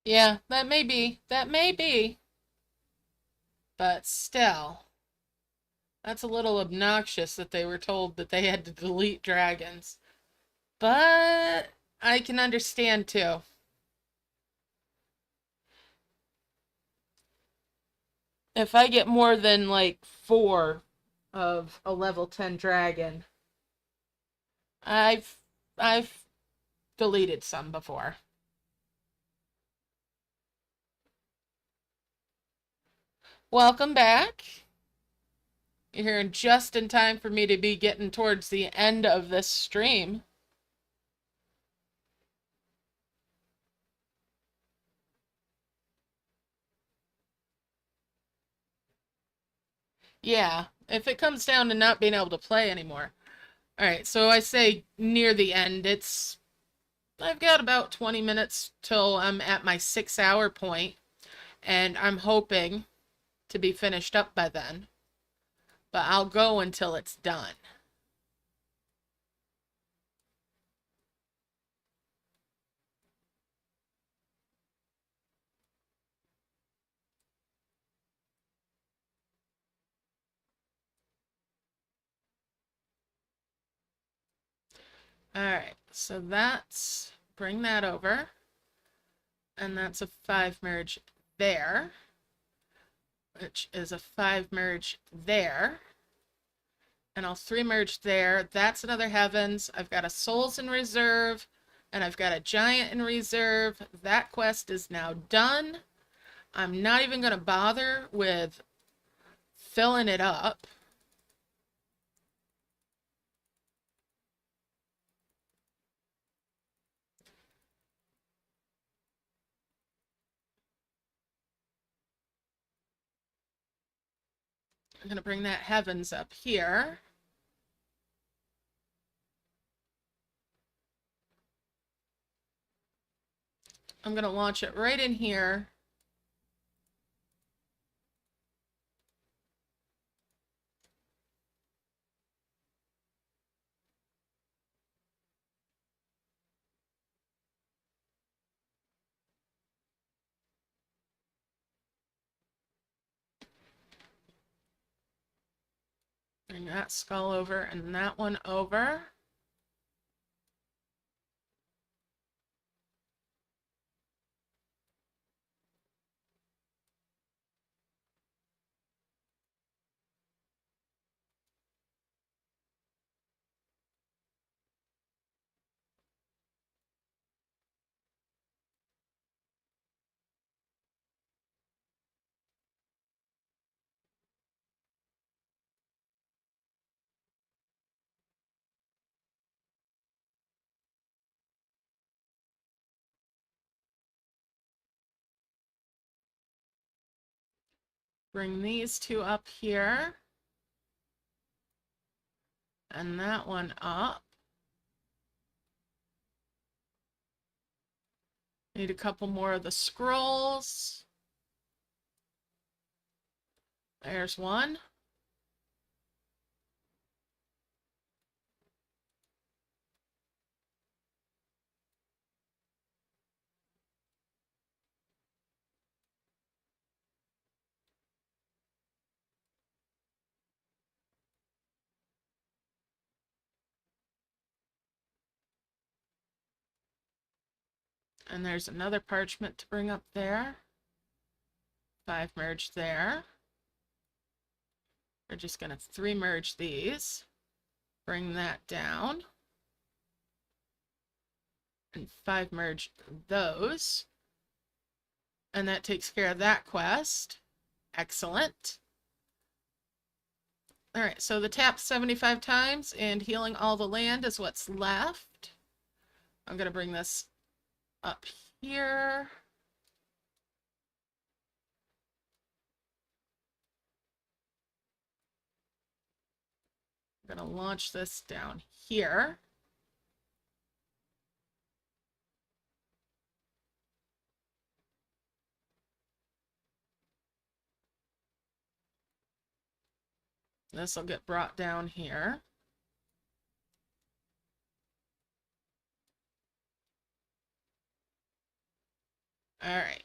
Yeah, that may be. That may be. But still, that's a little obnoxious that they were told that they had to delete dragons. But I can understand too. If I get more than like 4 of a level 10 dragon, I've deleted some before. Welcome back. You're here just in time for me to be getting towards the end of this stream. Yeah, if it comes down to not being able to play anymore. All right, so I say near the end. I've got about 20 minutes till I'm at my 6-hour point, and I'm hoping to be finished up by then. But I'll go until it's done. All right, so bring that over. And that's a 5 merge there, which is a 5 merge there. And I'll 3 merge there. That's another heavens. I've got a souls in reserve, and I've got a giant in reserve. That quest is now done. I'm not even going to bother with filling it up. I'm going to bring that heavens up here. I'm going to launch it right in here. Bring that skull over and that one over. Bring these two up here. And that one up. Need a couple more of the scrolls. There's one. And there's another parchment to bring up there. 5 merge there. We're just going to 3 merge these. Bring that down. And 5 merge those. And that takes care of that quest. Excellent. All right, so the tap 75 times and healing all the land is what's left. I'm going to bring this up here. I'm going to launch this down here. This will get brought down here. All right.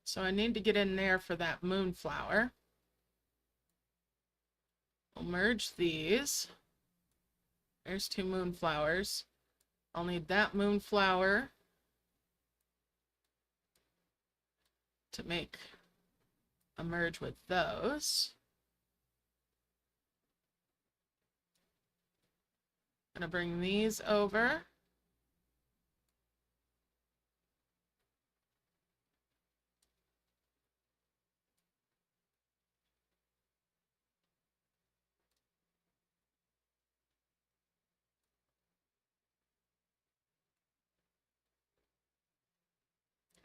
So I need to get in there for that moonflower. We'll merge these. There's 2 moonflowers. I'll need that moonflower to make a merge with those. I'm gonna bring these over.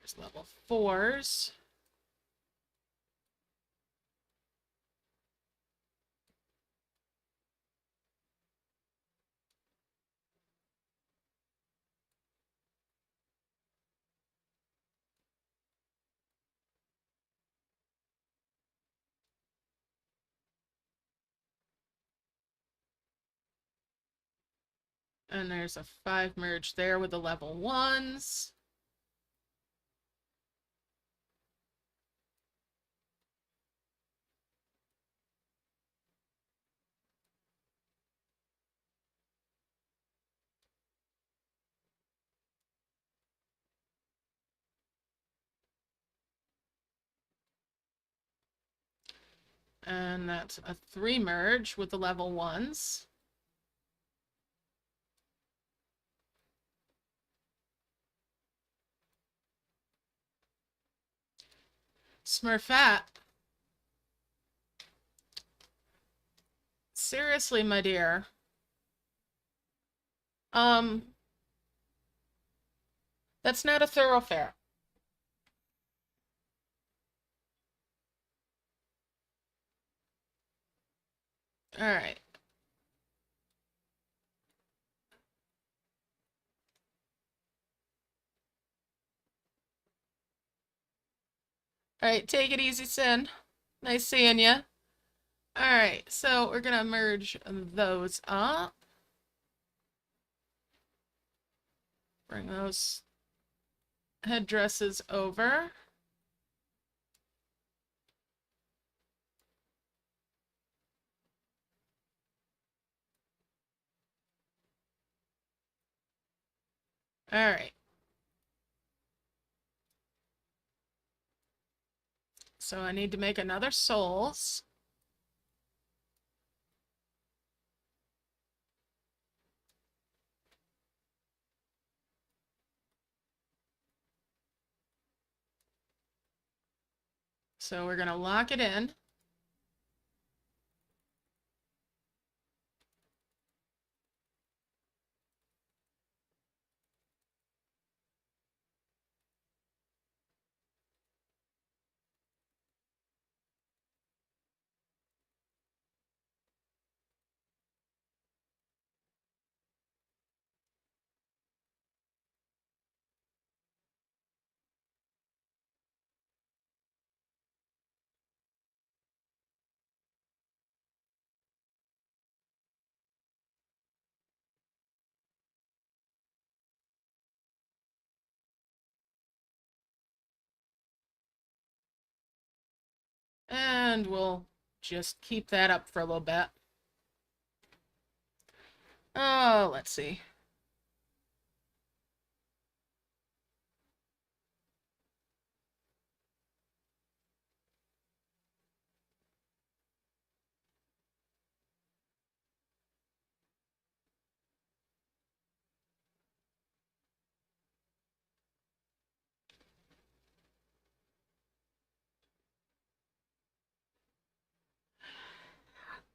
There's level 4s. And there's a 5 merge there with the level 1s. And that's a 3 merge with the level 1s. Smurfette. Seriously, my dear. That's not a thoroughfare. All right. All right, take it easy, Sin. Nice seeing you. All right, so we're gonna merge those up. Bring those headdresses over. All right. So I need to make another souls. So we're gonna lock it in. And we'll just keep that up for a little bit. Oh, let's see.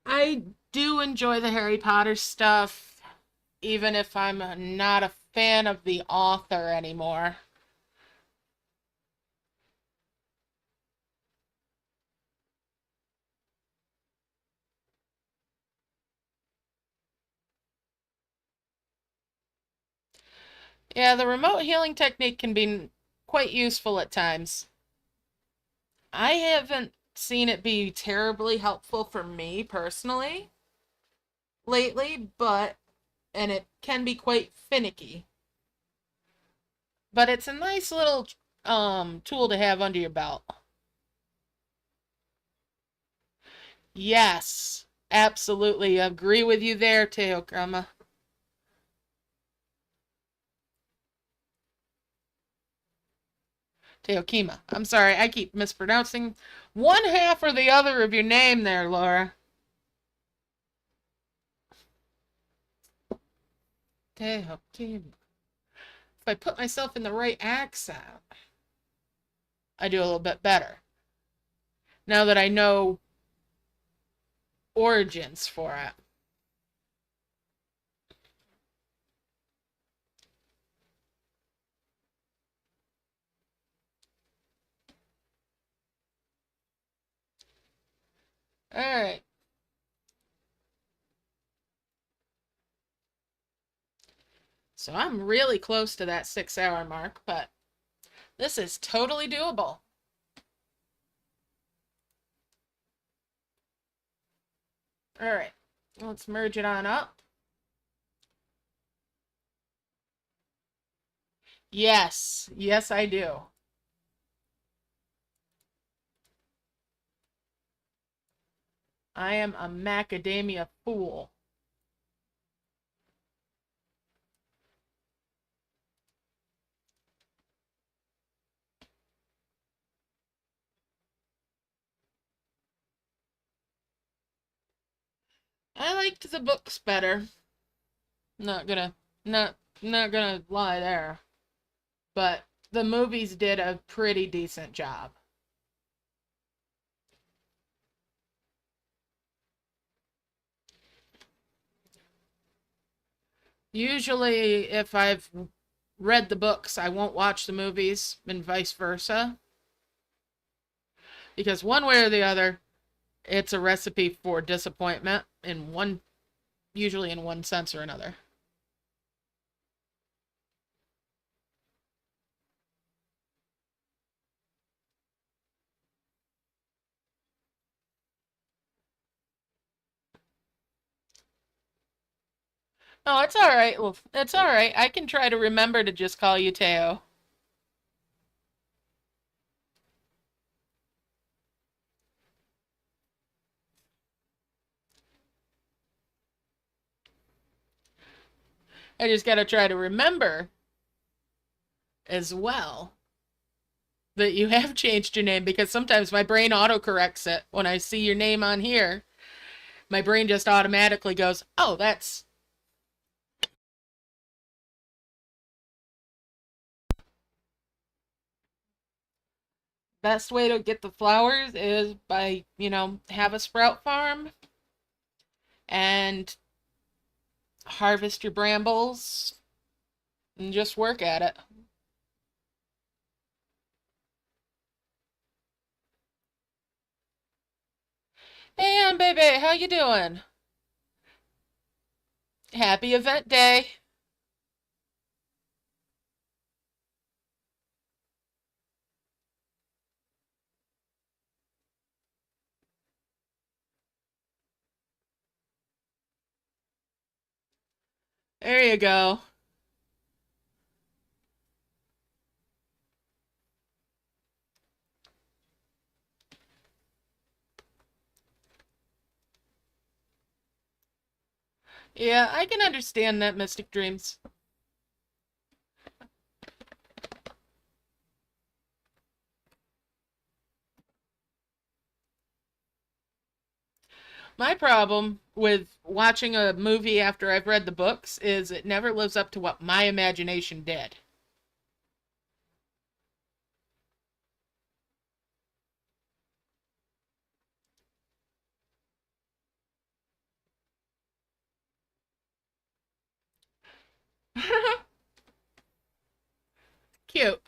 I do enjoy the Harry Potter stuff, even if I'm not a fan of the author anymore. Yeah, the remote healing technique can be quite useful at times. I haven't seen it be terribly helpful for me personally lately, and it can be quite finicky. But it's a nice little tool to have under your belt. Yes, absolutely agree with you there, Teokrama. Teokima. I'm sorry, I keep mispronouncing one half or the other of your name there, Laura. Teokima. If I put myself in the right accent, I do a little bit better. Now that I know origins for it. All right. So I'm really close to that 6 hour mark, but this is totally doable. All right. Let's merge it on up. Yes. Yes, I do. I am a macadamia fool. I liked the books better. Not gonna not gonna lie there. But the movies did a pretty decent job. Usually, if I've read the books, I won't watch the movies, and vice versa. Because one way or the other, it's a recipe for disappointment in one, usually in one sense or another. Oh, it's all right. Well, it's all right. I can try to remember to just call you Teo. I just got to try to remember as well that you have changed your name because sometimes my brain autocorrects it. When I see your name on here, my brain just automatically goes, oh, that's. Best way to get the flowers is by, have a sprout farm and harvest your brambles and just work at it. Hey, Aunt Baby, how you doing? Happy event day. There you go. Yeah, I can understand that, Mystic Dreams. My problem with watching a movie after I've read the books is it never lives up to what my imagination did. Cute.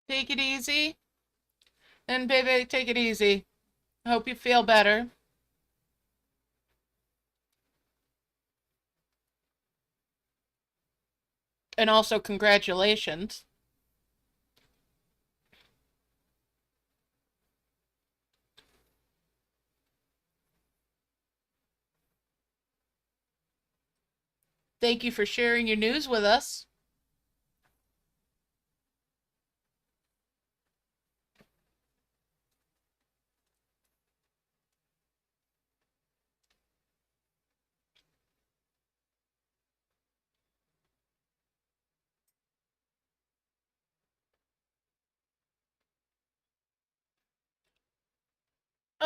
Take it easy. And baby, take it easy. Hope you feel better. And also, congratulations. Thank you for sharing your news with us.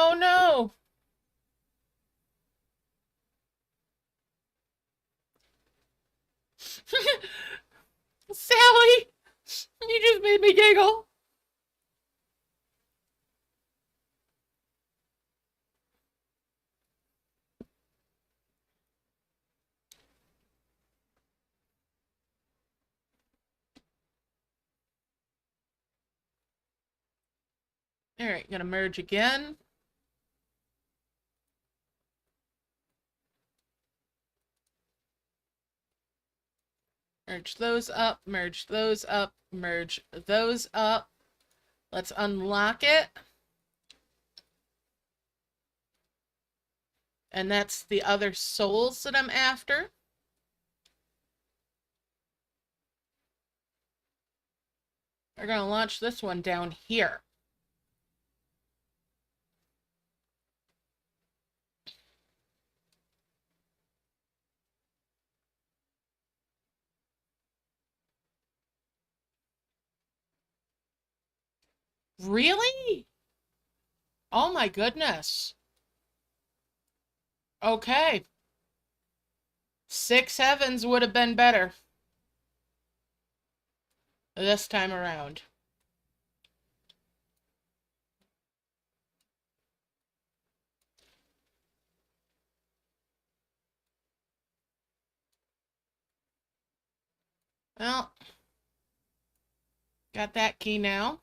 Oh no! Sally! You just made me giggle. Alright, gonna merge again. Merge those up, merge those up, merge those up. Let's unlock it. And that's the other souls that I'm after. We're going to launch this one down here. Really? Oh my goodness. Okay. 6 heavens would have been better this time around. Well, got that key now.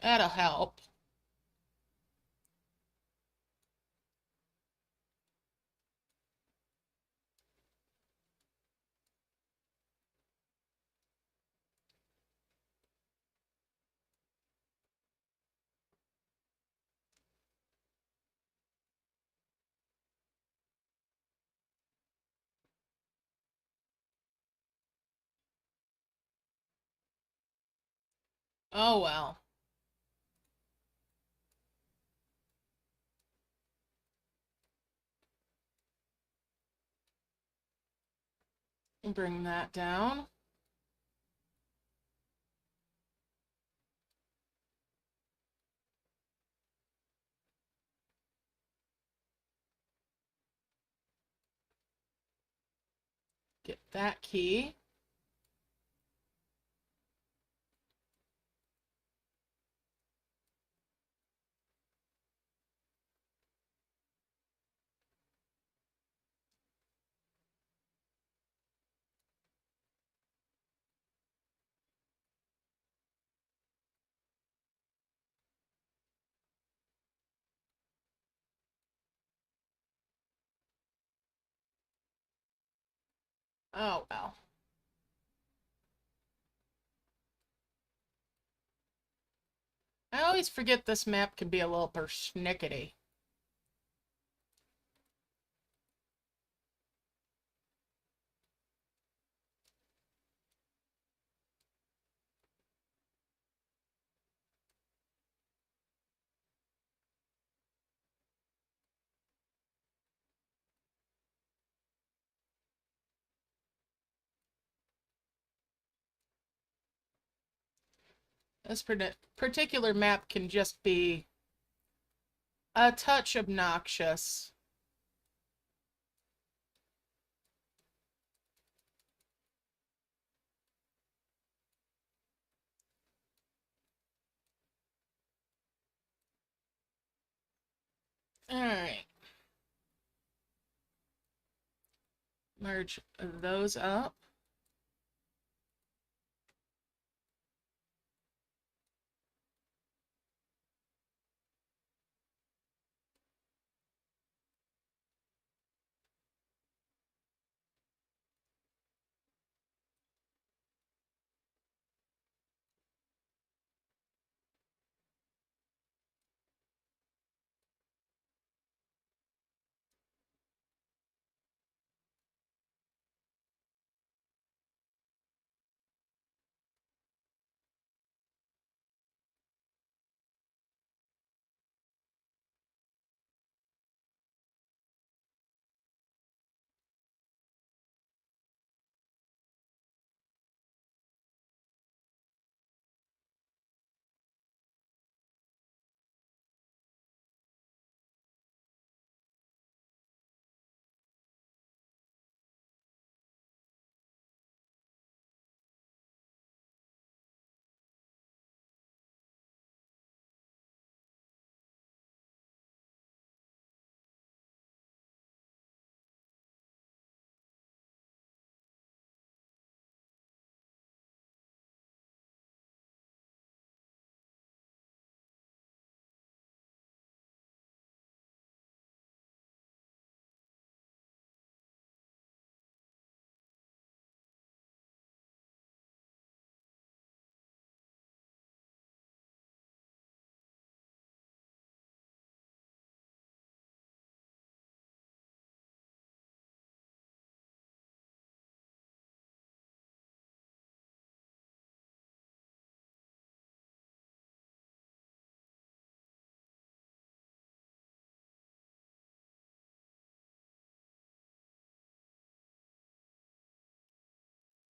That'll help. Oh well. Bring that down. Get that key. Oh well. I always forget this map can be a little persnickety. This particular map can just be a touch obnoxious. Alright. Merge those up.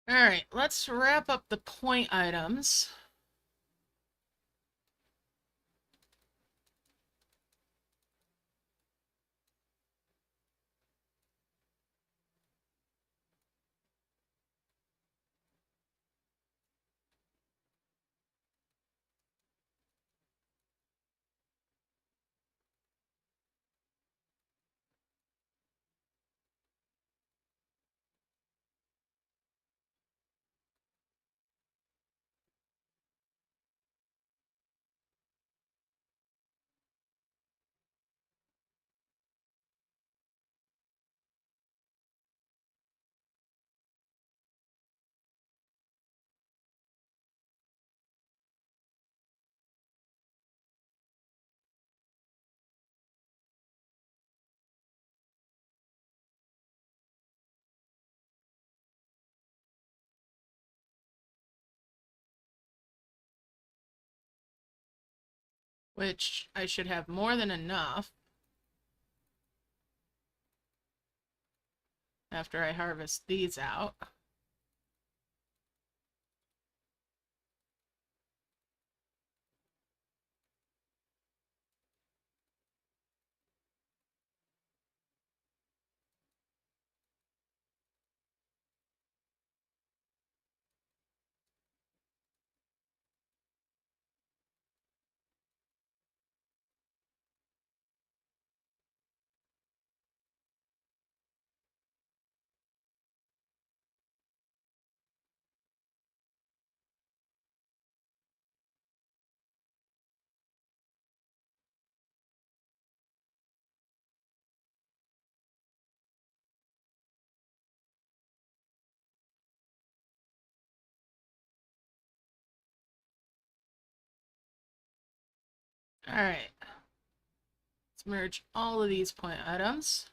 All right, let's wrap up the point items. Which I should have more than enough after I harvest these out. All right. Let's merge all of these point items.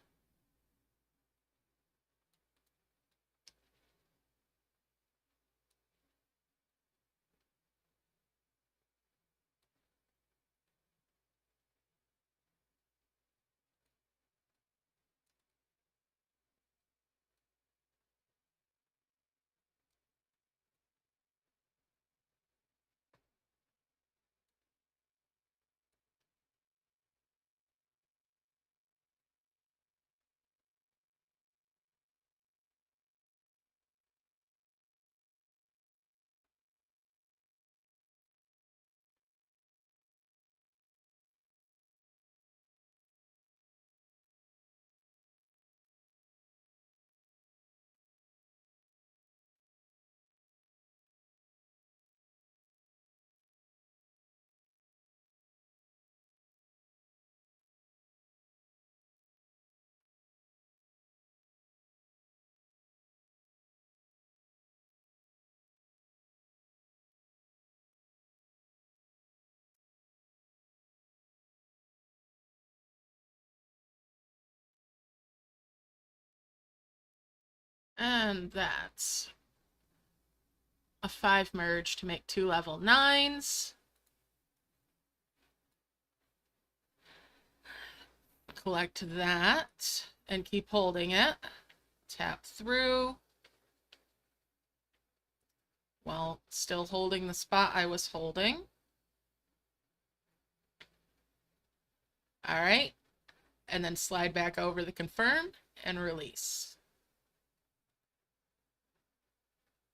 And that's a 5 merge to make 2 level 9s. Collect that and keep holding it. Tap through. While still holding the spot I was holding. All right. And then slide back over the confirm and release.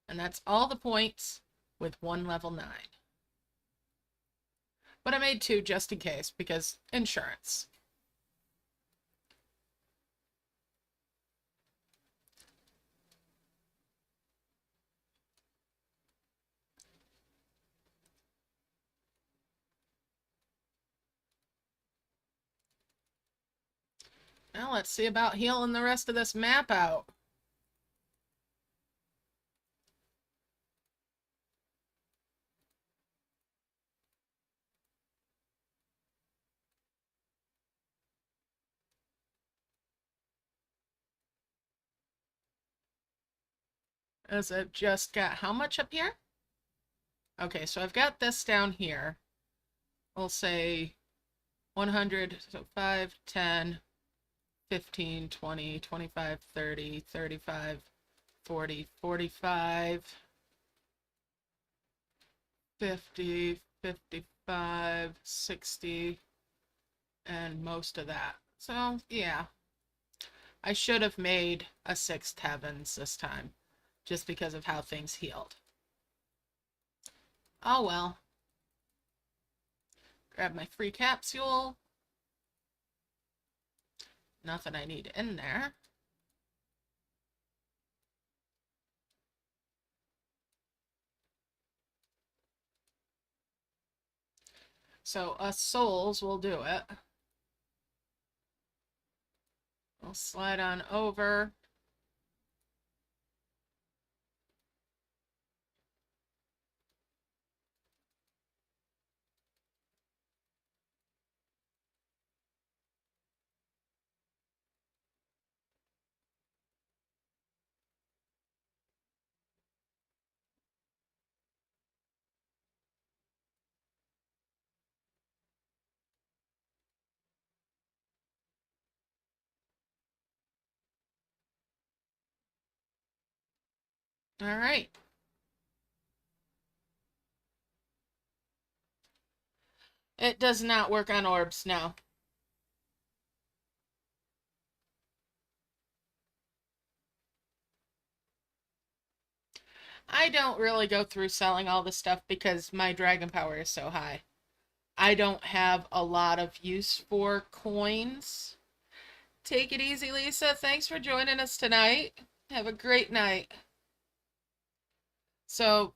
And that's all the points with 1 level 9. But I made 2 just in case because insurance. Now let's see about healing the rest of this map out. As I've just got how much up here? Okay, so I've got this down here. We'll say 100, so 5, 10, 15, 20, 25, 30, 35, 40, 45, 50, 55, 60, and most of that. So, yeah. I should have made a 6th heavens this time, just because of how things healed. Oh well. Grab my free capsule. Nothing I need in there. So us souls will do it. We'll slide on over. All right. It does not work on orbs now. I don't really go through selling all the stuff because my dragon power is so high. I don't have a lot of use for coins. Take it easy, Lisa. Thanks for joining us tonight. Have a great night. So,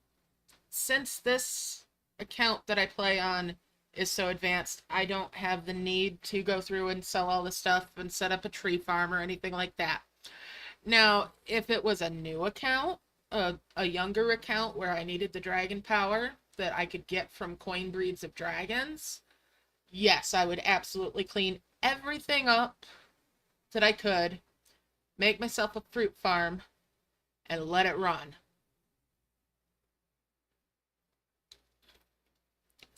since this account that I play on is so advanced, I don't have the need to go through and sell all the stuff and set up a tree farm or anything like that. Now, if it was a new account, a younger account where I needed the dragon power that I could get from coin breeds of dragons, yes, I would absolutely clean everything up that I could, make myself a fruit farm, and let it run.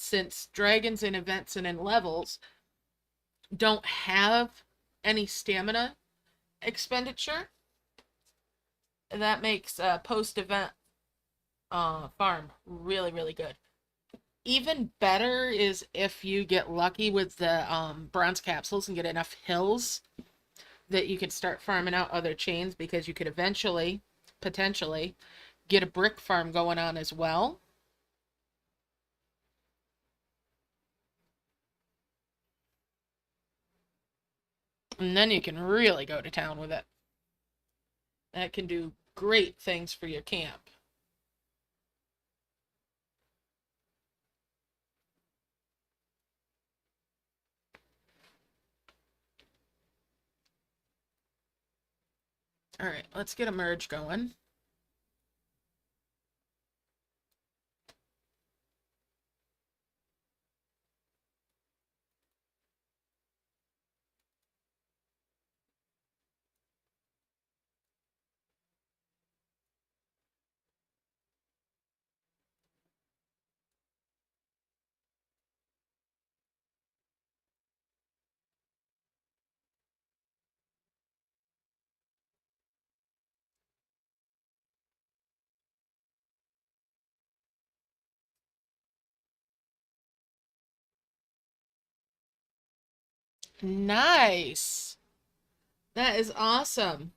Since dragons in events and in levels don't have any stamina expenditure, that makes post-event farm really, really good. Even better is if you get lucky with the bronze capsules and get enough hills that you can start farming out other chains, because you could eventually, potentially, get a brick farm going on as well. And then you can really go to town with it. That can do great things for your camp. All right, let's get a merge going. Nice. That is awesome.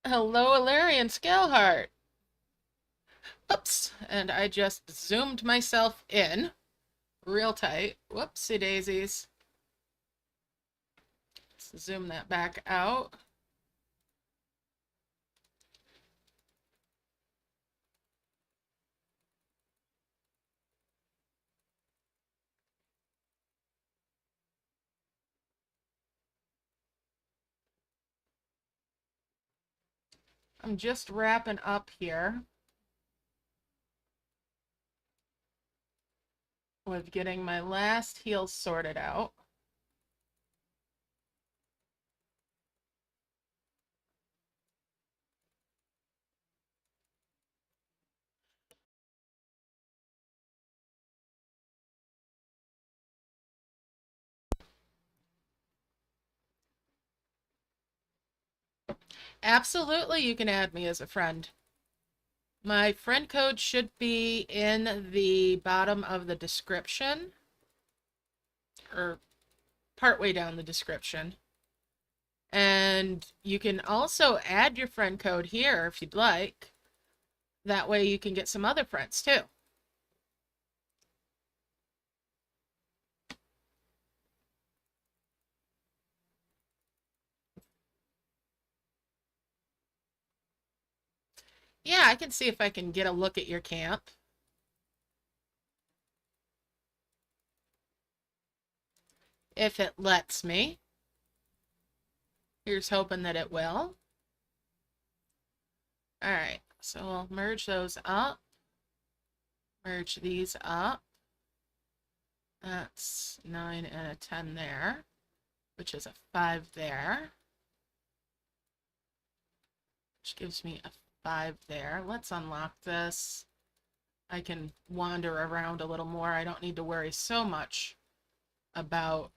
Hello, Ilarian Scaleheart. Oops, and I just zoomed myself in real tight. Whoopsie daisies. Let's zoom that back out. I'm just wrapping up here with getting my last heels sorted out. Absolutely, you can add me as a friend. My friend code should be in the bottom of the description, or partway down the description. And you can also add your friend code here if you'd like. That way you can get some other friends too. Yeah, I can see if I can get a look at your camp. If it lets me. Here's hoping that it will. Alright, so we'll merge those up. Merge these up. That's 9 and a 10 there, which is a 5 there, which gives me a 5 there. Let's unlock this. I can wander around a little more. I don't need to worry so much about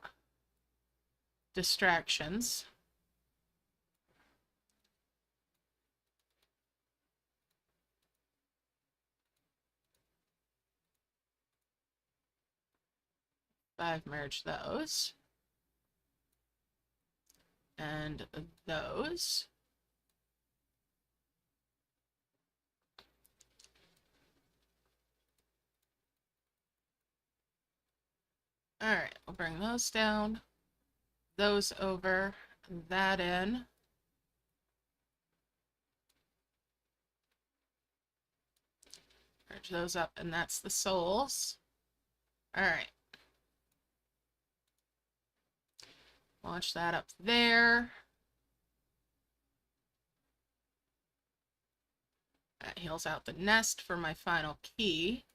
distractions. I've merged those. And those. Alright, I'll bring those down. Those over. That in. Merge those up, and that's the souls. Alright. Launch that up there. That heals out the nest for my final key.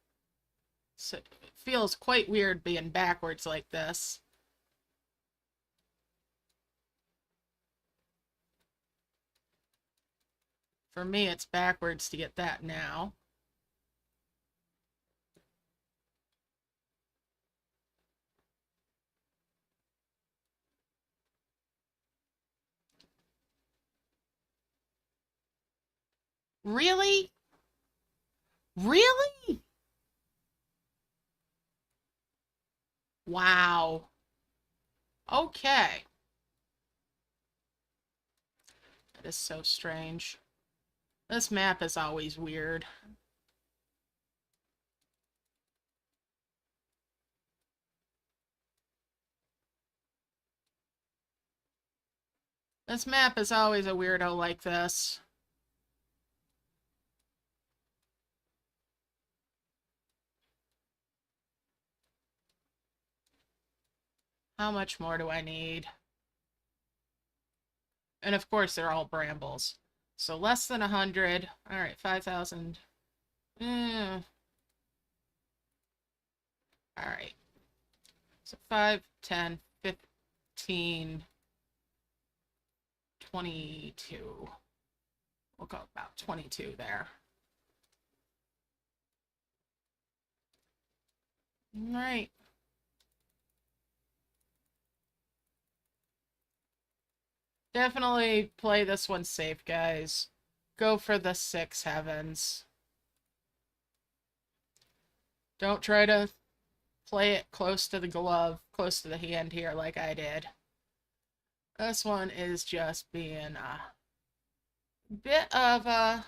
So it feels quite weird being backwards like this. For me, it's backwards to get that now. Really? Really? Wow. Okay. That is so strange. This map is always weird. This map is always a weirdo like this. How much more do I need? And of course, they're all brambles. So less than 100. All right, 5,000. All right. So 5, 10, 15, 22. We'll go about 22 there. All right. Definitely play this one safe, guys. Go for the 6 heavens. Don't try to play it close to the glove, close to the hand here like I did. This one is just being a bit of a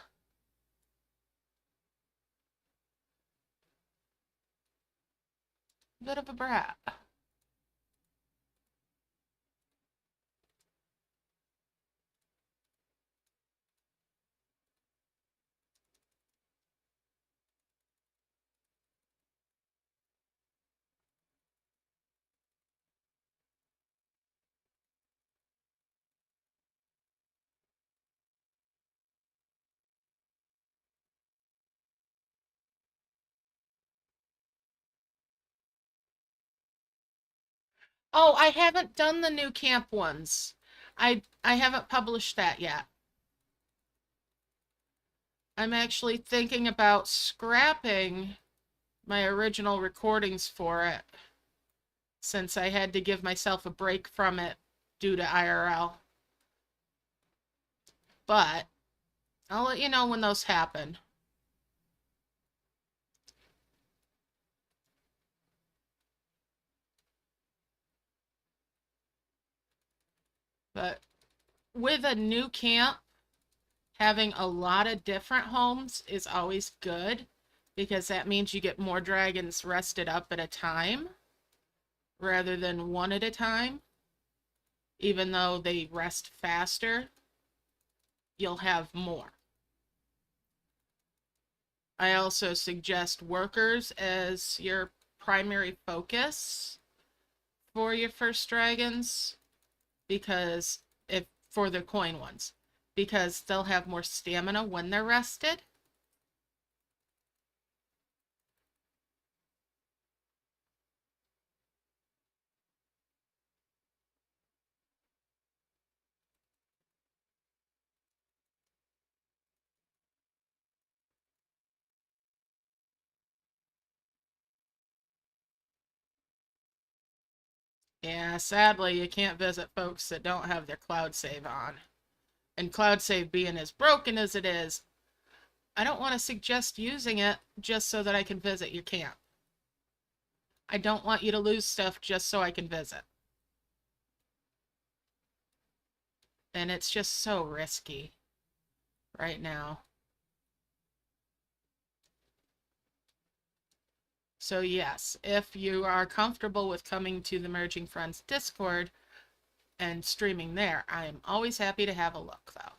brat. Oh, I haven't done the new camp ones. I haven't published that yet. I'm actually thinking about scrapping my original recordings for it, since I had to give myself a break from it due to IRL. But I'll let you know when those happen. But with a new camp, having a lot of different homes is always good because that means you get more dragons rested up at a time rather than one at a time. Even though they rest faster, you'll have more. I also suggest workers as your primary focus for your first dragons because if for the coin ones, because they'll have more stamina when they're rested. Yeah, sadly, you can't visit folks that don't have their cloud save on. And cloud save being as broken as it is, I don't want to suggest using it just so that I can visit your camp. I don't want you to lose stuff just so I can visit. And it's just so risky right now. So yes, if you are comfortable with coming to the Merging Friends Discord and streaming there, I am always happy to have a look, though.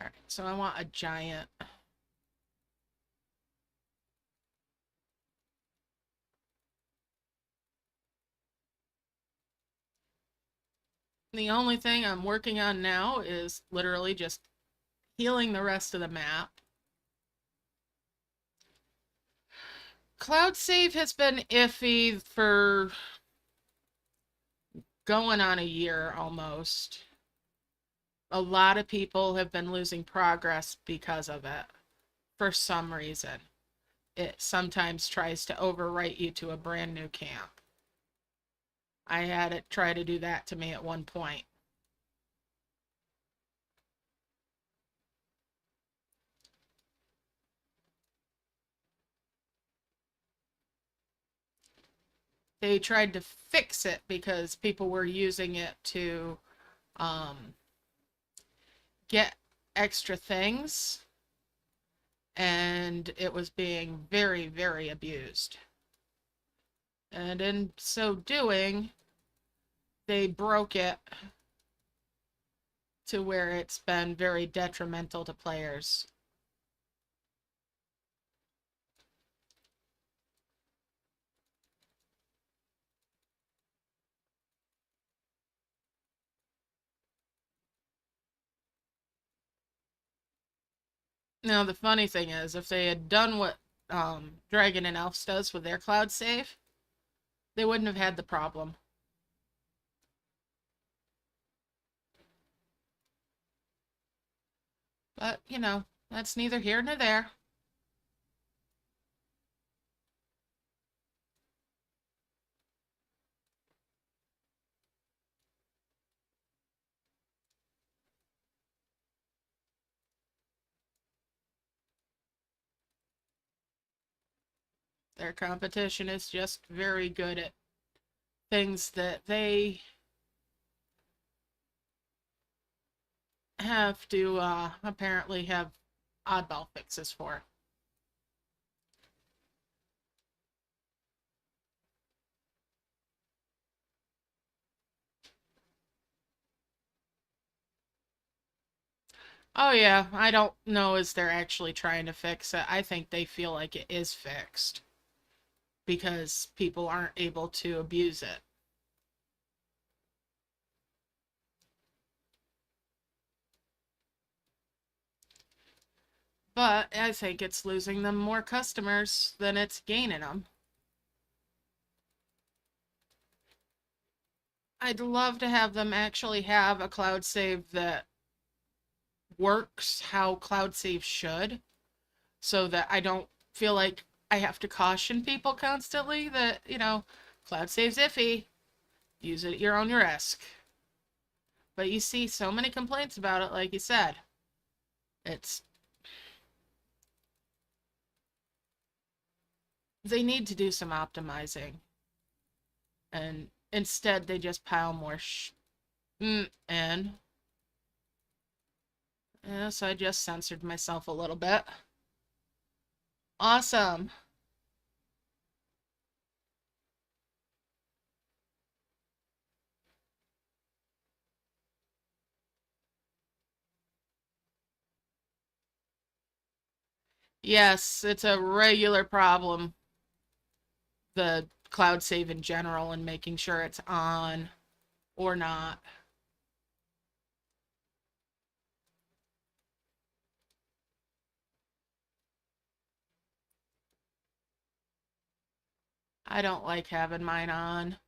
All right, so I want a giant. The only thing I'm working on now is literally just healing the rest of the map. Cloud save has been iffy for going on a year almost. A lot of people have been losing progress because of it for some reason. It sometimes tries to overwrite you to a brand new camp. I had it try to do that to me at one point. They tried to fix it because people were using it to get extra things, and it was being very, very abused. And in so doing, they broke it to where it's been very detrimental to players. Now, the funny thing is, if they had done what Dragon and Elves does with their cloud save, they wouldn't have had the problem. But, you know, that's neither here nor there. Their competition is just very good at things that they have to apparently have oddball fixes for. Oh yeah, I don't know as they're actually trying to fix it. I think they feel like it is fixed because people aren't able to abuse it. But I think it's losing them more customers than it's gaining them. I'd love to have them actually have a cloud save that works how cloud save should, so that I don't feel like I have to caution people constantly that, cloud save's iffy. Use it at your own risk. But you see so many complaints about it, like you said. They need to do some optimizing. And instead they just pile more in. Yeah, so I just censored myself a little bit. Awesome. Yes, it's a regular problem, the cloud save in general, and making sure it's on or not. I don't like having mine on.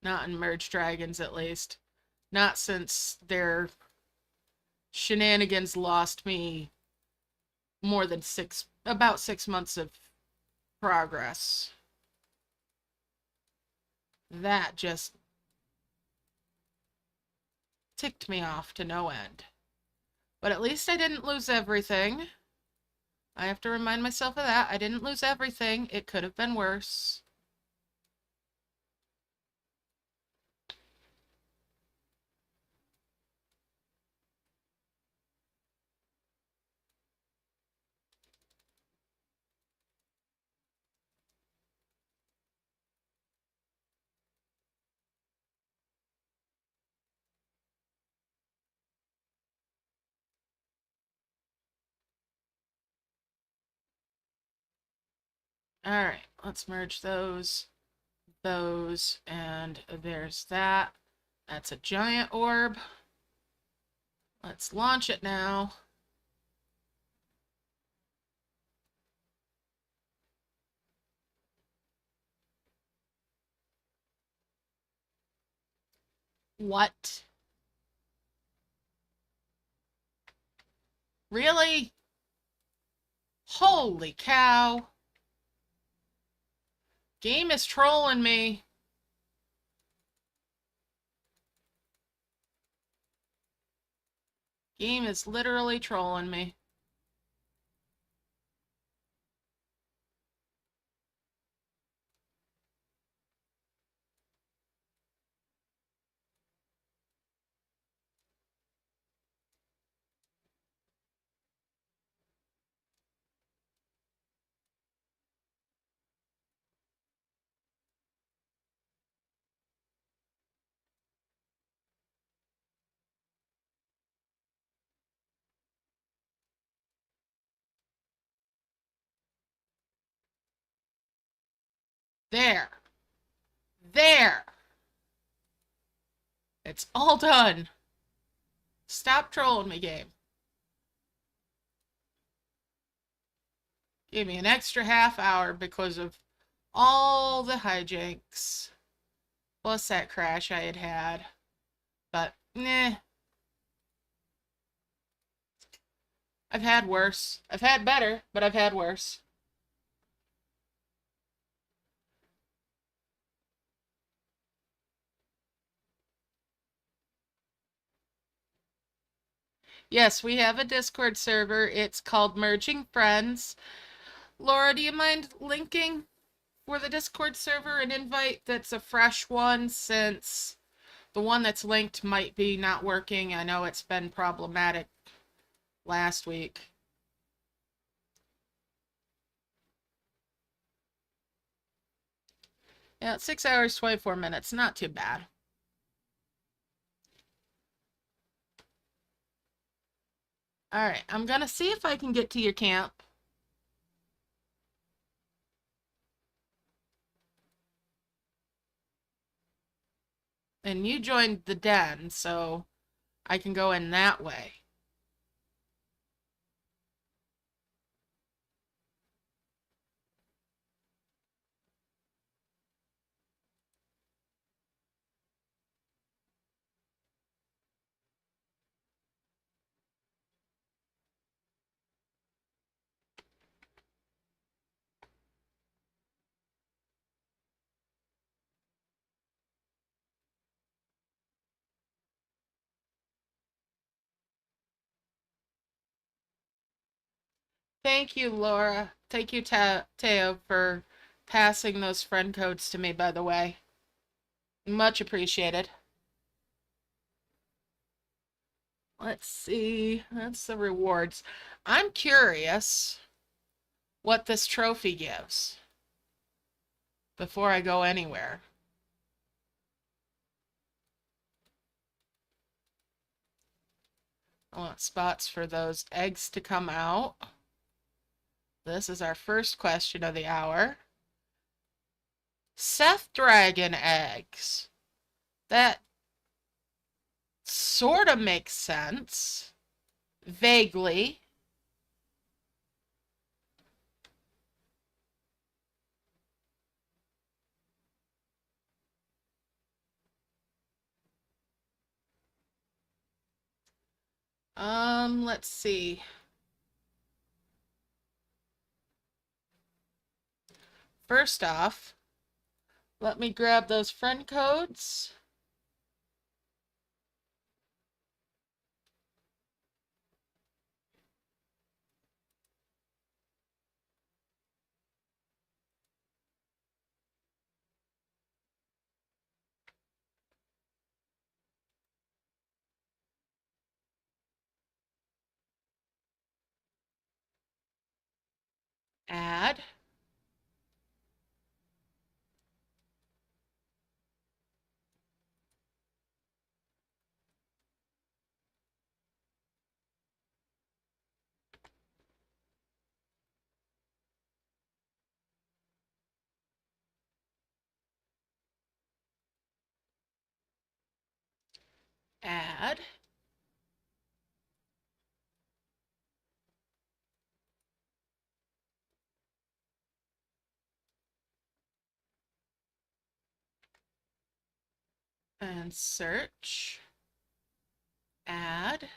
Not in Merge Dragons, at least. Not since their shenanigans lost me about 6 months of progress. That just ticked me off to no end. But at least I didn't lose everything. I have to remind myself of that. I didn't lose everything. It could have been worse. Alright, let's merge those, and there's that. That's a giant orb. Let's launch it now. What? Really? Holy cow. Game is trolling me. Game is literally trolling me. There. There. It's all done. Stop trolling me, game. Give me an extra half hour because of all the hijinks. Plus that crash I had had. But, nah. I've had worse. I've had better, but I've had worse. Yes, we have a Discord server. It's called Merging Friends. Laura, do you mind linking for the Discord server an invite that's a fresh one, since the one that's linked might be not working? I know it's been problematic last week. Yeah, 6 hours, 24 minutes. Not too bad. Alright, I'm gonna see if I can get to your camp. And you joined the den, so I can go in that way. Thank you, Laura. Thank you, Teo, for passing those friend codes to me, by the way. Much appreciated. Let's see. That's the rewards. I'm curious what this trophy gives before I go anywhere. I want spots for those eggs to come out. This is our first question of the hour. Seth Dragon eggs. That sort of makes sense. Vaguely. Let's see. First off, let me grab those friend codes. Add. Add. And search. Add.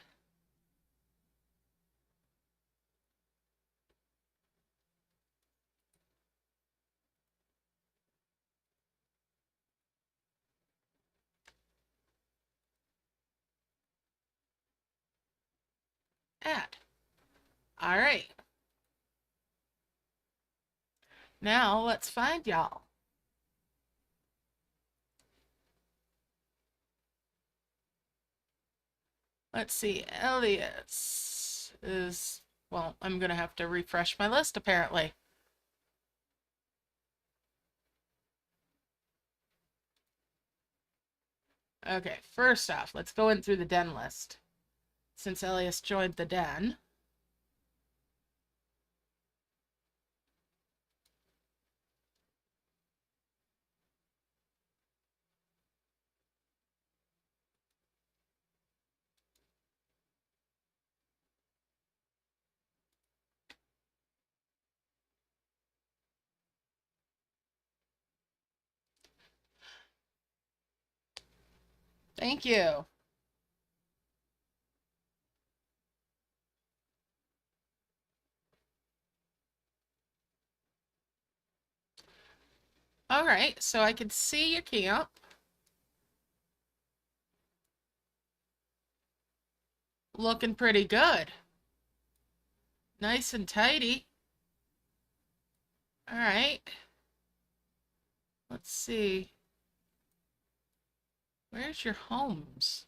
Add. All right. Now let's find y'all. Let's see. Elias is, well, I'm going to have to refresh my list apparently. Okay, first off, let's go in through the den list. Since Elias joined the den. Thank you. All right, so I can see your camp. Looking pretty good. Nice and tidy. All right. Let's see. Where's your homes?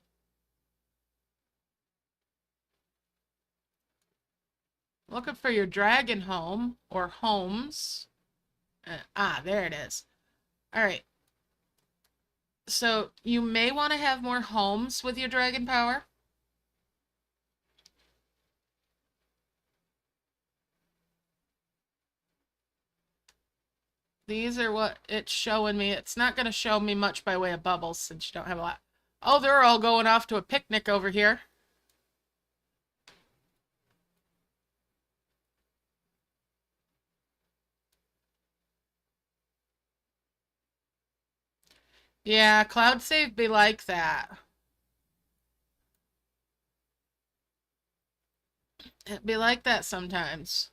Looking for your dragon home or homes. There it is. All right. So you may want to have more homes with your dragon power. These are what it's showing me. It's not going to show me much by way of bubbles since you don't have a lot. Oh, they're all going off to a picnic over here. Yeah, cloud save be like that. It'd be like that sometimes.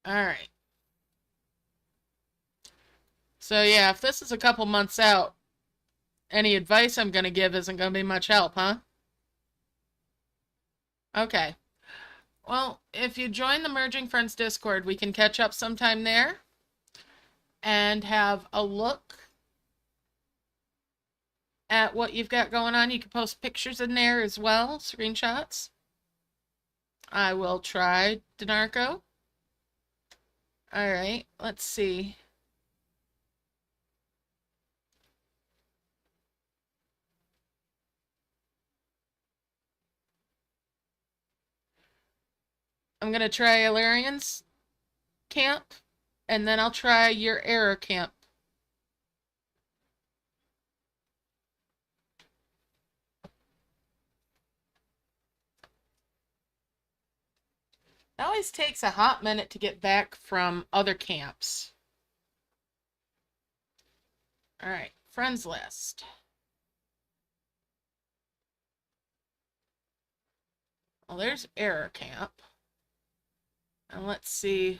All right. So yeah, if this is a couple months out, any advice I'm going to give isn't going to be much help, huh? Okay. Well, if you join the Merging Friends Discord, we can catch up sometime there and have a look at what you've got going on. You can post pictures in there as well, screenshots. I will try, Denarco. All right, let's see. I'm going to try Ilarian's camp, and then I'll try your error camp. It always takes a hot minute to get back from other camps. All right, friends list. Well, there's error camp. And let's see.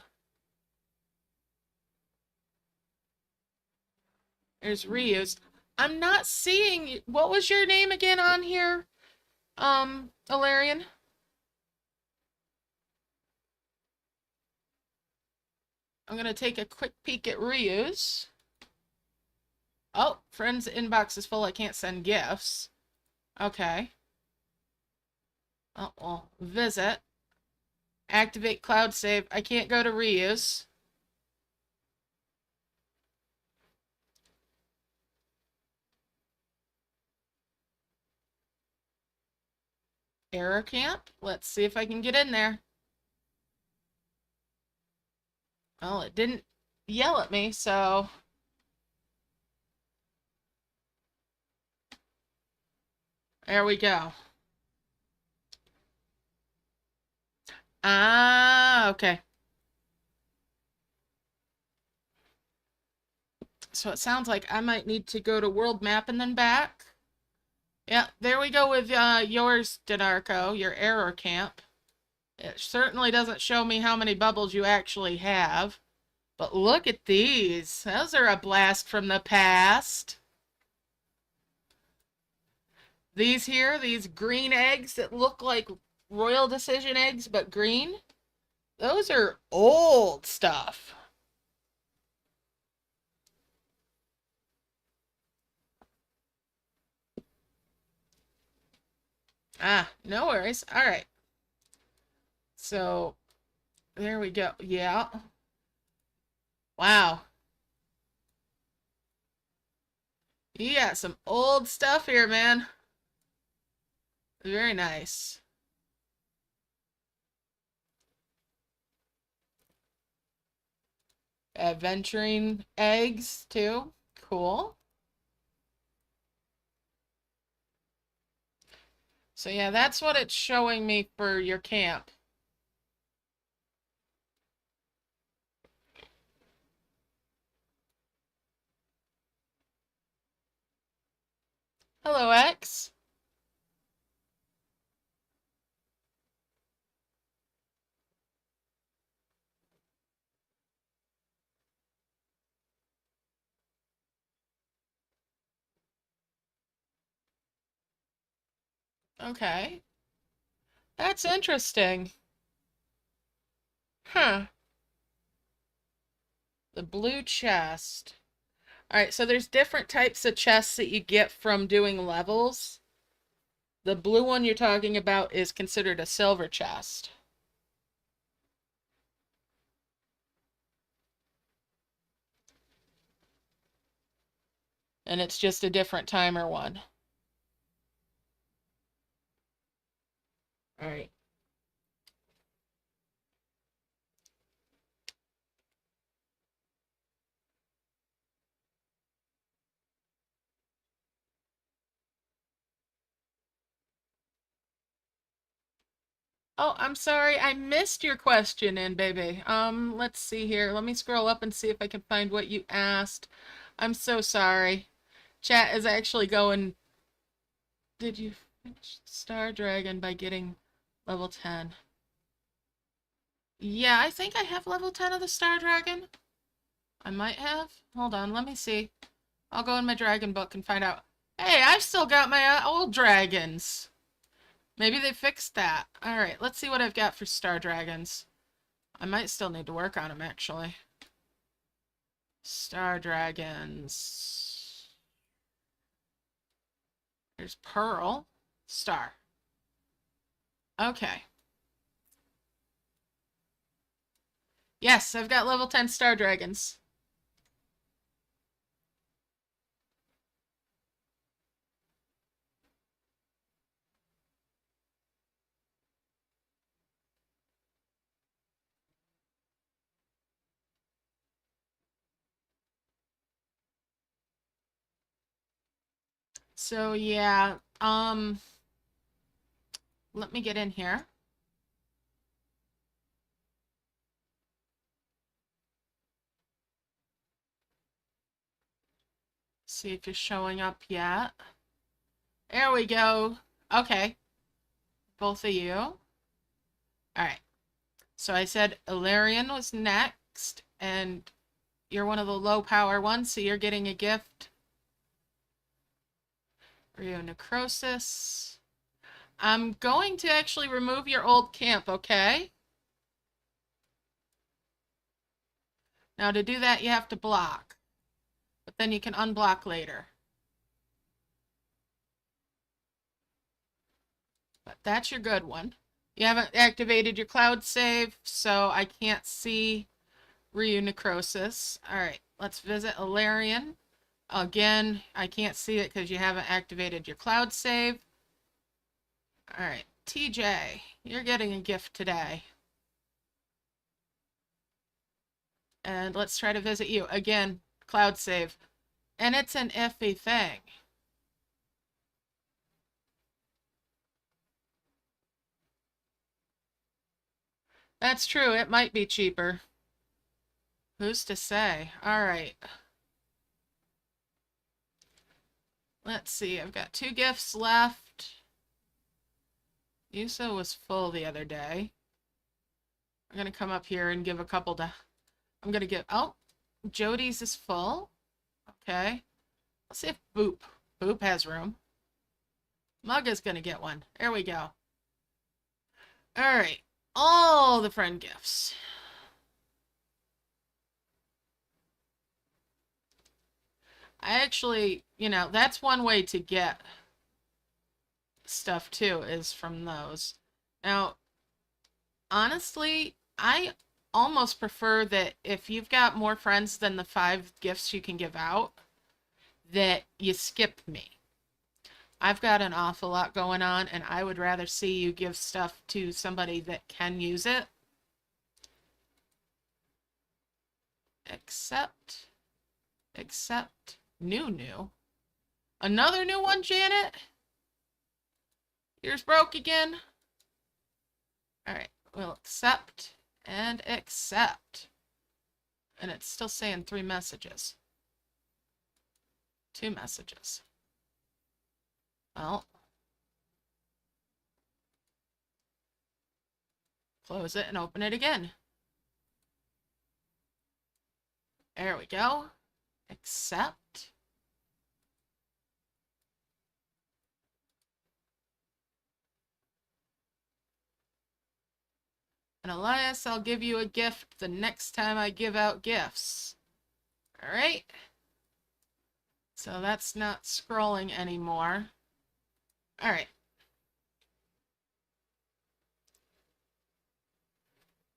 There's reuse. I'm not seeing, what was your name again on here, Ilarian? I'm going to take a quick peek at reuse. Oh, friends inbox is full. I can't send gifts. Okay. Oh, well, visit. Activate cloud save. I can't go to reuse. Error camp. Let's see if I can get in there. Well, it didn't yell at me, so... There we go. Ah, okay. So it sounds like I might need to go to world map and then back. Yeah, there we go with yours, Denarco, your error camp. It certainly doesn't show me how many bubbles you actually have. But look at these. Those are a blast from the past. These here, these green eggs that look like Royal Decision eggs, but green. Those are old stuff. Ah, no worries. All right. So, there we go. Yeah. Wow. You got some old stuff here, man. Very nice. Adventuring eggs, too. Cool. So yeah, that's what it's showing me for your camp. Hello, X. Okay. That's interesting. Huh. The blue chest. Alright, so there's different types of chests that you get from doing levels. The blue one you're talking about is considered a silver chest. And it's just a different timer one. Alright. Oh, I'm sorry. I missed your question in, baby. Let's see here. Let me scroll up and see if I can find what you asked. I'm so sorry. Chat is actually going... Did you finish Star Dragon by getting level 10? Yeah, I think I have level 10 of the Star Dragon. I might have. Hold on, let me see. I'll go in my Dragon book and find out. Hey, I've still got my old dragons. Maybe they fixed that. Alright, let's see what I've got for star dragons. I might still need to work on them, actually. Star dragons. There's Pearl. Star. Okay. Yes, I've got level 10 star dragons. So yeah, let me get in here. See if you're showing up yet. There we go. Okay. Both of you. Alright. So I said Ilarion was next, and you're one of the low power ones, so you're getting a gift. Rio Necrosis. I'm going to actually remove your old camp, okay? Now to do that, you have to block. But then you can unblock later. But that's your good one. You haven't activated your cloud save, so I can't see Rio Necrosis. Alright, let's visit Ilarion. Again, I can't see it because you haven't activated your cloud save. Alright, TJ, you're getting a gift today. And let's try to visit you. Again, cloud save. And it's an iffy thing. That's true, it might be cheaper. Who's to say? Alright. Let's see, I've got 2 gifts left. Yusa was full the other day. I'm gonna come up here and give a couple to... I'm gonna give... Oh! Jody's is full. Okay. Let's see if Boop has room. Mugga's gonna get one. There we go. Alright. All the friend gifts. I actually, you know, that's one way to get stuff too, is from those. Now, honestly, I almost prefer that if you've got more friends than the 5 gifts you can give out, that you skip me. I've got an awful lot going on, and I would rather see you give stuff to somebody that can use it. Except new. Another new one, Janet? Yours broke again? Alright, we'll accept and accept. And it's still saying 3 messages. 2 messages. Well, close it and open it again. There we go. Accept. And Elias, I'll give you a gift the next time I give out gifts. Alright. So that's not scrolling anymore. Alright.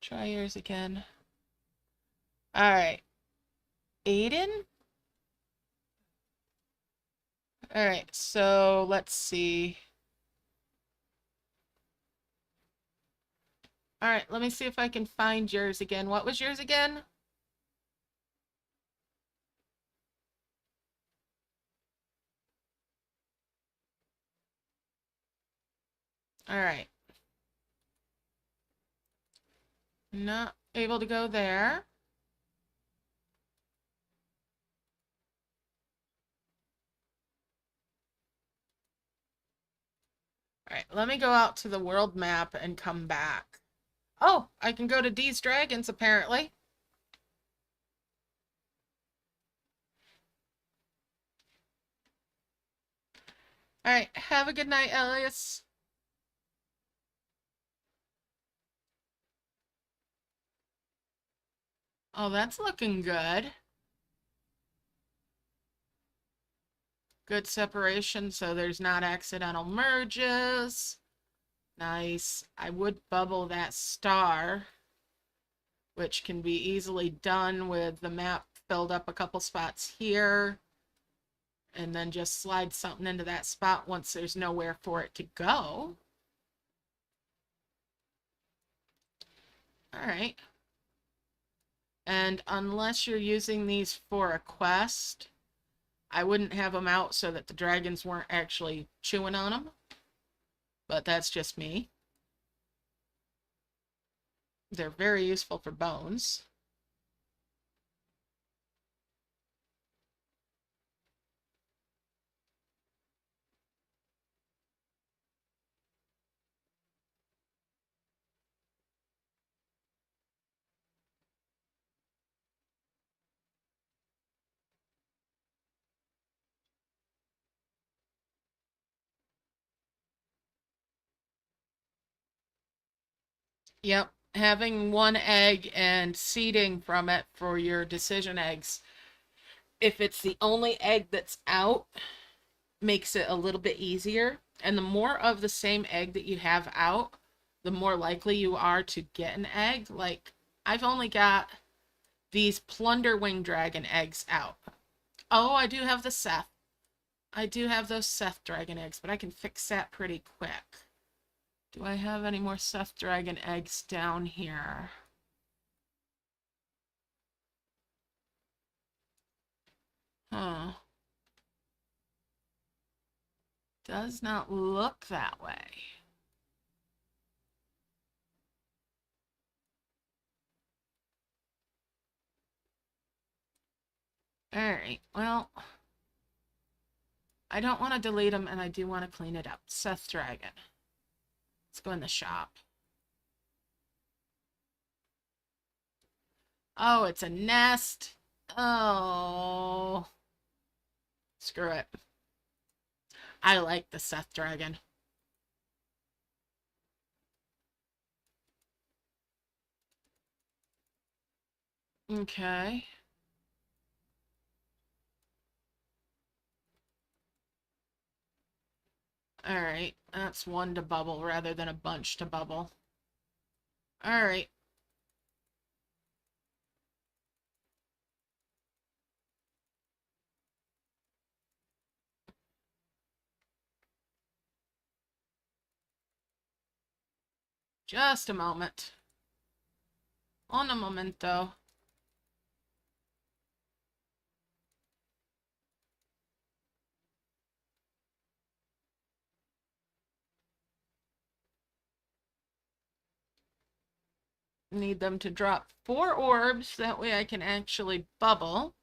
Try yours again. Alright. Aiden? Alright, so let's see. Alright, let me see if I can find yours again. What was yours again? Alright. Not able to go there. Alright, let me go out to the world map and come back. Oh, I can go to D's Dragons, apparently. All right, have a good night, Elias. Oh, that's looking good. Good separation, so there's not accidental merges. Nice. I would bubble that star, which can be easily done with the map filled up a couple spots here, and then just slide something into that spot once there's nowhere for it to go. All right. And unless you're using these for a quest, I wouldn't have them out so that the dragons weren't actually chewing on them. But that's just me. They're very useful for bones. Yep, having one egg and seeding from it for your decision eggs. If it's the only egg that's out, makes it a little bit easier. And the more of the same egg that you have out, the more likely you are to get an egg. Like, I've only got these plunder wing dragon eggs out. Oh, I do have the Seth. I do have those Seth dragon eggs, but I can fix that pretty quick. Do I have any more Seth dragon eggs down here? Huh. Does not look that way. Alright, well, I don't want to delete them, and I do want to clean it up. Seth Dragon. Let's go in the shop. Oh, it's a nest. Oh. Screw it. I like the Seth Dragon. Okay. Alright, that's one to bubble rather than a bunch to bubble. Alright. Just a moment. Un momento. Need them to drop 4 orbs, that way I can actually bubble.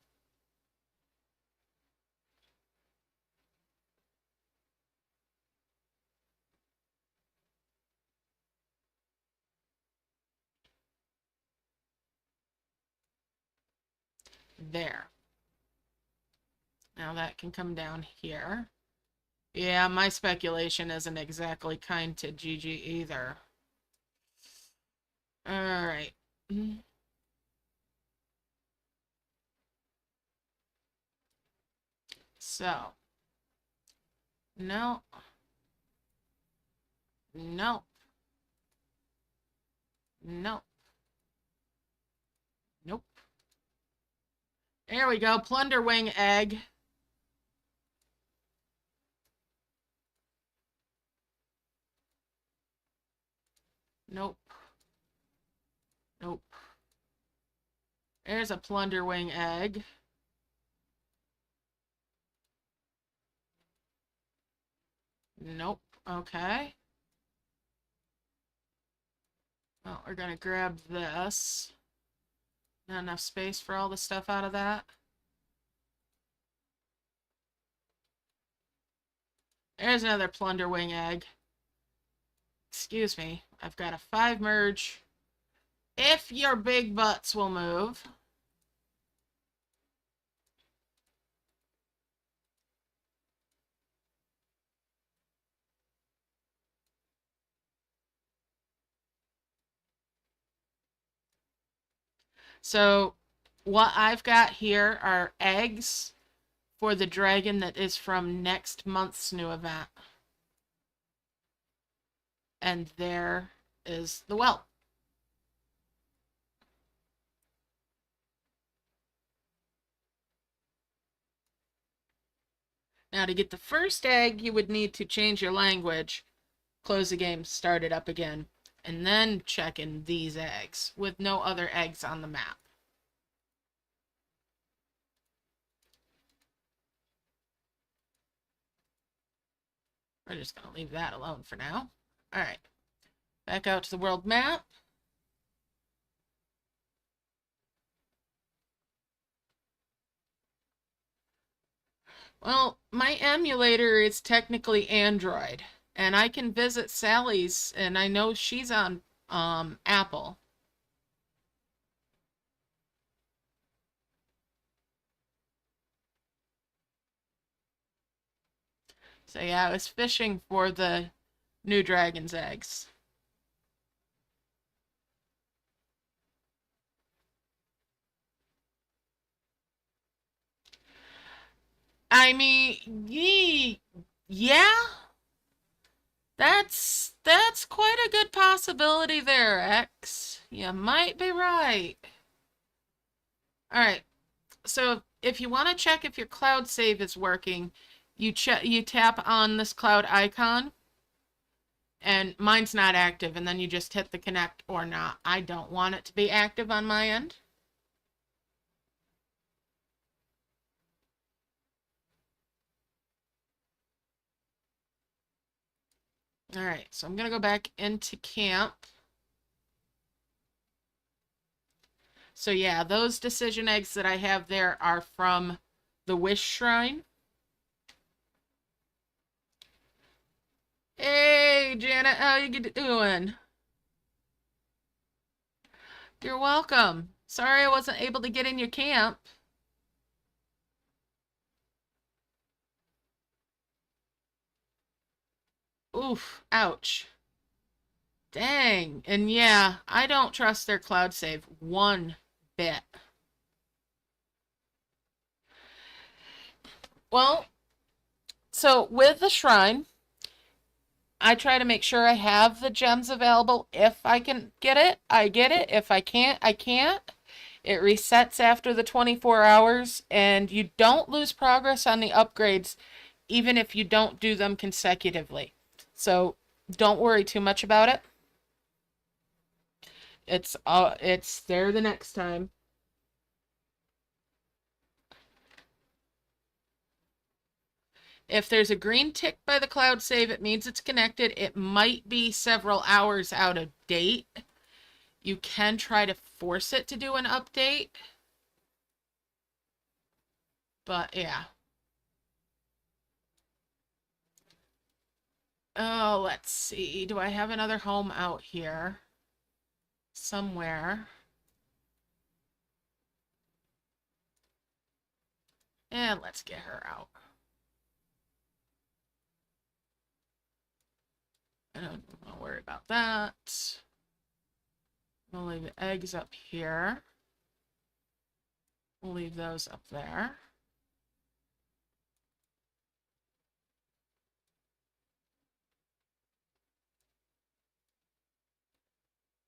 There. Now that can come down here. Yeah, my speculation isn't exactly kind to GG either. Alright. So. No. No. Nope. Nope. There we go. Plunderwing egg. Nope. Nope. There's a plunderwing egg. Nope. Okay. Well, we're gonna grab this. Not enough space for all the stuff out of that. There's another plunderwing egg. Excuse me. I've got a 5 merge. If your big butts will move. So what I've got here are eggs for the dragon that is from next month's new event. And there is the whelp. Now to get the first egg, you would need to change your language, close the game, start it up again, and then check in these eggs with no other eggs on the map. We're just going to leave that alone for now. All right, back out to the world map. Well, my emulator is technically Android, and I can visit Sally's, and I know she's on Apple. So yeah, I was fishing for the new dragon's eggs. I mean, yeah, that's quite a good possibility there, X. You might be right. All right. So if you want to check if your cloud save is working, you tap on this cloud icon, and mine's not active, and then you just hit the connect or not. I don't want it to be active on my end. All right, so I'm gonna go back into camp. So yeah, those decision eggs that I have there are from the Wish Shrine. Hey, Janet, how you doing? You're welcome. Sorry I wasn't able to get in your camp. Oof, ouch. Dang. And yeah, I don't trust their cloud save one bit. Well, so with the shrine, I try to make sure I have the gems available. If I can get it, I get it. If I can't, I can't. It resets after the 24 hours, and you don't lose progress on the upgrades, even if you don't do them consecutively. So don't worry too much about it. It's there the next time. If there's a green tick by the cloud save, it means it's connected. It might be several hours out of date. You can try to force it to do an update. But yeah. Oh, let's see. Do I have another home out here? Somewhere. And let's get her out. I don't worry about that. We'll leave the eggs up here. We'll leave those up there.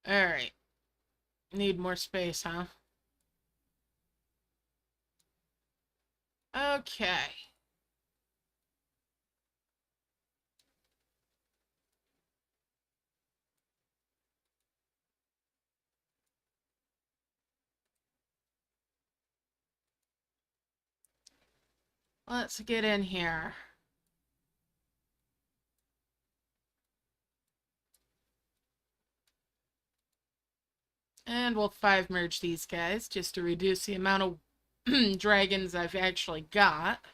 All right. Need more space, huh? Okay. Let's get in here. And we'll 5 merge these guys just to reduce the amount of dragons I've actually got.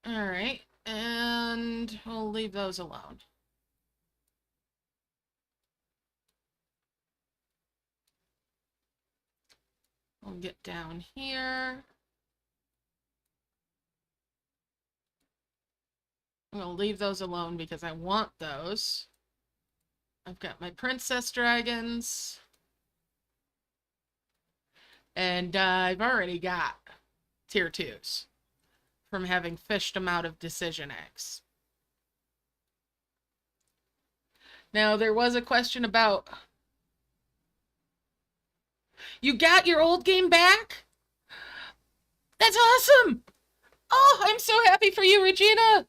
Alright, and we'll leave those alone. We'll get down here. We'll leave those alone because I want those. I've got my princess dragons. And I've already got tier 2s from having fished them out of decision eggs. Now, there was a question about... You got your old game back? That's awesome! Oh, I'm so happy for you, Regina!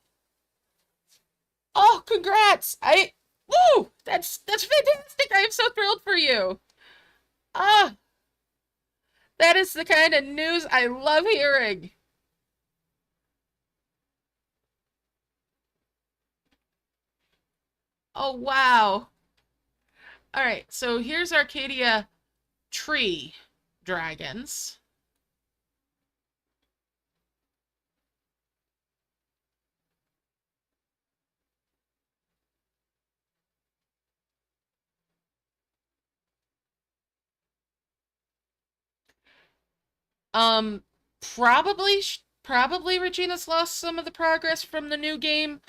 Oh, congrats! Woo! That's fantastic! I am so thrilled for you! Ah! That is the kind of news I love hearing! Oh, wow! Alright, so here's Arcadia tree dragons. Um, probably Regina's lost some of the progress from the new game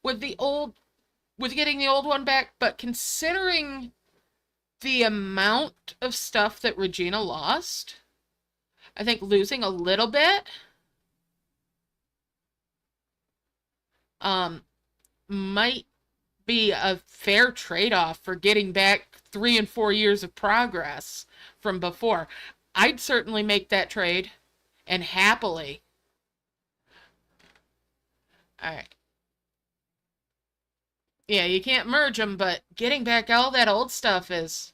with with getting the old one back, but considering the amount of stuff that Regina lost, I think losing a little bit might be a fair trade-off for getting back 3 and 4 years of progress from before. I'd certainly make that trade, and happily. All right. Yeah, you can't merge them, but getting back all that old stuff is...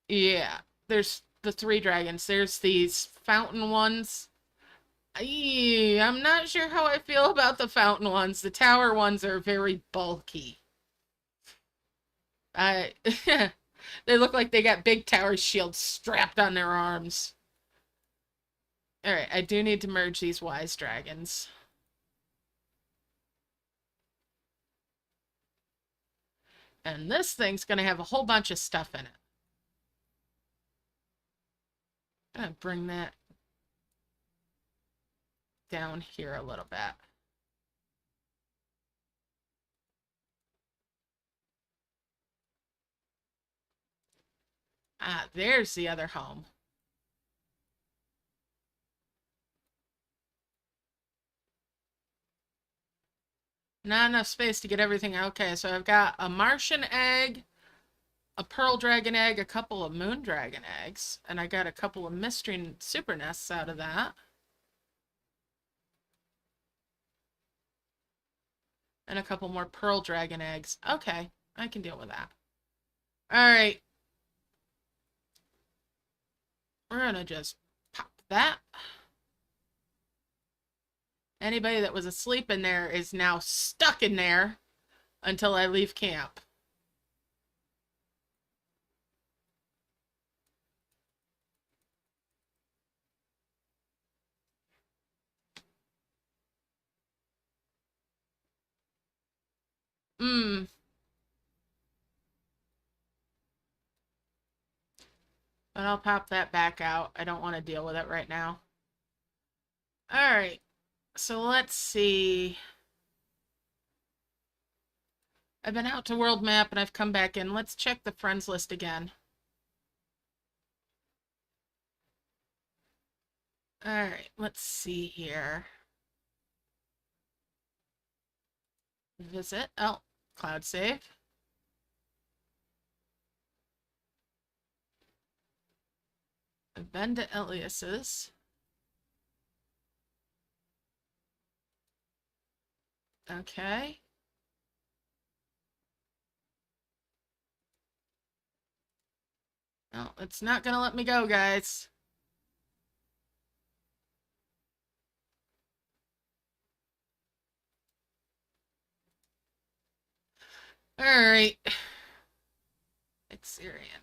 Yeah, there's the 3 dragons. There's these fountain ones. I'm not sure how I feel about the fountain ones. The tower ones are very bulky. I They look like they got big tower shields strapped on their arms. Alright, I do need to merge these wise dragons. And this thing's gonna have a whole bunch of stuff in it. I'm gonna bring that down here a little bit. Ah, there's the other home. Not enough space to get everything. Okay, so I've got a Martian egg, a Pearl Dragon egg, a couple of Moon Dragon eggs, and I got a couple of Mystery Super Nests out of that. And a couple more Pearl Dragon eggs. Okay, I can deal with that. Alright. We're gonna just pop that. Anybody that was asleep in there is now stuck in there until I leave camp. But I'll pop that back out. I don't want to deal with it right now. Alright. So let's see. I've been out to world map and I've come back in. Let's check the friends list again. Alright, let's see here. Visit. Oh, cloud save. I've been to Elias's. Okay. No, it's not gonna let me go, guys. Alright. It's Syrian.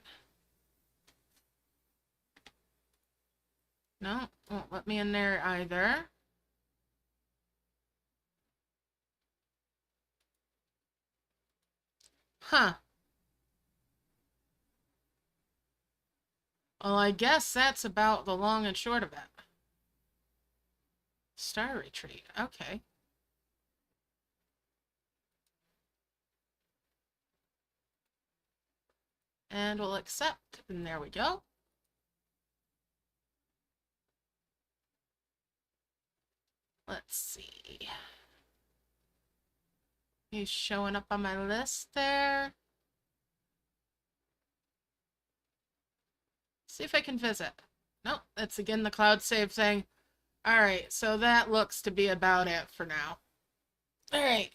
No, won't let me in there either. Huh. Well, I guess that's about the long and short of it. Star Retreat. Okay. And we'll accept. And there we go. Let's see. He's showing up on my list there. See if I can visit. Nope, that's again the cloud save thing. Alright, so that looks to be about it for now. Alright.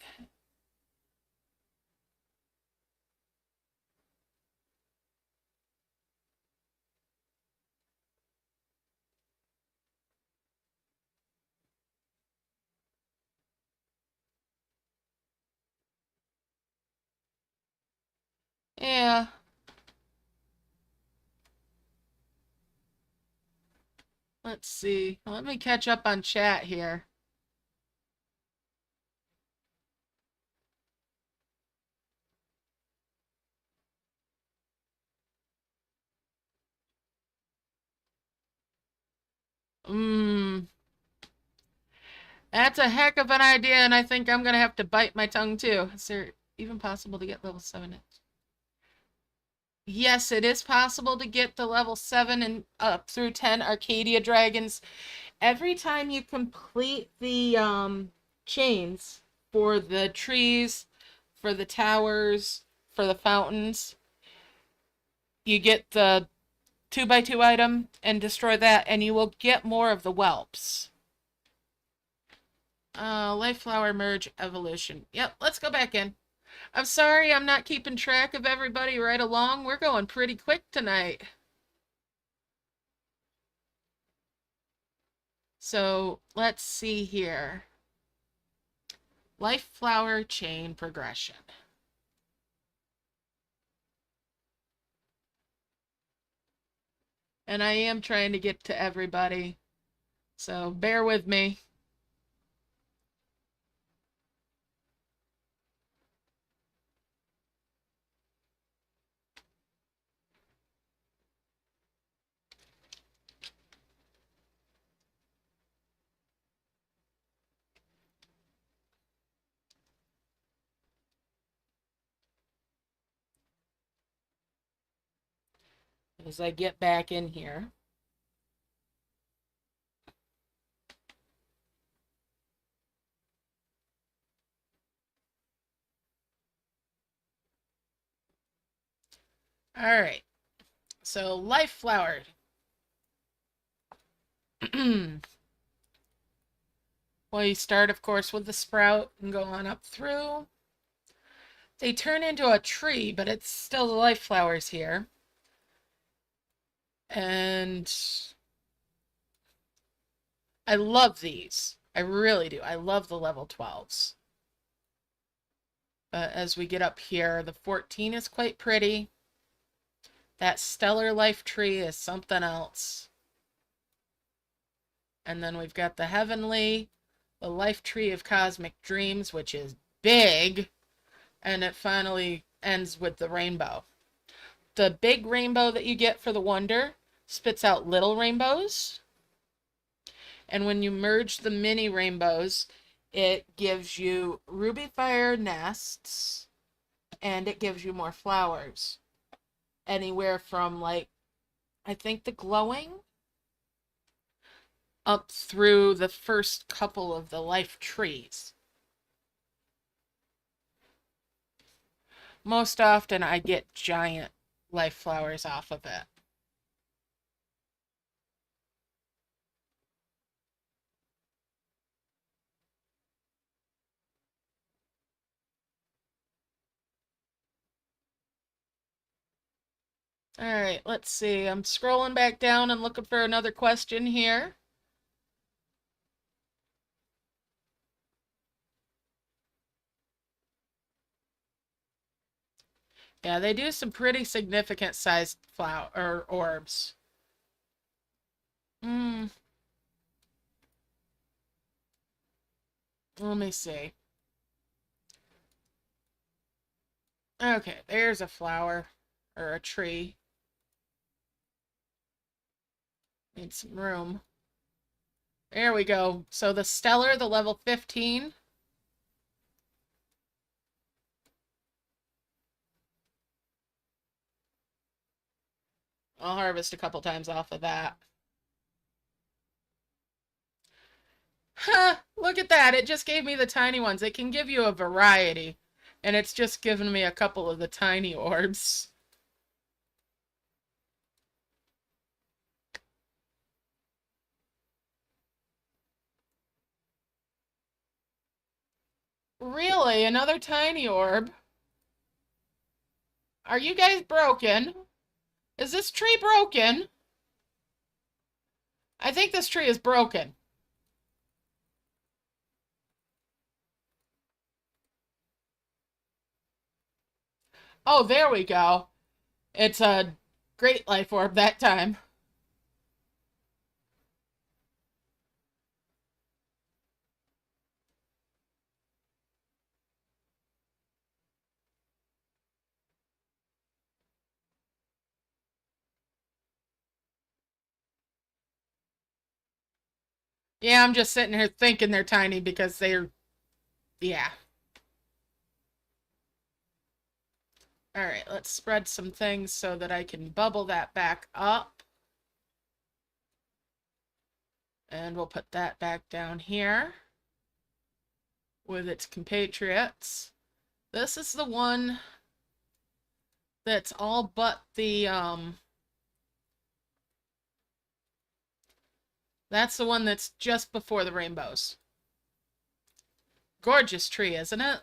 Yeah. Let's see. Let me catch up on chat here. That's a heck of an idea, and I think I'm going to have to bite my tongue too. Is there even possible to get level 7? Yes, it is possible to get the level 7 and up through 10 Arcadia dragons. Every time you complete the chains for the trees, for the towers, for the fountains, you get the 2x2 item and destroy that, and you will get more of the whelps. Life Flower Merge Evolution. Yep, let's go back in. I'm sorry I'm not keeping track of everybody right along. We're going pretty quick tonight. So, let's see here. Life Flower Chain Progression. And I am trying to get to everybody. So, bear with me. As I get back in here. All right. So, Life Flower. Well, you start, of course, with the sprout and go on up through. They turn into a tree, but it's still the life flowers here. And I love these. I really do. I love the level 12s. But as we get up here, the 14 is quite pretty. That stellar life tree is something else. And then we've got the heavenly, the life tree of cosmic dreams, which is big. And it finally ends with the rainbow. The big rainbow that you get for the wonder spits out little rainbows. And when you merge the mini rainbows, it gives you ruby fire nests, and it gives you more flowers. Anywhere from, like, I think the glowing up through the first couple of the life trees. Most often I get giant life flowers off of it. All right, let's see. I'm scrolling back down and looking for another question here. Yeah, they do some pretty significant sized flower or orbs. Let me see. Okay, there's a flower or a tree. Need some room. There we go. So the stellar, the level 15. I'll harvest a couple times off of that. Huh, look at that. It just gave me the tiny ones. It can give you a variety. And it's just given me a couple of the tiny orbs. Really? Another tiny orb? Are you guys broken? Is this tree broken? I think this tree is broken. Oh, there we go. It's a great life orb that time. Yeah, I'm just sitting here thinking they're tiny because they're, yeah. All right, let's spread some things so that I can bubble that back up. And we'll put that back down here with its compatriots. This is the one that's all but the, that's the one that's just before the rainbows. Gorgeous tree, isn't it?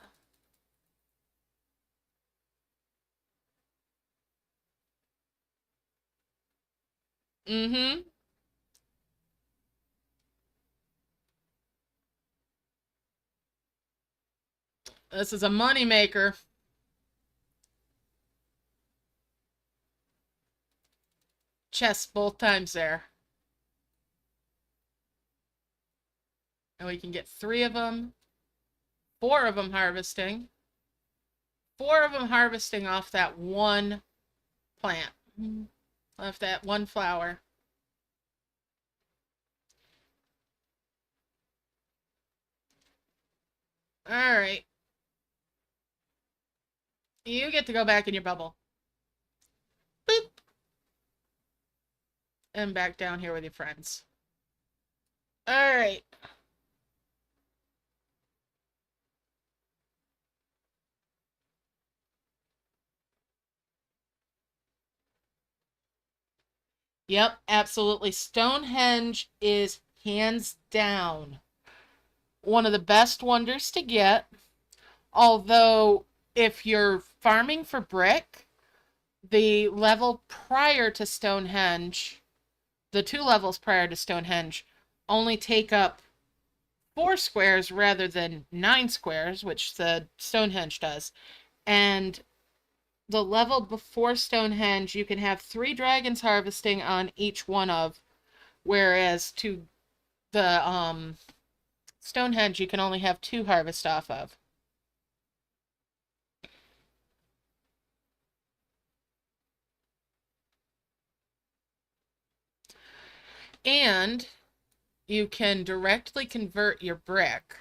Mm-hmm. This is a money maker. Chest both times there. And we can get 3 of them. 4 of them harvesting. 4 of them harvesting off that one plant. Off that one flower. Alright. You get to go back in your bubble. Boop. And back down here with your friends. Alright. Yep, absolutely. Stonehenge is hands down one of the best wonders to get. Although, if you're farming for brick, the level prior to Stonehenge, the 2 levels prior to Stonehenge, only take up 4 squares rather than 9 squares, which the Stonehenge does. And the level before Stonehenge, you can have 3 dragons harvesting on each one of, whereas to the Stonehenge, you can only have 2 harvest off of. And you can directly convert your brick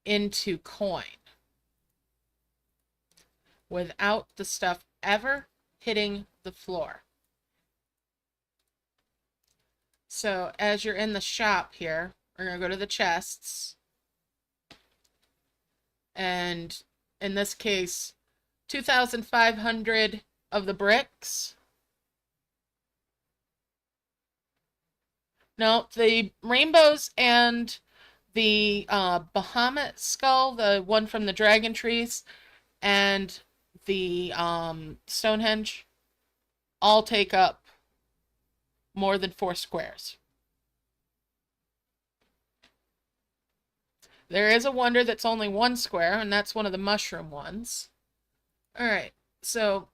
into coin without the stuff ever hitting the floor. So as you're in the shop here, we're going to go to the chests. And in this case, 2,500 of the bricks. No, the rainbows and the Bahamut skull, the one from the dragon trees, and the Stonehenge all take up more than 4 squares. There is a wonder that's only 1 square, and that's one of the mushroom ones. Alright, so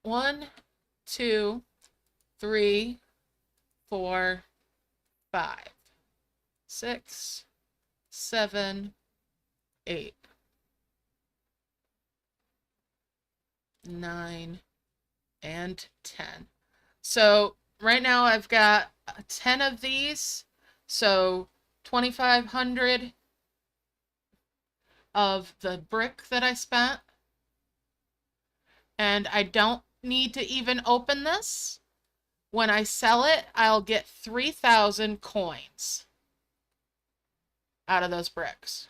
1, 2, 3, 4, 5, 6, 7, 8, 9, and 10. So right now I've got 10 of these, so 2,500 of the brick that I spent. And I don't need to even open this. When I sell it, I'll get 3,000 coins out of those bricks.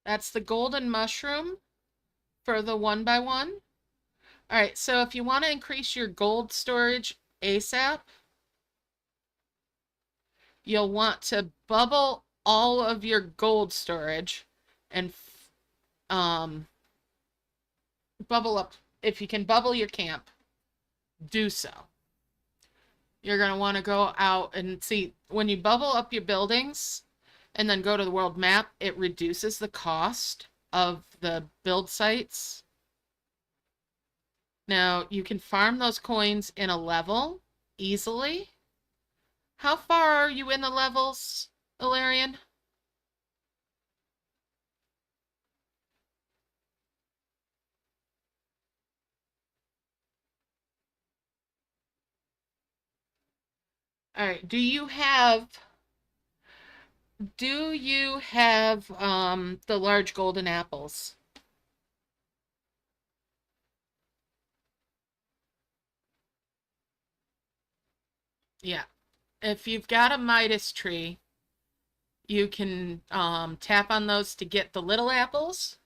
That's the golden mushroom for the 1x1. All right, so if you want to increase your gold storage ASAP, you'll want to bubble all of your gold storage and bubble up. If you can bubble your camp, do so. You're going to want to go out and see, when you bubble up your buildings and then go to the world map, it reduces the cost of the build sites. Now, you can farm those coins in a level easily. How far are you in the levels, Ilarion? All right, do you have the large golden apples? Yeah. If you've got a Midas tree, you can tap on those to get the little apples.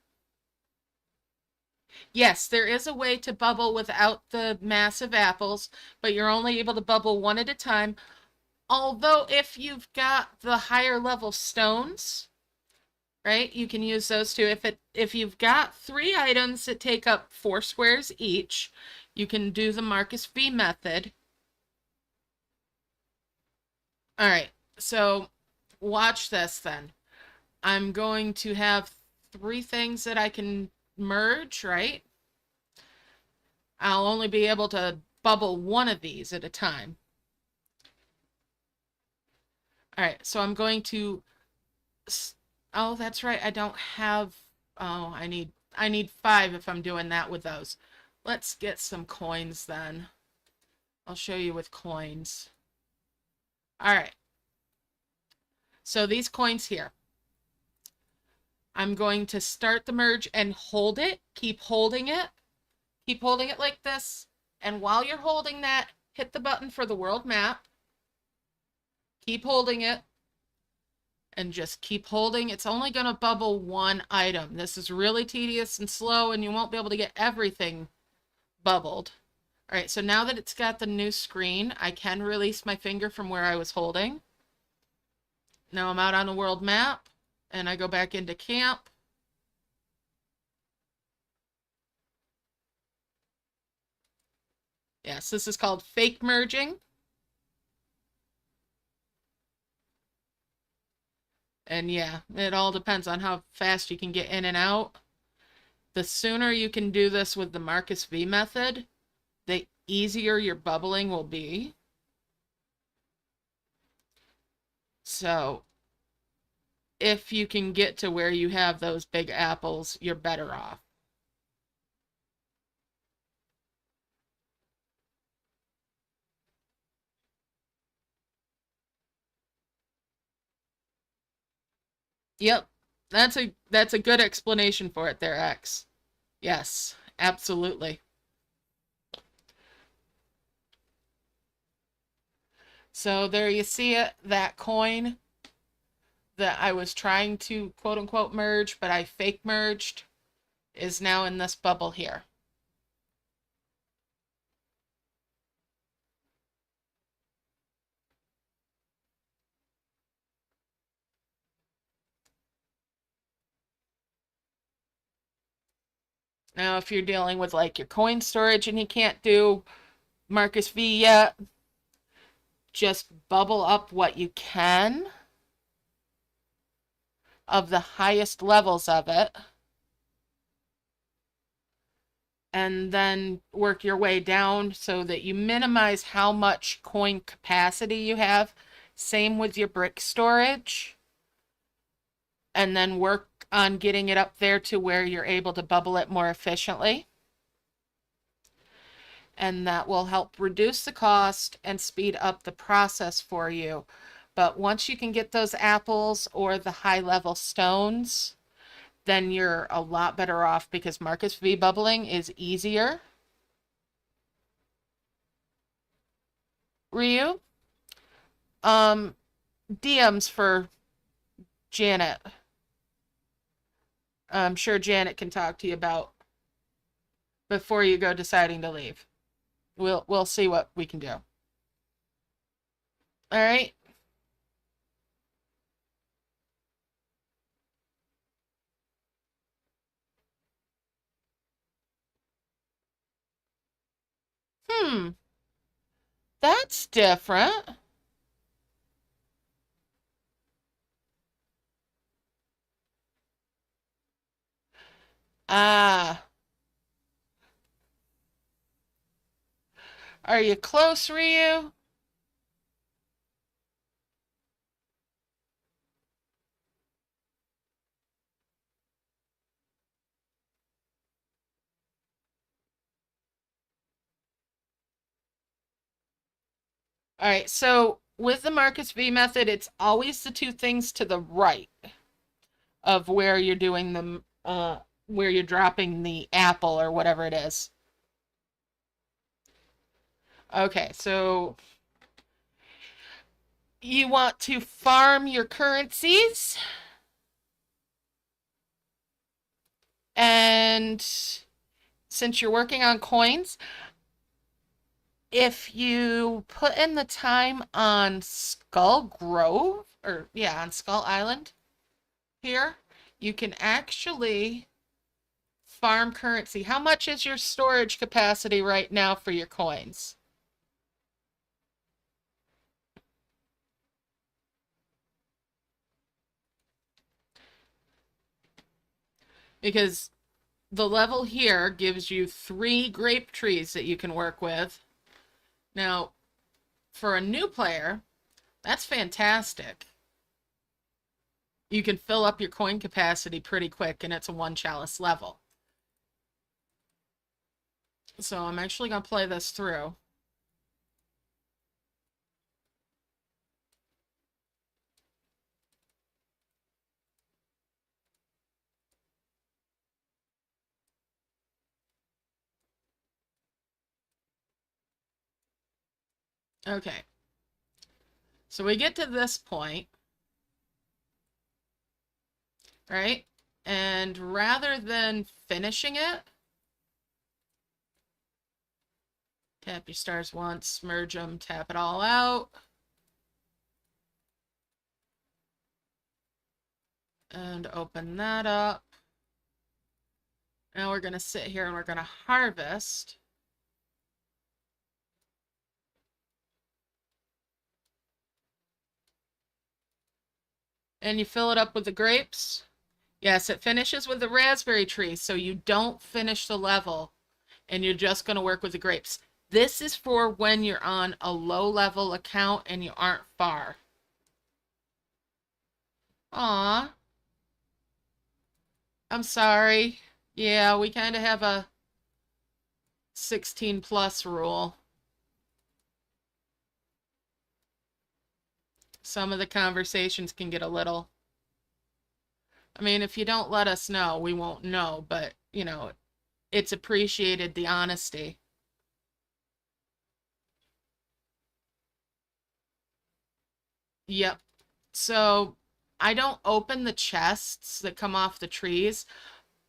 Yes, there is a way to bubble without the massive apples, but you're only able to bubble one at a time. Although if you've got the higher level stones, right, you can use those too. If you've got 3 items that take up 4 squares each, you can do the Marcus V method. All right, so watch this then. I'm going to have 3 things that I can merge, right? I'll only be able to bubble one of these at a time. All right, so I'm going to, oh, that's right, I don't have, oh, I need 5 if I'm doing that with those. Let's get some coins then. I'll show you with coins. All right. So these coins here, I'm going to start the merge and hold it. Keep holding it. Keep holding it like this. And while you're holding that, hit the button for the world map. Keep holding it. And just keep holding. It's only going to bubble 1 item. This is really tedious and slow, and you won't be able to get everything bubbled. All right, so now that it's got the new screen, I can release my finger from where I was holding. Now I'm out on the world map, and I go back into camp. Yes, this is called fake merging. And yeah, it all depends on how fast you can get in and out. The sooner you can do this with the Marcus V method, the easier your bubbling will be. So if you can get to where you have those big apples, you're better off. Yep, that's a good explanation for it there, X. Yes, absolutely. So there you see it, that coin that I was trying to quote unquote merge, but I fake merged, is now in this bubble here. Now, if you're dealing with like your coin storage and you can't do Marcus V yet, just bubble up what you can of the highest levels of it, and then work your way down so that you minimize how much coin capacity you have. Same with your brick storage. And then work on getting it up there to where you're able to bubble it more efficiently. and that will help reduce the cost and speed up the process for you. But once you can get those apples or the high level stones, then you're a lot better off because Marcus V bubbling is easier. Ryu, DMs for Janet. I'm sure Janet can talk to you about before you go deciding to leave. We'll see what we can do. All right. That's different. Ah. Are you close, Ryu? All right, so with the Marcus V method, it's always the two things to the right of where you're doing the, where you're dropping the apple or whatever it is. Okay, so you want to farm your currencies. And since you're working on coins, if you put in the time on Skull Grove, or yeah, on Skull Island here, you can actually farm currency. How much is your storage capacity right now for your coins? Because the level here gives you 3 grape trees that you can work with. Now, for a new player, that's fantastic. You can fill up your coin capacity pretty quick, and it's a 1 chalice level. So I'm actually going to play this through. Okay. So we get to this point, right? And rather than finishing it, tap your stars once, merge them, tap it all out. And open that up. Now we're going to sit here and we're going to harvest. And you fill it up with the grapes. Yes, it finishes with the raspberry tree, so you don't finish the level and you're just going to work with the grapes. This is for when you're on a low level account and you aren't far. Aw. I'm sorry. Yeah, we kind of have a 16 plus rule. Some of the conversations can get a little... I mean, if you don't let us know, we won't know, but, you know, it's appreciated, the honesty. Yep. So I don't open the chests that come off the trees,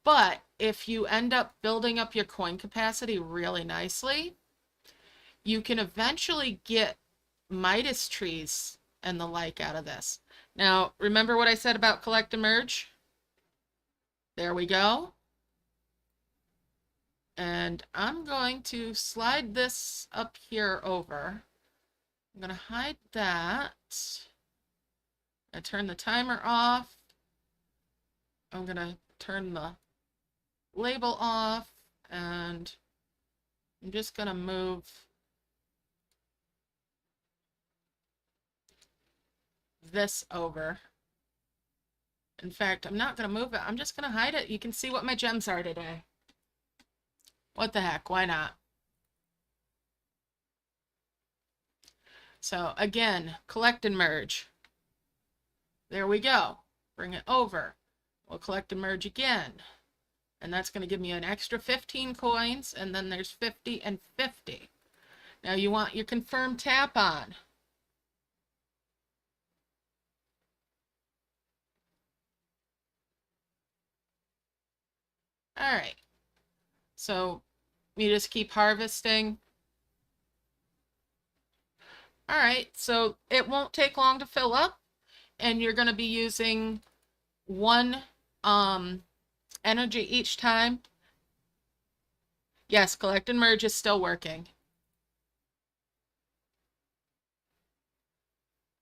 but if you end up building up your coin capacity really nicely, you can eventually get Midas trees and the like out of this. Now, remember what I said about collect and merge? There we go. And I'm going to slide this up here over. I'm going to hide that. I turn the timer off. I'm going to turn the label off, and I'm just going to move this over. In fact, I'm not going to move it. I'm just going to hide it. You can see what my gems are today. What the heck? Why not? So again, collect and merge. There we go. Bring it over. We'll collect and merge again. And that's going to give me an extra 15 coins, and then there's 50 and 50. Now you want your confirm tap on. All right. So you just keep harvesting. All right, so it won't take long to fill up, and you're going to be using one energy each time. Yes, collect and merge is still working.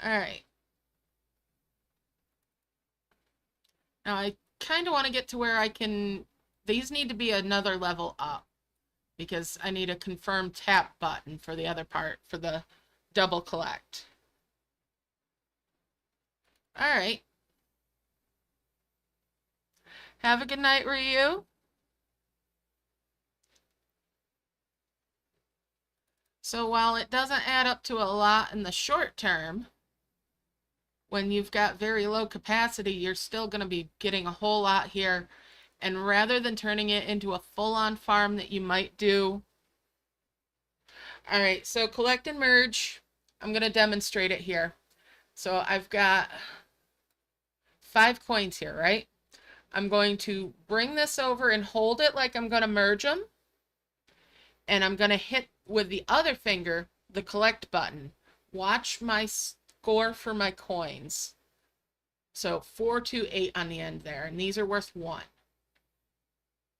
All right. Now I kind of want to get to where I can, these need to be another level up because I need a confirm tap button for the other part, for the double collect. All right. Have a good night, Ryu. So while it doesn't add up to a lot in the short term, when you've got very low capacity, you're still going to be getting a whole lot here. And rather than turning it into a full-on farm that you might do. All right, so collect and merge. I'm going to demonstrate it here. So I've got 5 coins here, right? I'm going to bring this over and hold it like I'm going to merge them. And I'm going to hit with the other finger the collect button. Watch my score for my coins. So 428 on the end there, and these are worth 1.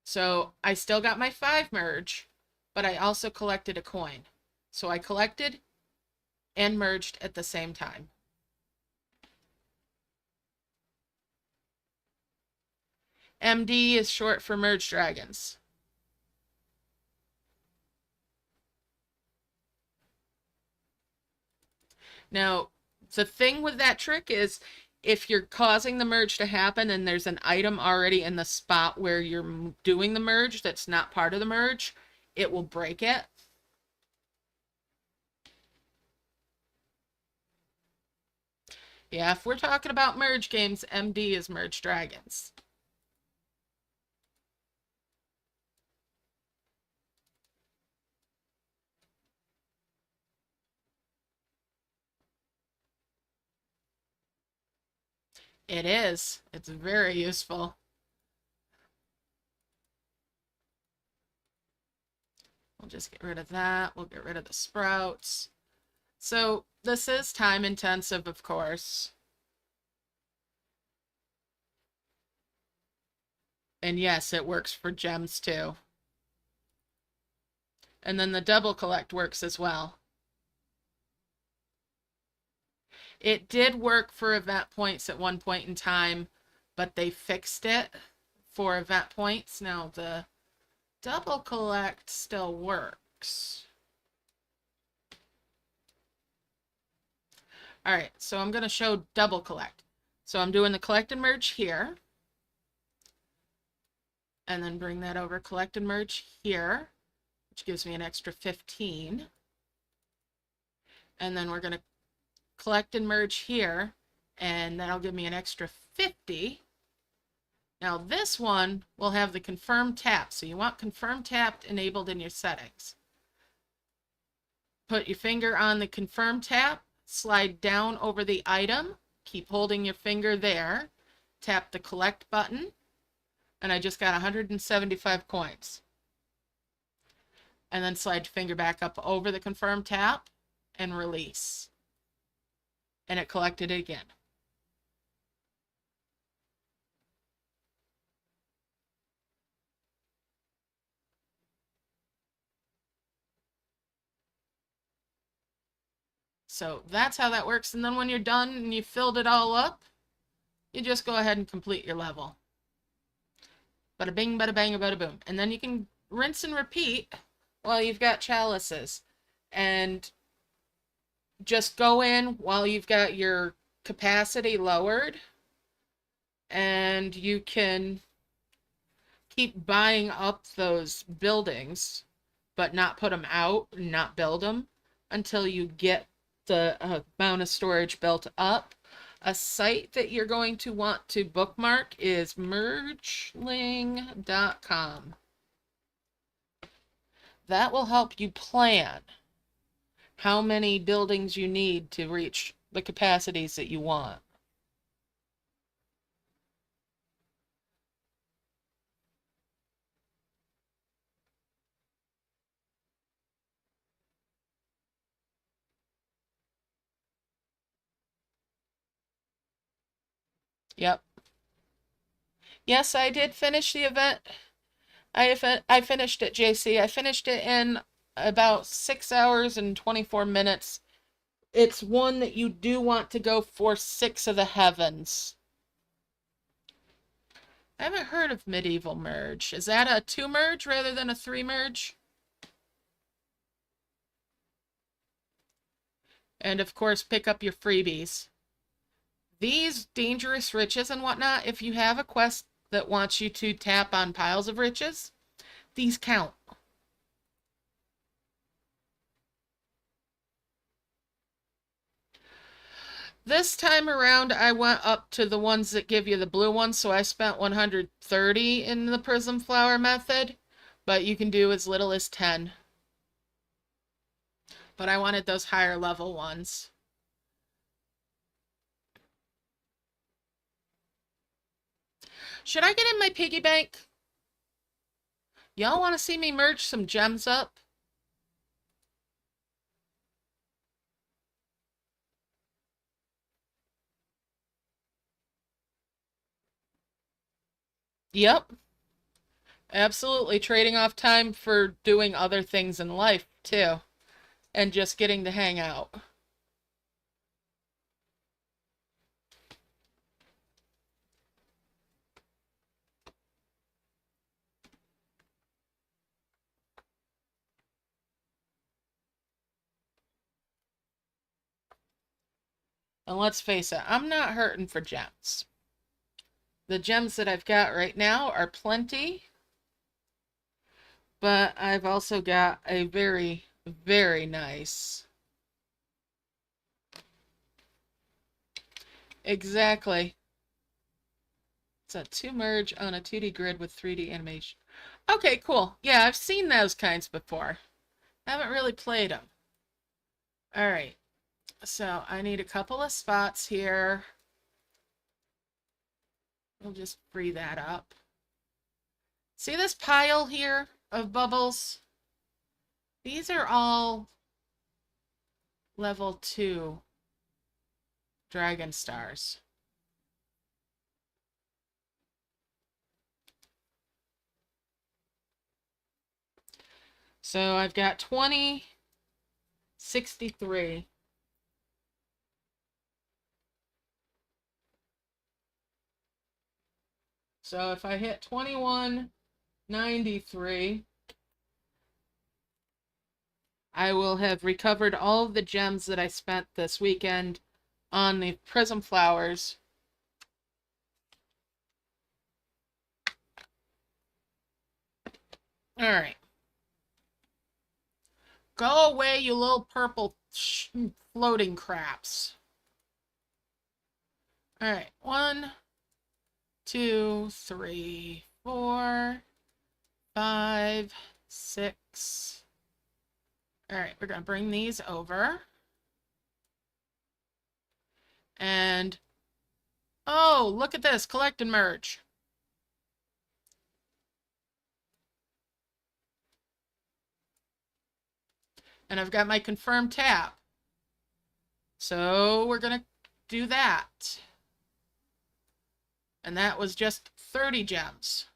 So I still got my 5 merge, but I also collected a coin. So I collected and merged at the same time. MD is short for merge dragons. Now, the thing with that trick is if you're causing the merge to happen and there's an item already in the spot where you're doing the merge that's not part of the merge, it will break it. Yeah, if we're talking about merge games, MD is merge dragons. It is. It's very useful. We'll just get rid of that. We'll get rid of the sprouts. So this is time intensive, of course. And yes, it works for gems too. And then the double collect works as well. It did work for event points at one point in time, but they fixed it for event points. Now the double collect still works. All right, so I'm going to show double collect. So I'm doing the collect and merge here. And then bring that over, collect and merge here, which gives me an extra 15. And then we're going to collect and merge here, and that'll give me an extra 50. Now this one will have the confirm tap, so you want confirm tap enabled in your settings. Put your finger on the confirm tap, slide down over the item, keep holding your finger there, tap the collect button, and I just got 175 coins. And then slide your finger back up over the confirm tap and release. And it collected it again. So that's how that works. And then when you're done and you filled it all up, you just go ahead and complete your level. Bada bing, bada bang, bada boom. And then you can rinse and repeat while you've got chalices. And just go in while you've got your capacity lowered. And you can keep buying up those buildings, but not put them out, not build them until you get the amount of storage built up. A site that you're going to want to bookmark is mergeling.com. That will help you plan how many buildings you need to reach the capacities that you want. Yep. Yes, I did finish the event. I finished it, JC. I finished it in about 6 hours and 24 minutes. It's one that you do want to go for 6 of the heavens. I haven't heard of medieval merge. Is that a 2 merge rather than a 3 merge? And of course, pick up your freebies. These dangerous riches and whatnot, if you have a quest that wants you to tap on piles of riches, these count. This time around, I went up to the ones that give you the blue ones, so I spent 130 in the Prism Flower method, but you can do as little as 10. But I wanted those higher level ones. Should I get in my piggy bank? Y'all want to see me merge some gems up? Yep. Absolutely. Trading off time for doing other things in life, too. And just getting to hang out. And let's face it, I'm not hurting for gems. The gems that I've got right now are plenty. But I've also got a very, very nice. Exactly. It's a 2 merge on a 2D grid with 3D animation. Okay, cool. Yeah, I've seen those kinds before. Haven't really played them. All right. So I need a couple of spots here. We'll just free that up. See this pile here of bubbles? These are all level 2 dragon stars. So I've got 20, 63. So if I hit 2193, I will have recovered all of the gems that I spent this weekend on the Prism flowers. All right. Go away, you little purple floating craps. All right. 1, 2, 3, 4, 5, 6. All right, we're going to bring these over. And, oh, look at this. Collect and merge. And I've got my confirmed tap. So we're going to do that. And that was just 30 gems.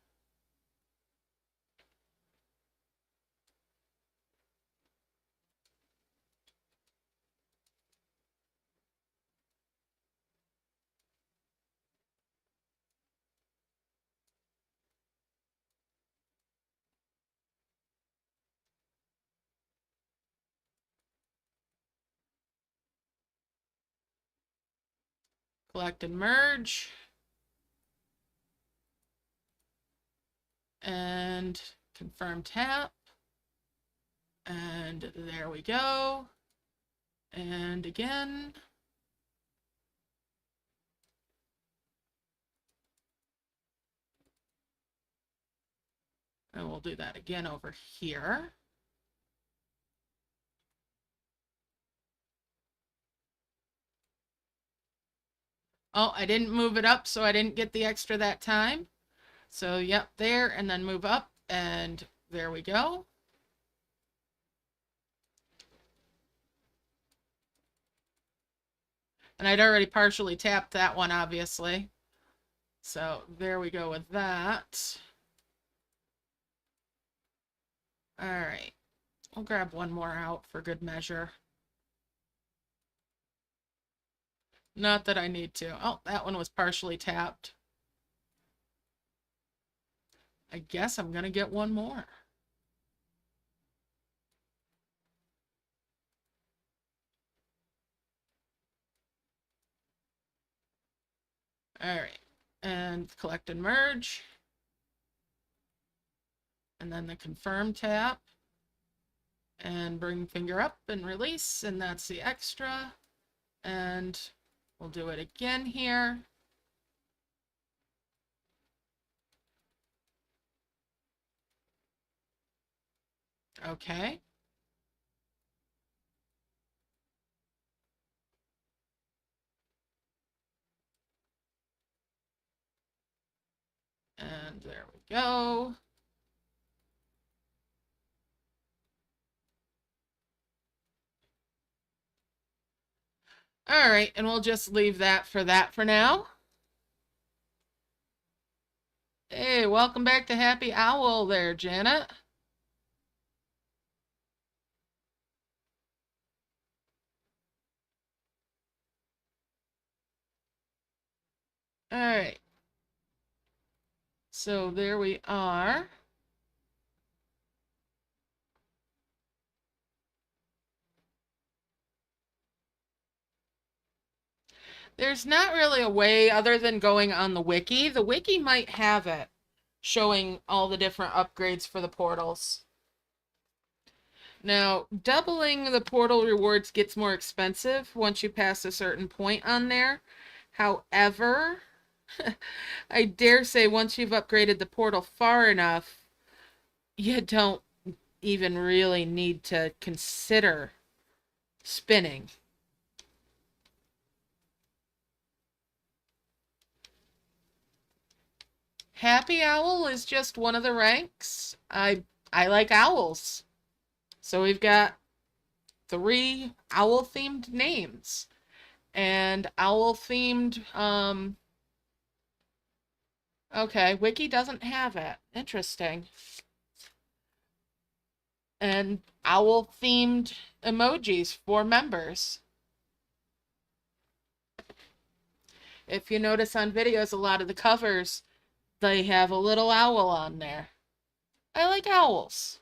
Collect and merge. And confirm tap. And there we go. And again. And we'll do that again over here. Oh, I didn't move it up, so I didn't get the extra that time. So, yep, there, and then move up, and there we go. And I'd already partially tapped that one, obviously. So, there we go with that. All right. I'll grab one more out for good measure. Not that I need to. Oh, that one was partially tapped. I guess I'm going to get one more. All right. And collect and merge. And then the confirm tap. And bring finger up and release. And that's the extra. And we'll do it again here. Okay. And there we go. All right, and we'll just leave that for now. Hey, welcome back to Happy Owl there, Janet. All right. So there we are. There's not really a way other than going on the wiki. The wiki might have it showing all the different upgrades for the portals. Now, doubling the portal rewards gets more expensive once you pass a certain point on there. However, I dare say once you've upgraded the portal far enough, you don't even really need to consider spinning. Happy Owl is just one of the ranks. I like owls. So we've got 3 owl-themed names. And owl-themed, okay, Wiki doesn't have it. Interesting. And owl-themed emojis for members. If you notice on videos, a lot of the covers, they have a little owl on there. I like owls.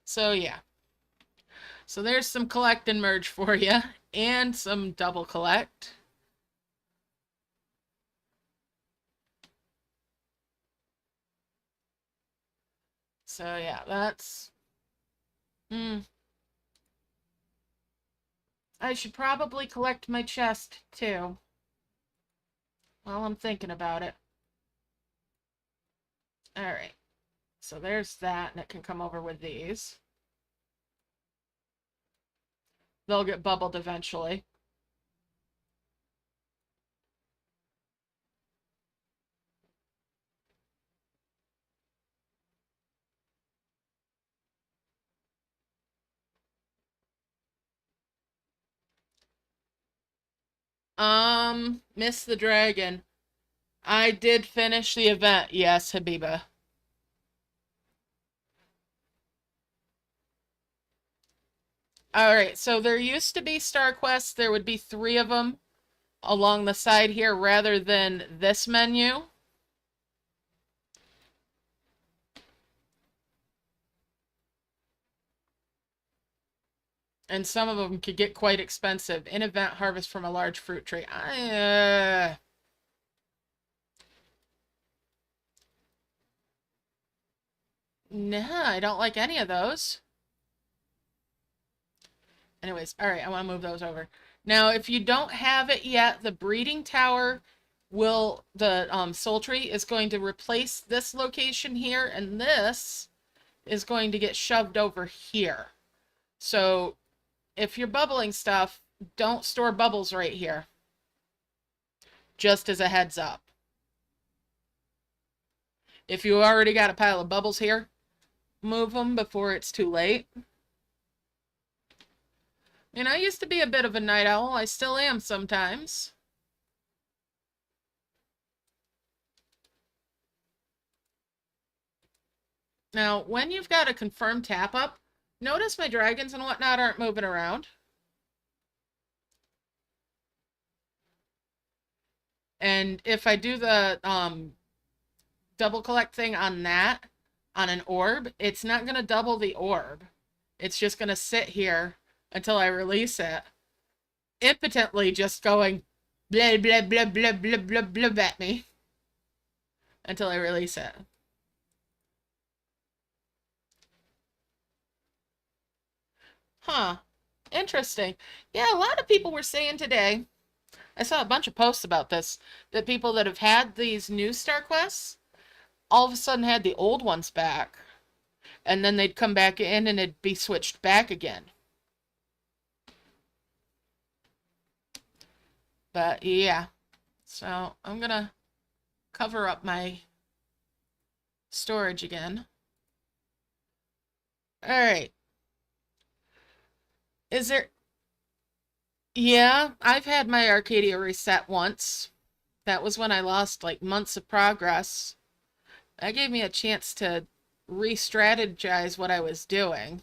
So yeah. So there's some collect and merge for you, and some double collect. So yeah, that's... I should probably collect my chest, too. While I'm thinking about it. Alright. So there's that, and it can come over with these. They'll get bubbled eventually. Miss the Dragon. I did finish the event, yes, Habiba. Alright, so there used to be Star Quests. There would be 3 of them along the side here rather than this menu. And some of them could get quite expensive. In-event harvest from a large fruit tree. Nah, I don't like any of those. Anyways, all right, I want to move those over. Now, if you don't have it yet, the breeding tower will, the sultry is going to replace this location here, and this is going to get shoved over here. So if you're bubbling stuff, don't store bubbles right here. Just as a heads up. If you already got a pile of bubbles here, move them before it's too late. And I used to be a bit of a night owl. I still am sometimes. Now, when you've got a confirmed tap up, notice my dragons and whatnot aren't moving around. And if I do the double collect thing on that, on an orb, it's not going to double the orb. It's just going to sit here until I release it. Impotently just going blah, blah, blah, blah, blah, blah, blah at me. Until I release it. Huh. Interesting. Yeah, a lot of people were saying today, I saw a bunch of posts about this, that people that have had these new Star Quests all of a sudden had the old ones back. And then they'd come back in and it'd be switched back again. But yeah. So I'm gonna cover up my storage again. Alright. Is there... Yeah, I've had my Arcadia reset once. That was when I lost like months of progress. That gave me a chance to re-strategize what I was doing.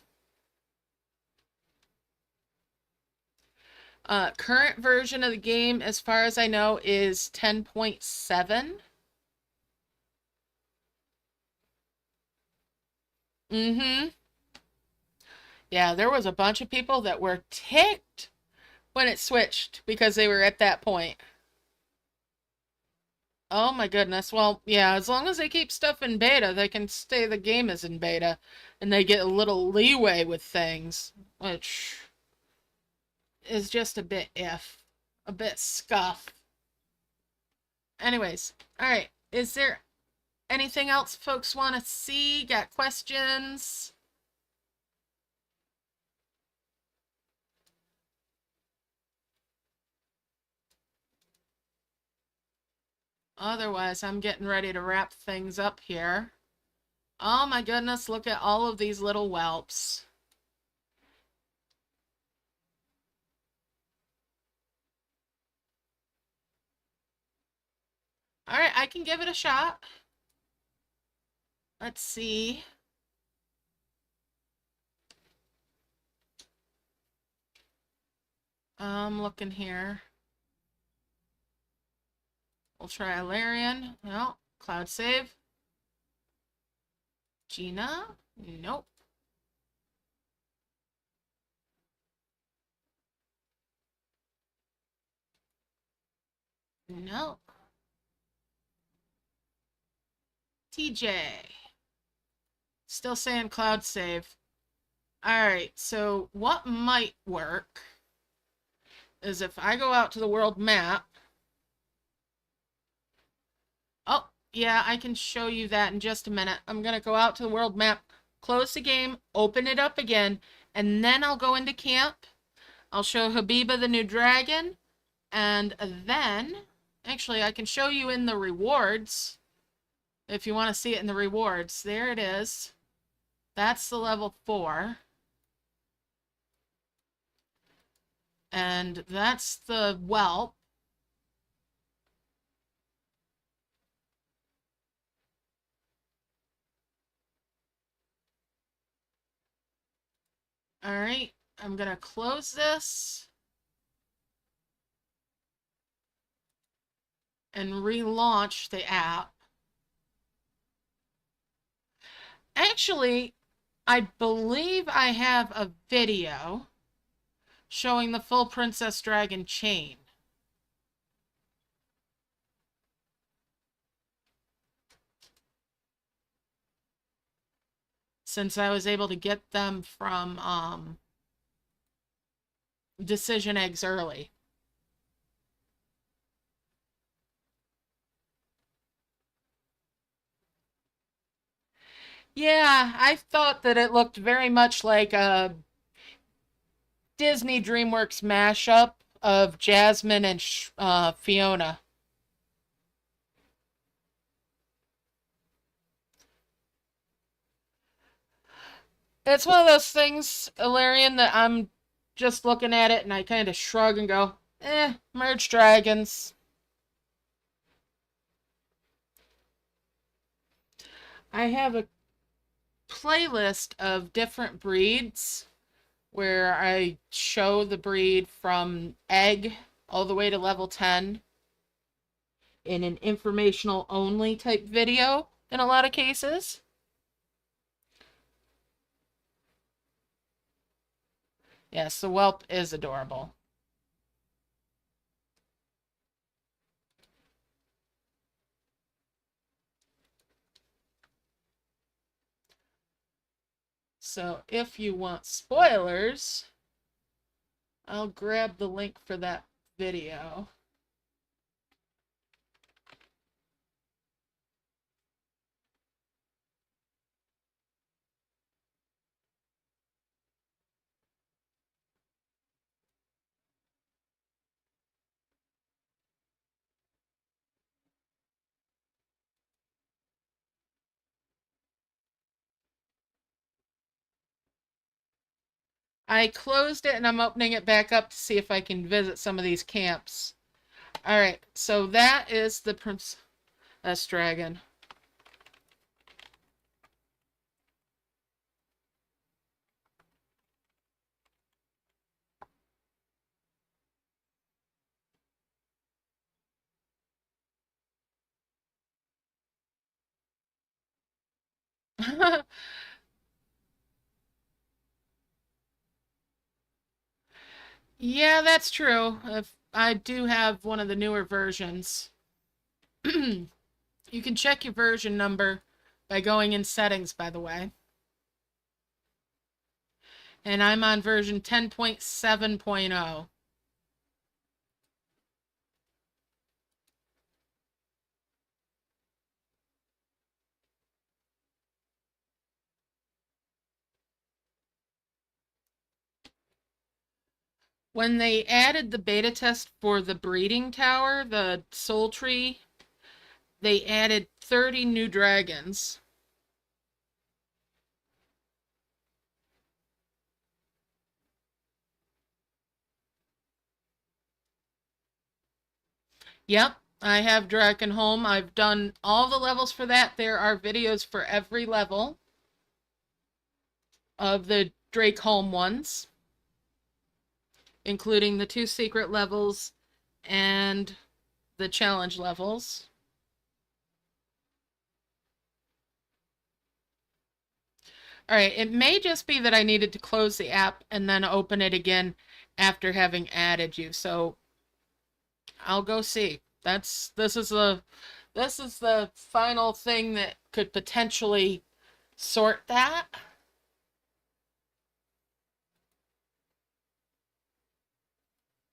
Current version of the game, as far as I know, is 10.7. Mm-hmm. Yeah, there was a bunch of people that were ticked when it switched because they were at that point. Oh my goodness. Well, yeah, as long as they keep stuff in beta, they can stay the game is in beta. And they get a little leeway with things, which is just a bit a bit scuff. Anyways, alright. Is there anything else folks want to see? Got questions? Otherwise, I'm getting ready to wrap things up here. Oh my goodness, look at all of these little whelps. Alright, I can give it a shot. Let's see. I'm looking here. We'll try Alarian. No. Cloud save. Gina? Nope. Nope. TJ. Still saying cloud save. Alright, so what might work is if I go out to the world map. Oh, yeah, I can show you that in just a minute. I'm going to go out to the world map, close the game, open it up again, and then I'll go into camp. I'll show Habiba the new dragon, and then, actually, I can show you in the rewards, if you want to see it in the rewards. There it is. That's the level 4. And that's the whelp. Alright, I'm gonna close this and relaunch the app. Actually, I believe I have a video showing the full Princess Dragon chain. since I was able to get them from Decision Eggs early. Yeah, I thought that it looked very much like a Disney DreamWorks mashup of Jasmine and Fiona. It's one of those things, Ilarion, that I'm just looking at it and I kind of shrug and go, merge dragons. I have a playlist of different breeds where I show the breed from egg all the way to level 10 in an informational only type video in a lot of cases. Yes, the whelp is adorable. So if you want spoilers, I'll grab the link for that video. I closed it and I'm opening it back up to see if I can visit some of these camps. Alright, so that is the Princess Dragon. Yeah, that's true. If I do have one of the newer versions. You can check your version number by going in settings, by the way. And I'm on version 10.7.0. When they added the beta test for the breeding tower, the soul tree, they added 30 new dragons. Yep, I have Drakenholm. I've done all the levels for that. There are videos for every level of the Drakeholm ones, including the 2 secret levels and the challenge levels. Alright, it may just be that I needed to close the app and then open it again after having added you, so I'll go see. This is the final thing that could potentially sort that.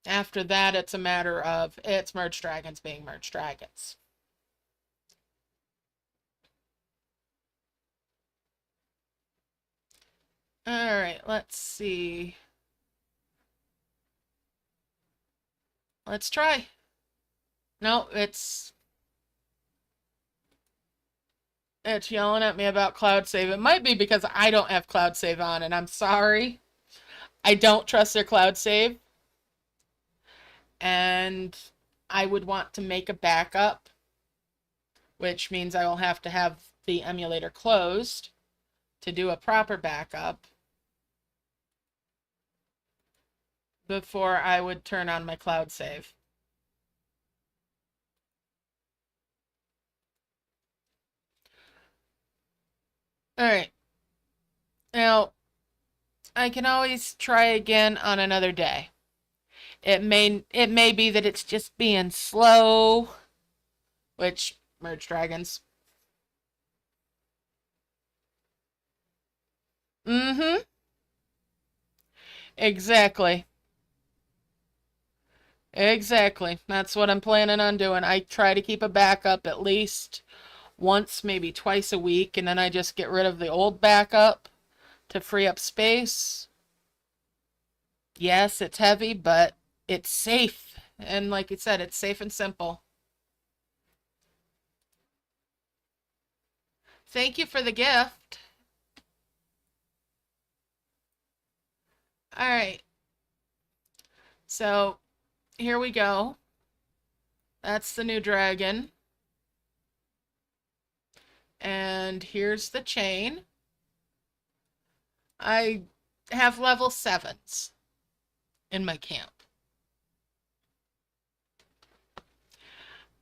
After that, it's a matter of it's merged dragons being merged dragons. Alright, let's see. Let's try. No, it's yelling at me about cloud save. It might be because I don't have cloud save on, and I'm sorry. I don't trust their cloud save. And I would want to make a backup, which means I will have to have the emulator closed to do a proper backup before I would turn on my cloud save. Alright. Now, I can always try again on another day. It may be that it's just being slow, which merge dragons. Mm-hmm. Exactly. Exactly. That's what I'm planning on doing. I try to keep a backup at least once, maybe twice a week, and then I just get rid of the old backup to free up space. Yes, it's heavy, but it's safe. And like you said, it's safe and simple. Thank you for the gift. All right. So here we go. That's the new dragon. And here's the chain. I have level 7s in my camp.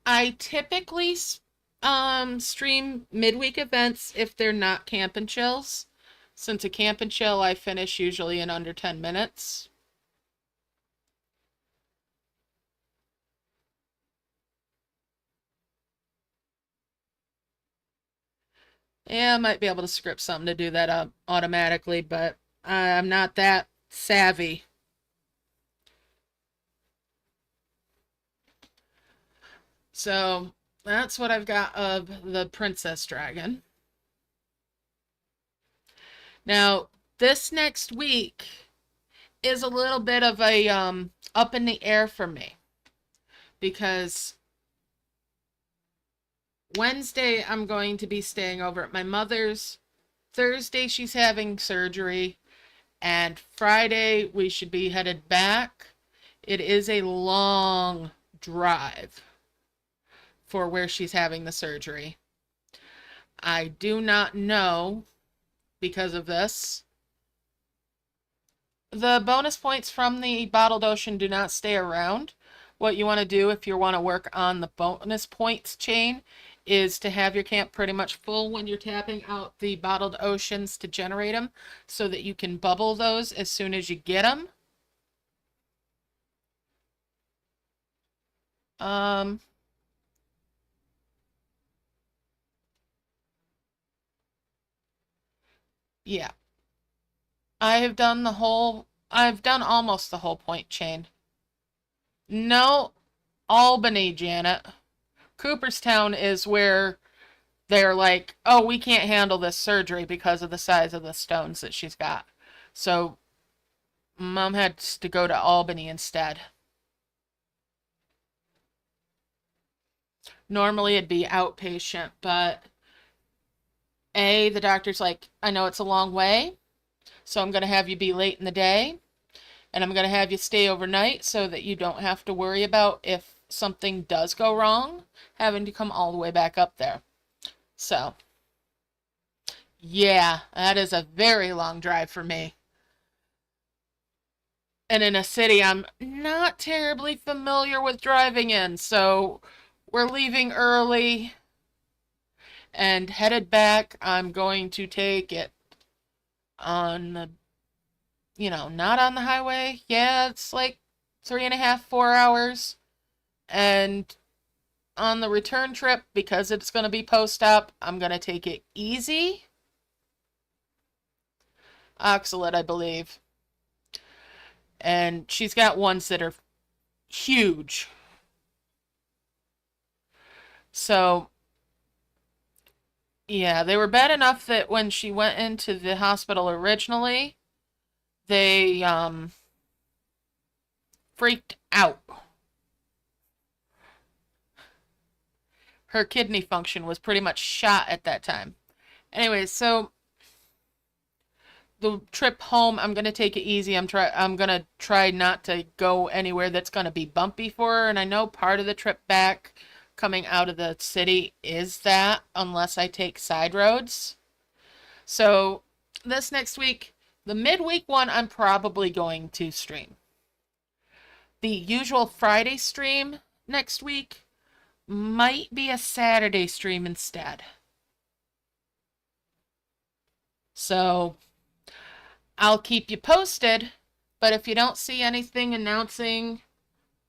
I typically stream midweek events if they're not camp and chills. Since a camp and chill, I finish usually in under 10 minutes. Yeah, I might be able to script something to do that up automatically, but I'm not that savvy. So that's what I've got of the Princess Dragon. Now, this next week is a little bit of a up in the air for me because Wednesday I'm going to be staying over at my mother's. Thursday she's having surgery, and Friday we should be headed back. It is a long drive for where she's having the surgery. I do not know because of this. The bonus points from the bottled ocean do not stay around. What you want to do if you want to work on the bonus points chain is to have your camp pretty much full when you're tapping out the bottled oceans to generate them so that you can bubble those as soon as you get them. Yeah. I've done almost the whole point chain. No, Albany, Janet. Cooperstown is where they're like, oh, we can't handle this surgery because of the size of the stones that she's got. So Mom had to go to Albany instead. Normally it'd be outpatient, but the doctor's like, I know it's a long way, so I'm going to have you be late in the day, and I'm going to have you stay overnight so that you don't have to worry about if something does go wrong, having to come all the way back up there. So, yeah, that is a very long drive for me. And in a city I'm not terribly familiar with driving in, so we're leaving early and headed back. I'm going to take it on the, not on the highway. Yeah, it's like 3.5, 4 hours. And on the return trip, because it's going to be post-op, I'm going to take it easy. Oxalate, I believe. And she's got ones that are huge. So, yeah, they were bad enough that when she went into the hospital originally, they freaked out. Her kidney function was pretty much shot at that time. Anyway, so the trip home, I'm gonna take it easy. I'm gonna try not to go anywhere that's gonna be bumpy for her. And I know part of the trip back coming out of the city is that, unless I take side roads. So this next week, the midweek one, I'm probably going to stream. The usual Friday stream next week might be a Saturday stream instead. So I'll keep you posted, but if you don't see anything announcing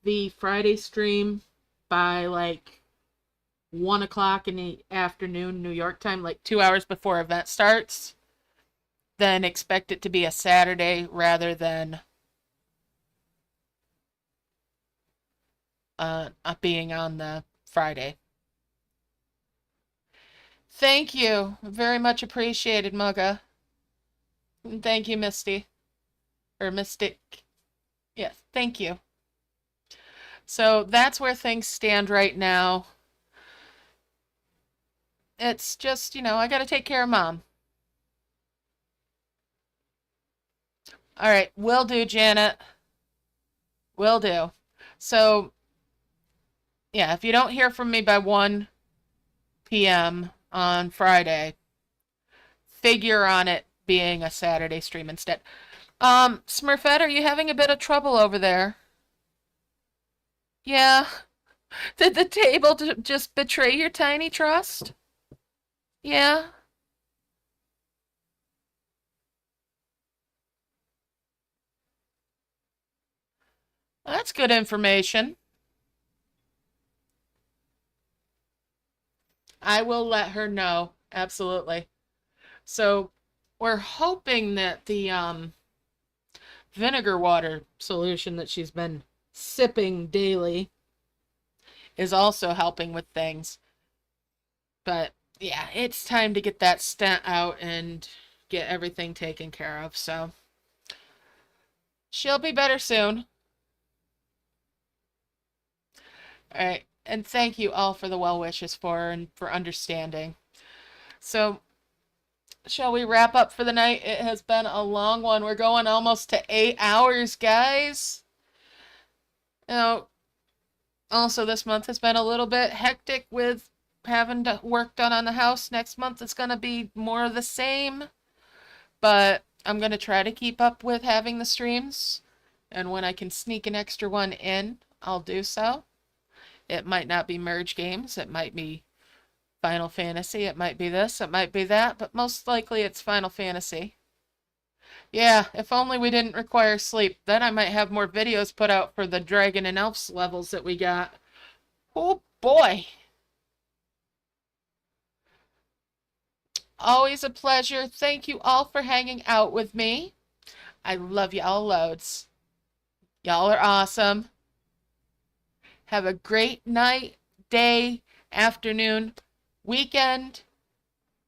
the Friday stream by like 1 o'clock in the afternoon New York time, like 2 hours before event starts, then expect it to be a Saturday rather than being on the Friday. Thank you. Very much appreciated, Mugga. Thank you, Misty. Or Mystic. Yes, thank you. So that's where things stand right now. It's just, I got to take care of Mom. All right, will do, Janet. Will do. So, yeah, if you don't hear from me by 1 p.m. on Friday, figure on it being a Saturday stream instead. Smurfette, are you having a bit of trouble over there? Yeah. Did the table just betray your tiny trust? Yeah. That's good information. I will let her know. Absolutely. So we're hoping that the vinegar water solution that she's been sipping daily is also helping with things. But yeah, it's time to get that stent out and get everything taken care of. So she'll be better soon. All right. And thank you all for the well wishes for her and for understanding. So shall we wrap up for the night? It has been a long one. We're going almost to 8 hours, guys. Also this month has been a little bit hectic with having work done on the house. Next month it's going to be more of the same. But I'm going to try to keep up with having the streams. And when I can sneak an extra one in, I'll do so. It might not be merge games. It might be Final Fantasy. It might be this. It might be that. But most likely it's Final Fantasy. Yeah, if only we didn't require sleep. Then I might have more videos put out for the Dragon and Elves levels that we got. Oh boy. Always a pleasure. Thank you all for hanging out with me. I love y'all loads. Y'all are awesome. Have a great night, day, afternoon, weekend,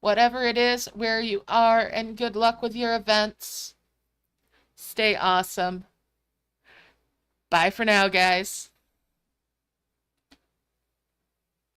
whatever it is, where you are, and good luck with your events. Stay awesome. Bye for now, guys.